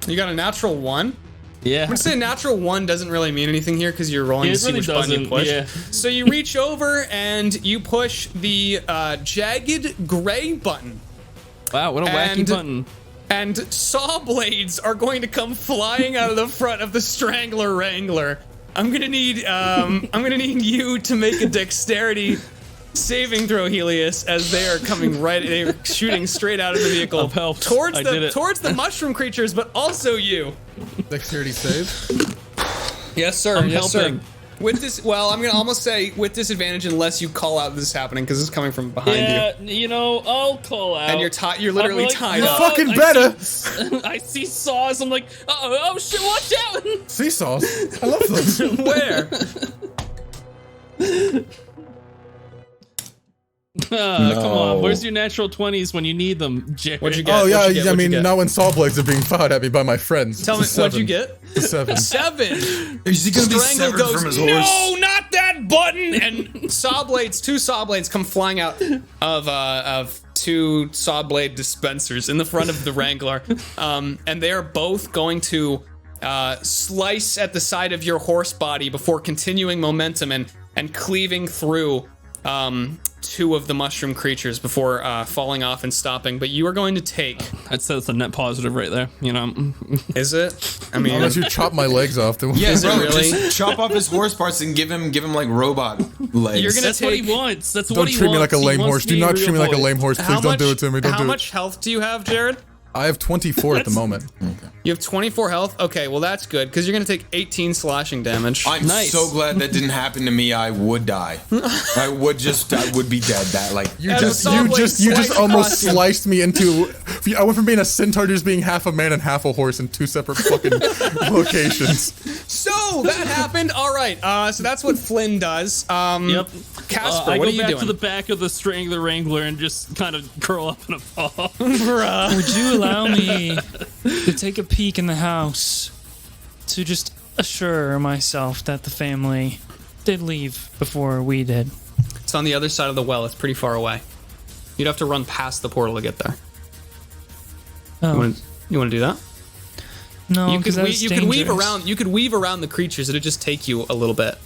You got a natural 1. Yeah. I'm gonna say a natural 1 doesn't really mean anything here because you're rolling to It see really which button you doesn't, push. yeah. So you reach over and you push the jagged gray button. Wow, what a wacky And- button. And saw blades are going to come flying out of the front of the Strangler Wrangler. I'm gonna need you to make a dexterity saving throw, Heleus, as they are coming they're shooting straight out of the vehicle I've helped. towards I did it. the mushroom creatures, but also you. Dexterity save. Yes, sir. I'm yes, helping. sir. With this, well, I'm gonna almost say with disadvantage unless you call out this is happening because it's coming from behind you, You know, I'll call out. and you're you're literally I'm like, tied no, up. Fucking I better. I see saws. I'm like, oh shit, watch out! Seesaws. I love those. Where? Come on, where's your natural 20s when you need them, Jared? What'd you get? Oh What'd yeah, you get? I What'd you mean get? now when saw blades are being fired at me by my friends. Tell me, it's a what'd you 7. get? It's a 7. 7. Is he gonna be Strangle severed goes, from his horse? no, not that button! And saw blades, 2 saw blades come flying out of 2 saw blade dispensers in the front of the Wrangler, and they are both going to slice at the side of your horse body before continuing momentum and cleaving through 2 of the mushroom creatures before falling off and stopping. But you are going to take. I'd say that's a net positive right there. You know. Is it? I mean, Unless you chop my legs off, then Yeah, Is it bro, really? just chop off his horse parts and give him like robot legs. You're gonna That's what he take- wants. That's don't what he treat me wants. like a He lame wants horse. to Do be not a treat me real like a boy. lame horse. Please don't do it to me. Don't how do it. much health do you have, Jared? I have 24 at the moment. You have 24 health? Okay, well that's good, because you're going to take 18 slashing damage. I'm Nice. so glad that didn't happen to me. I would die. I would be dead. That like You As just a saw blade you just sliced almost across you. sliced me into. I went from being a centaur to just being half a man and half a horse in 2 separate fucking locations. So, that happened. All right, so that's what Flynn does. Yep. Casper, I what go are you back doing? to the back of the Strangler Wrangler and just kind of curl up in a ball. Would you allow me to take a peek in the house to just assure myself that the family did leave before we did? It's on the other side of the well. It's pretty far away. You'd have to run past the portal to get there. Oh, You want to do that? no, You could 'cause that's you could weave dangerous. around. You could weave around the creatures. It'd just take you a little bit.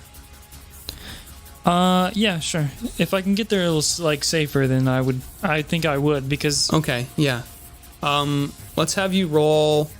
Yeah, sure. If I can get there a little like safer, then I think I would because Okay, yeah. Let's have you roll.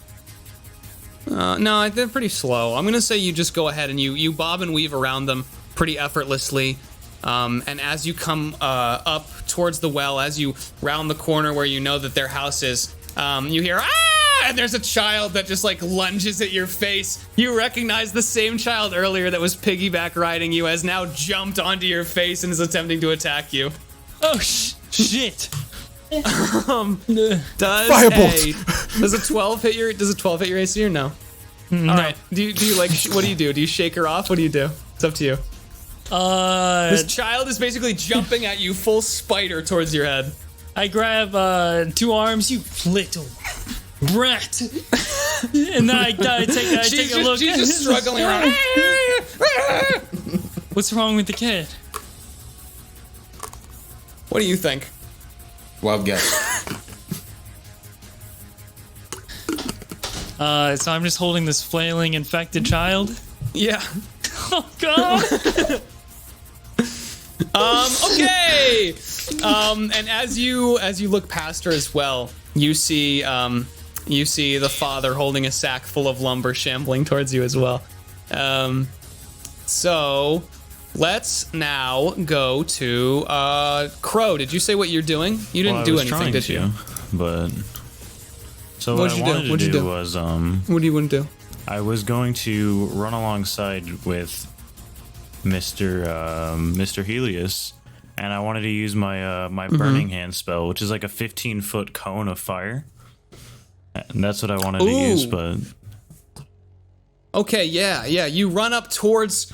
No, they're pretty slow. I'm gonna say you just go ahead and you bob and weave around them pretty effortlessly. And as you come up towards the well, as you round the corner where you know that their house is, you hear ah! And there's a child that just like lunges at your face. You recognize the same child earlier that was piggyback riding you has now jumped onto your face and is attempting to attack you. oh shit. Does Firebolt. does a 12 hit your AC or no? All right. Do you like what do you do? Do you shake her off? What do you do? It's up to you. This child is basically jumping at you full spider towards your head. I grab 2 arms, you little brat, and then I take a look. She's just struggling around. What's wrong with the kid? What do you think? wild guess. So I'm just holding this flailing infected child. Yeah. Oh god! Okay. And as you look past her as well, you see the father holding a sack full of lumber shambling towards you as well. So let's now go to Crow. Did you say what you're doing? You didn't do anything, did you? But So What'd what you I do? wanted What'd to you do do? was What do you want to do? I was going to run alongside with Mr. Heleus, and I wanted to use my my Burning Hand spell, which is like a 15-foot cone of fire. And that's what I wanted to use, but Okay, yeah. You run up towards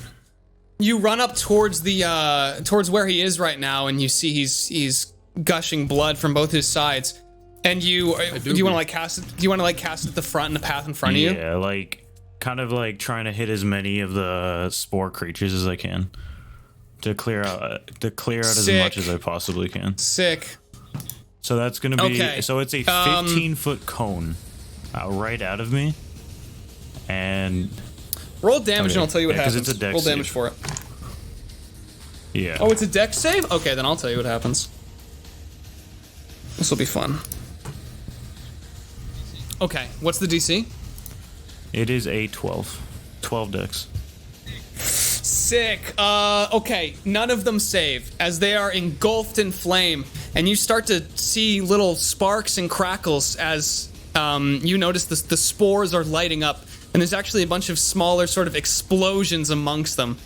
the towards where he is right now, and you see he's gushing blood from both his sides. And do you want to like cast it? Do you want to like cast it at the front in the path in front of you? yeah, like kind of like trying to hit as many of the spore creatures as I can to clear out as much as I possibly can. Sick. So that's gonna be Okay. so it's a 15-foot cone right out of me, and Roll damage and I'll tell you what Yeah, 'cause happens. it's a dex Roll damage save. for it. yeah. Oh, it's a dex save? Okay, then I'll tell you what happens. This will be fun. Okay, what's the DC? It is a 12 dex. Sick. Okay, none of them save as they are engulfed in flame, and you start to see little sparks and crackles as you notice the spores are lighting up, and there's actually a bunch of smaller sort of explosions amongst them.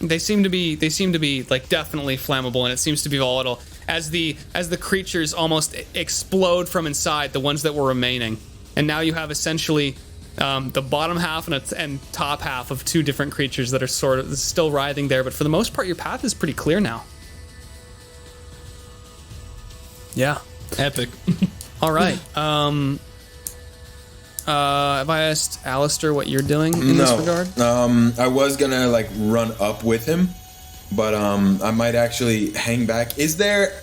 They seem to be like definitely flammable, and it seems to be volatile as the creatures almost explode from inside, the ones that were remaining, and now you have essentially the bottom half and top half of two different creatures that are sort of still writhing there, but for the most part, your path is pretty clear now. Yeah. Epic. All right. Have I asked Alastyr what you're doing in this regard? I was gonna like run up with him, but I might actually hang back. Is there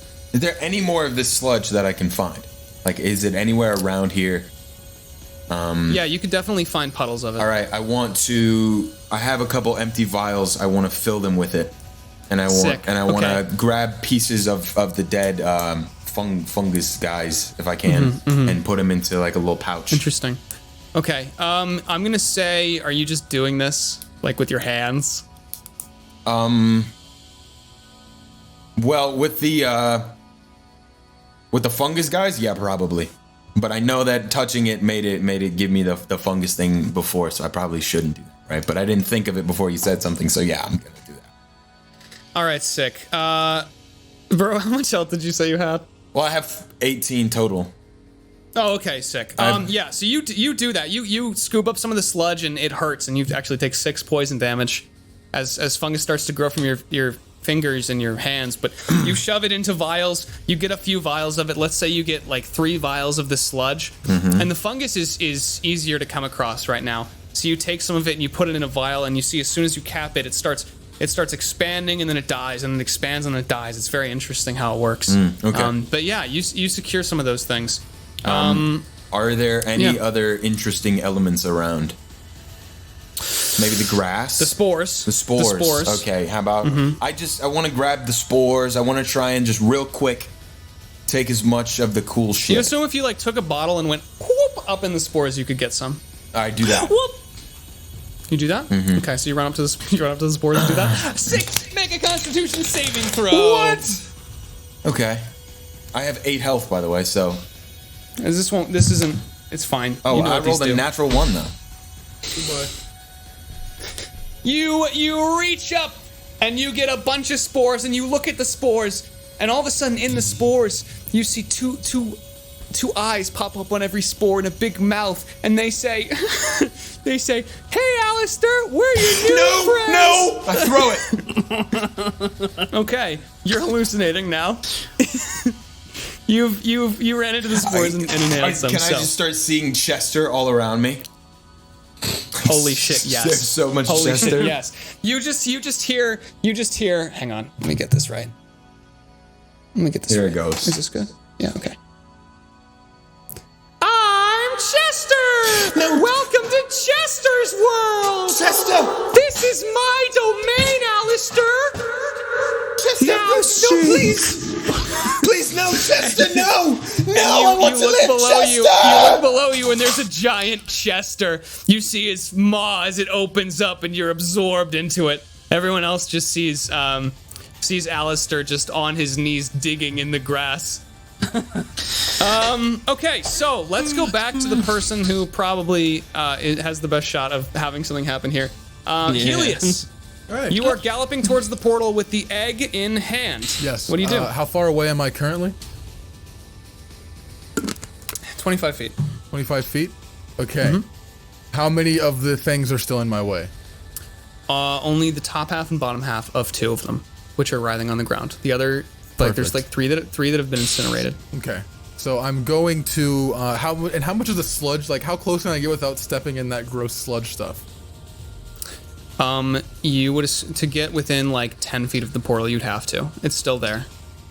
any more of this sludge that I can find? Like, is it anywhere around here? Yeah, you could definitely find puddles of it. All right, I have a couple empty vials. I want to fill them with it, and I Sick. want to grab pieces of the dead fungus guys if I can, and put them into like a little pouch. Interesting. Okay. I'm gonna say, are you just doing this like with your hands? Well, with the fungus guys, yeah, probably. But I know that touching it made it give me the fungus thing before, so I probably shouldn't do that, right? But I didn't think of it before you said something, so yeah, I'm gonna do that. All right, sick. Bro, how much health did you say you had? Well, I have 18 total. Oh, okay, sick. Yeah, so you do that. You scoop up some of the sludge and it hurts, and you actually take 6 poison damage as fungus starts to grow from your fingers and your hands. But you shove it into vials. You get a few vials of it. Let's say you get like 3 vials of the sludge, and the fungus is easier to come across right now. So you take some of it and you put it in a vial, and you see as soon as you cap it, it starts expanding, and then it dies, and then it expands, and then it dies. It's very interesting how it works. Okay. But yeah, you secure some of those things. Are there any other interesting elements around? Maybe the grass? The spores. The spores. Okay, how about... I want to grab the spores. I want to try and just real quick take as much of the cool shit. You assume if you like took a bottle and went whoop up in the spores, you could get some. I do that. Whoop. You do that? Okay, so you run up to the spores and do that. 6. Make a Constitution saving throw. What? Okay. I have 8 health, by the way, so... This isn't... It's fine. Oh, you know I what these rolled a do. natural 1, though. You reach up and you get a bunch of spores, and you look at the spores, and all of a sudden in the spores you see two eyes pop up on every spore and a big mouth, and they say, "Hey, Alastyr, we're your new friends." No! I throw it. Okay, you're hallucinating now. You ran into the spores and inhaled some. Can I just start seeing Chester all around me? Holy shit! Yes. There's so much Holy Chester. shit! Yes. You just hear. Hang on. Let me get this right. Here it goes. Is this good? Yeah. Okay. I'm Chester. No. Welcome to Chester's world. Chester! This is my domain, Alastyr. Chester, no, please! Please, no, Chester, no! No, I want to live, Chester! You look below you, and there's a giant Chester. You see his maw as it opens up, and you're absorbed into it. Everyone else just sees Alastyr just on his knees digging in the grass. Okay, so let's go back to the person who probably has the best shot of having something happen here. Heleus, All right. you are galloping towards the portal with the egg in hand. Yes. What do you do? How far away am I currently? 25 feet. 25 feet? Okay. How many of the things are still in my way? Only the top half and bottom half of 2 of them, which are writhing on the ground. The other, like, there's like Perfect. three that have been incinerated. Okay. So I'm going to how much of the sludge? Like, how close can I get without stepping in that gross sludge stuff? You would to get within like 10 feet of the portal, you'd have to. It's still there.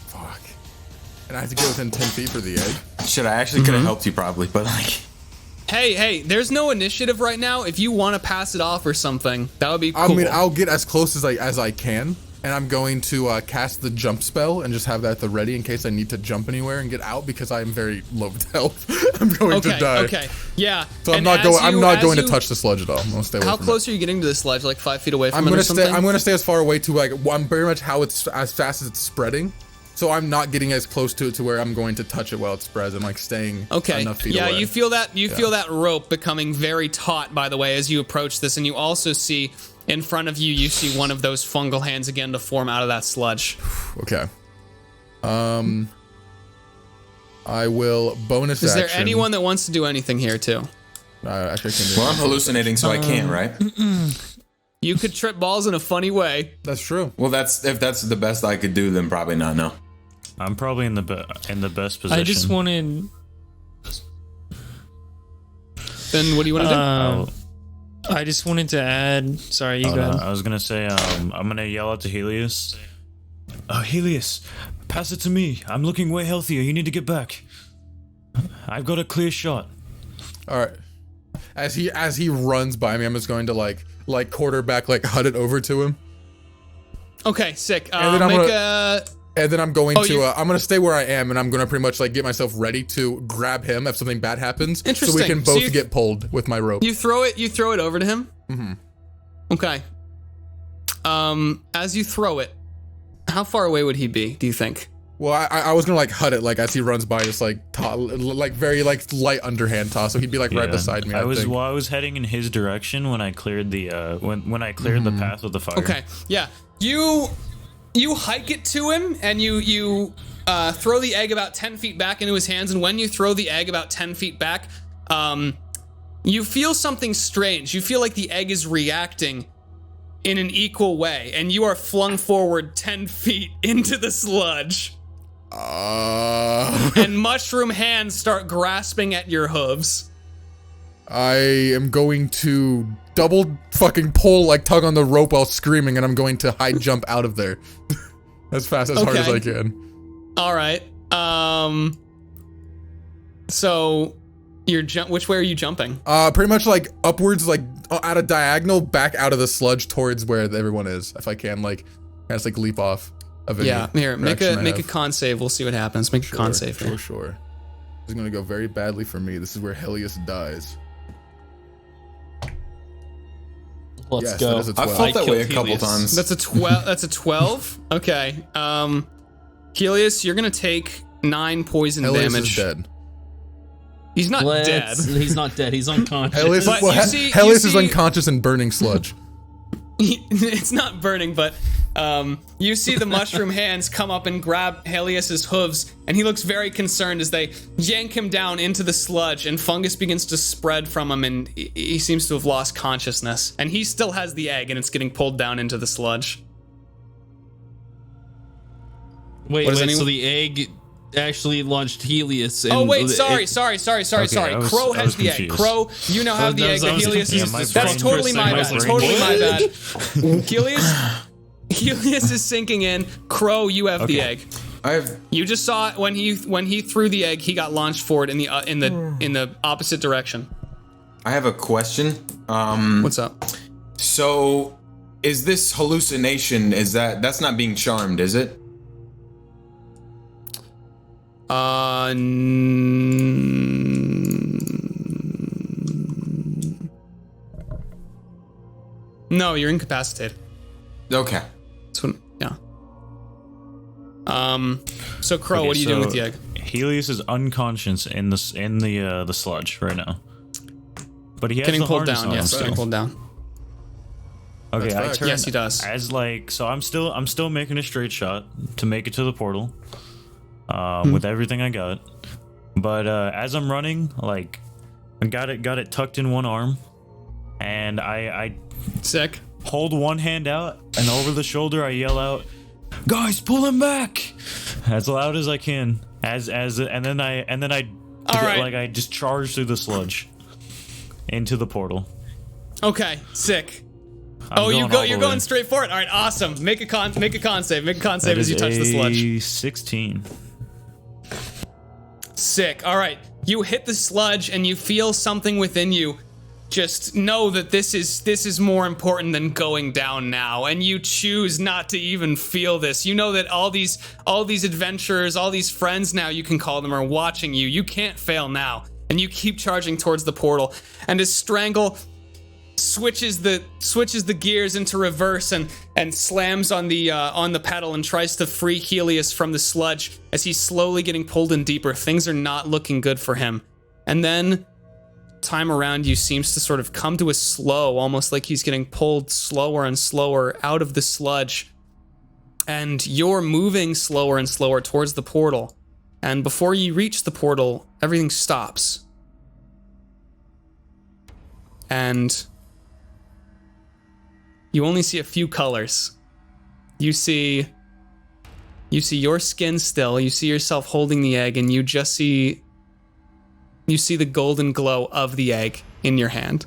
Fuck. And I have to get within 10 feet for the egg. Shit, I actually could have helped you probably, but like. Hey, there's no initiative right now. If you want to pass it off or something, that would be cool. I mean, I'll get as close as I can, and I'm going to cast the jump spell and just have that at the ready in case I need to jump anywhere and get out because I am very low with health. I'm going to die. Okay, yeah. So I'm And not as going. I'm you- not as going to you- touch the sludge at all. I'm gonna stay away How from close it. are you getting to the sludge? Like 5 feet away from I'm it gonna or something? stay. I'm gonna stay as far away to like. I'm very much how it's as fast as it's spreading. So I'm not getting as close to it to where I'm going to touch it while it spreads. I'm like staying Okay. enough feet Yeah, away. you feel that feel that rope becoming very taut, by the way, as you approach this, and you also see in front of you, you see one of those fungal hands again to form out of that sludge. Okay. I will bonus Is there action. anyone that wants to do anything here too? Actually, I can do Well, it. I'm hallucinating, so I can't, right? You could trip balls in a funny way. That's true. Well, if that's the best I could do, then probably not. No. I'm probably in the best position. I just wanted. Then what do you want to do? I just wanted to add. Sorry, you Oh, go no, ahead. I was gonna say, I'm gonna yell out to Heleus. Heleus, pass it to me. I'm looking way healthier. You need to get back. I've got a clear shot. All right. As he runs by me, I'm just going to like quarterback, like hut it over to him, Okay, sick. And then I'm Make gonna- and then I'm going you- I'm gonna stay where I am, and I'm gonna pretty much like get myself ready to grab him if something bad happens, so we Interesting. can So both you- get pulled with my rope. You throw it over to him. Mm-hmm. Okay. As you throw it, how far away would he be? Do you think? Well, I was gonna like hut it like as he runs by, just like like very like light underhand toss, so he'd be like right Yeah. beside me. I was think. while I was heading in his direction when I cleared the when I cleared the path with the fire. Okay. Yeah. You hike it to him, and you throw the egg about 10 feet back into his hands. And when you throw the egg about 10 feet back, you feel something strange. You feel like the egg is reacting in an equal way, and you are flung forward 10 feet into the sludge. And mushroom hands start grasping at your hooves. I am going to double fucking pull, like tug on the rope while screaming, and I'm going to high jump out of there as fast as hard as I can. All right. So you're which way are you jumping? Pretty much like upwards, like at a diagonal, back out of the sludge towards where everyone is. If I can, like, just like leap off of any Yeah. Here, make direction I a have. con save. We'll see what happens. Make a con save here. Sure. This is gonna go very badly for me. This is where Heleus dies. Let's Yes, go. that is a I 12. felt that way a killed couple Heleus. times. That's a 12. That's a 12. Okay. Heleus, you're gonna take 9 poison Heleus damage. is dead. He's not dead. He's not dead. He's unconscious. Heleus, But well, you see- Heleus you is see- unconscious and burning sludge. It's not burning, but you see the mushroom hands come up and grab Heleus's hooves, and he looks very concerned as they yank him down into the sludge, and fungus begins to spread from him, and he seems to have lost consciousness. And he still has the egg, and it's getting pulled down into the sludge. Wait, What is so anyone- the egg actually launched Heleus. And Oh wait, sorry. Okay, I was- Crow I has was the egg. confused. Crow, you now have the that egg was- that I was Heleus confused. is. My That's brain- totally my my bad. brain- Totally my bad. Heleus is sinking in. Crow, you have the Okay. egg. I have. You just saw it when he threw the egg. He got launched forward in the opposite direction. I have a question. What's up? So, is this hallucination? That's not being charmed, is it? No, you're incapacitated. Okay. That's what, yeah. So Crow, Okay, what are you doing so with the egg? Heleus is unconscious in the sludge right now, but he has Getting the pulled harness down. on Yes, him getting still. pulled down. Okay, I facts. turn Yes, he does. as like so. I'm still making a straight shot to make it to the portal, with everything I got. But as I'm running, like, I got it tucked in one arm, and I Sick. hold one hand out, and over the shoulder I yell out, "Guys, pull him back!" as loud as I can. And then I All right. like I just charge through the sludge into the portal. Okay, sick. I'm You're all the going way. straight for it. All right, awesome. Make a con save. Make a con save That as you is touch the sludge. a 16. Sick. All right, you hit the sludge and you feel something within you. Just know that this is more important than going down now, and you choose not to even feel this. You know that all these adventurers, all these friends now you can call them, are watching you. You can't fail now, and you keep charging towards the portal. And as Strangle switches the gears into reverse and slams on the pedal and tries to free Heleus from the sludge as he's slowly getting pulled in deeper. Things are not looking good for him. And then time around you seems to sort of come to a slow, almost like he's getting pulled slower and slower out of the sludge. And you're moving slower and slower towards the portal. And before you reach the portal, everything stops. And you only see a few colors. You see your skin still, you see yourself holding the egg, and you see the golden glow of the egg in your hand.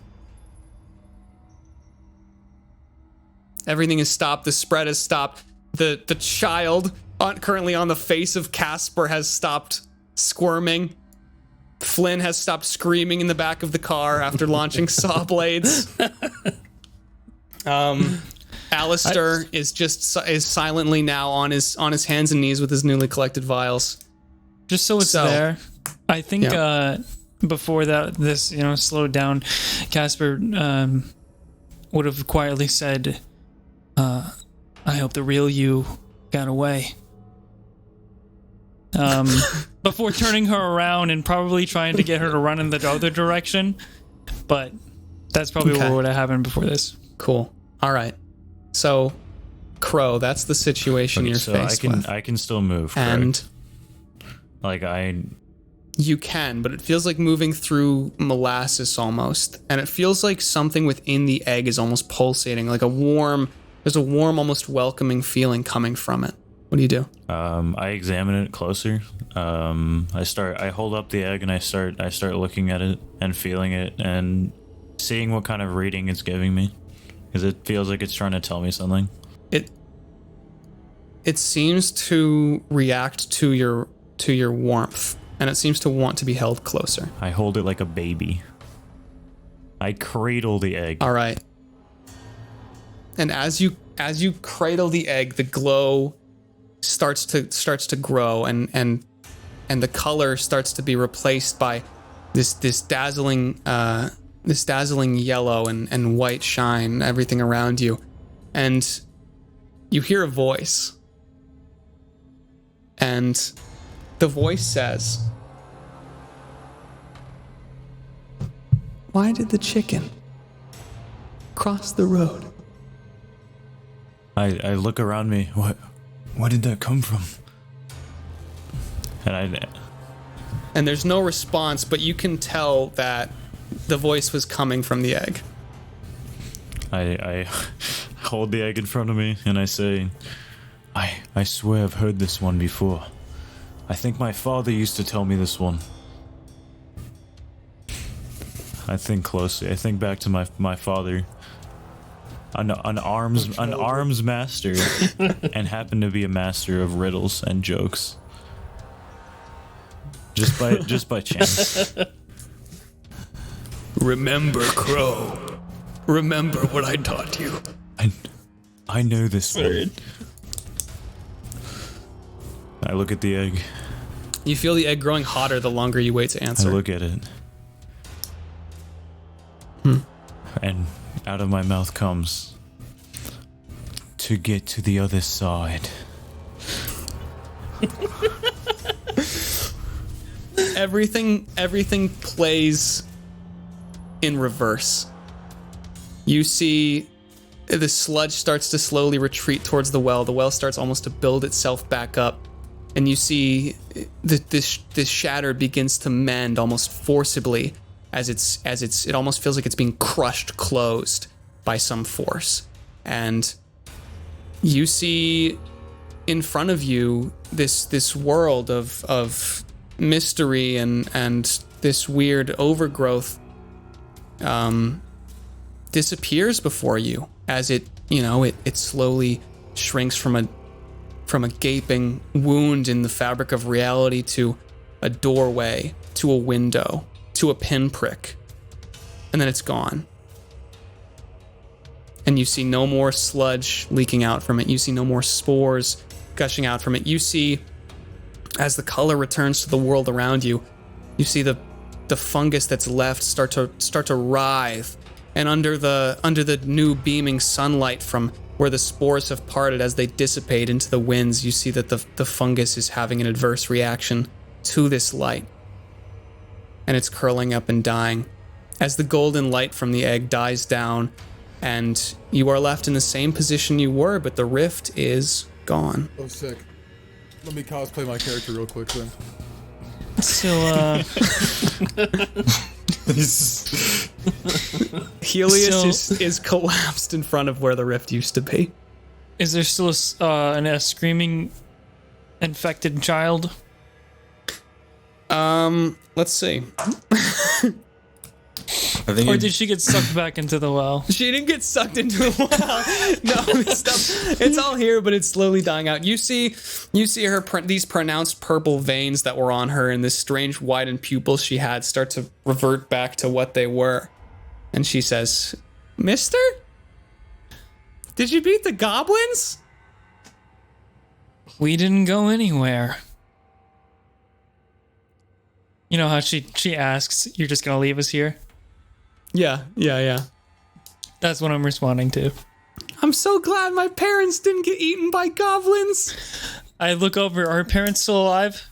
Everything is stopped, the spread has stopped. The child currently on the face of Kasper has stopped squirming. Flynn has stopped screaming in the back of the car after launching saw blades. Alastyr is silently now on his hands and knees with his newly collected vials. Just so it's there, I think before this slowed down, Kasper would have quietly said, "I hope the real you got away." Before turning her around and probably trying to get her to run in the other direction, but that's probably what would have happened before this. Cool. All right. So, Crow, that's the situation you're faced with. I can still move, and correct? You can, but it feels like moving through molasses almost, and it feels like something within the egg is almost pulsating, like there's a warm, almost welcoming feeling coming from it. What do you do? I examine it closer. I hold up the egg and I start looking at it and feeling it and seeing what kind of reading it's giving me, because it feels like it's trying to tell me something. It seems to react to your warmth, and it seems to want to be held closer. I hold it like a baby. I cradle the egg. All right. And as you cradle the egg, the glow starts to grow, and the color starts to be replaced by this dazzling yellow and white shine, everything around you. And you hear a voice. And the voice says, "Why did the chicken cross the road?" I look around me. What did that come from? And there's no response, but you can tell that the voice was coming from the egg. I hold the egg in front of me and I say, I swear I've heard this one before. I think my father used to tell me this one. I think closely. I think back to my father, an arms master, and happened to be a master of riddles and jokes. Just by chance. Remember, Crow. Remember what I taught you. I know this one. I look at the egg. You feel the egg growing hotter the longer you wait to answer. I look at it. And out of my mouth comes, "To get to the other side." everything plays in reverse. You see the sludge starts to slowly retreat towards the well. The well starts almost to build itself back up. And you see this shatter begins to mend almost forcibly as it almost feels like it's being crushed closed by some force. And you see in front of you this world of mystery and this weird overgrowth disappears before you as it slowly shrinks from a gaping wound in the fabric of reality to a doorway, to a window, to a pinprick, and then it's gone. And you see no more sludge leaking out from it. You see no more spores gushing out from it. You see, as the color returns to the world around you, you see the fungus that's left start to writhe, and under the new beaming sunlight from where the spores have parted as they dissipate into the winds, you see that the fungus is having an adverse reaction to this light. And it's curling up and dying. As the golden light from the egg dies down, and you are left in the same position you were, but the rift is gone. Oh, sick. Let me cosplay my character real quick then. So, Heleus is collapsed in front of where the rift used to be. is there still a screaming infected child? Let's see. I think Or did she get sucked back into the well? She didn't get sucked into the well. No, it's all here, but it's slowly dying out. You see her these pronounced purple veins that were on her and this strange widened pupils she had start to revert back to what they were. And she says, "Mister? Did you beat the goblins?" We didn't go anywhere. You know how she asks, "You're just gonna leave us here?" Yeah. That's what I'm responding to. I'm so glad my parents didn't get eaten by goblins. I look over. Are her parents still alive?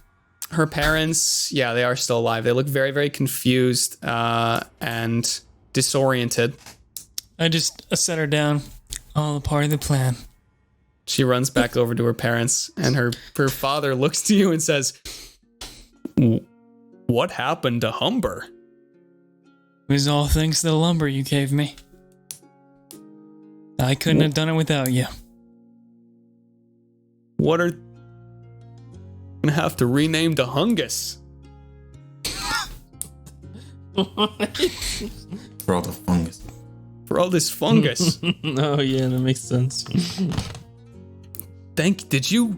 Her parents, yeah, they are still alive. They look very, very confused and disoriented. I just set her down. All a part of the plan. She runs back over to her parents, and her father looks to you and says, "What happened to Humber?" It was all thanks to the lumber you gave me. I couldn't have done it without you. What are... gonna have to rename the Hungus. For all the fungus. For all this fungus. Oh yeah, that makes sense. Did you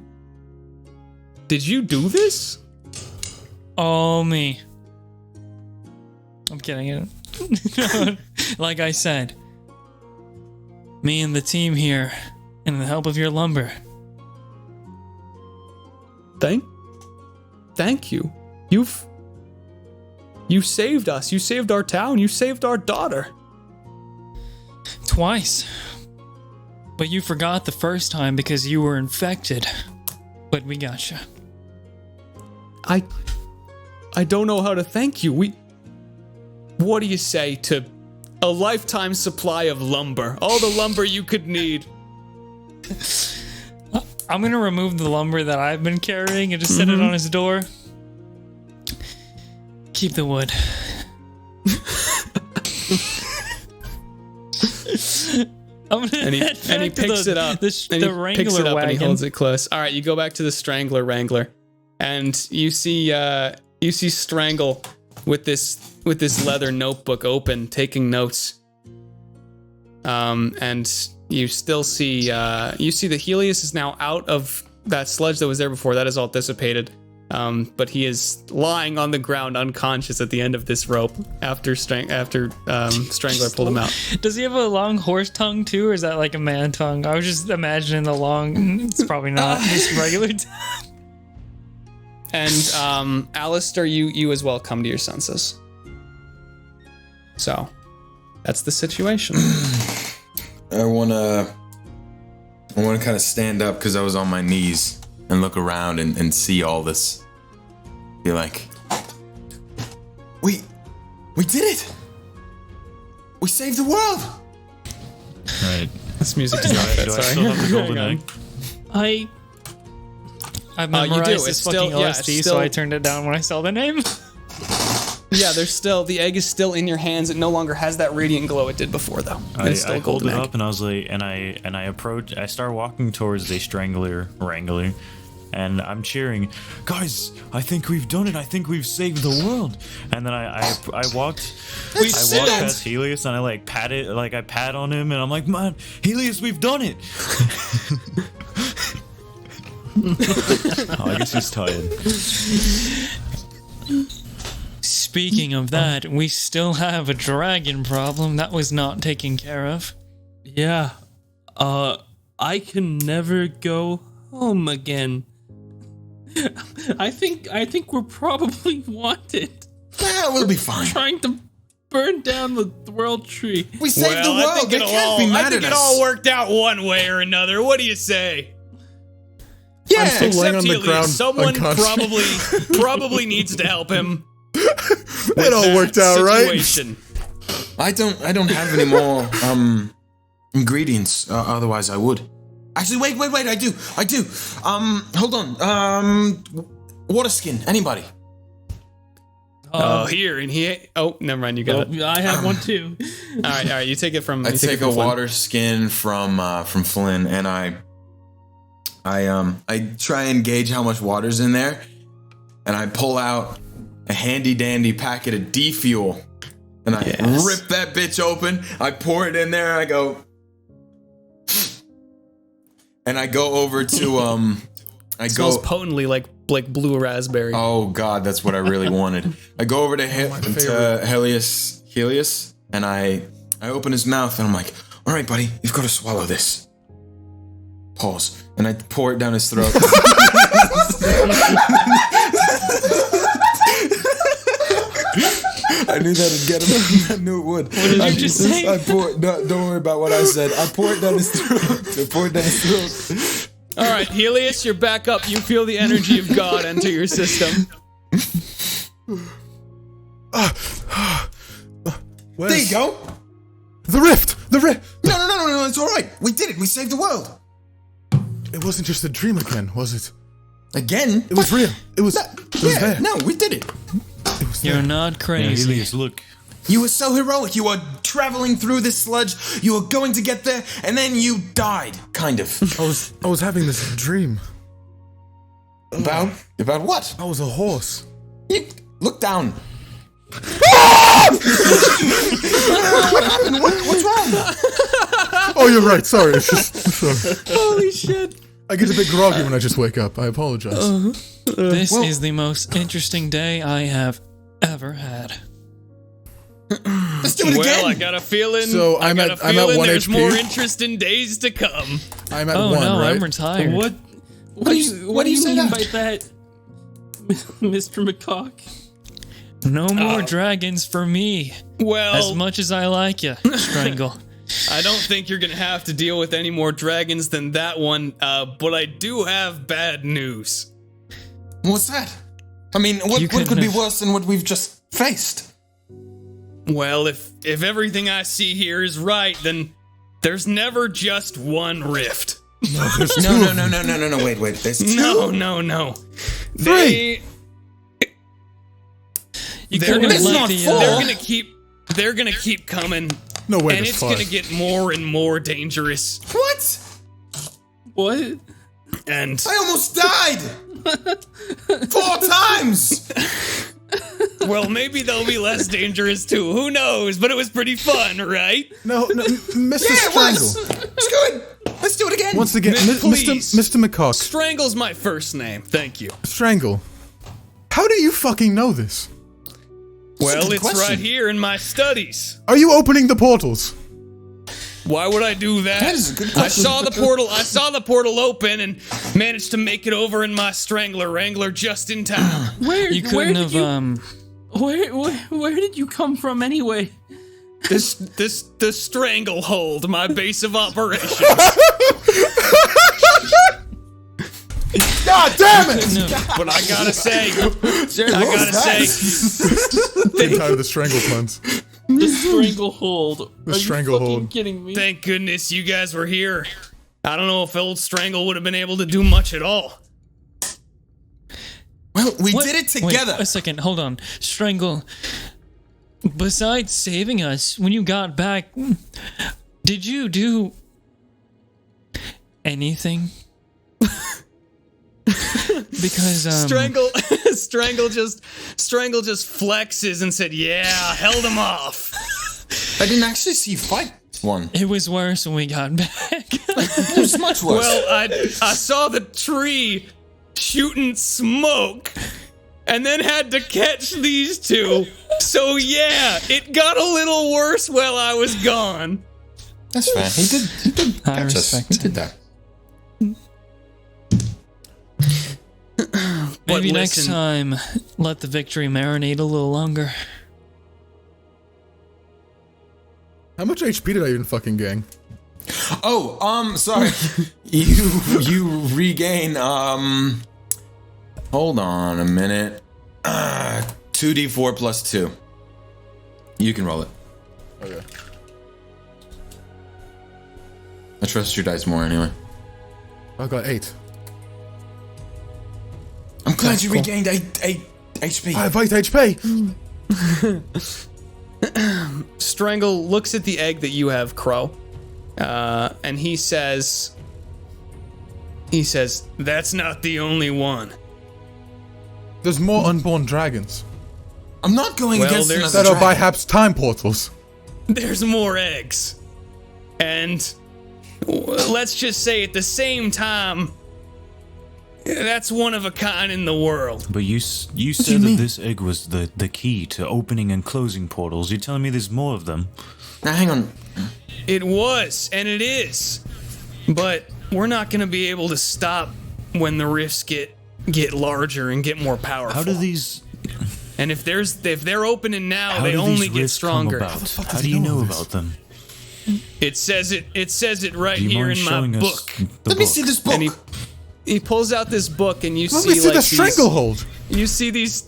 do this? Oh, me. I'm kidding. Like I said, me and the team here, and the help of your lumber. Thank you. You saved us. You saved our town. You saved our daughter. Twice. But you forgot the first time because you were infected. But we got you. I don't know how to thank you. What do you say to a lifetime supply of lumber? All the lumber you could need. I'm gonna remove the lumber that I've been carrying and just set it on his door. Keep the wood. I'm gonna And he picks it up. The Wrangler wagon. And he holds it close. All right, you go back to the Strangler Wrangler, and you see Strangle with this leather notebook open, taking notes. And you still see that Heleus is now out of that sludge that was there before. That is all dissipated. But he is lying on the ground unconscious at the end of this rope after Strangler pulled him out. Does he have a long horse tongue too, or is that like a man tongue? I was just imagining the long. It's probably not just regular. And Alastyr, you as well come to your senses. So that's the situation. I wanna kind of stand up because I was on my knees and look around and see all this. Be like, We did it! We saved the world! Right. This music is not fit, Do I still have the golden egg? I've you do. memorized It's this still- fucking yeah, OST, it's so still- I turned it down when I saw the name. Yeah, the egg is still in your hands. It no longer has that radiant glow it did before, though. It's still I a hold golden it egg. up and I was like, and I approach. I start walking towards the wrangler, and I'm cheering, guys! I think we've done it. I think we've saved the world. And then I walked. I walked past Heleus and I like pat it, like I pat on him, and I'm like, man, Heleus, we've done it. Oh, I guess he's tired. Speaking of that, we still have a dragon problem that was not taken care of. Yeah. I can never go home again. I think we're probably wanted. Yeah, we'll be fine. Trying to burn down the world tree. We saved the world. They can't be mad at us. all worked out one way or another. What do you say? Yeah, still laying on the Helios, ground someone unconscious. probably needs to help him. It all worked out, right? Situation. I don't have any more ingredients. Otherwise, I would. Actually, wait. I do. Hold on. Water skin. Anybody? Oh, here and here. Oh, never mind. You got it. I have one too. All right. You take it from. I you take it a from Flynn. water skin from Flynn, and I try and gauge how much water's in there, and I pull out a handy dandy packet of D-Fuel, and I rip that bitch open. I pour it in there, and I go, and I go over to Smells potently like blue raspberry. Oh God, that's what I really wanted. I go over to Heleus, and I open his mouth, and I'm like, all right, buddy, you've got to swallow this. Pause. And I pour it down his throat. I knew that'd get him. I knew it would. What did you just say? Don't worry about what I said. I pour it down his throat. All right, Helios, you're back up. You feel the energy of God enter your system. There you go. The rift. No, it's all right. We did it. We saved the world. It wasn't just a dream again, was it? Again? It was real. It was there. No, we did it. You're not Yeah, crazy. Heleus, look. You were so heroic. You were traveling through this sludge. You were going to get there, and then you died. Kind of. I was having this dream. About what? I was a horse. You look down. What happened? What's wrong? Oh, you're right. Sorry. It's just sorry. Holy shit. I get a bit groggy when I just wake up. I apologize. This is the most interesting day I have ever had. Let's do it again. Well, I got a feeling. So I'm at 1 there's HP. more interest in days to come. I'm at Oh 1, no, right? I'm retired. What do you say mean that? by that, Mr. McCock? No more dragons for me. Well, As much as I like you, Strangle. I don't think you're gonna have to deal with any more dragons than that one. But I do have bad news. What's that? I mean, what couldn't could be have- worse than what we've just faced? Well, if everything I see here is right, then there's never just one rift. No. Wait. There's two. No. Three. You They're couldn't gonna, have It's let not the, full. they're gonna keep coming, No way. and That's it's fine. gonna get more and more dangerous. What? What? And I almost died. 4 times. well, maybe they'll be less dangerous too. Who knows? But it was pretty fun, right? No, Mr. Yeah, it was. Strangle. It's good. Let's do it again. Once again, Please. Mr. McCock. Strangle's my first name. Thank you. Strangle. How do you fucking know this? Well, good it's question. right here in my studies. Are you opening the portals? Why would I do that? That is a good I question. saw the portal open and managed to make it over in my Wrangler just in time. You couldn't have, Where did you come from anyway? the Stranglehold, my base of operations. God damn it! But I gotta say, Jared, I what was gotta that? I'm tired of the strangle puns. The stranglehold. The Are you stranglehold. fucking kidding me? thank goodness you guys were here. I don't know if old Strangle would have been able to do much at all. Well, we What? did it Wait, together. a second, hold on. Strangle, besides saving us, when you got back, did you do anything? Because Strangle just flexes and said, "Yeah, held him off." I didn't actually see you fight one. it was worse when we got back. It was much worse. Well, I saw the tree shooting smoke, and then had to catch these two. So yeah, it got a little worse while I was gone. that's fair. He did I catch us. respect He it. did that. Maybe next listen- time, let the victory marinate a little longer. How much HP did I even fucking gain? Oh, sorry. you regain, hold on a minute. 2d4 plus 2. You can roll it. Okay. I trust your dice more anyway. I got 8. I'm glad you regained 8 HP. I have 8 HP. Strangle looks at the egg that you have, Crow, and he says, "That's not the only one. There's more unborn dragons I'm not going Well, against there's- another that are dragon. perhaps time portals. There's more eggs, and let's just say at the same time, that's one of a kind in the world." But you said that this egg was the key to opening and closing portals. You're telling me there's more of them? Now, hang on. It was, and it is, but we're not going to be able to stop when the rifts get larger and get more powerful. How do these? And if they're opening now, How they do these only get rifts stronger. come about? How does do he you know know this? about them? It says it right Do you here mind in my showing us book. the Let me book? see this book. And he pulls out this book, and you Let see me see like the these, stranglehold. you see these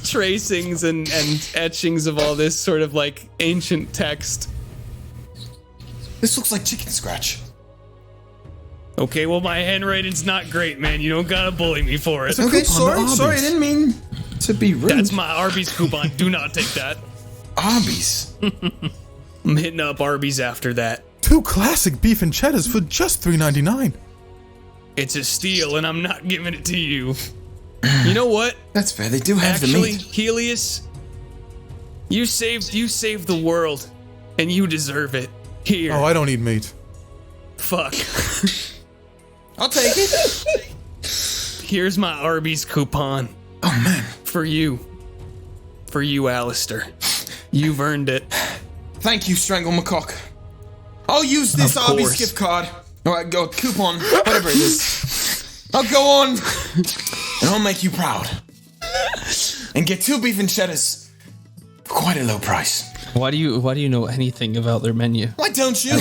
tracings and etchings of all this sort of like ancient text. This looks like chicken scratch. Okay, well my handwriting's not great, man. You don't gotta bully me for it. Okay, coupon to sorry. I Arby's. didn't mean to be rude. That's my Arby's coupon. Do not take that. Arby's. I'm hitting up Arby's after that. 2 classic beef and cheddars for just $3.99. It's a steal, and I'm not giving it to you. You know what? That's fair. They do have the Actually, meat. Heleus, you saved the world, and you deserve it. Here, Oh, I don't eat meat. fuck. I'll take it. Here's my Arby's coupon Oh man. for you, Alastyr. You've earned it. Thank you, Strangle McCock. I'll use this Of Arby's course. gift card. Alright, go coupon, whatever it is. I'll go on and I'll make you proud. And get 2 beef and cheddars for quite a low price. Why do you know anything about their menu? Why don't you?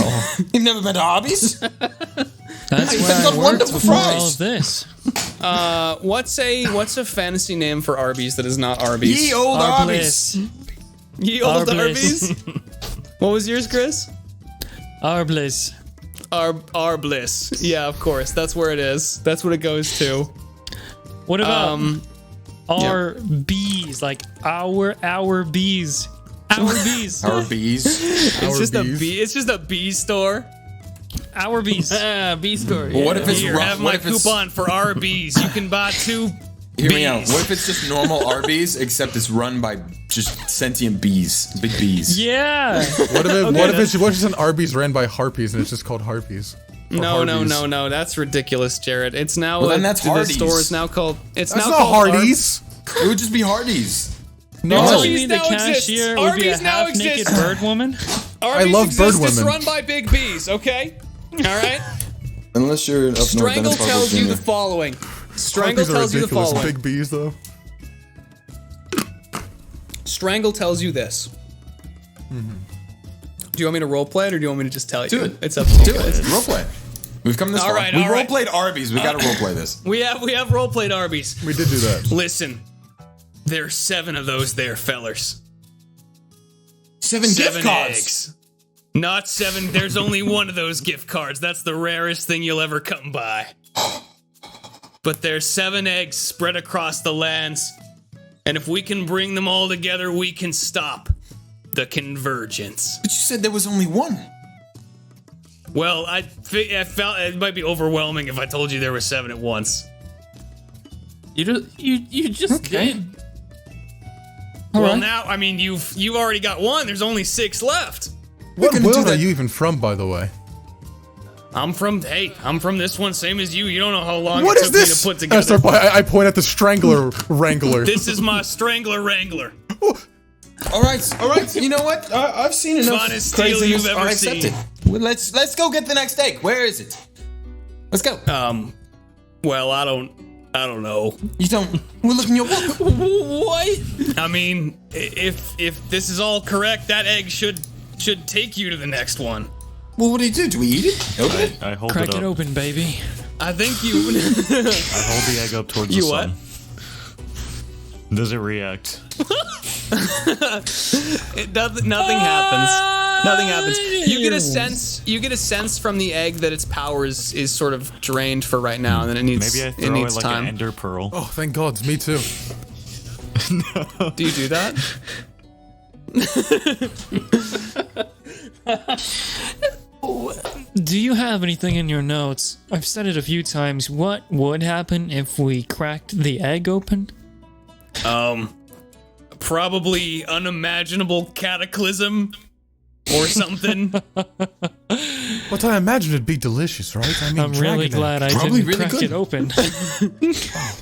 You've never been to Arby's? That's I've where got I worked wonderful before all fries. of this. What's a fantasy name for Arby's that is not Arby's? Ye old Our Arby's. bliss. Ye old Our Arby's. What was yours, Chris? Our bliss. Our bliss. Yeah, of course. That's where it is. That's what it goes to. What about our bees? Like our bees. Our bees. Arby's. It's just bees. a bee. It's just a bee store. Our bees. B story. Well, what if it's Here, rough? have What my if it's, coupon for Arby's. You can buy 2 hear me out. bees. What if it's just normal Arby's except it's run by just sentient bees, big bees? Yeah. What if it's an Arby's ran by harpies and it's just called harpies? Or No, Harveys? that's ridiculous, Jared. It's now Well, then that's the Hardee's. store is now called. It's That's now not called Hardee's. It would just be Hardee's. No. So Arby's you mean the now exists. cashier would be a Arby's now half-naked exists. bird woman? Arby's love exists. bird It's women. run by big bees. Okay. All right. Unless you're up north, then Strangle it's probably tells you the Junior. following. Strangle Harpies are tells you the ridiculous. following. Big bees, though. Strangle tells you this. Do you want me to roleplay it, or do you want me to just tell you? Do it. It's up to you. Do it. Roleplay. We've come this far. right, We all right. roleplayed Arby's. We gotta roleplay this. We have roleplayed Arby's. We did do that. Listen, there's 7 of those there, fellers. 7 gift cards. eggs. Not 7. There's only one of those gift cards. That's the rarest thing you'll ever come by. But there's 7 eggs spread across the lands. And if we can bring them all together, we can stop the Convergence. But you said there was only one. Well, I felt it might be overwhelming if I told you there were 7 at once. You just did. Well, now, I mean, you've already got 1. There's only 6 left. What gonna do world are that. you even from, by the way? I'm from this one, same as you. You don't know how long What it is took me this? to put together. I point at the Strangler Wrangler. This is my Strangler Wrangler. All right. You know what? I've seen enough Funnest steal craziness. you've ever I accept seen. it. Well, let's go get the next egg. Where is it? Let's go. Well, I don't know. You don't. We're looking your book. What? I mean, if this is all correct, that egg should take you to the next one. Well, what do you do? Do we eat it? Open it? I hold Crack it it up. open, baby. I think you. I hold the egg up towards You the what? sun. Does it react? Nothing happens. Nothing happens. You get a sense from the egg that its power is sort of drained for right now, and then it needs Maybe I it throw it needs like time. an ender pearl. Oh, thank God, me too. Do you do that? Do you have anything in your notes? I've said it a few times. What would happen if we cracked the egg open? Probably unimaginable cataclysm or something. But I imagine it'd be delicious, right? I mean, I'm really dragon glad I Probably didn't really crack good. it open.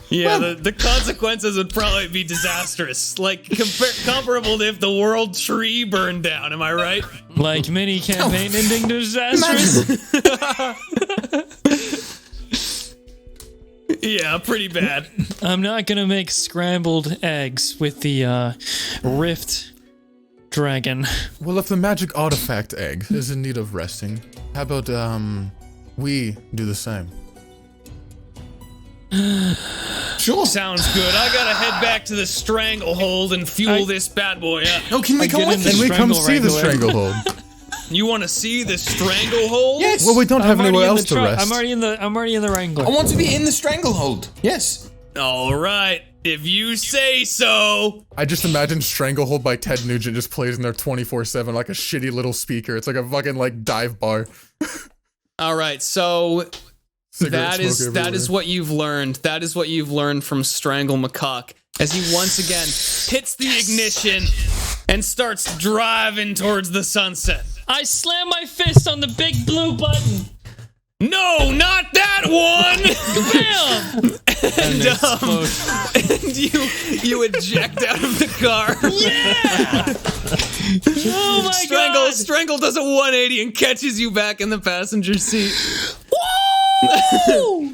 Yeah, the consequences would probably be disastrous. Like comparable to if the world tree burned down. Am I right? Like mini campaign ending disastrous. Yeah, pretty bad. I'm not gonna make scrambled eggs with the rift dragon. Well, if the magic artifact egg is in need of resting, how about we do the same? Sure. Sounds good. I gotta head back to the stranglehold and fuel this bad boy up. Oh, can we come get with in you? Can we come see the Strangler. stranglehold? You want to see the stranglehold? Yes. Well, we don't have anywhere else to rest. I'm already in the Wrangler. I want to be in the stranglehold. Yes. All right, if you say so. I just imagine Stranglehold by Ted Nugent just plays in there 24/7 like a shitty little speaker. It's like a fucking like dive bar. All right, so Cigarette that smoke is everywhere. what you've learned. That is what you've learned from Strangle McCock as he once again hits the ignition and starts driving towards the sunset. I slam my fist on the big blue button. No, not that one! Bam! And you eject out of the car. Yeah! Oh my god! Strangle does a 180 and catches you back in the passenger seat. Woo!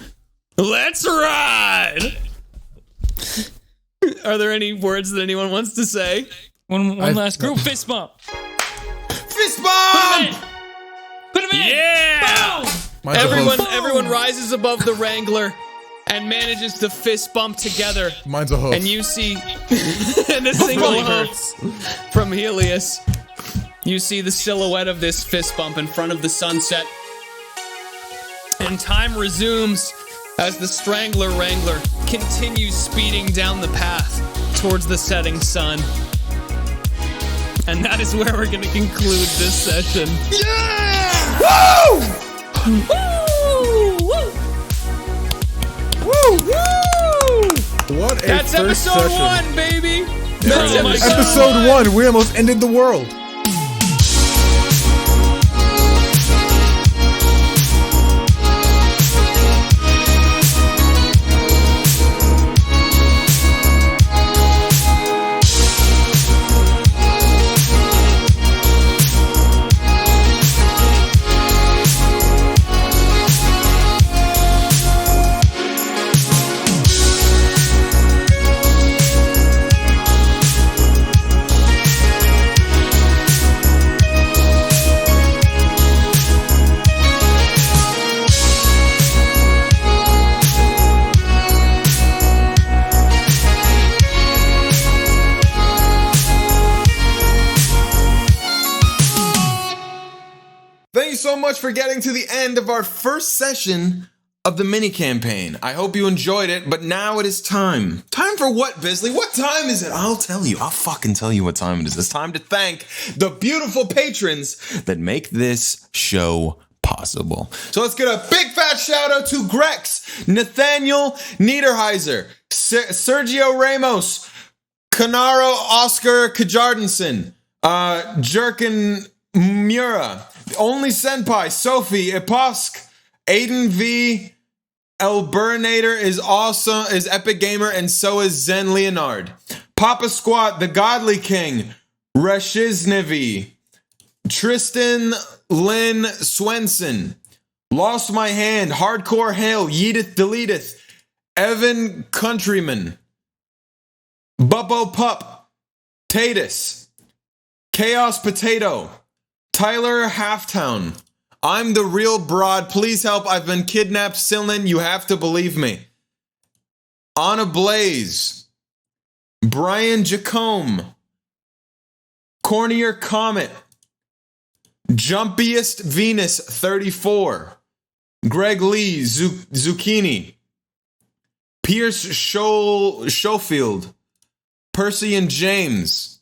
Let's ride! Are there any words that anyone wants to say? One last group fist bump. Fist bomb! Put him in! Yeah! Boom! Mine's a hoof. Everyone rises above the Wrangler and manages to fist bump together. Mine's a hoof. And you see, and a single Really hoof from Heleus. You see the silhouette of this fist bump in front of the sunset. And time resumes as the Strangler Wrangler continues speeding down the path towards the setting sun. And that is where we're going to conclude this session. Yeah! Woo! Woo! Woo! What a That's first episode session. 1, baby! Yeah, That's Oh my God. episode 1. We almost ended the world. Thank you so much for getting to the end of our first session of the mini campaign. I hope you enjoyed it, but now it is time. Time for what, Bisley? What time is it? I'll tell you. I'll fucking tell you what time it is. It's time to thank the beautiful patrons that make this show possible. So let's get a big fat shout out to Grex, Nathaniel Niederheiser, Sergio Ramos, Canaro Oscar Kajardenson, Jerkin Mura, Only Senpai, Sophie, Eposk, Aiden V, Elburnator is awesome, is Epic Gamer, and so is Zen Leonard. Papa Squat, The Godly King, Reshiznevi, Tristan Lynn Swenson, Lost My Hand, Hardcore Hail, Yeetith Deleteth, Evan Countryman, Bubbo Pup, Tatus, Chaos Potato, Tyler Halftown, I'm the real broad, please help, I've been kidnapped, Silnan, you have to believe me. Anna Blaze, Brian Jacome, Cornier Comet, Jumpiest Venus 34, Greg Lee Zucchini, Pierce Schofield, Percy and James,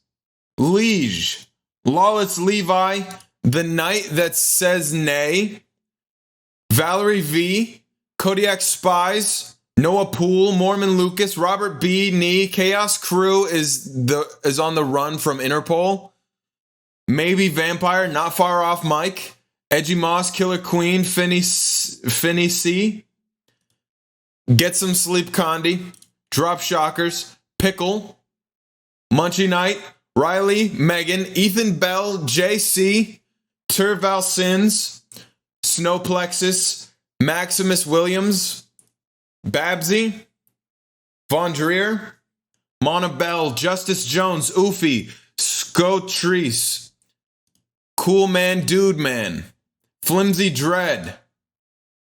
Liege, Lawless Levi, The Knight That Says Nay, Valerie V, Kodiak Spies, Noah Poole, Mormon Lucas, Robert B. Nee, Chaos Crew is on the run from Interpol, Maybe Vampire, Not Far Off Mike, Edgy Moss, Killer Queen, Finny C, Get Some Sleep Condi, Drop Shockers, Pickle, Munchie Knight, Riley, Megan, Ethan Bell, JC, Turval Sins, Snowplexus, Maximus Williams, Babsy, Von Dreer, Monabelle, Justice Jones, Oofy, Scotrice, Cool Man Dude Man, Flimsy Dread,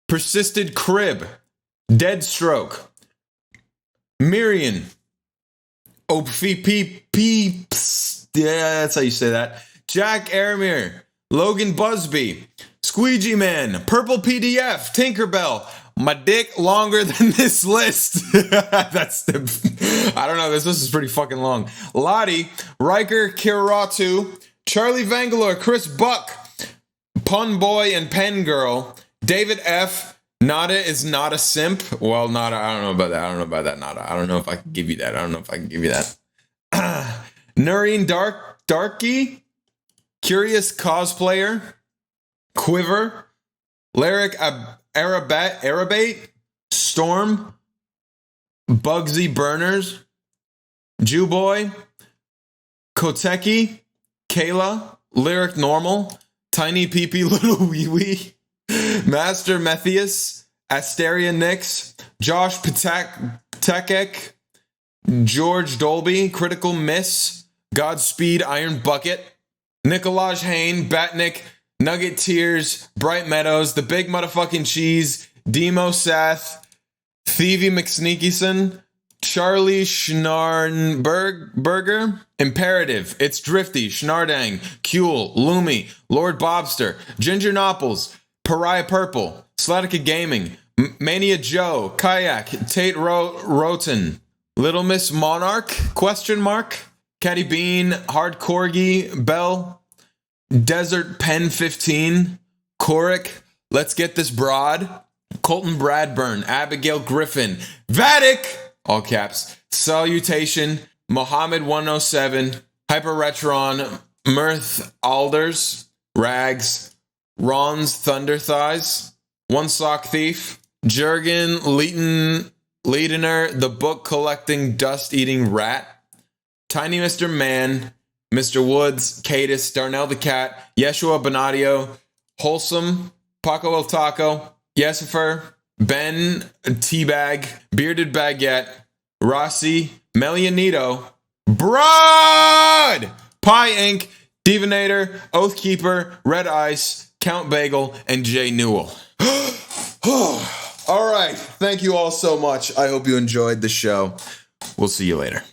Persisted Crib, Deadstroke, Miriam, Peeps, yeah, that's how you say that, Jack Aramir, Logan Busby, Squeegee Man, Purple PDF, Tinkerbell, my dick longer than this list. That's the, I don't know, this list is pretty fucking long. Lottie, Riker Kiratu, Charlie Vangalore, Chris Buck, Pun Boy and Pen Girl, David F, Nada is not a simp. Well, Nada, I don't know about that. Nada. I don't know if I can give you that. Noreen Darky, Curious Cosplayer, Quiver, Lyric Arabate, Storm, Bugsy Burners, Jewboy, Koteki, Kayla, Lyric Normal, Tiny Peepee Little Wee Wee, Master Methius, Asteria Nix, Josh Patekek, George Dolby, Critical Miss, Godspeed Iron Bucket, Nicolaj Hain, Batnik, Nugget Tears, Bright Meadows, The Big Motherfucking Cheese, Demo Sath, Thievy McSneakyson, Charlie Schnarnberger, Imperative, It's Drifty, Schnardang, Kuhl, Lumi, Lord Bobster, Ginger Nopples, Pariah Purple, Slatica Gaming, Mania Joe, Kayak, Tate Roten, Little Miss Monarch, question mark, Caddy Bean, Hard Corgi, Bell, Desert Pen 15, Korik, Let's Get This Broad, Colton Bradburn, Abigail Griffin, Vatic, all caps, Salutation, Mohammed 107, Hyper Retron, Mirth Alders, Rags, Ron's Thunder Thighs, One Sock Thief, Jurgen Leadener, The Book Collecting Dust Eating Rat, Tiny Mr. Man, Mr. Woods, Cadis, Darnell the Cat, Yeshua Bonadio, Wholesome, Paco El Taco, Yesifer, Ben Teabag, Bearded Baguette, Rossi, Melianito, Broad, Pie Inc., Divinator, Oathkeeper, Red Ice, Count Bagel, and Jay Newell. All right. Thank you all so much. I hope you enjoyed the show. We'll see you later.